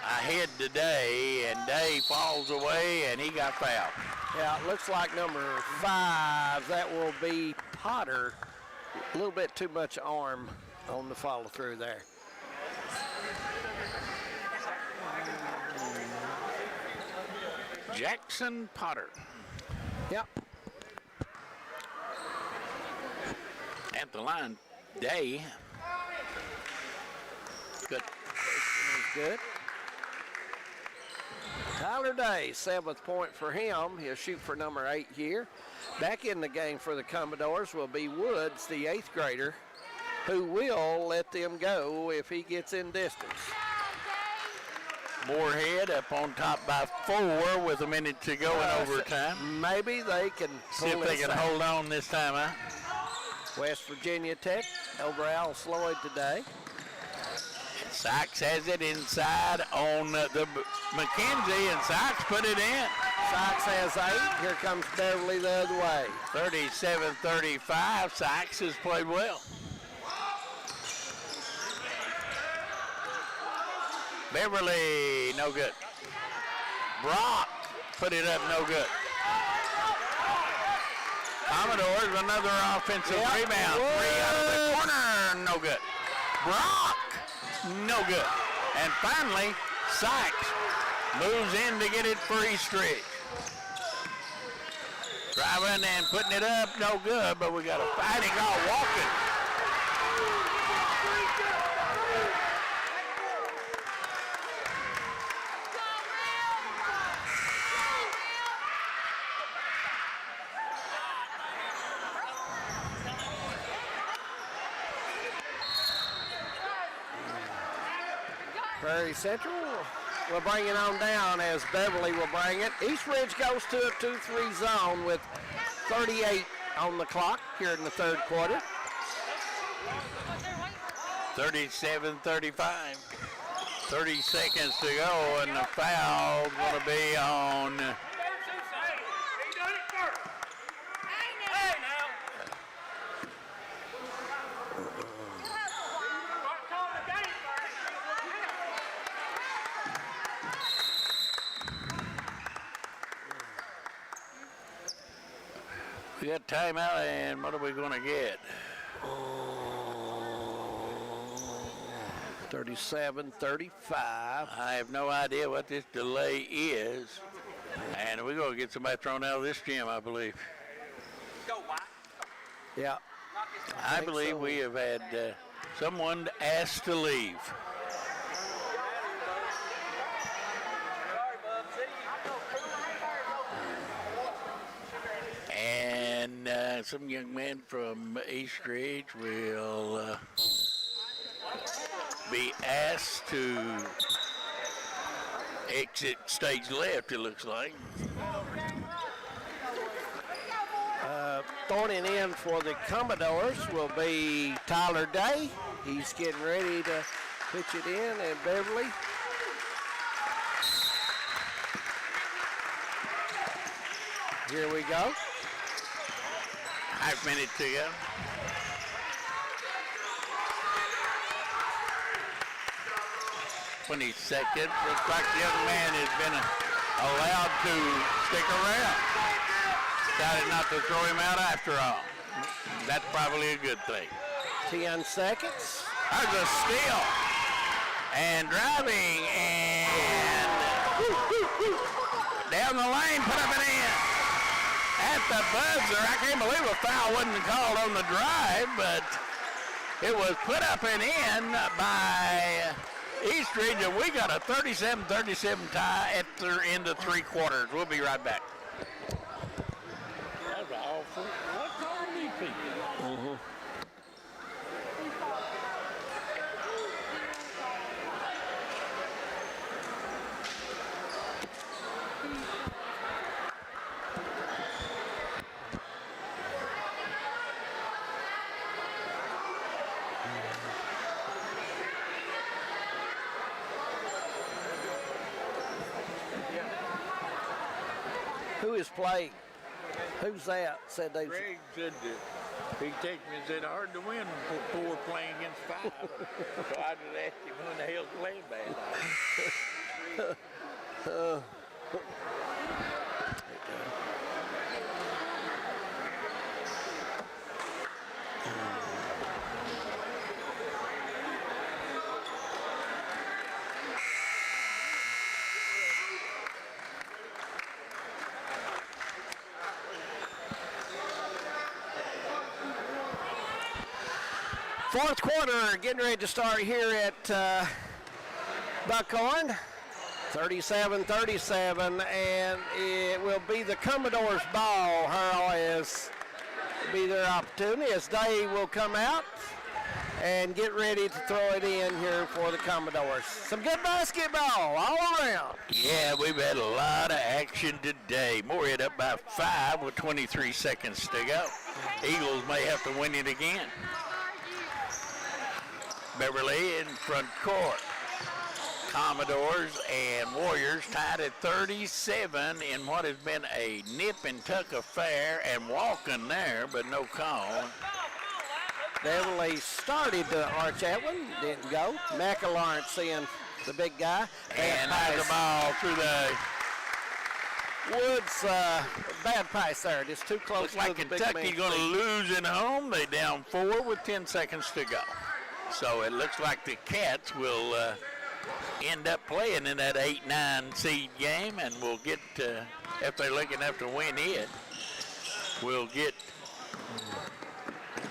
Ahead today, and Day falls away, and he got fouled. Yeah, it looks like number 5, that will be Potter. A little bit too much arm on the follow through there. Jackson Potter. Yep. At the line, Day. Good. Good. Tyler Day, 7th point for him. He'll shoot for number 8 here. Back in the game for the Commodores will be Woods, the 8th grader, who will let them go if he gets in distance. Moorhead up on top by 4 with a minute to go in overtime. Maybe they can See if they can hold on this time, huh? West Virginia Tech over Al Sloyd today. Sykes has it inside on the McKenzie, and Sykes put it in. Sykes has 8. Here comes Beverly the other way. 37-35. Sykes has played well. Beverly, no good. Brock put it up, no good. Commodores, another offensive rebound. 3 out of the corner, no good. Brock, no good. And finally, Sykes moves in to get it for East Ridge. Driving and putting it up, no good, but we got a fighting call walking. Prairie Central will bring it on down as Beverly will bring it. East Ridge goes to a 2-3 zone with 38 on the clock here in the third quarter. 37-35. 30 seconds to go, and the foul's going to be on we got timeout, and what are we going to get? 37-35. I have no idea what this delay is, and we're going to get somebody thrown out of this gym, I believe. Yeah. I believe we have had someone asked to leave. And some young man from East Ridge will be asked to exit stage left, it looks like. Throwing it in for the Commodores will be Tyler Day. He's getting ready to pitch it in, and Beverly. Here we go. Half minute to go. Twenty seconds. Looks like the young man has been allowed to stick around. Decided not to throw him out after all. That's probably a good thing. 10 seconds. There's a steal. And driving and down the lane, put up and in. At the buzzer, I can't believe a foul wasn't called on the drive, but it was put up and in by East Ridge, and we got a 37-37 tie at the end of 3 quarters. We'll be right back. That's awful. What's all these people? Who is playing? Who's that? Said they. Greg said that he texted me and said hard to win 4 playing against 5. So I just asked him who the hell's playing bad. Fourth quarter getting ready to start here at Buckhorn. 37-37, and it will be the Commodores' ball. Hurl is be their opportunity as Day will come out. and get ready to throw it in here for the Commodores. Some good basketball all around. Yeah, we've had a lot of action today. Moorhead up by 5 with 23 seconds to go. Eagles may have to win it again. Beverly in front court. Commodores and Warriors tied at 37 in what has been a nip and tuck affair, and walking there, but no call. Beverly started to arch that one, didn't go. McElawrence seeing the big guy. And has the ball through the Woods, bad pass there, just too close looks to like the Kentucky big going to man. lose at home. They down 4 with 10 seconds to go. So it looks like the Cats will end up playing in that 8-9 seed game, and we'll get, if they're lucky enough to win it, we'll get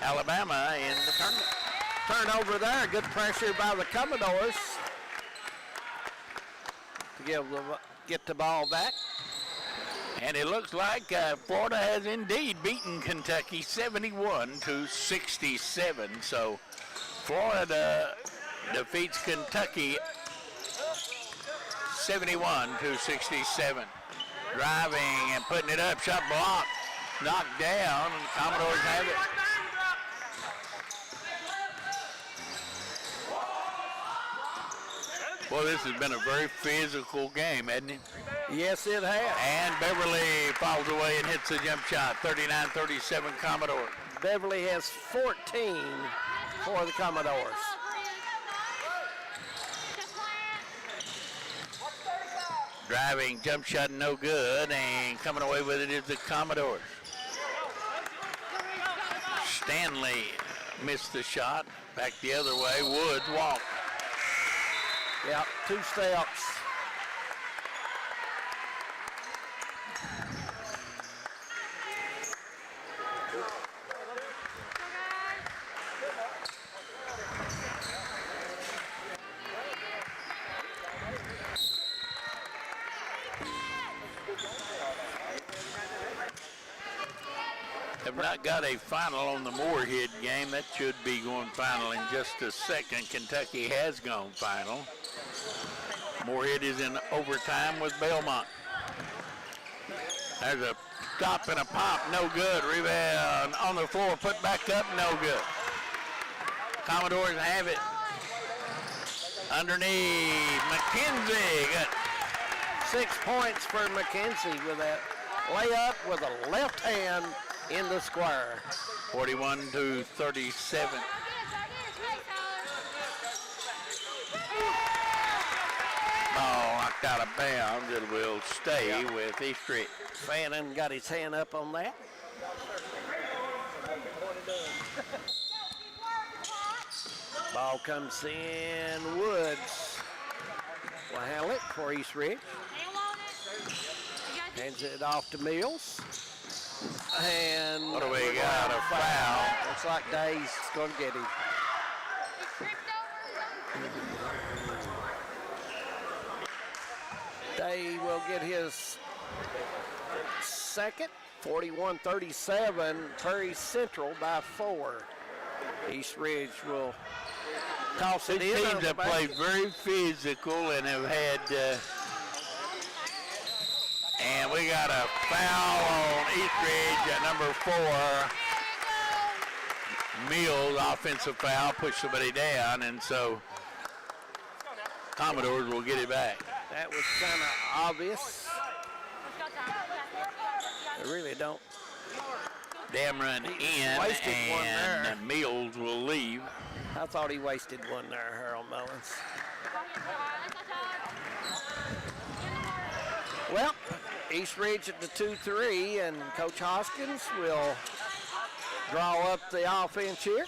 Alabama in the tournament. Turnover there, good pressure by the Commodores to get the ball back. And it looks like Florida has indeed beaten Kentucky 71-67. So Florida defeats Kentucky 71-67. Driving and putting it up, shot blocked, knocked down, and the Commodores have it. Well, this has been a very physical game, hasn't it? Yes, it has. And Beverly falls away and hits the jump shot, 39-37 Commodore. Beverly has 14 for the Commodores. Driving jump shot no good, and coming away with it is the Commodores. Stanley missed the shot, back the other way, Woods walked. Yeah, 2 steps. Have not got a final on the Moorhead game. That should be going final in just a second. Kentucky has gone final. Moorhead is in overtime with Belmont. There's a stop and a pop, no good. Rebound on the floor, put back up, no good. Commodores have it. Underneath, McKenzie got 6 points for McKenzie with that layup with a left hand in the square. 41-37. Ball knocked out of bounds. It will stay with Eastridge. Fannin got his hand up on that. Ball comes in. Woods will handle it for Eastridge. Hands it off to Mills. And What do we got? A foul. Looks like Day's going to get him. Day will get his second. 41-37. Prairie Central by 4. East Ridge will toss it These in. teams have played very physical and have had, and we got a foul on Eastridge at number 4. Mills, offensive foul, pushed somebody down, and so Commodores will get it back. That was kind of obvious. They really don't. Dam run in, wasted one there. and Mills will leave. I thought he wasted one there, Harold Mullins. Well, East Ridge at the 2-3, and Coach Hoskins will draw up the offense here.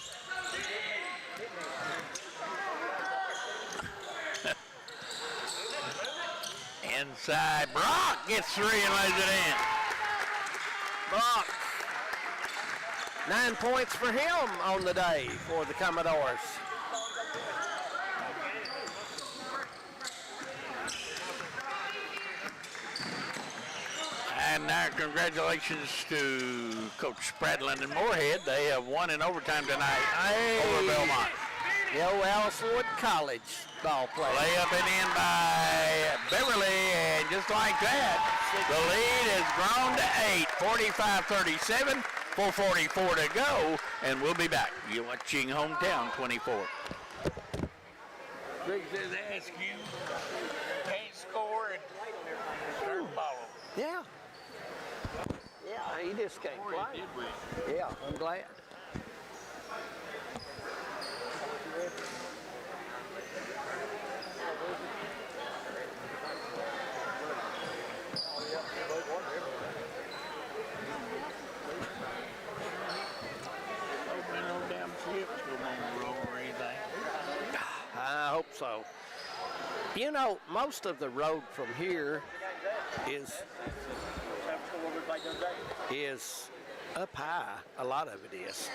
Inside, Brock gets 3 and lays it in. Brock, 9 points for him on the day for the Commodores. And now congratulations to Coach Spradlin and Moorhead. They have won in overtime tonight over Belmont. The old Alliswood College ball player. Layup and in by Beverly, and just like that, the lead has grown to 8. 45-37, 4:44 to go, and we'll be back. You're watching Hometown 24. Greg says ask you, can't score and start following. Yeah. Yeah, he just can't play. Did we? Yeah, I'm glad. No damn ships go on the road or anything. I hope so. You know, most of the road from here is up high. A lot of it is.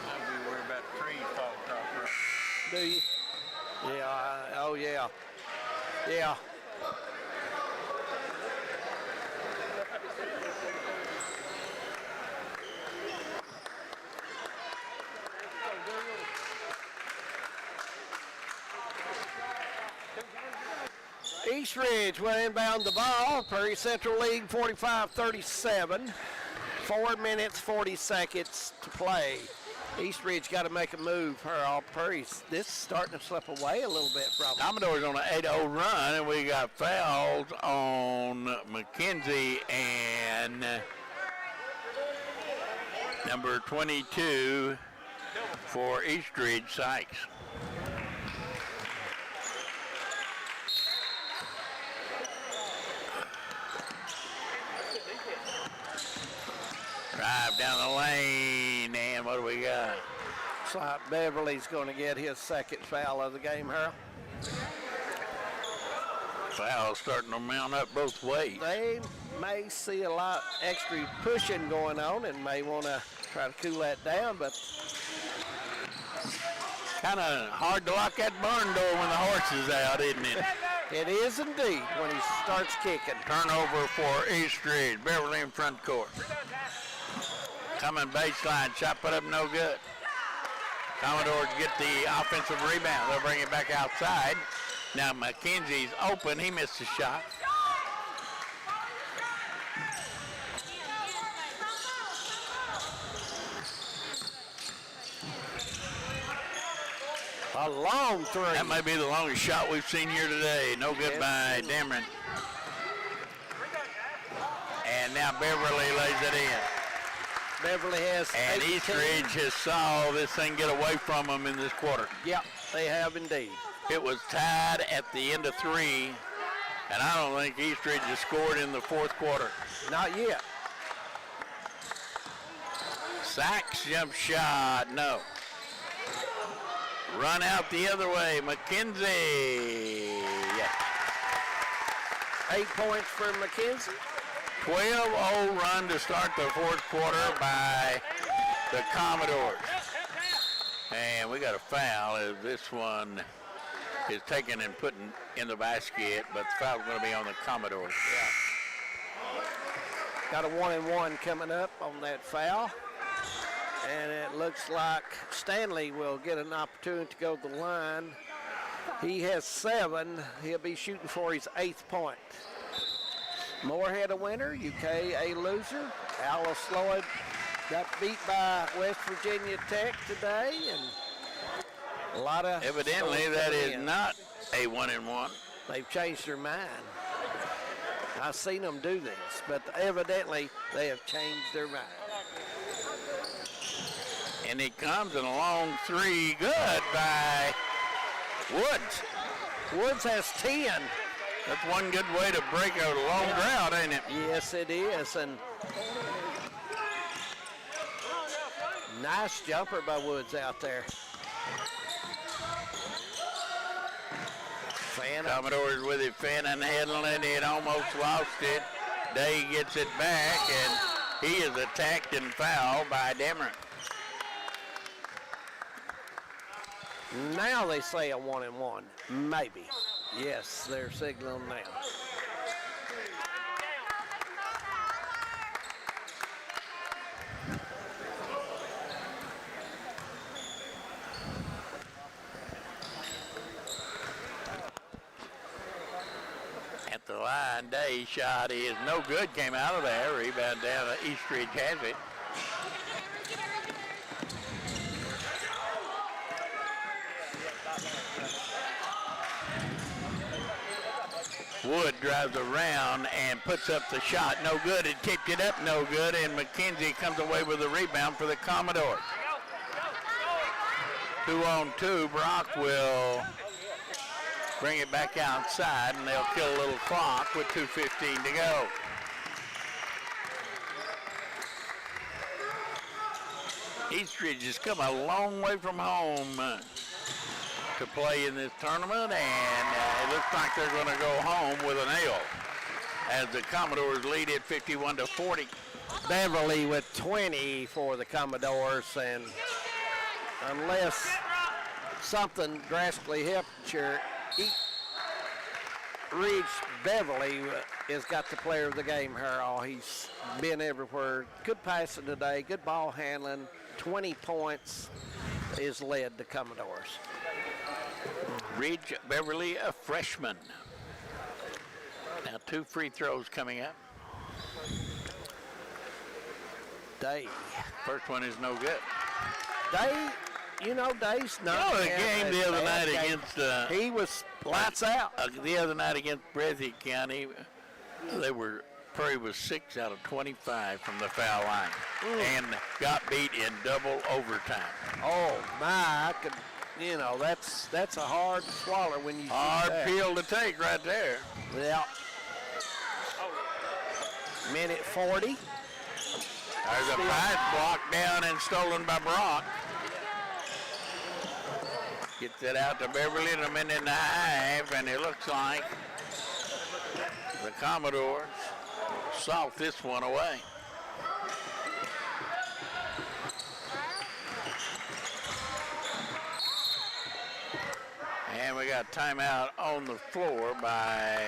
I'd be worried about trees falling across the road. Do you? Yeah. Oh, yeah. Yeah. East Ridge will inbound the ball. Prairie Central lead 45-37. 4 minutes, 40 seconds to play. East Ridge got to make a move. Prairie's this is starting to slip away a little bit from them. Commodore's on an 8-0 run, and we got fouls on McKenzie and number 22 for East Ridge, Sykes. Drive down the lane, and what do we got? Looks like Beverly's going to get his second foul of the game, Harold. Fouls starting to mount up both ways. They may see a lot extra pushing going on and may want to try to cool that down, but Kind of hard to lock that barn door when the horse is out, isn't it? it is indeed when he starts kicking. Turnover for East Ridge. Beverly in front court. Coming baseline, shot put up no good. Commodores get the offensive rebound. They'll bring it back outside. Now McKenzie's open. He missed a shot. A long three. That may be the longest shot we've seen here today. No good by Dameron. And now Beverly lays it in. Beverly has And 18. East Ridge has saw this thing get away from them in this quarter. Yep, they have indeed. It was tied at the end of 3, and I don't think East Ridge has scored in the fourth quarter. Not yet. Sachs jump shot, no. Run out the other way, McKenzie. Yeah. 8 points for McKenzie. 12-0 run to start the fourth quarter by the Commodores. And we got a foul as this one is taken and put in the basket, but the foul's going to be on the Commodores. Got a 1-and-1 coming up on that foul. And it looks like Stanley will get an opportunity to go to the line. He has 7. He'll be shooting for his 8th point. Moorhead a winner, UK a loser. Alice Lloyd got beat by West Virginia Tech today, and a lot of Evidently, scores that coming is in. not a 1-and-1. They've changed their mind. I've seen them do this, but evidently they have changed their mind. And it comes in a long 3, good by Woods. Woods has 10. That's one good way to break a long drought, ain't it? Yes, it is, and nice jumper by Woods out there. Fannin. Commodores with it, Fannin handling it, almost lost it. Day gets it back, and he is attacked and fouled by Dameron. Now they say a 1-and-1, maybe. Yes, they're signaling now. line. Day shot is no good. Came out of there. Rebound down to Eastridge has it. Wood drives around and puts up the shot. No good. It tipped it up. No good. And McKenzie comes away with the rebound for the Commodores. 2-on-2. Brock will bring it back outside, and they'll kill a little clock with 2:15 to go. Eastridge has come a long way from home to play in this tournament, and it looks like they're going to go home with an L as the Commodores lead it 51-40. Beverly with 20 for the Commodores, and unless something drastically helped Ridge Beverly has got the player of the game, Harold. He's been everywhere. Good passing today, good ball handling, 20 points is led the Commodores. Ridge Beverly, a freshman. Now 2 free throws coming up. Day. First one is no good. Day, Day's not. The game the other night against. He was lights out. The other night against Breathitt County, Prairie was 6 out of 25 from the foul line, and got beat in double overtime. Oh my! That's a hard swallow when you. Hard pill to take right there. Yeah. Minute 40. There's a pass blocked down and stolen by Brock. Gets it out to Beverly in a minute and a half, and it looks like the Commodores soft this one away. And we got timeout on the floor by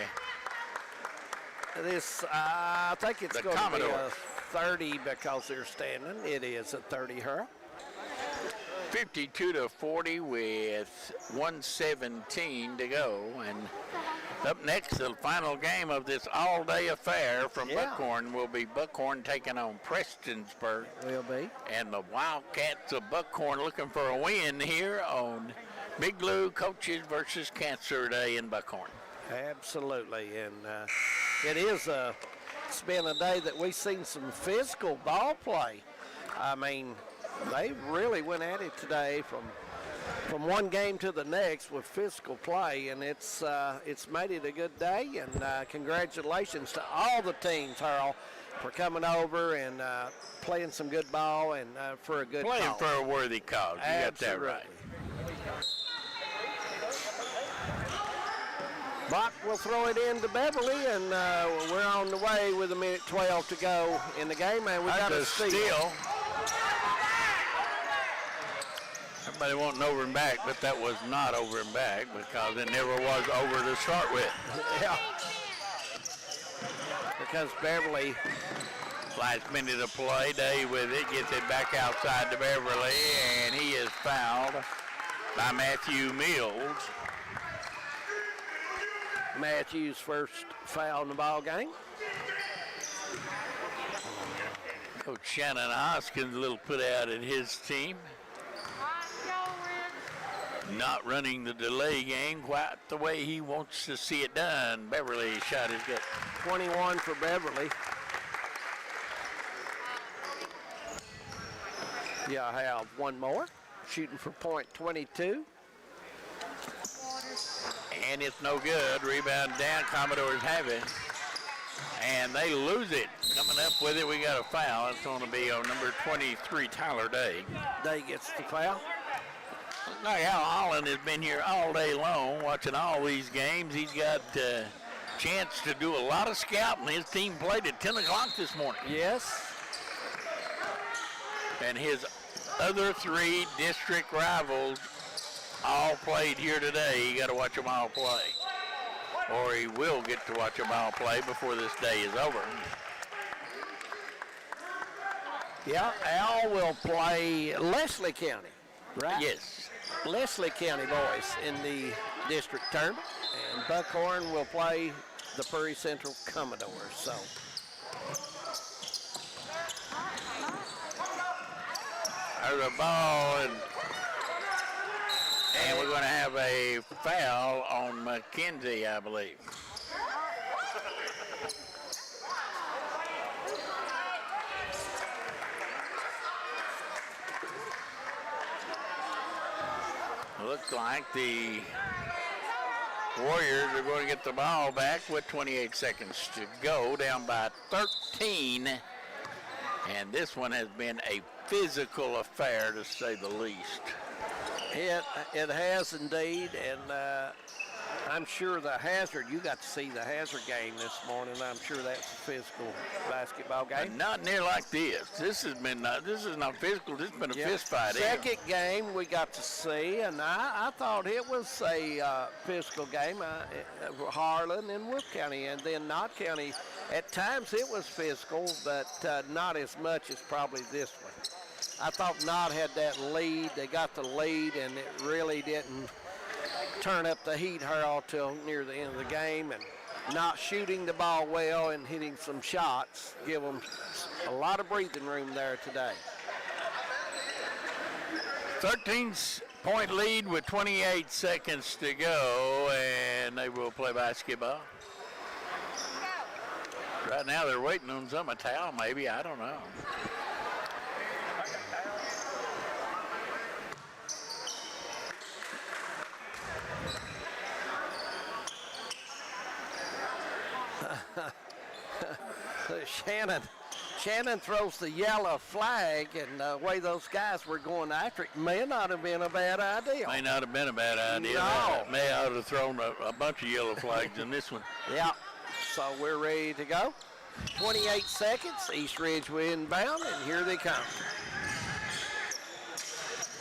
this. I think it's going to be a 30 because they're standing. It is a 30, Harold. 52-40 with 1:17 to go, and up next, the final game of this all-day affair from Buckhorn will be Buckhorn taking on Prestonsburg. Will be. And the Wildcats of Buckhorn looking for a win here on Big Blue Coaches versus Cancer Day in Buckhorn. Absolutely, and it's been a day that we've seen some physical ball play. I mean, they really went at it today from one game to the next with physical play, and it's made it a good day. And congratulations to all the teams, Harold, for coming over and playing some good ball and for a good playing cause. For a worthy cause. You got that right. Bach will throw it into Beverly, and we're on the way with 1:12 to go in the game, and we got a steal. Everybody wanting over and back, but that was not over and back because it never was over to start with. Yeah. Because Beverly, last minute of play, Day with it, gets it back outside to Beverly, and he is fouled by Matthew Mills. Matthew's first foul in the ball game. Coach Shannon Hoskins a little put out at his team. Not running the delay game quite the way he wants to see it done. Beverly shot is good. 21 for Beverly. Yeah, I have one more. Shooting for point 22. And it's no good. Rebound down. Commodores have it. And they lose it. Coming up with it, we got a foul. It's going to be on number 23, Tyler Day. Day gets the foul. Like Al Holland has been here all day long watching all these games. He's got a chance to do a lot of scouting. His team played at 10 o'clock this morning. Yes. And his other 3 district rivals all played here today. You got to watch them all play. Or he will get to watch them all play before this day is over. Yeah, Al will play Leslie County, right? Yes. Leslie County boys in the district tournament, and Buckhorn will play the Prairie Central Commodores. So there's a ball, and we're going to have a foul on McKenzie, I believe. Looks like the Warriors are going to get the ball back with 28 seconds to go, down by 13. And this one has been a physical affair, to say the least. it has indeed, and I'm sure the Hazard, you got to see the Hazard game this morning. I'm sure that's a physical basketball game. But not near like this. This is not physical. This has been a fist fight. Second game we got to see, and I thought it was a physical game. Harlan and Wolf County, and then Knott County. At times it was physical, but not as much as probably this one. I thought Knott had that lead. They got the lead, and it really didn't turn up the heat, Harold, till near the end of the game, and not shooting the ball well and hitting some shots give them a lot of breathing room there today. 13-point lead with 28 seconds to go, and they will play basketball. Right now they're waiting on a towel maybe, I don't know. Shannon throws the yellow flag, and the way those guys were going after it may not have been a bad idea. May not have been a bad idea. No. May ought to have thrown a bunch of yellow flags in this one. Yeah, so we're ready to go. 28 seconds, East Ridge will inbound, and here they come.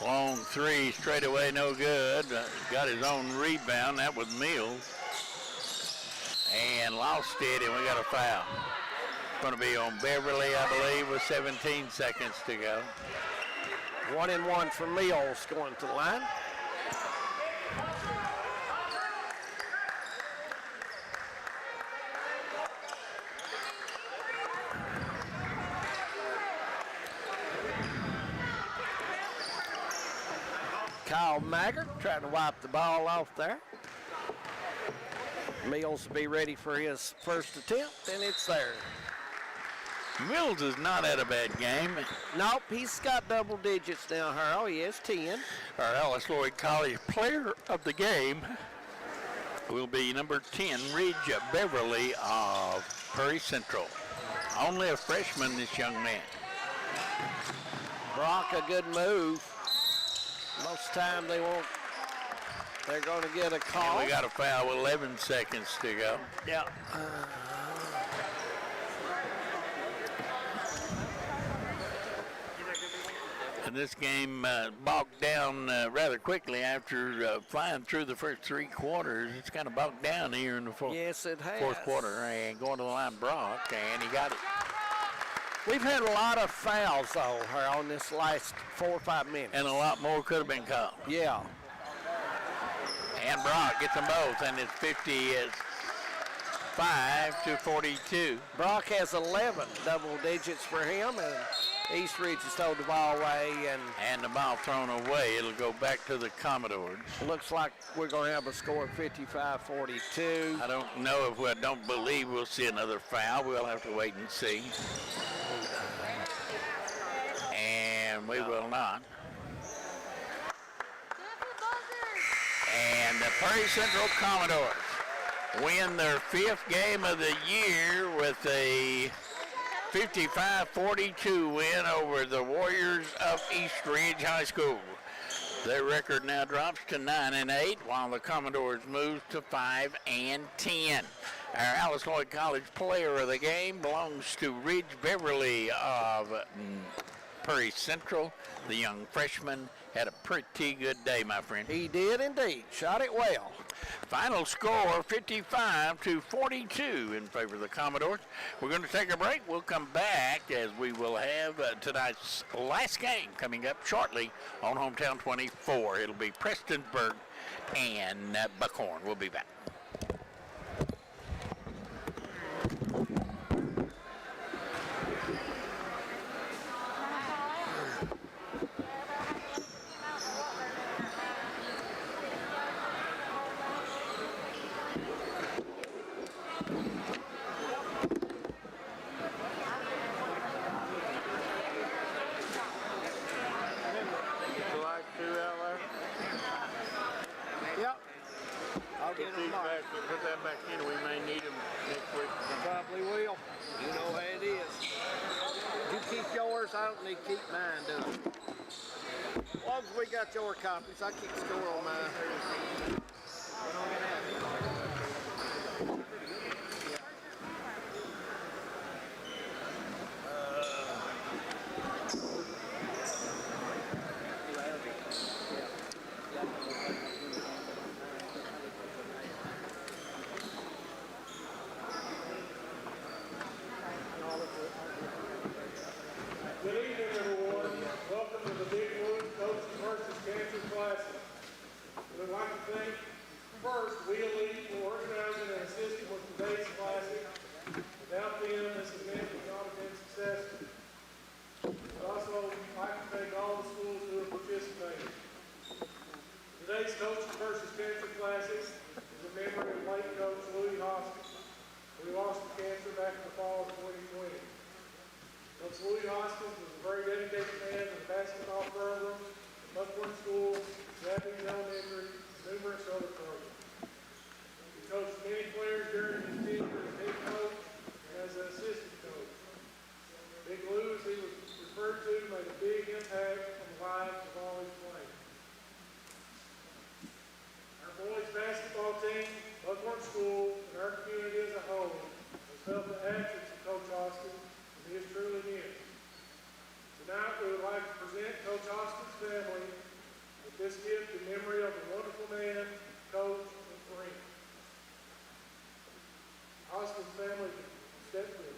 Long three straight away, no good. Got his own rebound, that was Mills. And lost it, and we got a foul. Going to be on Beverly, I believe, with 17 seconds to go. 1-and-1 for Mills going to the line. Kyle Maggart trying to wipe the ball off there. Mills will be ready for his first attempt, and it's there. Mills is not had a bad game. Nope, he's got double digits now, Harold. He has 10. Our Alice Lloyd College player of the game will be number 10, Ridge Beverly of Prairie Central. Only a freshman, this young man. Brock, a good move. Most time they won't. They're going to get a call. And we got a foul with 11 seconds to go. Yeah. And this game bogged down rather quickly after flying through the first three quarters. It's kind of bogged down here in the Yes, it has. fourth quarter. And going to the line, Brock, and he got it. We've had a lot of fouls, though, Harold, in this last 4 or 5 minutes. And a lot more could have been called. Yeah. And Brock gets them both, and it's 55-42. Brock has 11 double digits for him, and East Ridge has thrown the ball away. And the ball thrown away. It'll go back to the Commodores. Looks like we're going to have a score of 55-42. I don't know if I don't believe we'll see another foul. We'll have to wait and see. And we will not. And the Prairie Central Commodores win their 5th game of the year with a 55-42 win over the Warriors of East Ridge High School. Their record now drops to 9-8, while the Commodores move to 5-10. Our Alice Lloyd College player of the game belongs to Ridge Beverly of Prairie Central. The young freshman had a pretty good day, my friend. He did indeed. Shot it well. Final score 55-42 in favor of the Commodores. We're going to take a break. We'll come back as we will have tonight's last game coming up shortly on Hometown 24. It'll be Prestonsburg and Buckhorn. We'll be back. yours. I don't need to keep mine, do I? As long as we got your copies, I keep score on mine. Good evening, everyone. Welcome to the Big Woods Coaches versus Cancer Classic. We'd like to thank first We Elite for organizing and assisting with today's classic. Without them, this event would not have been successful. We'd also like to thank all the schools who have participated. Today's Coaches versus Cancer Classic is a memory of late coach Louis Hoskins, who lost to cancer back in the fall of 2020. Coach Louis Hoskins was a very dedicated man in the basketball program, Buckhorn School, Japanese Elementary, and numerous other programs. He coached many players during his tenure as head coach and as an assistant coach. Big Lou, as he was referred to, made a big impact on the lives of all his players. Our boys basketball team, Buckhorn School, and our community as a whole has felt the absence of Coach Hoskins. He is truly near. Tonight we would like to present Coach Austin's family with this gift in memory of a wonderful man, coach, and friend. Austin's family stepped in.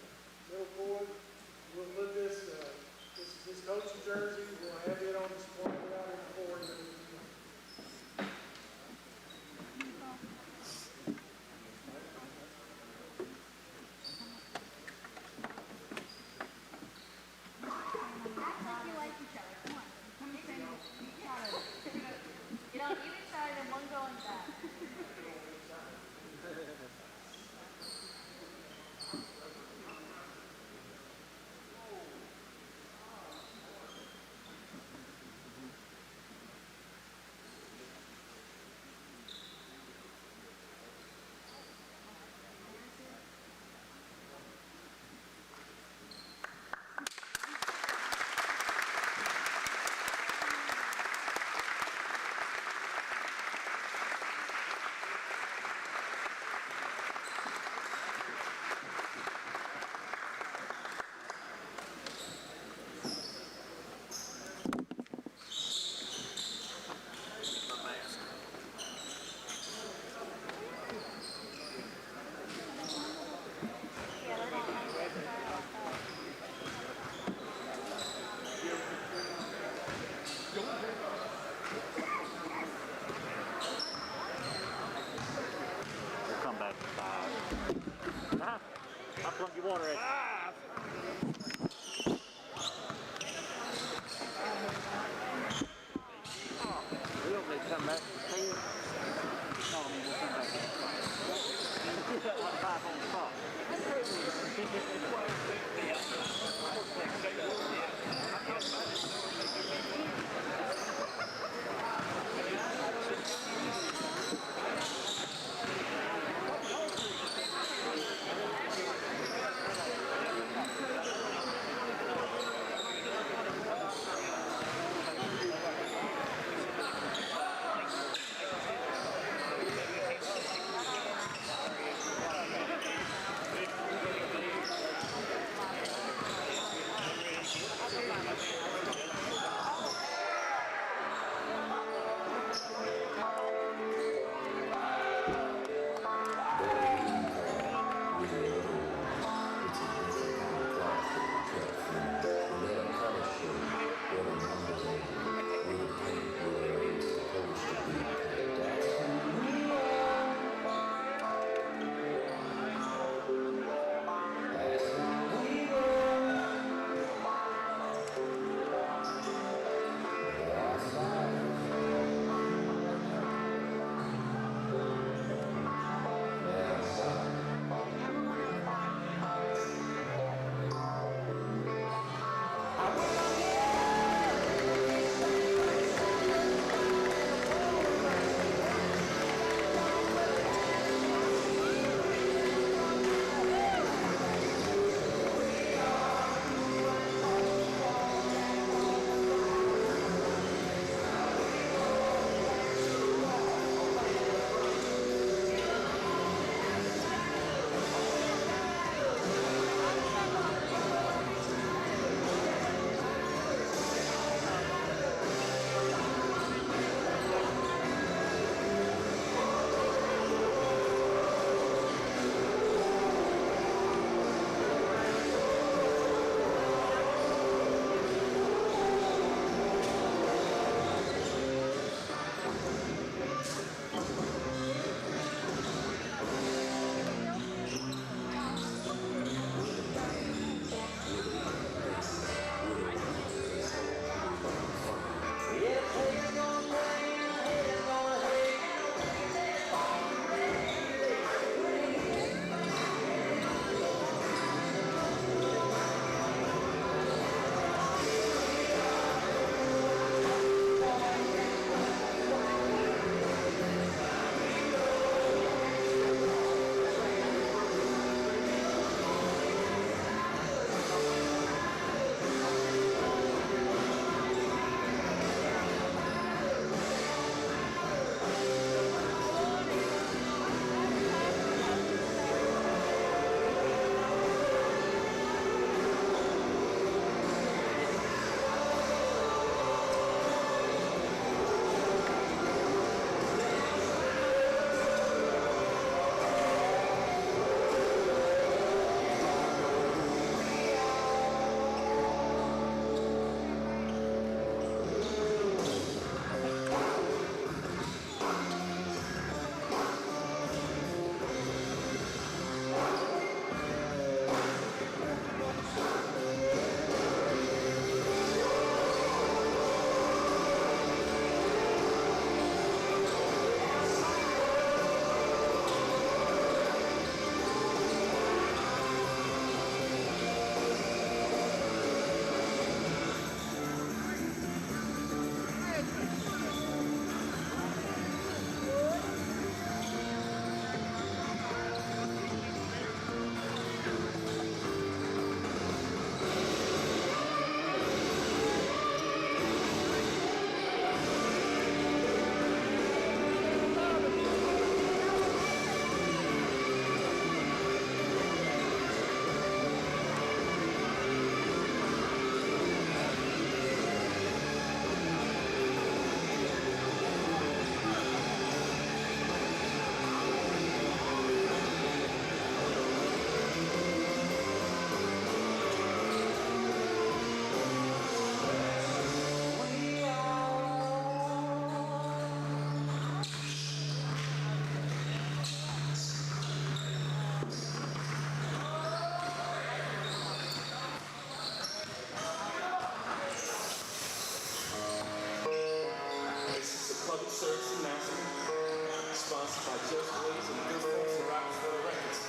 service announcement, sponsored by Just Blaze and Good Folks and Rockefeller Records.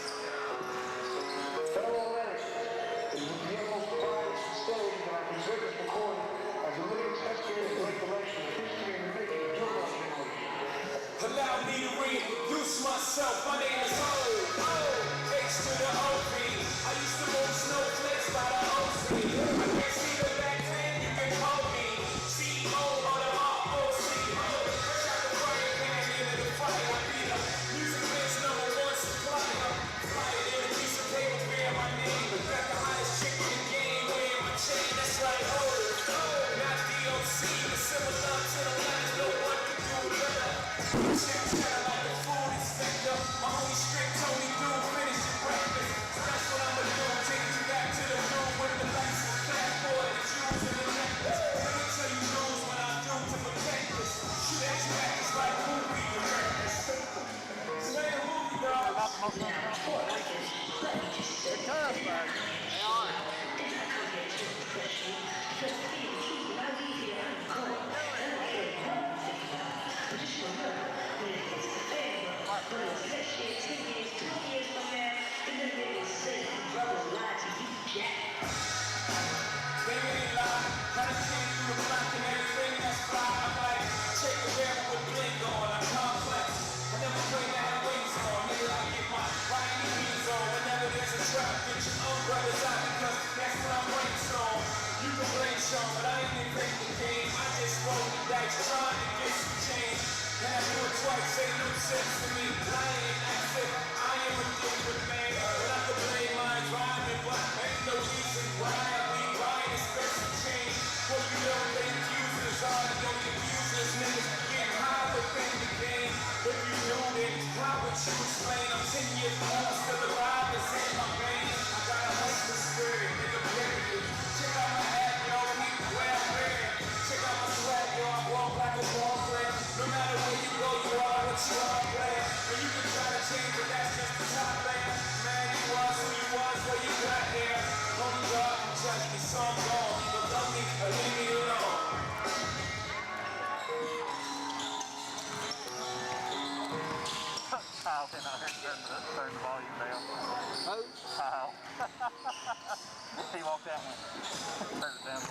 Fellow Atlantic, it would be almost pride and sincerity that I present this recording as a living testament and recollection of history and the making of your generation. Allow me to reintroduce myself. My name is O. H to the O-B. I used to roll snowflakes by the O-C. I can't see the back then, you can call me CEO of the ROC. Fresh out the frying pan into the fire. I be the music biz #1 supplier. Flyer in a piece of paper, bear my name. Got the hottest chick in the game, wearing my chain. That's right, not DOC. The civil love to the lines, no one can do better. Check cheddar like a food inspector. My homie strict Tony do finish your breakfast. So that's what I'ma do. Take you back to the room with the lights and fat boy, the jewels and the necklace. Let me tell you rules what I do to protect this. Shoot at you actors like movie directors. Stay a movie dog. They're tough, bud. They are. Brothers out because that's what I'm raised on. You can blame Sean, but I ain't even break the game. I just roll the dice trying to get some change. And I do it twice, ain't no sense to me. I ain't active, I am a different man. But I can blame my environment, but ain't no reason why I be buying expensive change. Well, you know they users are the only abusers. Niggas get high within the game. If you knew then, how would you explain? I'm 10 years old, still alive, it's in my veins. I got a hustler spirit, nigga, period. Check out my hat, yo, people where I'm wearing. Check out my swag, yo, I walk like a ball player. No matter where you go, you are what you are, player. And you can try to change, but that's just the top layer. Man, you was who you was, where you got here. Only God can judge me, so I'm gone. Either love me or leave me alone. Kyle came out here and turned the volume down. Who? Kyle. He walked out and turned it down.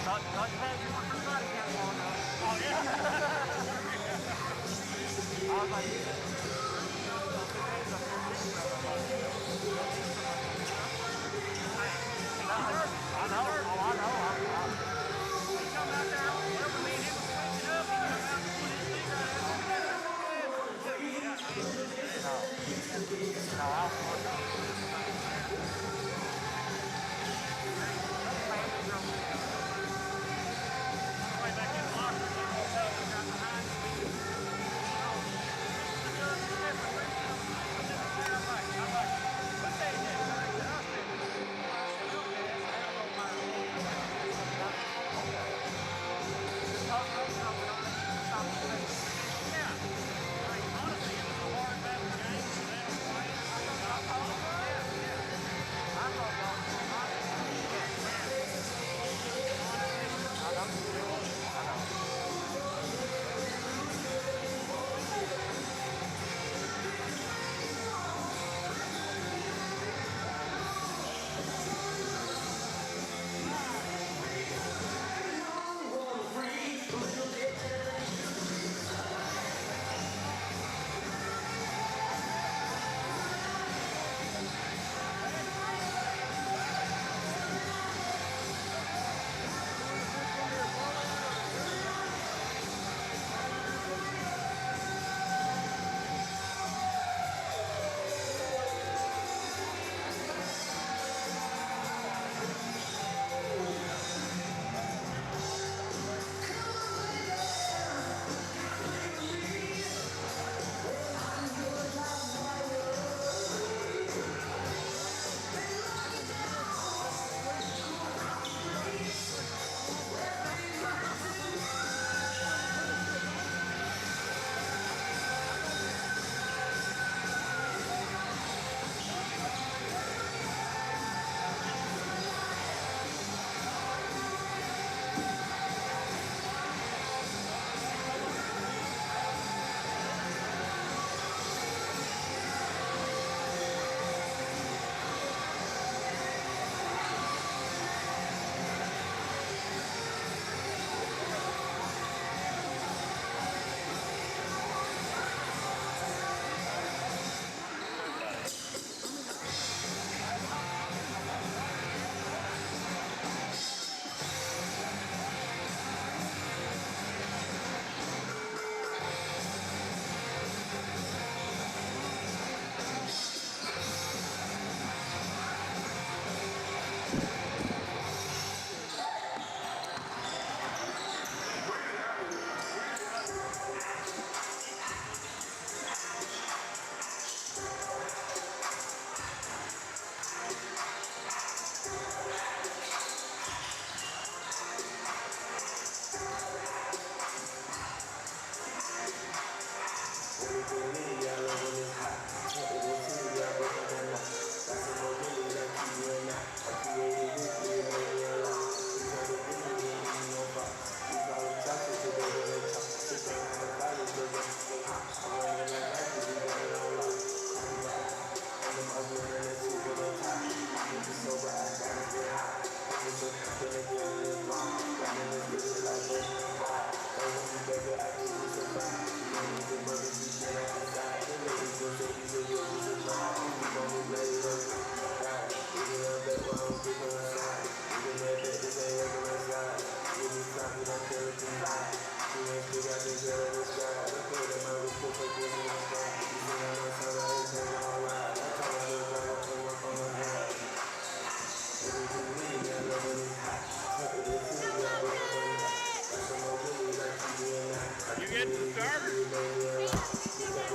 Not bad, you want somebody to get one. Oh, yeah. I was like, I know. He come out there, whenever me and him was switching up, he come out and put his thing right out. No, I way back in the locker room, he got behind me.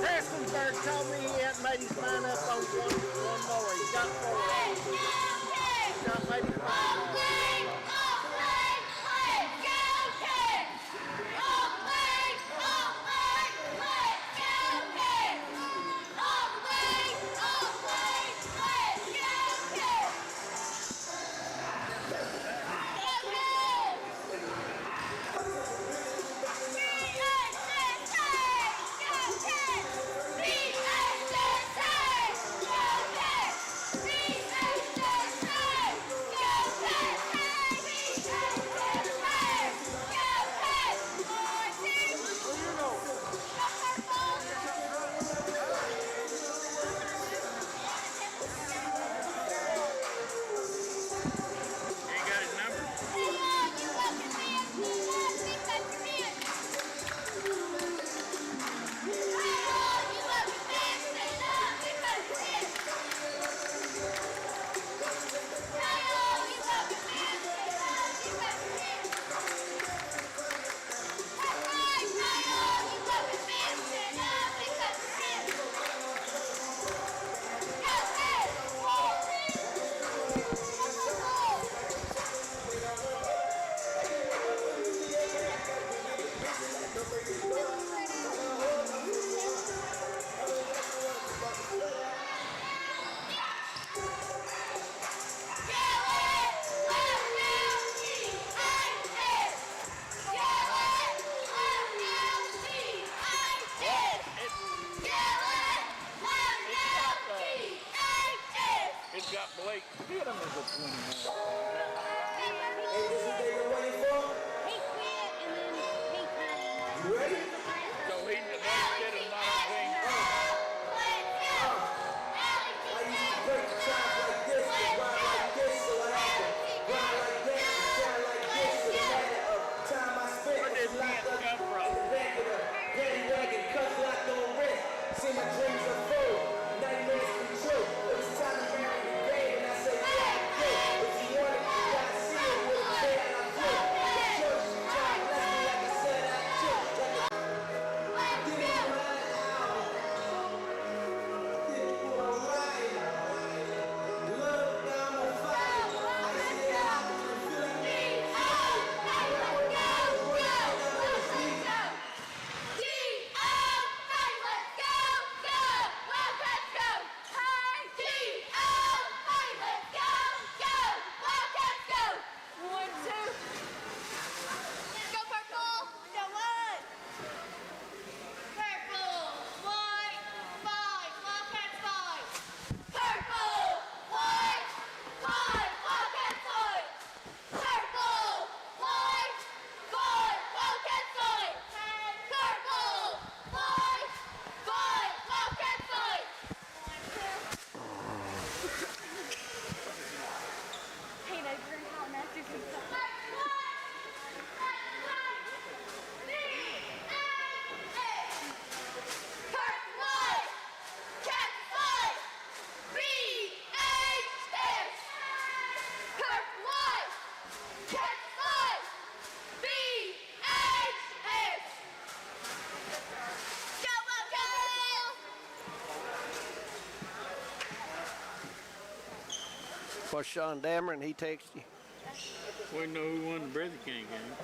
Prestonburg told me he hadn't made his mind up on one more. He's got 4. He's not made his mind up. It's got Blake hit him as a 29. Hey, this is what they've been waiting for? He quit and then he kind of. You ready? So he instead of not playing. I used to break the times like this, and rhyme like this, so I had to rhyme like that, sound like this, in a matter of time I spent. Where did Kent come from? In the back of the paddy wagon, cuffs locked on wrist. See my dreams unfold, nightmares come true. It was time to marry the game, and I said, yeah, I do. If you want it, you gotta see it with a fan, and I flew. The church, God bless me, like I said, I do. Like a did it right out. Did it right. Look, now I'm on fire. I said, I'm feeling it. Teenager in hot matches and stuff. Was Sean Dameron, he texted you? We know who won the Breathitt King game.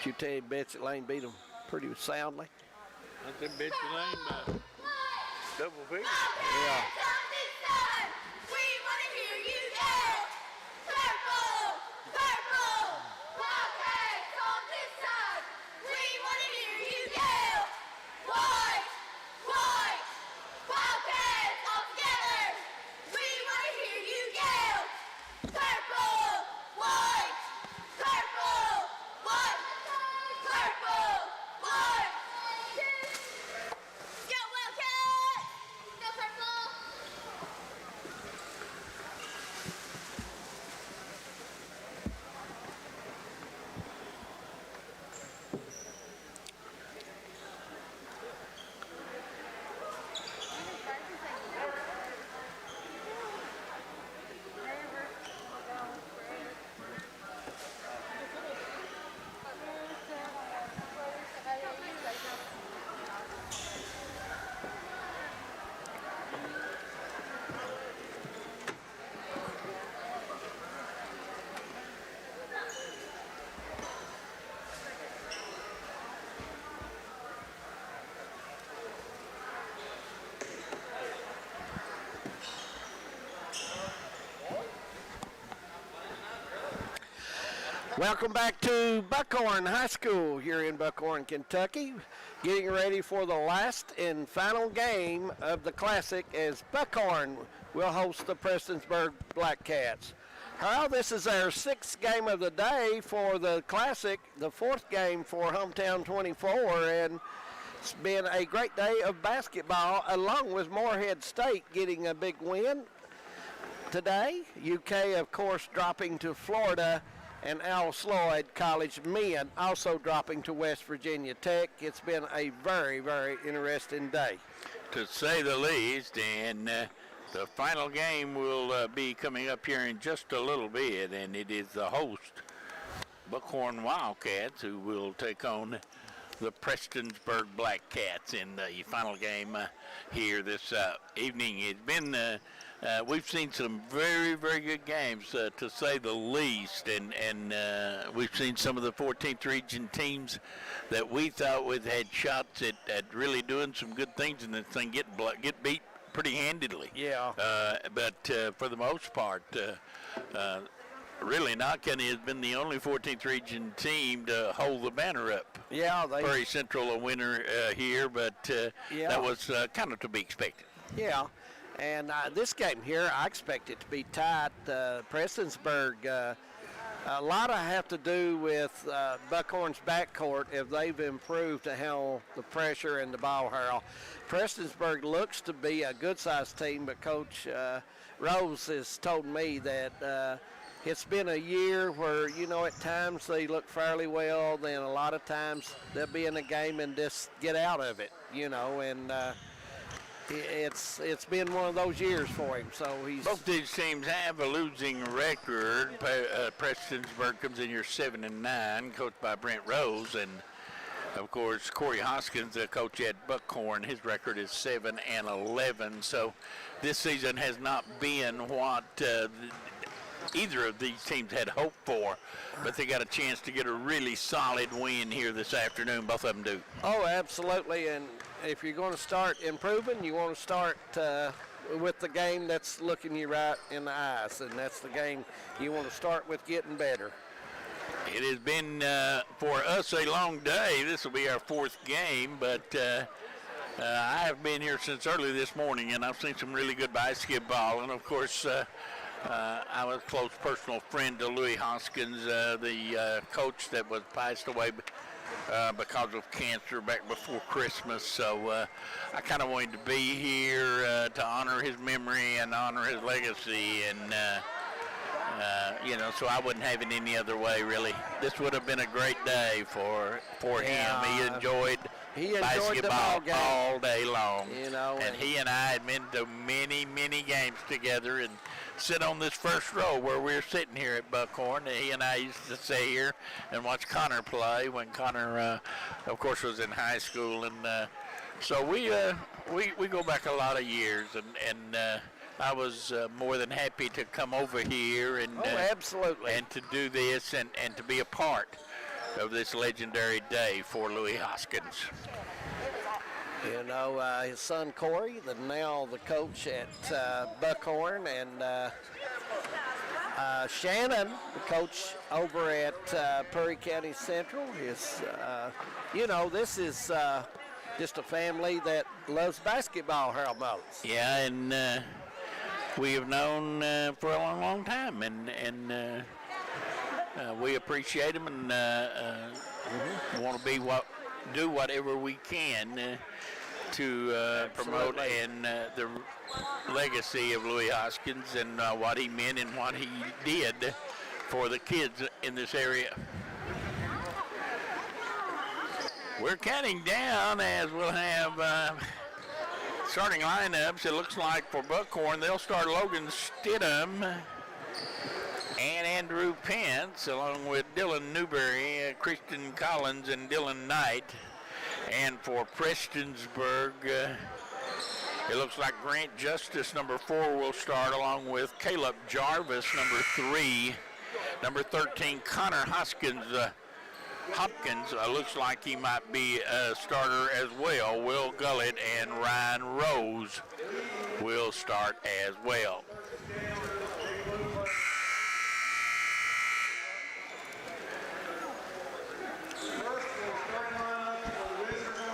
Did you tell Betsy Lane beat him pretty soundly? I said Betsy Lane by double figures. Yeah. Welcome back to Buckhorn High School here in Buckhorn, Kentucky. Getting ready for the last and final game of the Classic as Buckhorn will host the Prestonsburg Black Cats. Well, this is our 6th game of the day for the Classic, the 4th game for Hometown 24, and it's been a great day of basketball, along with Morehead State getting a big win today. UK, of course, dropping to Florida, and Al Sloyd College men also dropping to West Virginia Tech. It's been a very, very interesting day, to say the least, and the final game will be coming up here in just a little bit, and it is the host, Buckhorn Wildcats, who will take on the Prestonsburg Black Cats in the final game here this evening. It's been we've seen some very, very good games, to say the least, and we've seen some of the 14th region teams that we thought would had shots at really doing some good things, and this thing get beat pretty handedly. Yeah. But for the most part, really, Knockcounty has been the only 14th region team to hold the banner up. Yeah, Prairie Central a winner here, but yeah, that was kind of to be expected. Yeah. And this game here, I expect it to be tight. Prestonsburg, a lot of have to do with Buckhorn's backcourt if they've improved to handle the pressure and the ball hurl. Prestonsburg looks to be a good-sized team, but Coach Rose has told me that it's been a year where, you know, at times they look fairly well, then a lot of times they'll be in a game and just get out of it, you know, and it's been one of those years for him. So he's both these teams have a losing record. Prestonsburg comes in here 7-9, coached by Brent Rose, and of course Corey Hoskins, the coach at Buckhorn, his record is 7-11. So this season has not been what either of these teams had hoped for, but they got a chance to get a really solid win here this afternoon. Both of them do. Oh, absolutely. And if you're going to start improving, you want to start with the game that's looking you right in the eyes, and that's the game you want to start with getting better. It has been, for us, a long day. This will be our 4th game, but I have been here since early this morning, and I've seen some really good basketball. And, of course, I was a close personal friend to Louis Hoskins, the coach that was passed away because of cancer back before Christmas. So I kind of wanted to be here to honor his memory and honor his legacy, and you know, so I wouldn't have it any other way, really. This would have been a great day for him. He enjoyed basketball all day long. You know, and he and I had been to many, many games together, and sit on this first row where we're sitting here at Buckhorn. He and I used to stay here and watch Connor play when Connor, of course, was in high school, and so we go back a lot of years, and I was more than happy to come over here and absolutely, and to do this and to be a part of this legendary day for Louis Hoskins. You know, his son Corey, now the coach at Buckhorn, and Shannon, the coach over at Perry County Central. You know, this is just a family that loves basketball, Harold Mullins. Yeah, and we have known for a long, long time, and we appreciate them, and want to do whatever we can to promote and the legacy of Louis Hoskins and what he meant and what he did for the kids in this area. We're counting down as we'll have starting lineups. It looks like for Buckhorn, they'll start Logan Stidham and Andrew Pence, along with Dylan Newberry, Christian Collins, and Dylan Knight. And for Prestonsburg, it looks like Grant Justice, number 4, will start, along with Caleb Jarvis, number 3. Number 13, Connor Hopkins, looks like he might be a starter as well. Will Gullett and Ryan Rose will start as well.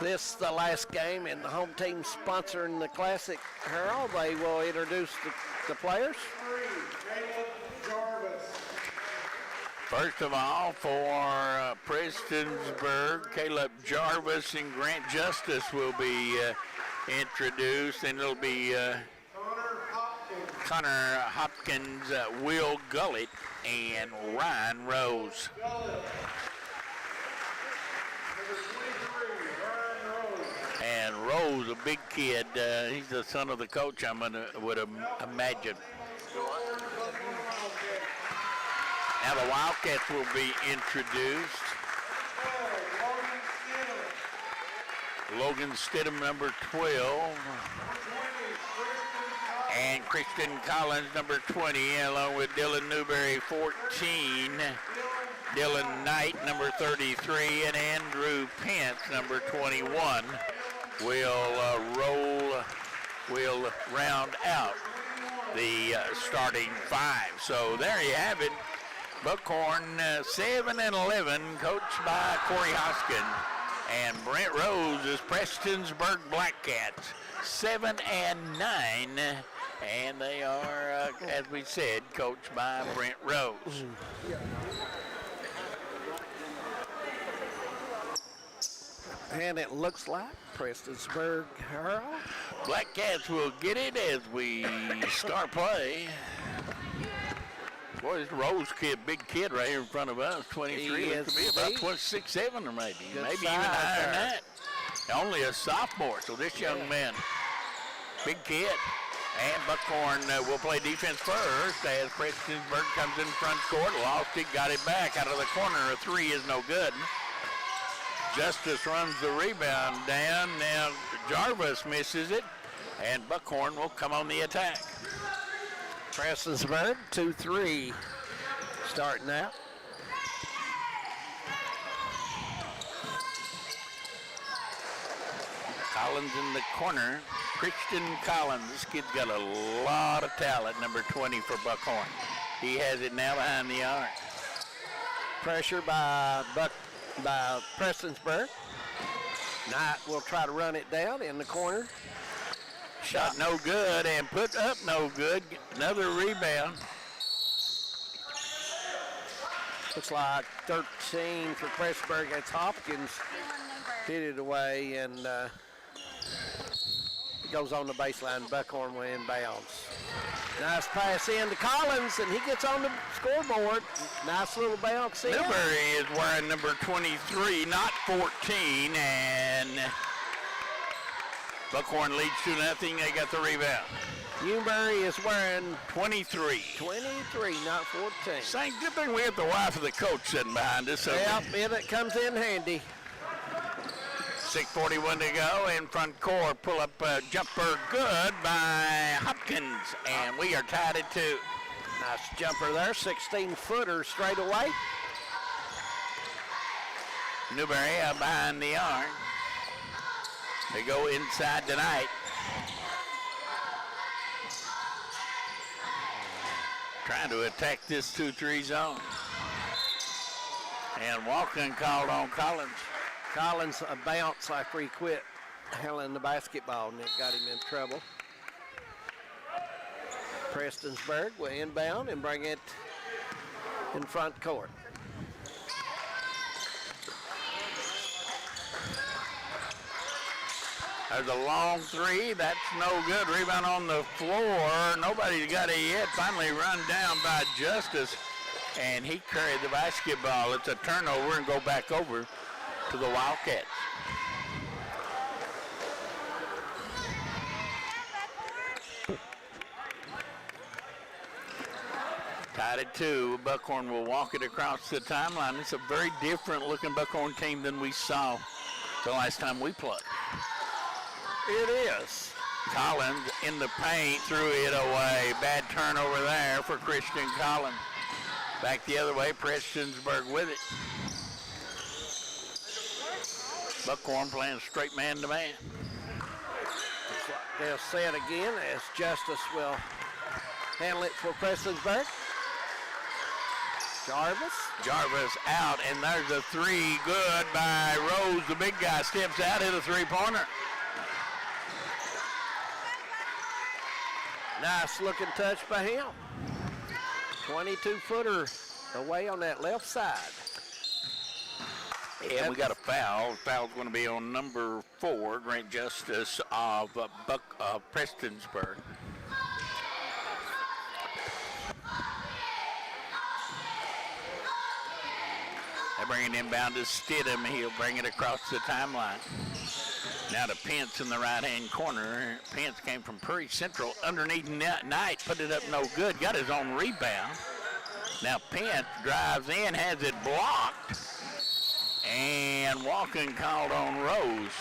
this the last game and the home team sponsoring the Classic, Harold, they will introduce the players. Caleb Jarvis. First of all, for Prestonsburg, Caleb Jarvis and Grant Justice will be introduced, and it'll be Connor Hopkins, Will Gullett, and Ryan Rose. And Rose, a big kid, he's the son of the coach, would imagine. Now the Wildcats will be introduced. Logan Stidham, number 12. And Christian Collins, number 20, along with Dylan Newberry, 14. Dylan Knight, number 33, and Andrew Pence, number 21, will round out the starting five. So there you have it. Buckhorn 7-11, coached by Corey Hoskin, and Brent Rose is Prestonsburg Blackcats 7-9, and they are, as we said, coached by Brent Rose. And it looks like Prestonsburg, Harold. Blackcats will get it as we start play. Boy, this Rose kid, big kid right here in front of us, 23. It could be about 26, 7 or maybe even higher than that. Only a sophomore, so this young man, big kid. And Buckhorn will play defense first as Prestonsburg comes in front court. Lost it, got it back out of the corner. A three is no good. Justice runs the rebound down. Now Jarvis misses it, and Buckhorn will come on the attack. Prestonsburg, 2-3, starting out. Collins in the corner. Christian Collins, this kid's got a lot of talent, number 20 for Buckhorn. He has it now behind the arc. Pressure by Prestonsburg. Knight will try to run it down in the corner. Shot no good and put up no good. Another rebound. Looks like 13 for Prestonsburg. That's Hopkins. Hit it away, and it goes on the baseline. Buckhorn will inbounds. Nice pass in to Collins, and he gets on the scoreboard. Nice little bounce in. Newberry is wearing number 23, not 14, and Buckhorn leads 2-0. They got the rebound. Newberry is wearing 23. 23, not 14. Same good thing we have the wife of the coach sitting behind us. So yep, it comes in handy. 6:41 to go in front court. Pull up jumper good by Hopkins, and we are tied at 2. Nice jumper there, 16-footer straight away. Newberry out behind the arc. They go inside tonight. Trying to attack this 2-3 zone. And Walken called on Collins. Collins a bounce after he quit handling the basketball, and it got him in trouble. Prestonsburg will inbound and bring it in front court. There's a long three. That's no good. Rebound on the floor. Nobody's got it yet. Finally run down by Justice, and he carried the basketball. It's a turnover and go back over to the Wildcats. Tied at 2. Buckhorn will walk it across the timeline. It's a very different looking Buckhorn team than we saw the last time we played. It is. Collins in the paint, threw it away. Bad turnover there for Christian Collins. Back the other way, Prestonsburg with it. Buckhorn playing straight man-to-man. They'll say it again as Justice will handle it for Prestonsburg. Jarvis out, and there's a three. Good by Rose. The big guy steps out, hit a three-pointer. Nice looking touch by him. 22-footer away on that left side. And we got a foul. Foul's going to be on number 4, Grant Justice of Prestonsburg. They bring it inbound to Stidham. He'll bring it across the timeline. Now to Pence in the right-hand corner. Pence came from Prairie Central underneath Knight. Put it up no good. Got his own rebound. Now Pence drives in, has it blocked. And walking called on Rose.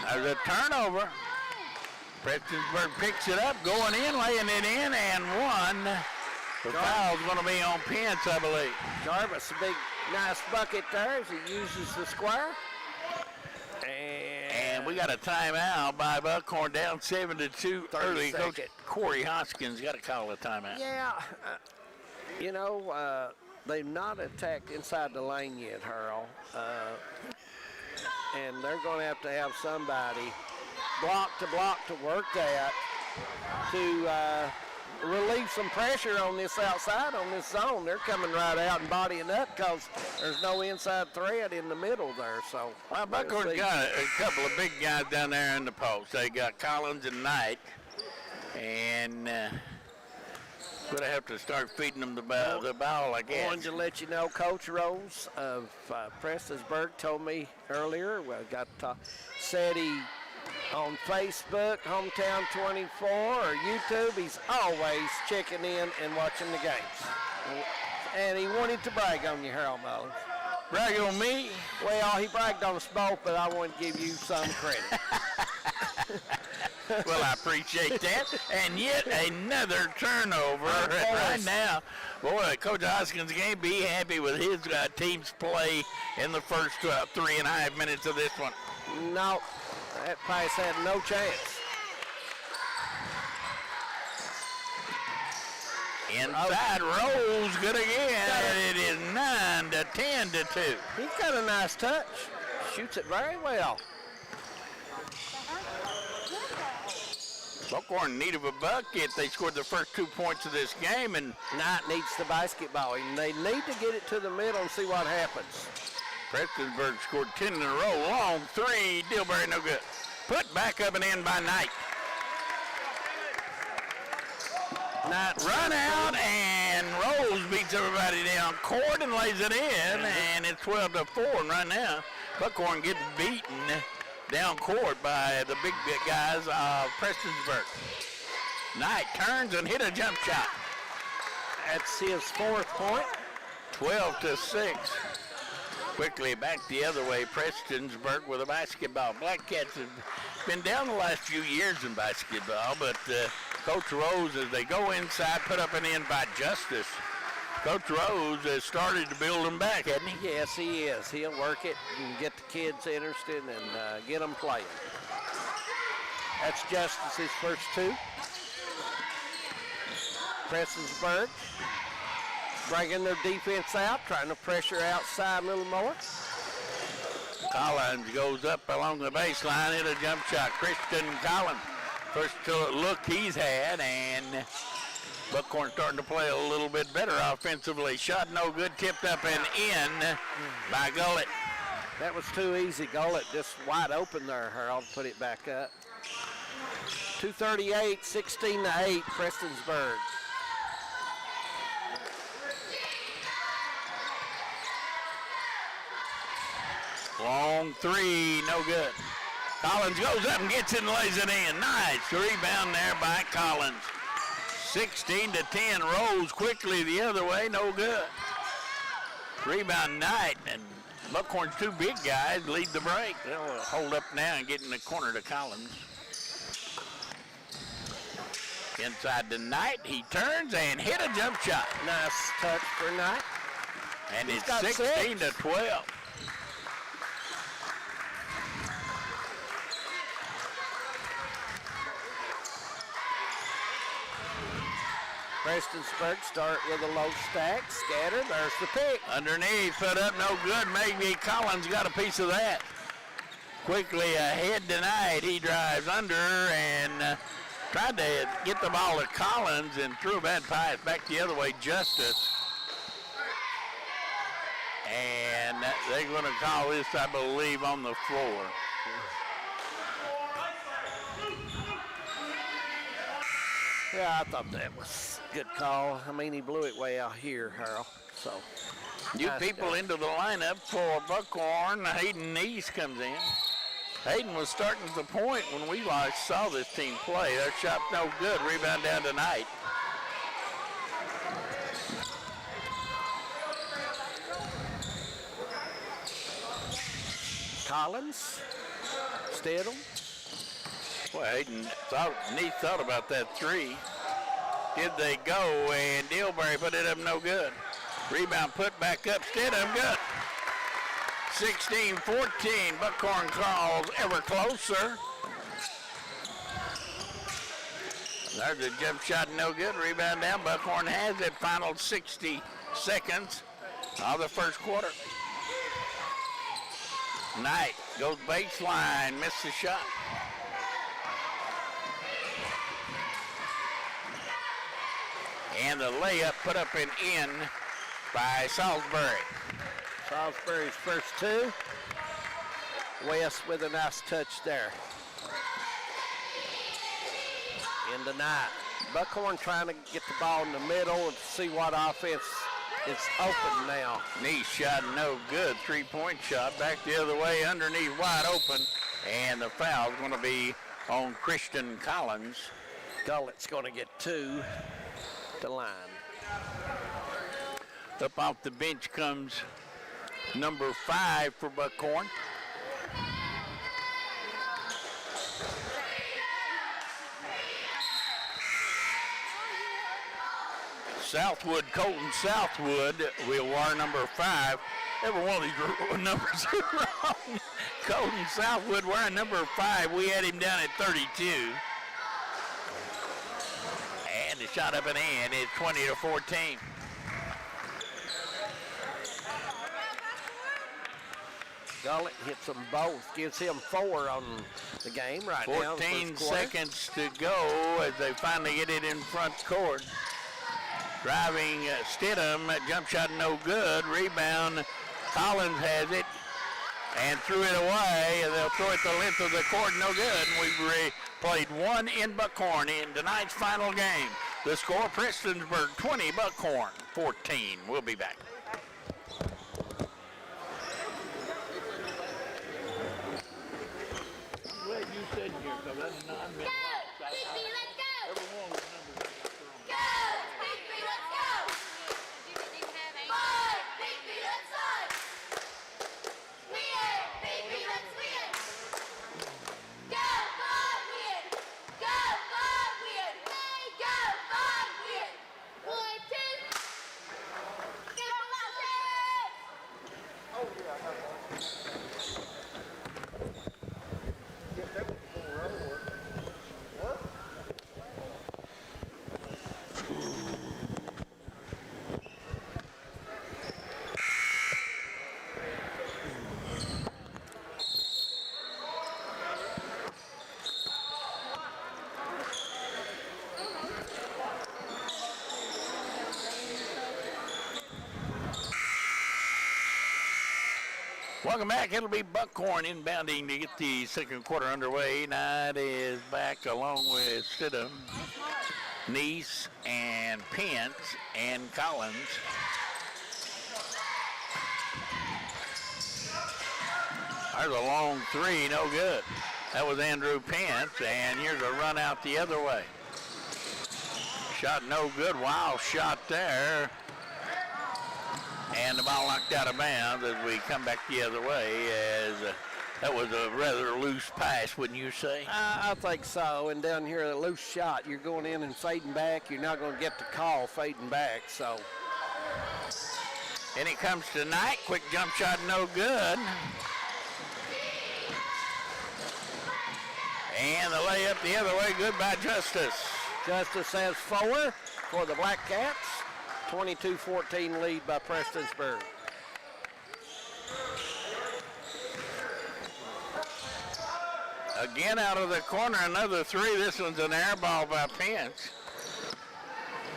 There's a turnover. Prestonsburg picks it up, going in, laying it in, and one. The foul's going to be on Pence, I believe. Jarvis, a big, nice bucket there as he uses the square. And we got a timeout by Buckhorn, down 7-2 early. Coach Corey Hoskins got to call a timeout. Yeah, they've not attacked inside the lane yet, Earl. And they're going to have somebody block to work that to relieve some pressure on this outside, on this zone. They're coming right out and bodying up because there's no inside threat in the middle there. So well, Buckhorn's got a couple of big guys down there in the post. They got Collins and Knight, and we're going to have to start feeding them the ball, I guess. I wanted to let you know, Coach Rose of Prestonsburg told me earlier, said he on Facebook, Hometown 24, or YouTube, he's always checking in and watching the games. And he wanted to brag on you, Harold Mullins. Brag on me? Well, he bragged on us both, but I want to give you some credit. Well, I appreciate that. And yet another turnover right now. Boy, Coach Hoskins can't be happy with his team's play in the first 3.5 minutes of this one. No, that pass had no chance. Inside Rose, good again. And it is 9-10-2. He's got a nice touch. Shoots it very well. Buckhorn in need of a bucket. They scored the first 2 points of this game, and Knight needs the basketball. And they need to get it to the middle and see what happens. Prestonsburg scored 10 in a row. Long three. Dilbury no good. Put back up and in by Knight. Knight run out, and Rose beats everybody down court and lays it in, and it's 12-4 right now. Buckhorn getting beaten down court by the big guys of Prestonsburg. Knight turns and hit a jump shot. That's his 4th point. 12-6. Quickly back the other way, Prestonsburg with a basketball. Black Cats have been down the last few years in basketball, but Coach Rose, as they go inside, put up and in by Justice. Coach Rose has started to build them back, hasn't he? Yes, he is. He'll work it and get the kids interested and get them playing. That's Justice's first 2. Prestonsburg bringing their defense out, trying to pressure outside a little more. Collins goes up along the baseline, hit a jump shot. Christian Collins, first look he's had, and Buckhorn starting to play a little bit better offensively. Shot no good, tipped up and in by Gullett. That was too easy. Gullett just wide open there, Harold. Put it back up. 2:38, 16-8, Prestonsburg. Long three, no good. Collins goes up and gets it and lays it in. Nice rebound there by Collins. 16-10, Rose quickly the other way, no good. Rebound Knight, and Buckhorn's 2 big guys lead the break. They'll hold up now and get in the corner to Collins. Inside to Knight, he turns and hit a jump shot. Nice touch for Knight. And it's 16-12. Prestonsburg start with a low stack. Scatter. There's the pick. Underneath, put up, no good. Maybe Collins got a piece of that. Quickly ahead tonight. He drives under and tried to get the ball to Collins and threw a bad pass back the other way. Justice. And they're going to call this, I believe, on the floor. Yeah, I thought that was a good call. I mean, he blew it way out here, Harold. So, New nice people job. into the lineup for Buckhorn. Hayden Neese comes in. Hayden was starting at the point when we last saw this team play. Their shot no good. Rebound down tonight. Collins, Stidham. Well, Neese thought about that three. Did they go? And Dilbury put it up no good. Rebound put back up. Stidham, good. 16-14. Buckhorn calls ever closer. There's a jump shot, no good. Rebound down. Buckhorn has it. Final 60 seconds of the first quarter. Knight goes baseline, missed the shot. And the layup put up and in by Salisbury. Salisbury's first two. West with a nice touch there. In the night. Buckhorn trying to get the ball in the middle and see what offense is open now. Knee shot no good. 3-point shot back the other way underneath wide open. And the foul's going to be on Christian Collins. Gullett's going to get two to line. Up off the bench comes number 5 for Buckhorn. Colton Southwood will wear number 5. Every one of these numbers are wrong. Colton Southwood wearing number 5. We had him down at 32. And the shot up and in is 20-14. Gullett hits them both, gives him 4 on the game right now. 14 seconds to go as they finally get it in front court. Driving Stidham, jump shot no good. Rebound, Collins has it and threw it away. They'll throw it the length of the court, no good. And we've played one in Buckhorn in tonight's final game. The score, Prestonsburg 20, Buckhorn 14. We'll be back. I'm glad you said here, because I've been lost. Let's go! Every one of those numbers I got wrong. Welcome back. It'll be Buckhorn inbounding to get the second quarter underway. Knight is back along with Stidham, Neese, and Pence, and Collins. There's a long three, no good. That was Andrew Pence, and here's a run out the other way. Shot no good. Wild shot there. And the ball knocked out of bounds as we come back the other way, as that was a rather loose pass, wouldn't you say? I think so. And down here, a loose shot, you're going in and fading back. You're not going to get the call fading back. So. And it comes to Knight. Quick jump shot, no good. And the layup the other way, good by Justice. Justice has 4. for the Black Cats. 22-14 lead by Prestonsburg. Again out of the corner, another three. This one's an air ball by Pence.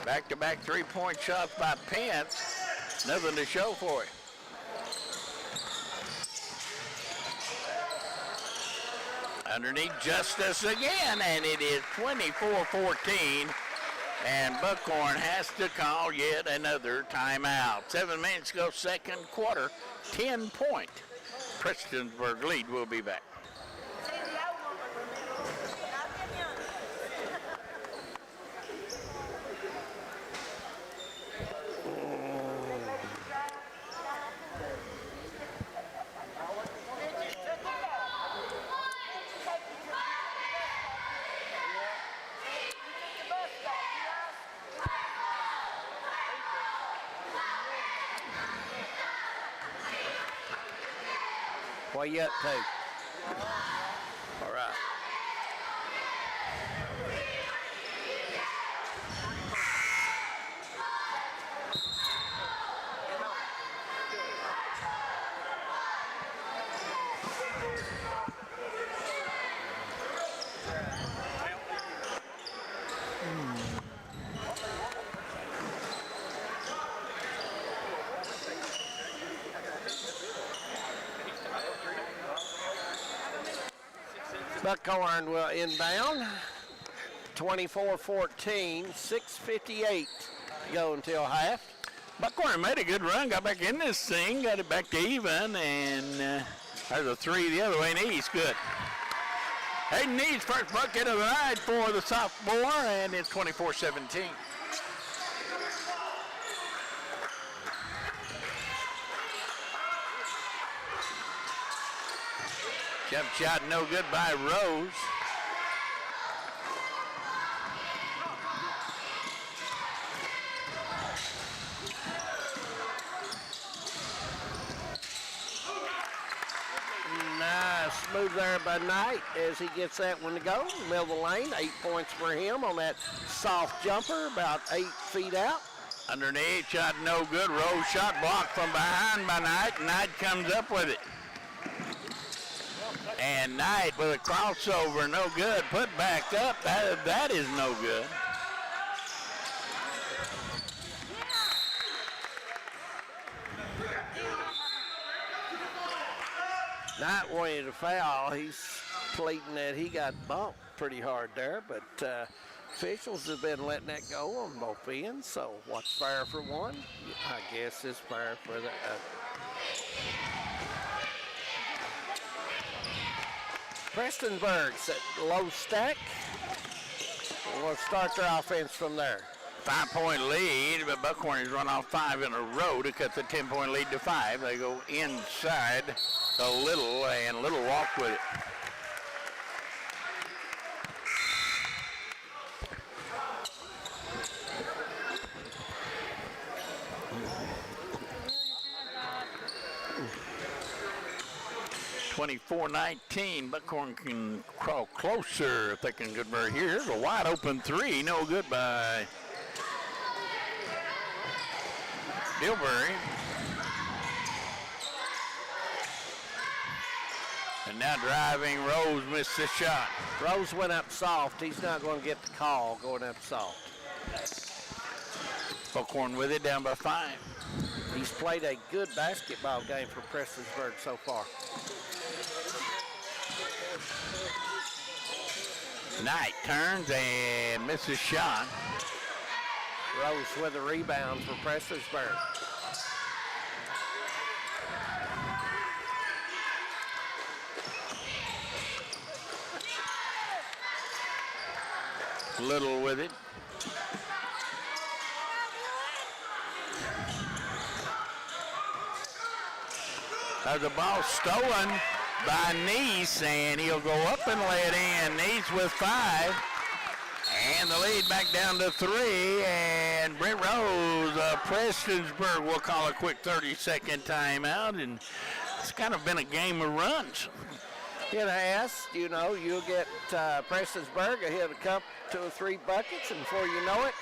Back-to-back three-point shots by Pence. Nothing to show for it. Underneath Justice again, and it is 24-14. And Buckhorn has to call yet another timeout. 7 minutes to go, second quarter, 10-point. Prestonsburg lead. Will be back. What you up to? All right. Buckhorn will inbound. 24-14, 6:58 to go until half. Buckhorn made a good run, got back in this thing, got it back to even, and there's a three the other way, and East good. Hayden East, first bucket of the night for the sophomore, and it's 24-17. Jump shot no good by Rose. Nice move there by Knight as he gets that one to go. Middle of the lane, 8 points for him on that soft jumper, about 8 feet out. Underneath, shot no good. Rose shot blocked from behind by Knight. Knight comes up with it. And Knight with a crossover, no good. Put back up, that is no good. Knight wanted to foul. He's pleading that he got bumped pretty hard there, but officials have been letting that go on both ends. So what's fair for one, I guess is fair for the other. Prestonsburg's at low stack. We'll start their offense from there. 5-point lead, but Buckhorn has run off 5 in a row to cut the 10-point lead to 5. They go inside a little, and Little walk with it. (24-19). Buckhorn can crawl closer if they can convert here. Here's a wide open three, no good by Dilbury. And now driving, Rose missed the shot. Rose went up soft. He's not going to get the call going up soft. Buckhorn with it, down by 5. He's played a good basketball game for Prestonsburg so far. Knight turns and misses shot. Rose with a rebound for Prestonsburg. Little with it. There's the ball stolen by Neese, and he'll go up and lay it in. Neese with 5. And the lead back down to 3. And Brent Rose, Prestonsburg will call a quick 30-second timeout. And it's kind of been a game of runs. It has. You know, you'll get Prestonsburg, he'll hit a couple, 2 or 3 buckets, and before you know it,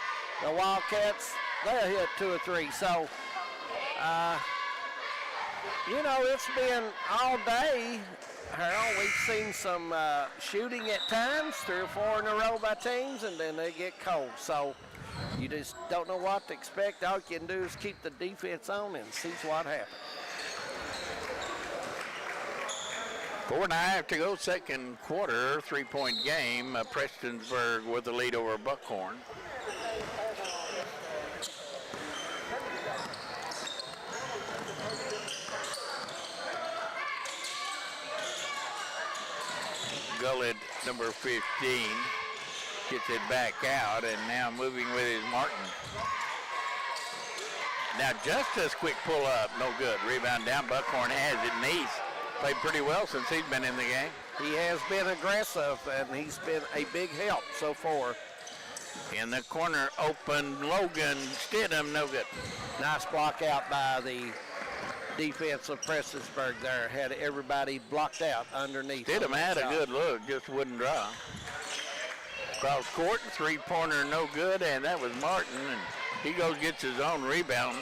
the Wildcats, they'll hit 2 or 3. So, you know, it's been all day, Harold. We've seen some shooting at times, 3 or 4 in a row by teams, and then they get cold. So you just don't know what to expect. All you can do is keep the defense on and see what happens. 4.5 to go, second quarter, 3-point game. Prestonsburg with the lead over Buckhorn. Gullett, number 15, gets it back out, and now moving with his Martin. Now Justice, quick pull up, no good. Rebound down, Buckhorn has it. Neese played pretty well since he's been in the game. He has been aggressive, and he's been a big help so far. In the corner, open Logan Stidham, no good. Nice block out by the defense of Prestonsburg there. Had everybody blocked out underneath. Stidham had a good look, just wouldn't draw. Cross court, three-pointer, no good, and that was Martin, and he goes gets his own rebound.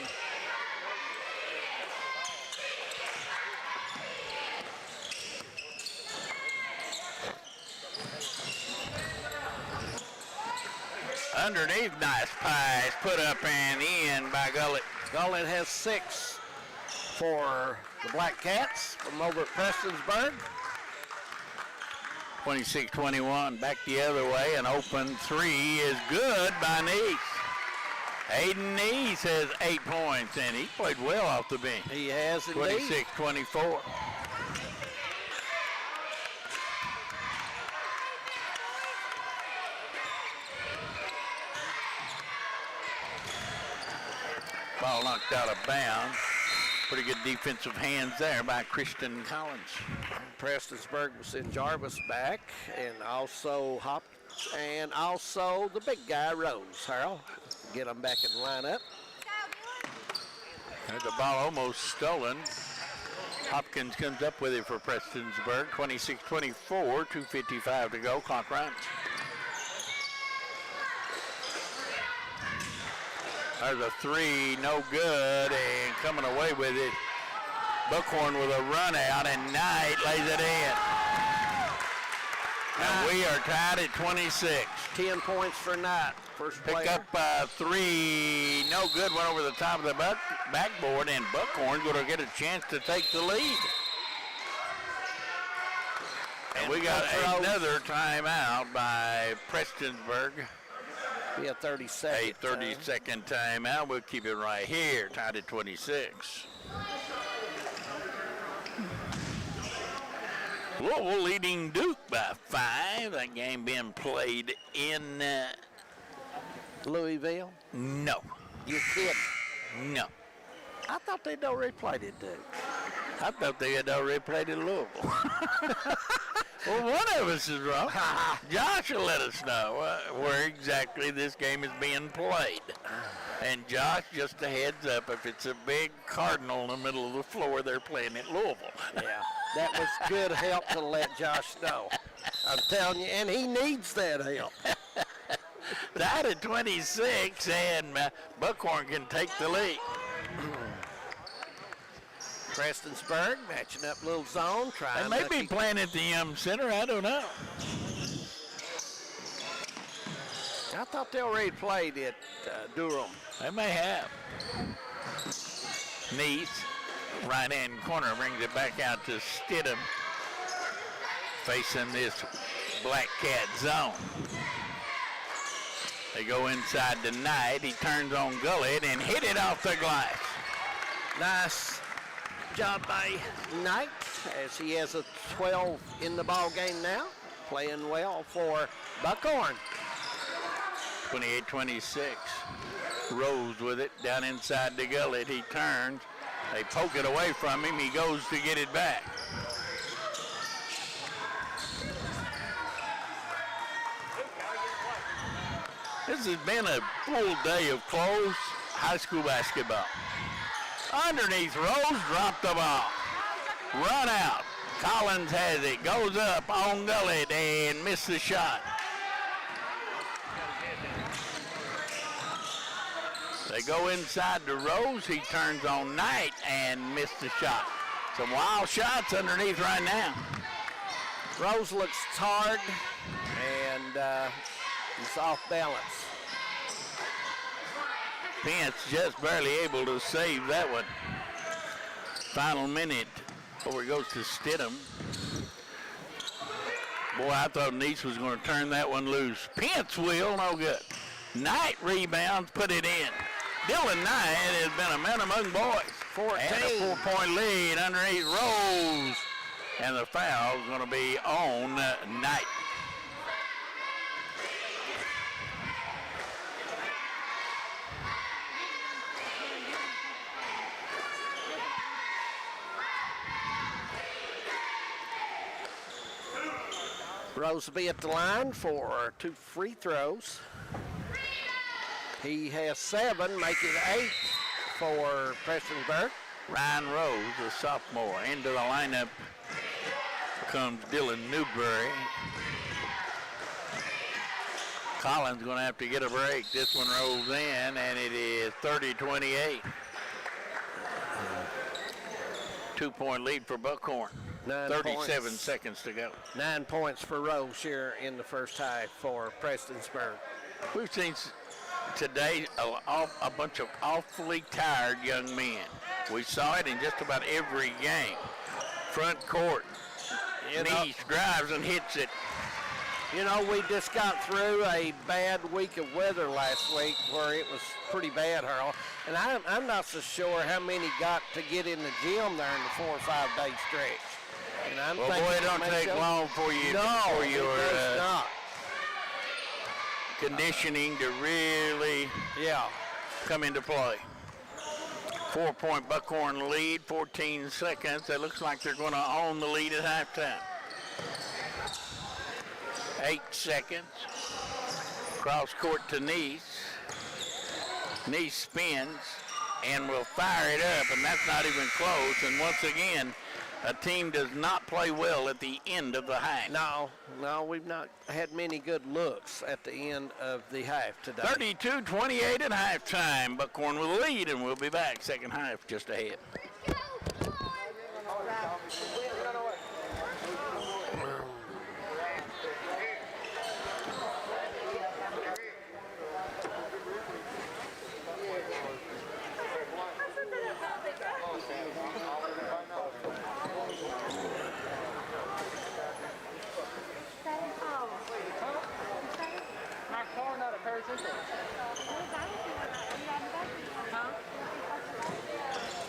Underneath, nice pass, put up and in by Gullett. Gullett has 6 for the Black Cats from over at Prestonsburg. 26-21, back the other way, an open three is good by Neese. Hayden Neese has 8 points, and he played well off the bench. He has indeed. 26-24. Ball knocked out of bounds. Pretty good defensive hands there by Christian Collins. Prestonsburg will send Jarvis back, and also Hopkins, and also the big guy, Rose. Harold, get them back in the lineup. There's the ball almost stolen. Hopkins comes up with it for Prestonsburg. 26-24, 2:55 to go. Clock runs. There's a three, no good, and coming away with it, Buckhorn with a run out, and Knight lays it in. And we are tied at 26. 10 points for Knight, first player. Pick up three, no good, went over the top of the backboard, and Buckhorn going to get a chance to take the lead. And we got another timeout by Prestonsburg. Be a 30-second. A 30-second timeout. We'll keep it right here, tied at 26. Louisville leading Duke by 5. That game being played in Louisville? No. You kidding? No. I thought they'd already played it, Duke. I thought they had already played in Louisville. Well, one of us is wrong. Josh will let us know where exactly this game is being played. And Josh, just a heads up, if it's a big Cardinal in the middle of the floor, they're playing at Louisville. Yeah, that was good help to let Josh know. I'm telling you, and he needs that help. Tied at 26, and Buckhorn can take the lead. Prestonsburg matching up little zone, trying. They may be playing at the Center. I don't know. I thought they already played at Durham. They may have. Neese, right-hand corner, brings it back out to Stidham, facing this Black Cat zone. They go inside tonight. He turns on Gullett and hit it off the glass. Nice job by Knight, as he has a 12 in the ball game now, playing well for Buckhorn. 28-26. Rose with it down inside to Gullett. He turns. They poke it away from him. He goes to get it back. This has been a full day of close high school basketball. Underneath, Rose dropped the ball. Run out. Collins has it. Goes up on Gullett and missed the shot. They go inside to Rose. He turns on Knight and missed the shot. Some wild shots underneath right now. Rose looks tired and he's off balance. Pence just barely able to save that one. Final minute. Over goes to Stidham. Boy, I thought Nice was going to turn that one loose. Pence will, no good. Knight rebounds, put it in. Dylan Knight has been a man among boys. 14. And a 4-point lead underneath Rose. And the foul is going to be on Knight. Rose will be at the line for 2 free throws. He has 7, making 8 for Prestonsburg. Ryan Rose, a sophomore, into the lineup comes Dylan Newberry. Collins going to have to get a break. This one rolls in, and it is 30-28. 2-point lead for Buckhorn. 37 seconds to go. 9 points for Rose here in the first half for Prestonsburg. We've seen today a bunch of awfully tired young men. We saw it in just about every game. Front court, Nice drives and hits it. You know, we just got through a bad week of weather last week where it was pretty bad, Harold. And I'm not so sure how many got to get in the gym there in the 4 or 5 day stretch. And I'm well, boy, it don't take long for you for your conditioning to really come into play. 4-point Buckhorn lead, 14 seconds. It looks like they're going to own the lead at halftime. 8 seconds. Cross court to Nice. Nice spins and will fire it up, and that's not even close. And once again, a team does not play well at the end of the half. No, we've not had many good looks at the end of the half today. 32-28 at halftime. Buckhorn with the lead, and we'll be back. Second half just ahead.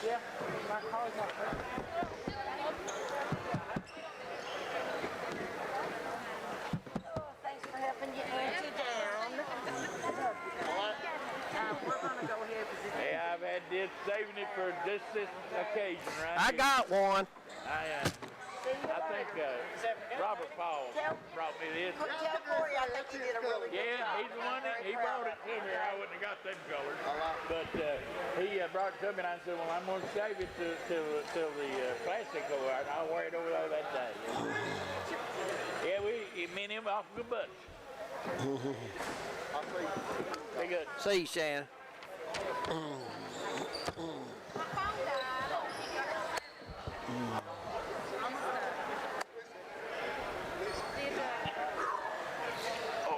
Yeah, my car's not Thanks for helping you auntie down. We're going to go ahead with Hey, I've had this, saving it for just this occasion, right? I got one. I think Robert Paul brought me this. Tell Corey I think you did a really good job. Yeah, he's the one that he brought it to me. I wouldn't have got them colors. But he brought it to me, and I said, well, I'm going to save it till the classic over, and I'll wear it over there that day. Yeah, me and him off good butts. Be good. See you, Shannon.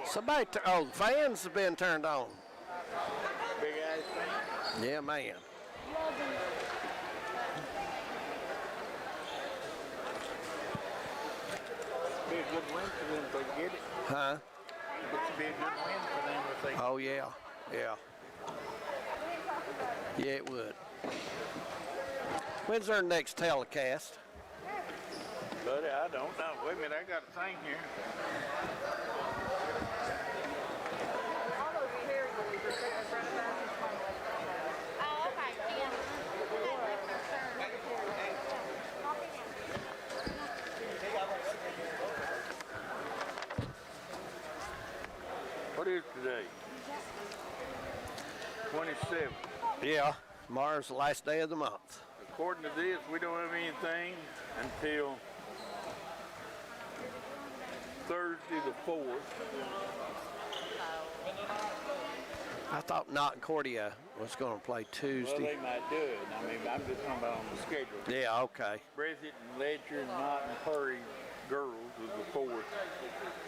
Somebody, fans have been turned on. Big ass fan? Yeah, man. Be a good win for them if they get it. Huh? It would be a good win for them if they Oh, yeah. Yeah, it would. When's our next telecast? Buddy, I don't know. Wait a minute, I got a thing here. What is today? 27. Yeah, tomorrow's the last day of the month. According to this, we don't have anything until Thursday the 4th. I thought Concordia was going to play Well, Tuesday. they might do it. I mean, I'm just talking about on the schedule. Yeah, okay. Breathitt and Ledger, Knott and Purry girls was the fourth.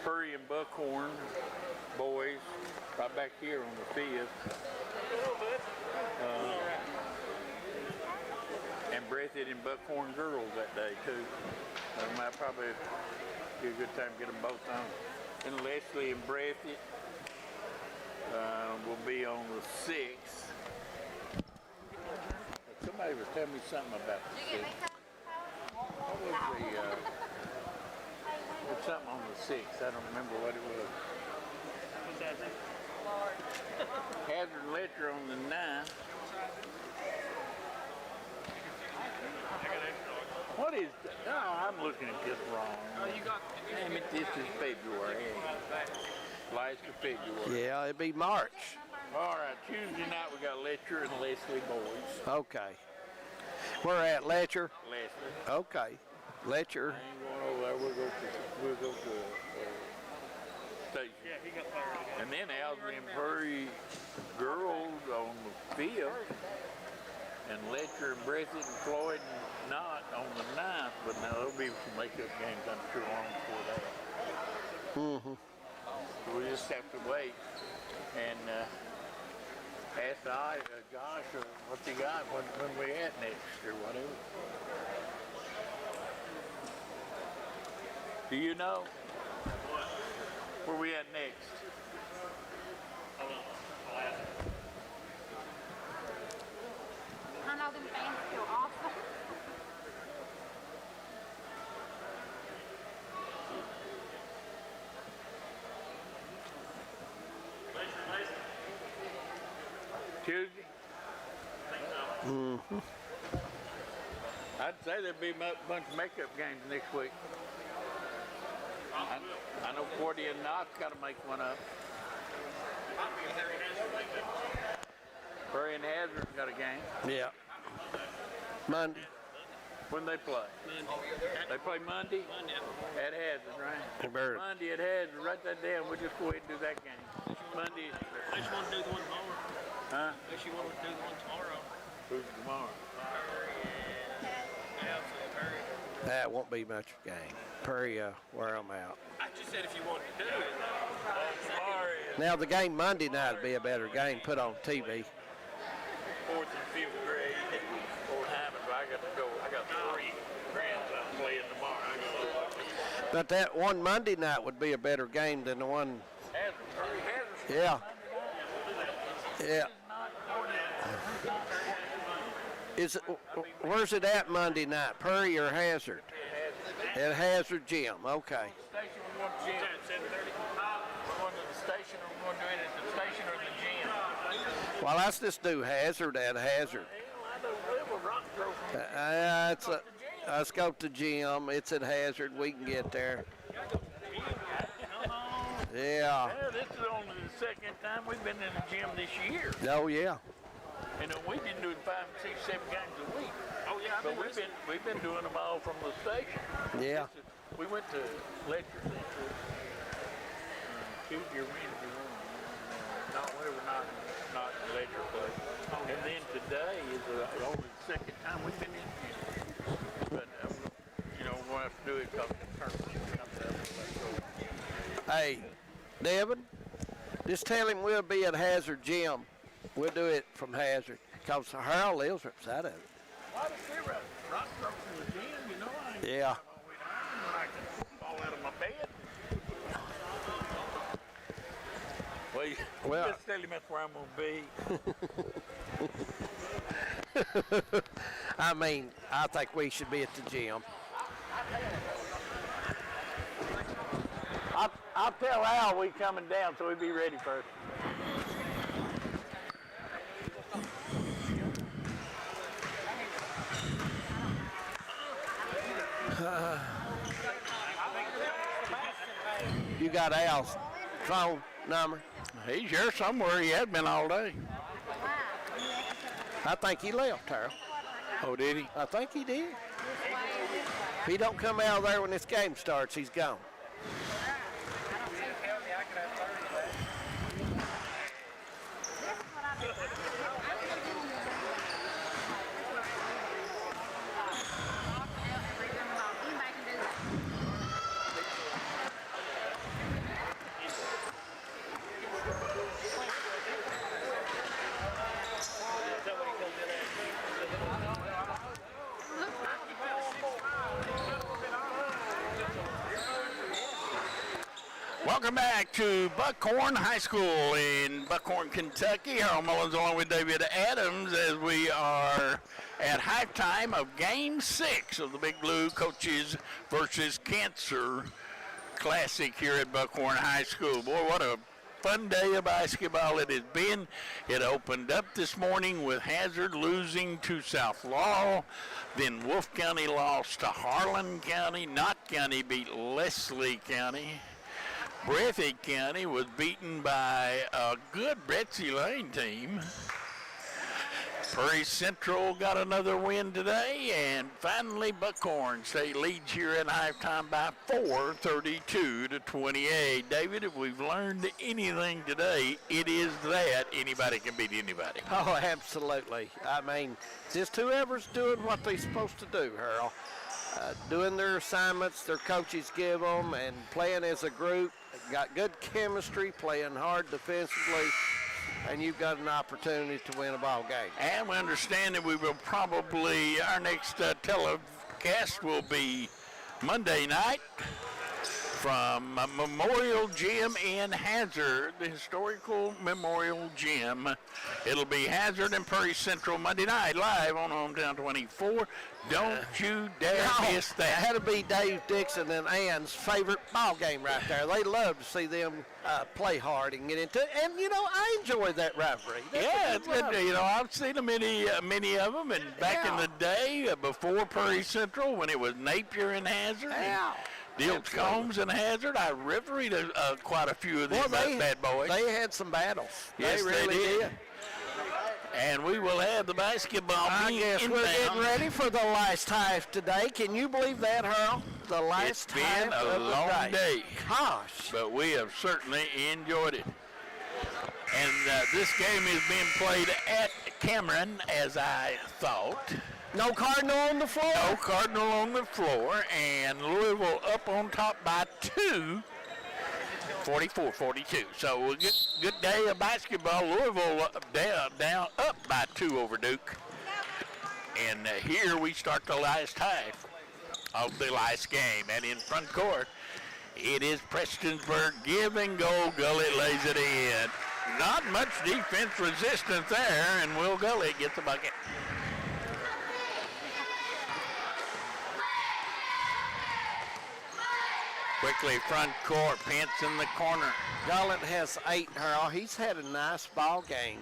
Purry and Buckhorn boys right back here on the fifth. And Breathitt and Buckhorn girls that day too. That might probably be a good time to get them both on. And Leslie and Breathitt will be on the 6th. Somebody was telling me something about the 6th. What was was something on the 6th. I don't remember what it was. Hazard and Letcher on the 9th. What is that? No, I'm looking at this wrong. Damn it, this is February. Last of February. Yeah, it'd be March. All right, Tuesday night we got Letcher and Leslie boys. Okay. Where at, Letcher? Leslie. Okay. Letcher. I ain't going over there. We'll go to station. Yeah, he got fired. And then Alvin and Purry girls on the 5th. And Letcher and Breathitt and Floyd and Knott on the 9th. But now there'll be some makeup games, I'm sure, long before that. Mm-hmm. We just have to wait and ask Josh what you got when we at next or whatever. Do you know where we at next? I know them fans feel awful. Tuesday? Mm-hmm. I'd say there'd be a bunch of makeup games next week. I know Cordy and Knott's got to make one up. Purry and Hazard's got a game. Yeah. Monday. When they play? They play Monday? At Hazard, right? Monday at Hazard. Write that down. We'll just go ahead and do that game. Monday. Unless you want to do the one tomorrow. Huh? Unless you want to do the one tomorrow. Who's tomorrow? That won't be much of a game. Purry, wear them out. I just said if you wanted to do it. Now the game Monday night would be a better game put on TV. 4th and 5th grade. Old Hammond, I got to go. I got 3 grandsons playing tomorrow. But that one Monday night would be a better game than the one. Yeah. Yeah. Where's it at Monday night? Purry or Hazard? At Hazard Gym. Okay. Station, we're going to gym. At 7:30. We're going to the station, or we're going to do it at the station or the gym. Well, let's just do Hazard at Hazard. Let's go to the gym. It's at Hazard. We can get there. Yeah. Yeah, this is only the second time we've been in the gym this year. Oh yeah. And we didn't do 5, 6, 7 games a week. Oh yeah, but we've been doing them all from the station. Yeah. We went to Letcher Central Tuesday or Wednesday. Not Ledger play. And then today is only the second time we've been in here. But, we're going to have to do it because the tournament comes up. Hey, Devin, just tell him we'll be at Hazard Gym. We'll do it from Hazard because Harold lives right beside of it. Why does he run? Rock throw from the gym, you know I ain't Yeah. I can fall out of my bed. Well, just tell him that's where I'm going to be. I mean, I think we should be at the gym. I'll tell Al we coming down so he'll be ready first. You got Al's phone number? He's here somewhere. He had been all day. I think he left, Harold. Oh, did he? I think he did. If he don't come out of there when this game starts, he's gone. Welcome back to Buckhorn High School in Buckhorn, Kentucky. Harold Mullins along with David Adams as we are at halftime of Game 6 of the Big Blue Coaches versus Cancer Classic here at Buckhorn High School. Boy, what a fun day of basketball it has been. It opened up this morning with Hazard losing to South Laurel. Then Wolfe County lost to Harlan County. Knott County beat Leslie County. Breathitt County was beaten by a good Betsy Lane team. Prairie Central got another win today, and finally Buckhorn State leads here at halftime by 4, 32-28. David, if we've learned anything today, it is that anybody can beat anybody. Oh, absolutely. I mean, just whoever's doing what they're supposed to do, Harold. Doing their assignments their coaches give them and playing as a group. Got good chemistry, playing hard defensively, and you've got an opportunity to win a ball game. And we understand that we will probably, our next telecast will be Monday night from Memorial Gym in Hazard, the historical Memorial Gym. It'll be Hazard and Prairie Central Monday night live on Hometown 24. Don't you dare miss that. Had to be Dave Dixon and Ann's favorite ball game right there. They love to see them play hard and get into it. And, you know, I enjoy that rivalry. It's good. You know, I've seen many of them. And back in the day, before Prairie Central, when it was Napier and Hazard. Yeah. Dilch Combs and Hazard, I refereed quite a few of these bad boys. They had some battles. Yes, they really did. And we will have the basketball being inbound. We're getting ready for the last half today. Can you believe that, Harold? The last half of the day. It's been a long day. Gosh. But we have certainly enjoyed it. And this game is being played at Cameron, as I thought. No Cardinal on the floor? No Cardinal on the floor, and Louisville up on top by 2, 44-42. So a good day of basketball. Louisville down up by 2 over Duke. And here we start the last half of the last game. And in front court, it is Prestonsburg. Give and go. Gullett lays it in. Not much defense resistance there, and Will Gullett gets the bucket. Quickly front court, Pence in the corner. Gullett has 8, Harold. He's had a nice ball game.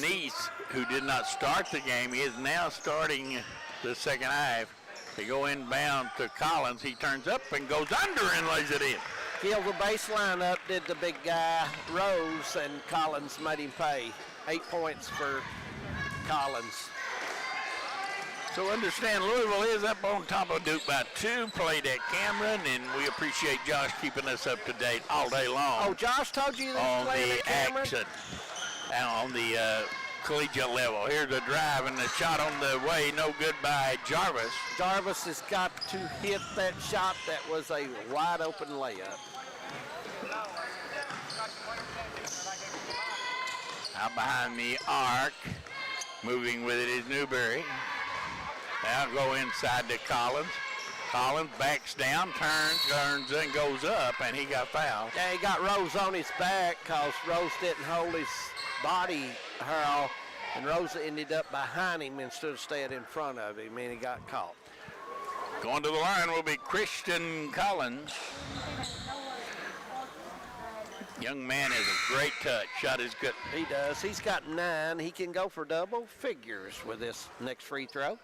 Neese, who did not start the game, is now starting the second half. They go inbound to Collins. He turns up and goes under and lays it in. Killed the baseline up, did the big guy, Rose, and Collins made him pay. 8 points for Collins. So understand Louisville is up on top of Duke by 2, played at Cameron, and we appreciate Josh keeping us up to date all day long. Oh, Josh told you that on playing the at Cameron? action, on the collegiate level. Here's a drive and the shot on the way, no good by Jarvis. Jarvis has got to hit that shot. That was a wide open layup. Out behind the arc, moving with it is Newberry. Now go inside to Collins. Collins backs down, turns, and goes up, and he got fouled. Yeah, he got Rose on his back because Rose didn't hold his body, Harold, and Rose ended up behind him instead of staying in front of him, and he got caught. Going to the line will be Christian Collins. Young man has a great touch. Shot is good. He does. He's got 9. He can go for double figures with this next free throw.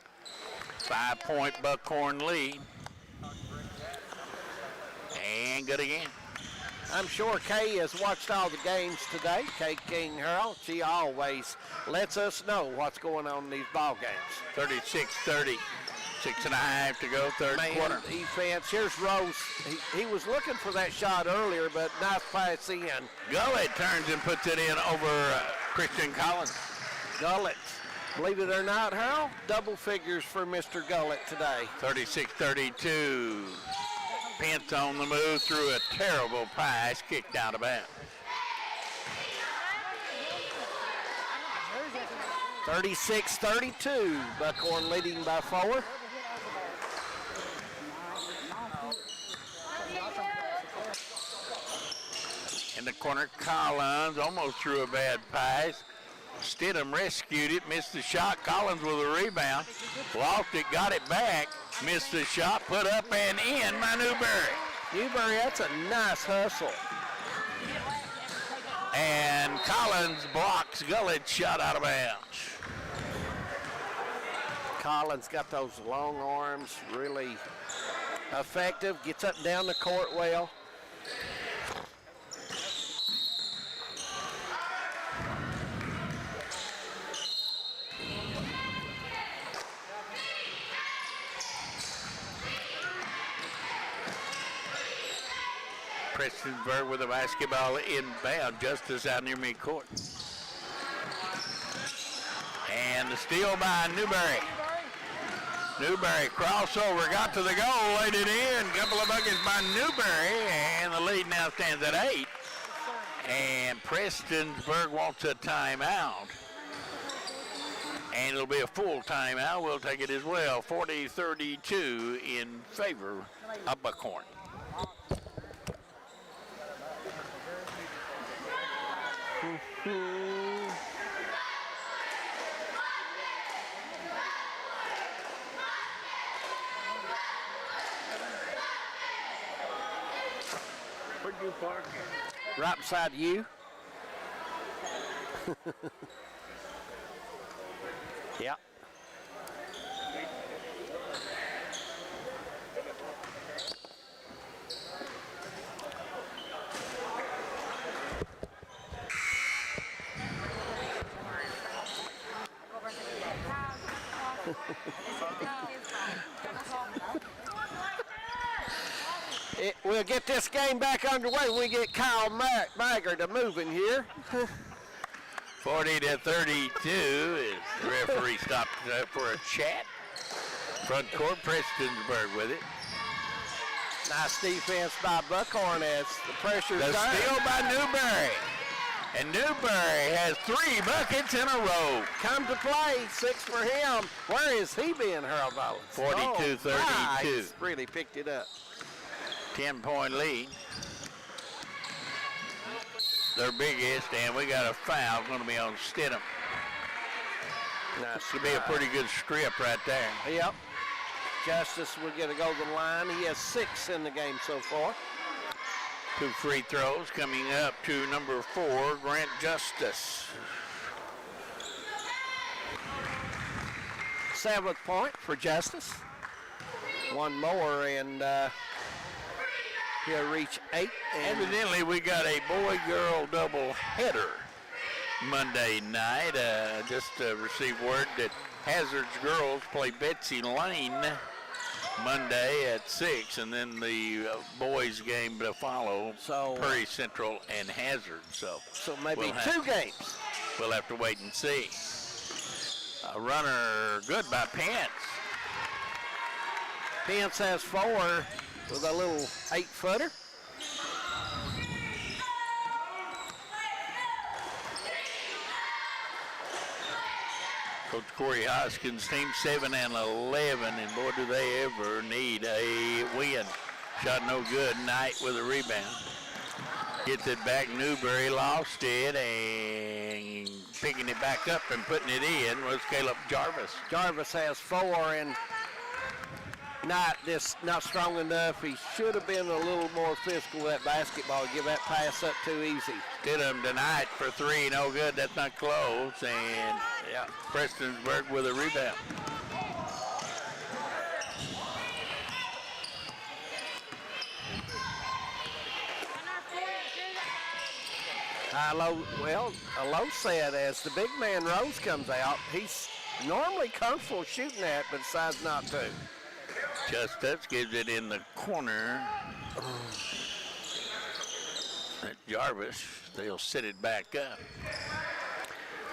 5-point Buckhorn lead. And good again. I'm sure Kay has watched all the games today. Kay King Harold, she always lets us know what's going on in these ball games. 36-30. 6.5 to go, third quarter. Defense. Here's Rose. He was looking for that shot earlier, but nice pass in. Gullett turns and puts it in over Christian Collins. Gullett. Believe it or not, Harold, double figures for Mr. Gullett today. 36-32. Pence on the move through a terrible pass, kicked out of bounds. 36-32. Buckhorn leading by 4. In the corner, Collins almost threw a bad pass. Stidham rescued it, missed the shot. Collins with a rebound. Lost it, got it back. Missed the shot, put up and in by Newberry. Newberry, that's a nice hustle. And Collins blocks Gulled's shot out of bounds. Collins got those long arms, really effective, gets up and down the court well. Prestonsburg with the basketball inbound, Justice out near midcourt. And the steal by Newberry. Newberry crossover, got to the goal, laid it in. Couple of buckets by Newberry, and the lead now stands at 8. And Prestonsburg wants a timeout. And it'll be a full timeout. We'll take it as well. 40-32 in favor of Buckhorn. Where'd you park? Right beside you. Yeah. We'll get this game back underway when we get Kyle Magger to moving here. 40-32 as the referee stopped for a chat. Front court, Prestonsburg with it. Nice defense by Buckhorn as the pressure's The down. steal by Newberry. And Newberry has 3 buckets in a row. Come to play, 6 for him. Where is he being, Harold Owens? 42-32. He's really picked it up. 10-point lead. Their biggest, and we got a foul going to be on Stidham. Nice. Could be a pretty good strip right there. Yep. Justice will get a golden line. He has 6 in the game so far. 2 free throws coming up to number 4, Grant Justice. 7th point for Justice. 1 more and he'll reach 8. And Evidently, we got a boy-girl double header Monday night. Just received word that Hazard's girls play Betsy Lane Monday at 6, and then the boys' game to follow, So, Prairie Central and Hazard. So maybe we'll 2 games. We'll have to wait and see. A runner good by Pence. Pence has 4 with a little 8-footer. Coach Corey Hoskins' team 7-11, and boy, do they ever need a win. Shot no good. Knight with a rebound. Gets it back. Newberry lost it, and picking it back up and putting it in was Caleb Jarvis. Jarvis has 4 and not strong enough. He should have been a little more physical with that basketball. Give that pass up too easy. Stidham tonight for 3, no good. That's not close. And yeah, Prestonsburg with a rebound. A low set as the big man Rose comes out. He's normally comfortable shooting that, but decides not to. Justice gives it in the corner. At Jarvis, they'll sit it back up.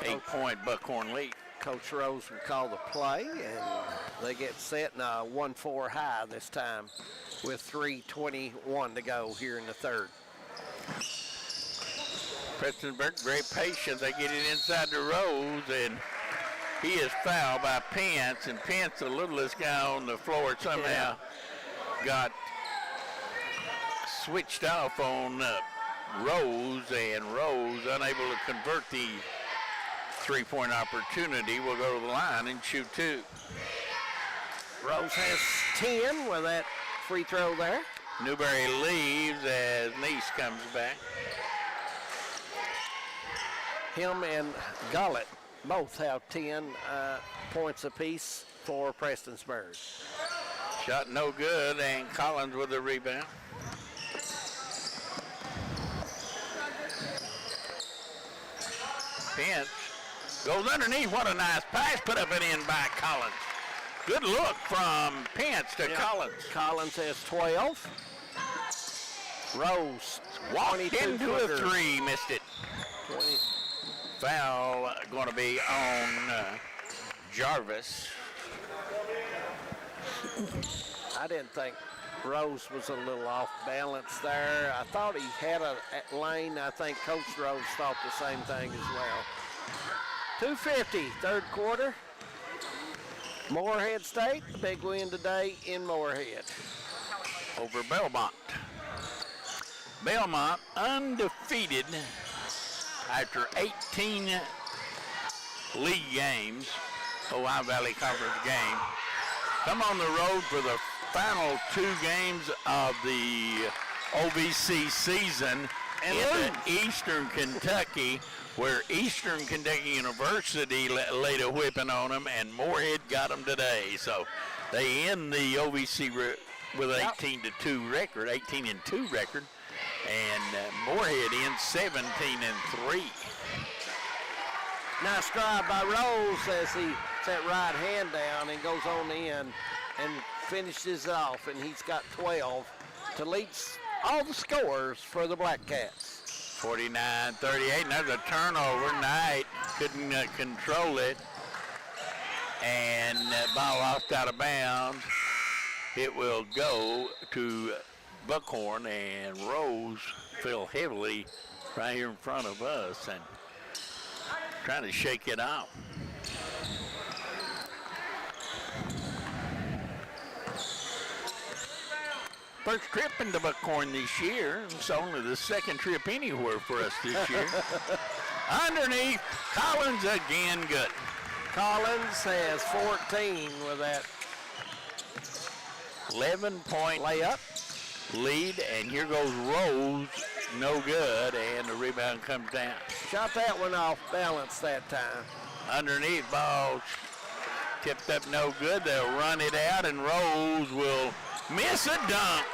8-point Buckhorn lead. Coach Rose will call the play, and they get set in a 1-4 high this time with 3:21 to go here in the third. Prestonsburg, very patient. They get it inside the Rose, and he is fouled by Pence, and Pence, the littlest guy on the floor, somehow got switched off on Rose, and Rose, unable to convert the three-point opportunity, will go to the line and shoot two. Rose has 10 with that free throw there. Newberry leaves as Neese comes back. Him and Gullett both have 10 points apiece for Prestonsburg. Shot no good, and Collins with the rebound. Pence goes underneath. What a nice pass put up and in by Collins. Good look from Pence to Collins. Collins has 12. Rose walked into a three, missed it. 20. Foul going to be on Jarvis. I didn't think Rose was a little off balance there. I thought he had a lane. I think Coach Rose thought the same thing as well. 2:50, third quarter. Moorhead State, a big win today in Moorhead. Over Belmont. Belmont undefeated after 18 league games, Ohio Valley Conference game. Come on the road for the final two games of the OVC season in Eastern Kentucky, where Eastern Kentucky University laid a whipping on them, and Moorhead got them today. So they end the OVC with 18-2 record, 18-2 record, and Moorhead ends 17-3. Nice drive by Rose as he set right hand down and goes on in and finishes off, and he's got 12 to lead all the scores for the Black Cats. 49-38, and there's a turnover. Knight couldn't control it, and that ball lost out of bounds. It will go to Buckhorn, and Rose fell heavily right here in front of us and trying to shake it out. First trip into Buckhorn this year. It's only the second trip anywhere for us this year. Underneath, Collins again good. Collins has 14 with that 11-point layup lead, and here goes Rose, no good, and the rebound comes down. Shot that one off balance that time. Underneath, ball tipped up no good. They'll run it out, and Rose will miss a dunk.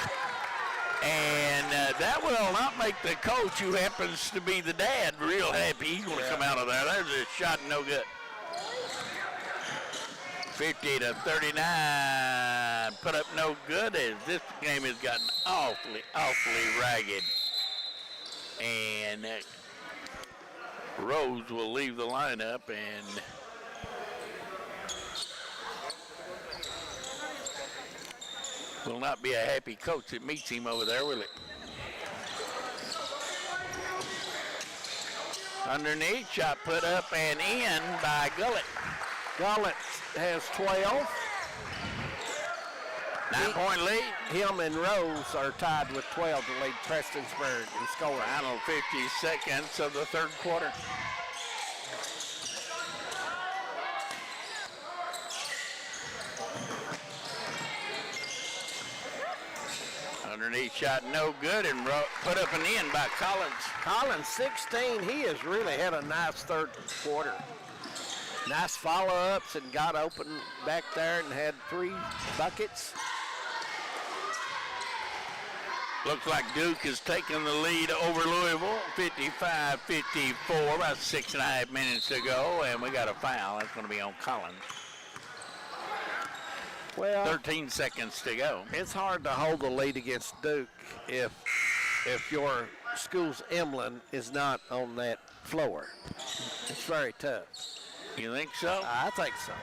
And that will not make the coach, who happens to be the dad, real happy. He's going to come out of there. There's a shot, no good. 50-39. Put up no good, as this game has gotten awfully ragged. And Rose will leave the lineup, and will not be a happy coach that meets him over there, will it? Underneath, shot put up and in by Gullett. Gullett has 12. 9-point lead. Him and Rose are tied with 12 to lead Prestonsburg in scoring. Final 50 seconds of the third quarter. Underneath shot no good, and put up and in by Collins. Collins, 16. He has really had a nice third quarter. Nice follow-ups and got open back there and had 3 buckets. Looks like Duke has taken the lead over Louisville, 55-54, about 6.5 minutes to go, and we got a foul. That's going to be on Collins. Well, 13 seconds to go. It's hard to hold the lead against Duke if your school's emblem is not on that floor. It's very tough. You think so? I think so.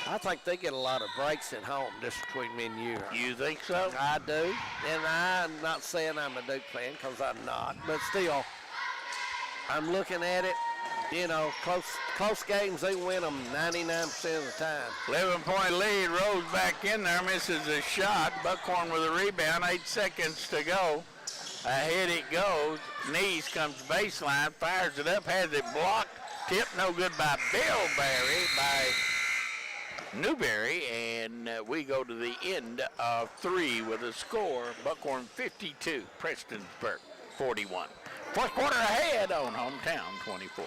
I think they get a lot of breaks at home, just between me and you. You think so? I do. And I'm not saying I'm a Duke fan, because I'm not. But still, I'm looking at it. You know, close games, they win them 99% of the time. 11-point lead. Rose back in there, misses a shot. Buckhorn with a rebound. 8 seconds to go. Ahead it goes. Knees comes baseline, fires it up, has it blocked. Tip no good by Newberry, and we go to the end of 3 with a score. Buckhorn 52, Prestonsburg 41. Fourth quarter ahead on Hometown 24.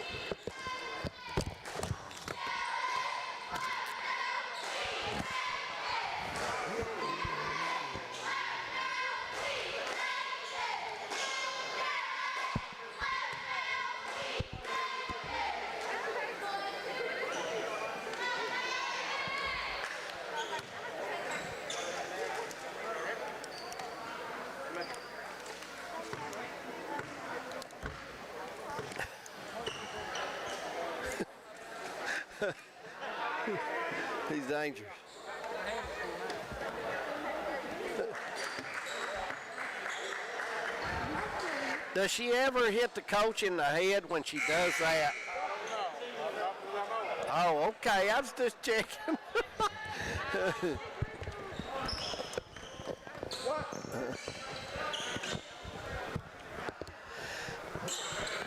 He's dangerous. Does she ever hit the coach in the head when she does that? Oh, okay. I was just checking.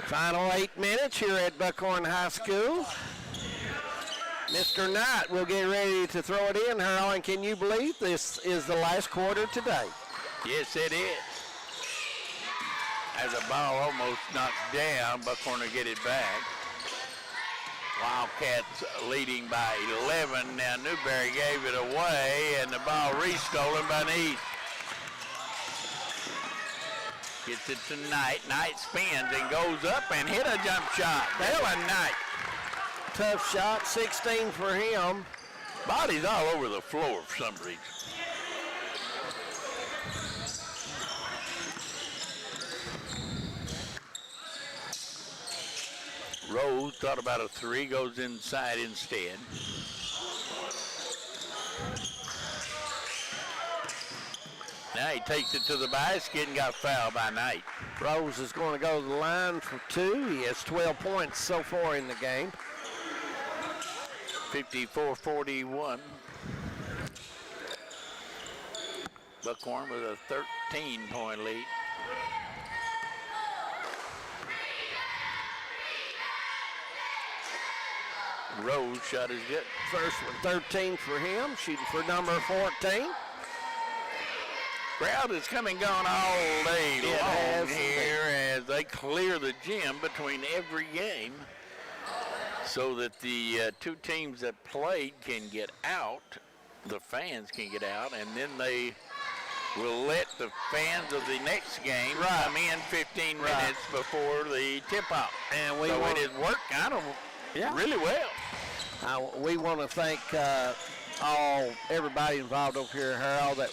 Final 8 minutes here at Buckhorn High School. Mr. Knight will get ready to throw it in. Harold, can you believe this is the last quarter today? Yes, it is. As a ball almost knocked down, Buckhorn will get it back. Wildcats leading by 11. Now Newberry gave it away, and the ball restolen by Knees. Gets it to Knight. Knight spins and goes up and hit a jump shot. Dylan Knight. Tough shot, 16 for him. Body's all over the floor for some reason. Rose thought about a 3, goes inside instead. Now he takes it to the basket and got fouled by Knight. Rose is going to go to the line for 2. He has 12 points so far in the game. 54-41. Buckhorn with a 13-point lead. Rose shot is good. First one, 13 for him, shooting for number 14. Crowd is coming gone all day long has here as they clear the gym between every game so that the two teams that played can get out, the fans can get out, and then they will let the fans of the next game come in 15 minutes before the tip-off. And so it has worked kind of really well. We want to thank everybody involved over here, Harold, that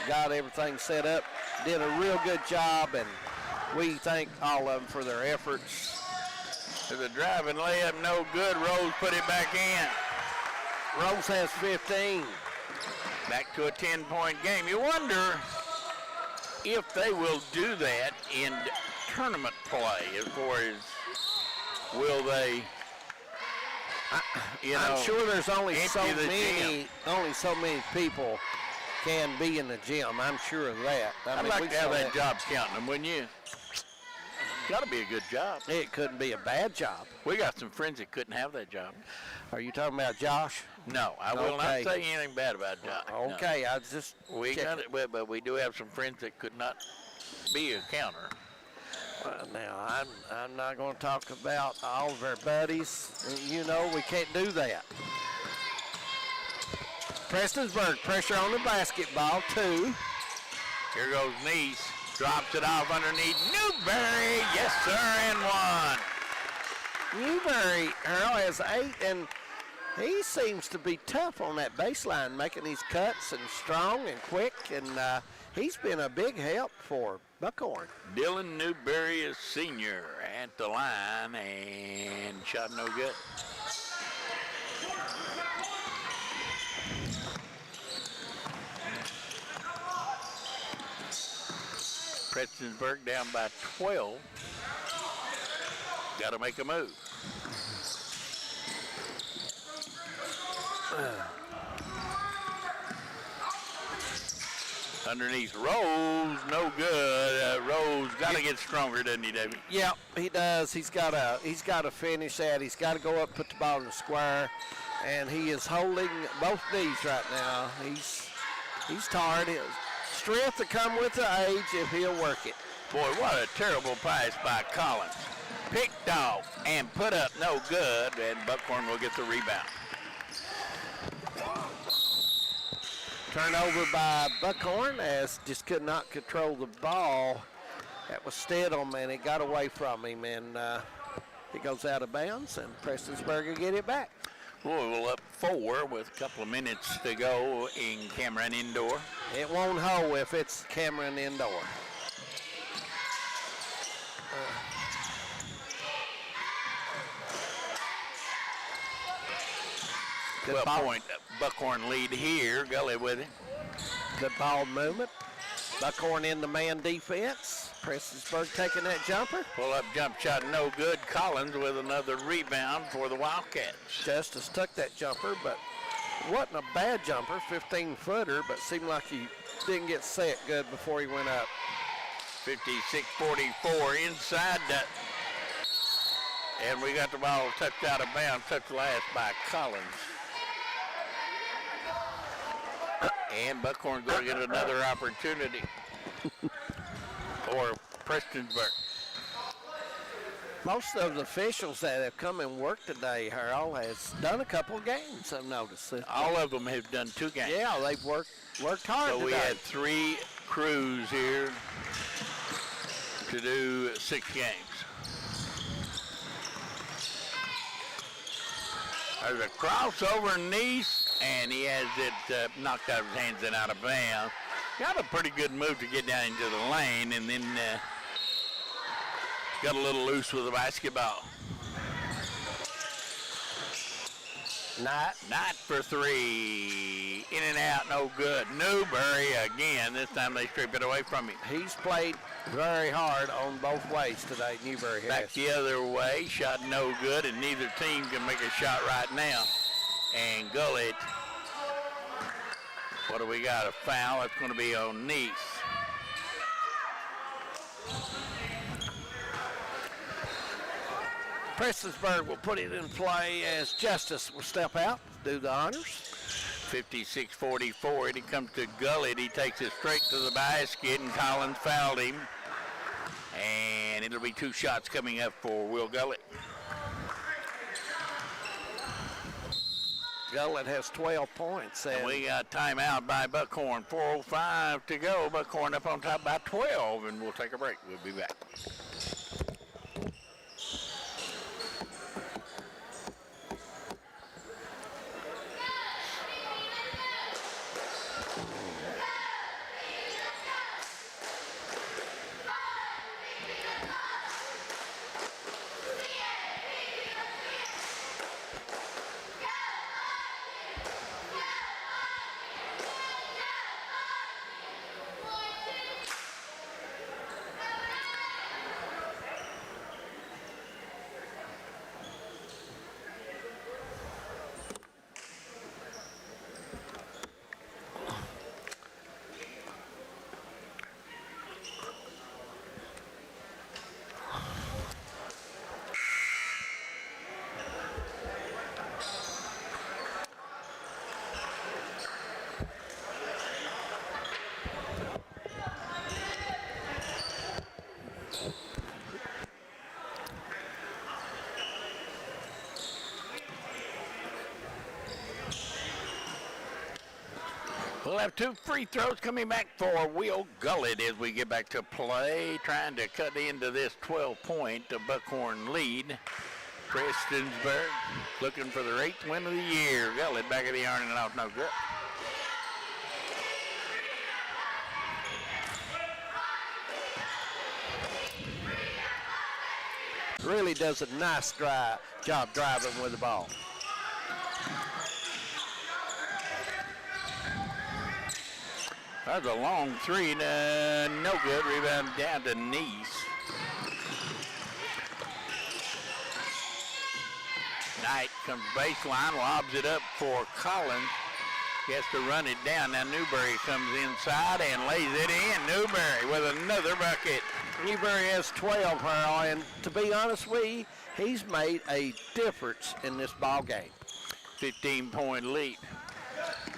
got everything set up, did a real good job, and we thank all of them for their efforts. The driving layup no good. Rose put it back in. Rose has 15. Back to a 10-point game. You wonder if they will do that in tournament play as far as will they, I'm sure there's only so many people can be in the gym. I'm sure of that. I'd like to have that job counting them, wouldn't you? Got to be a good job. It couldn't be a bad job. We got some friends that couldn't have that job. Are you talking about Josh? No, I will not say anything bad about Josh. Okay, no. I just we got it, but we do have some friends that could not be a counter. Well, now I'm not going to talk about all of our buddies. You know, we can't do that. Prestonsburg, pressure on the basketball, 2. Here goes Neese. Drops it off underneath Newberry. Yes, sir, and 1. Newberry, Earl, has 8, and he seems to be tough on that baseline, making these cuts and strong and quick, and he's been a big help for Buckhorn. Dylan Newberry is senior at the line, and shot no good. Prestonsburg down by 12. Got to make a move. Underneath Rose, no good. Rose got to get stronger, doesn't he, David? Yep, he does. He's got to finish that. He's got to go up, put the ball in the square, and he is holding both knees right now. He's tired. His strength to come with the age if he'll work it. Boy, what a terrible pass by Collins. Picked off and put up no good, and Buckhorn will get the rebound. Turnover by Buckhorn as just could not control the ball. That was Stedham, and it got away from him, and it goes out of bounds, and Prestonsburg will get it back. Louisville up 4 with a couple of minutes to go in Cameron Indoor. It won't hold if it's Cameron Indoor. Good 12-point Buckhorn lead here. Gully with it. Good ball movement. Buckhorn in the man defense. Prestonsburg taking that jumper. Pull up jump shot, no good. Collins with another rebound for the Wildcats. Justice took that jumper, but it wasn't a bad jumper, 15-footer, but seemed like he didn't get set good before he went up. 56-44 inside that. And we got the ball touched out of bounds, touched last by Collins. And Buckhorn going to get another opportunity. Or Prestonsburg. Most of the officials that have come and worked today, Harold, has done a couple of games, I've noticed. All of them have done 2 games. Yeah, they've worked hard so today. we had 3 crews here to do 6 games. There's a crossover, Nice, and he has it knocked out of his hands and out of bounds. Got a pretty good move to get down into the lane, and then got a little loose with the basketball. Knight for 3. In and out, no good. Newberry again. This time they strip it away from him. He's played very hard on both ways today, Newberry has. Back the other way, shot no good, and neither team can make a shot right now. And Gullett, what do we got? A foul. It's going to be on Nice. Prestonsburg will put it in play as Justice will step out, do the honors. 56-44, and it comes to Gullett. He takes it straight to the basket, and Collins fouled him. And it'll be 2 shots coming up for Will Gullett. Gullett has 12 points. And we got timeout by Buckhorn. 4:05 to go. Buckhorn up on top by 12, and we'll take a break. We'll be back. We'll have 2 free throws coming back for Will Gullett as we get back to play, trying to cut into this 12-point Buckhorn lead. Prestonsburg looking for their 8th win of the year. Gullett back of the iron and out, no good. Really does a nice job driving with the ball. That's a long 3, no good. Rebound down to Nice. Knight comes baseline, lobs it up for Collins. Gets to run it down. Now Newberry comes inside and lays it in. Newberry with another bucket. Newberry has 12, Harold, and to be honest with you, he's made a difference in this ball game. 15-point lead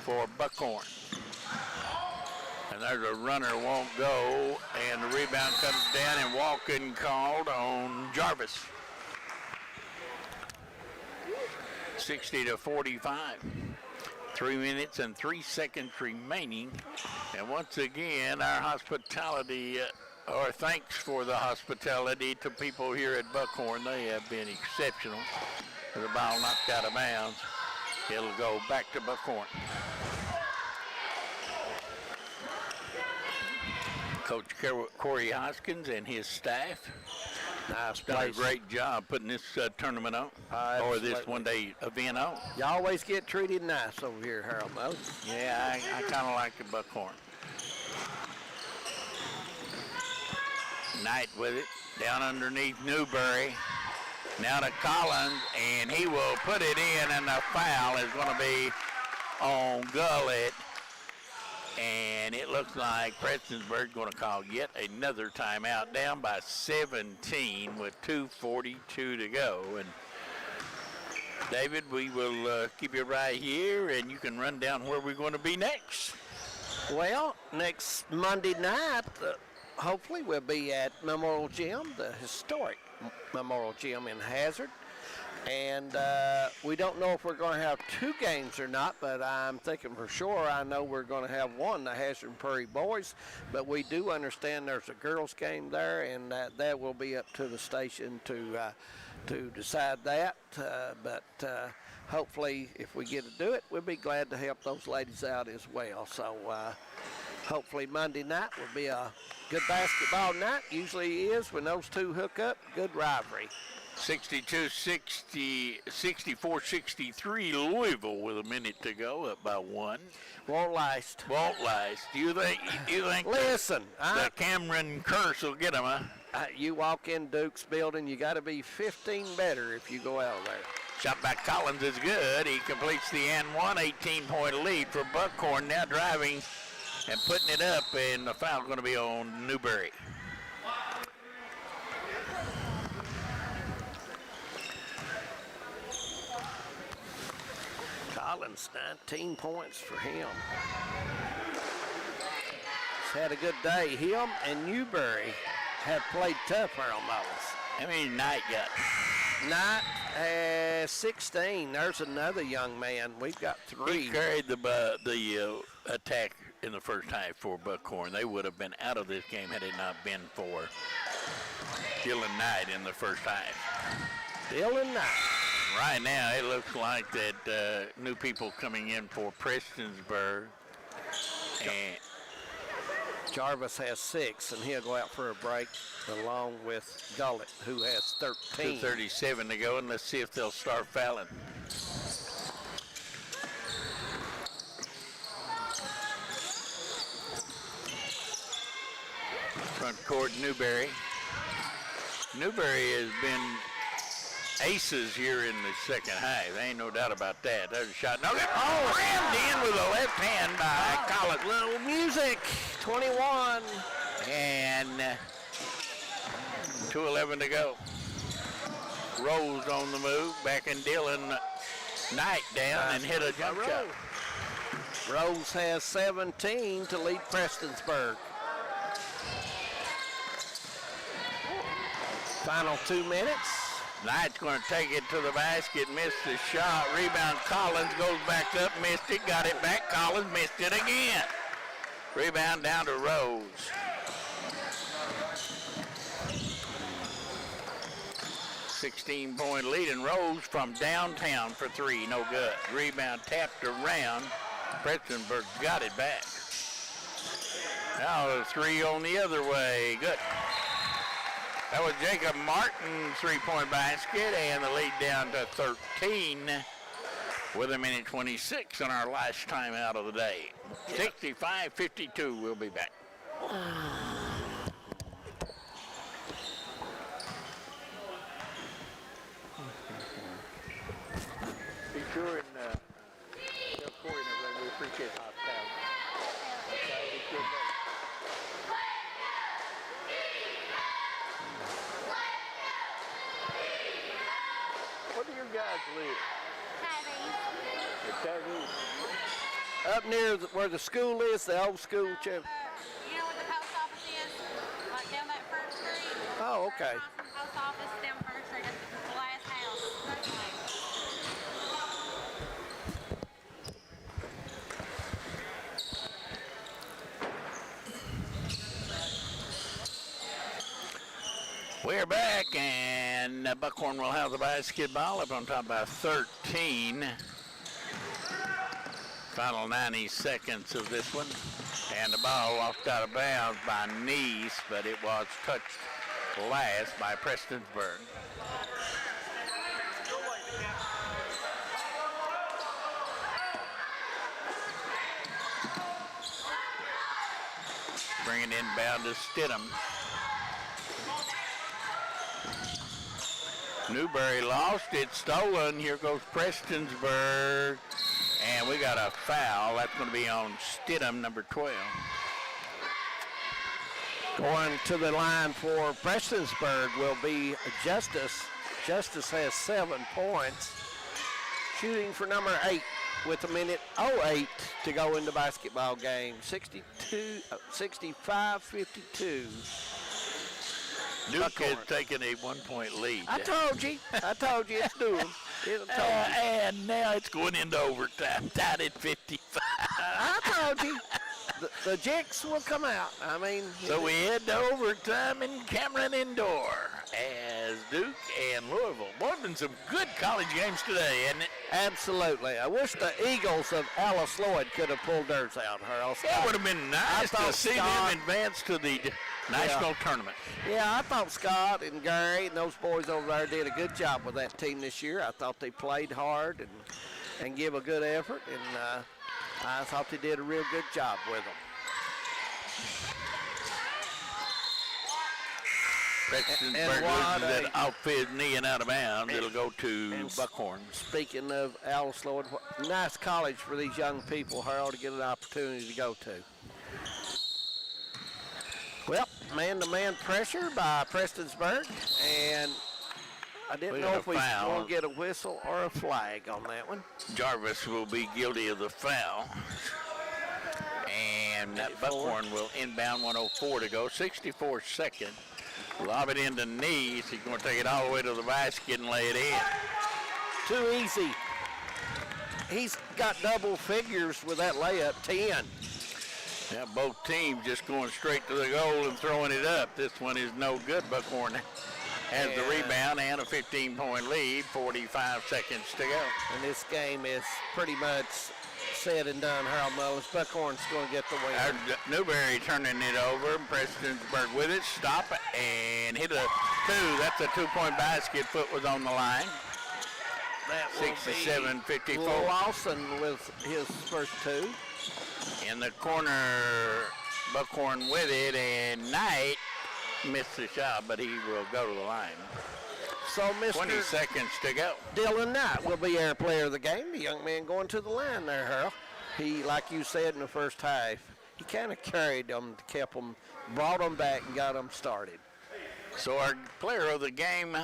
for Buckhorn. And there's a runner won't go, and the rebound comes down and walking called on Jarvis. 60-45. 3 minutes and 3 seconds remaining. And once again, our hospitality, or thanks for the hospitality to people here at Buckhorn. They have been exceptional. The ball knocked out of bounds. It'll go back to Buckhorn. Coach Corey Hoskins and his staff done a great job putting this tournament on, or this one-day event on. You always get treated nice over here, Harold Moses. Yeah, I kind of like the Buckhorn. Knight with it, down underneath Newberry. Now to Collins, and he will put it in, and the foul is going to be on Gullett. And it looks like Prestonsburg going to call yet another timeout, down by 17 with 2:42 to go. And David, we will keep you right here, and you can run down where we're going to be next. Well, next Monday night, hopefully we'll be at Memorial Gym, the historic Memorial Gym in Hazard. And we don't know if we're going to have 2 games or not, but I'm thinking for sure I know we're going to have one, the Hazard and Prairie Boys. But we do understand there's a girls' game there, and that will be up to the station to decide that. But hopefully, if we get to do it, we'll be glad to help those ladies out as well. So hopefully Monday night will be a good basketball night. Usually is when those two hook up, good rivalry. 64-63 Louisville with a minute to go, up by 1. Won't last. Won't last. You think Listen, the Cameron curse will get them, huh? You walk in Duke's building, you got to be 15 better if you go out of there. Shot by Collins is good. He completes the and one, 18-point lead for Buckhorn. Now driving and putting it up, and the foul going to be on Newberry. Collins, 19 points for him. He's had a good day. Him and Newberry have played tough here on Mullins. How many Knight got? Knight has 16. There's another young man. We've got 3. He carried the attack in the first half for Buckhorn. They would have been out of this game had it not been for Dylan Knight in the first half. Dylan Knight. Right now, it looks like that new people coming in for Prestonsburg. And Jarvis has 6, and he'll go out for a break along with Gullett, who has 13. 2:37 to go, and let's see if they'll start fouling. Front court, Newberry. Newberry has been aces here in the second half. There ain't no doubt about that. There's a shot. No, rammed in with a left hand by Collins. Little music, 21. And 2:11 to go. Rose on the move, backing Dylan Knight down and hit a jump shot. Rose has 17 to lead Prestonsburg. Final 2 minutes. Knight's going to take it to the basket, missed the shot. Rebound, Collins goes back up, missed it, got it back. Collins missed it again. Rebound down to Rose. 16-point lead, and Rose from downtown for 3, no good. Rebound tapped around. Prestonsburg got it back. Now the 3 on the other way, good. That was Jacob Martin's 3-point basket, and the lead down to 13 with 1:26 on our last time out of the day. 65-52, we'll be back. Be sure and tell Corey and everybody we appreciate guys live? Up near where the school is, the old school. You know where the post office is? Like down that first street? Oh, okay. Across from the post office, down First Street, that's the last house. We're back, and Buckhorn will have the basketball up on top by 13. Final 90 seconds of this one. And the ball walked out of bounds by Nice, but it was touched last by Prestonsburg. Bringing inbound to Stidham. Newberry lost it, stolen. Here goes Prestonsburg. And we got a foul. That's going to be on Stidham, number 12. Going to the line for Prestonsburg will be Justice. Justice has 7 points. Shooting for number 8 with a minute 08 to go in the basketball game. 65-52. Duke has taken a 1-point lead. I told you it's doing. And now it's going into overtime, tied at 55. I told you. The Jicks will come out. I mean. So we head to overtime in Cameron Indoor as Duke and Louisville. Boy, been some good college games today, hasn't it? Absolutely. I wish the Eagles of Alice Lloyd could have pulled theirs out, Harold. It would have been nice to see them advance to the national tournament. Yeah, I thought Scott and Gary and those boys over there did a good job with that team this year. I thought they played hard and gave a good effort, and I thought they did a real good job with them. Prestonsburg loses that outfit knee and out of bounds. It'll go to Buckhorn. Speaking of Alice Lloyd, nice college for these young people, Harold, to get an opportunity to go to. Well, man-to-man pressure by Prestonsburg, and I didn't know if we were going to get a whistle or a flag on that one. Jarvis will be guilty of the foul. And Buckhorn will inbound 1:04 to go, 64 seconds. Lob it into Nice. He's going to take it all the way to the basket and lay it in. Too easy. He's got double figures with that layup, 10. Yeah, both teams just going straight to the goal and throwing it up. This one is no good. Buckhorn has the rebound and a 15-point lead, 45 seconds to go. And this game is pretty much said and done, Harold Mullins. Buckhorn's going to get the win. Newberry turning it over. Prestonsburg with it. Stop and hit a 2. That's a 2-point basket. Foot was on the line. 67-54. Lawson with his first 2. In the corner, Buckhorn with it, and Knight missed the shot, but he will go to the line. So, Mr. 20 seconds to go. Dylan Knight will be our player of the game. The young man going to the line there, Harold. He, like you said in the first half, he kind of carried them, kept them, brought them back, and got them started. So our player of the game,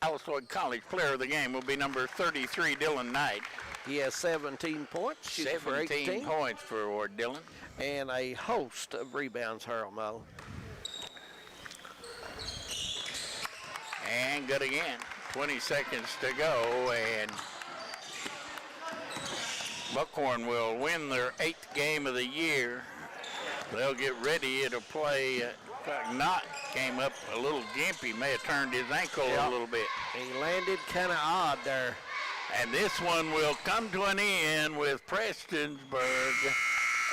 Alice Lloyd College player of the game, will be number 33, Dylan Knight. He has 17 points. 17 points for Dylan. And a host of rebounds, Harold Mo. And good again. 20 seconds to go, and Buckhorn will win their 8th game of the year. They'll get ready to play. Knott came up a little gimpy, may have turned his ankle a little bit. He landed kind of odd there. And this one will come to an end with Prestonsburg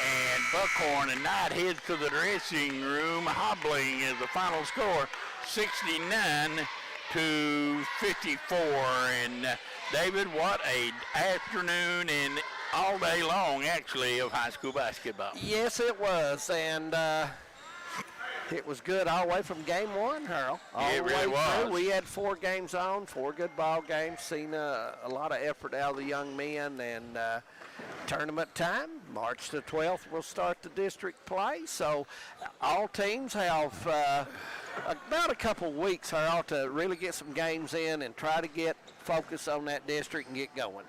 and Buckhorn, and Knight heads to the dressing room. Hobbling is the final score, 69-54. And David, what a afternoon and all day long, actually, of high school basketball. Yes, it was, and it was good all the way from game 1, Harold. It really was. We had 4 games on, 4 good ball games. Seen a lot of effort out of the young men, and tournament time, March the 12th, we'll start the district play. So all teams have about a couple weeks, I ought to really get some games in and try to get focus on that district and get going.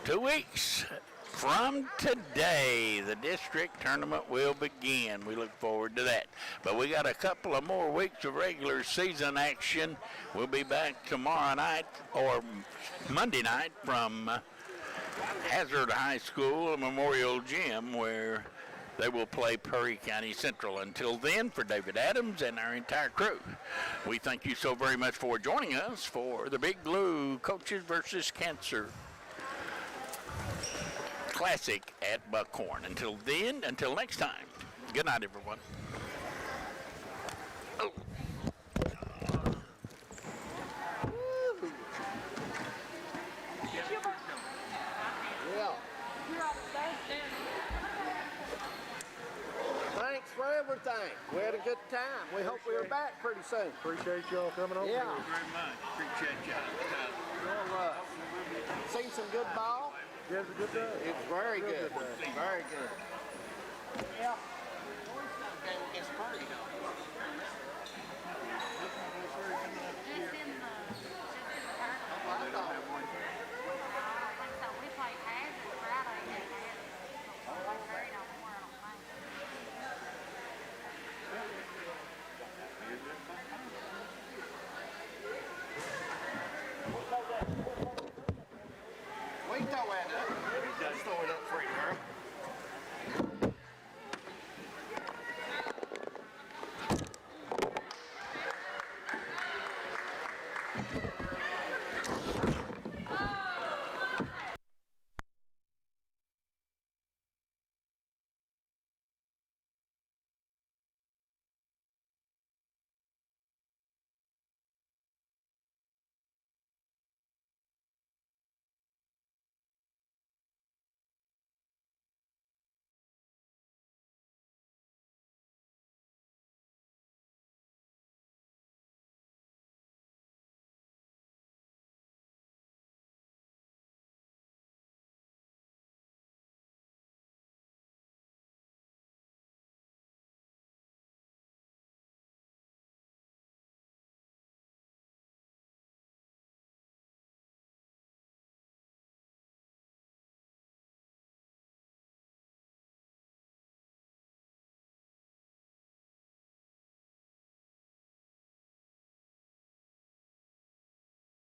2 weeks from today, the district tournament will begin. We look forward to that. But we got a couple of more weeks of regular season action. We'll be back tomorrow night or Monday night from Hazard High School Memorial Gym, where they will play Perry County Central. Until then, for David Adams and our entire crew, we thank you so very much for joining us for the Big Blue Coaches versus Cancer Classic at Buckhorn. Until then, until next time, good night, everyone. Oh. Yeah. Thanks for everything. We had a good time. We hope we're back pretty soon. Appreciate y'all coming over. Yeah. Very much. Appreciate y'all. Well, seen some good ball. Yeah, it was a good day. It's very Real good. good day. Very good. Yeah. Okay, we'll get Spurdy, though.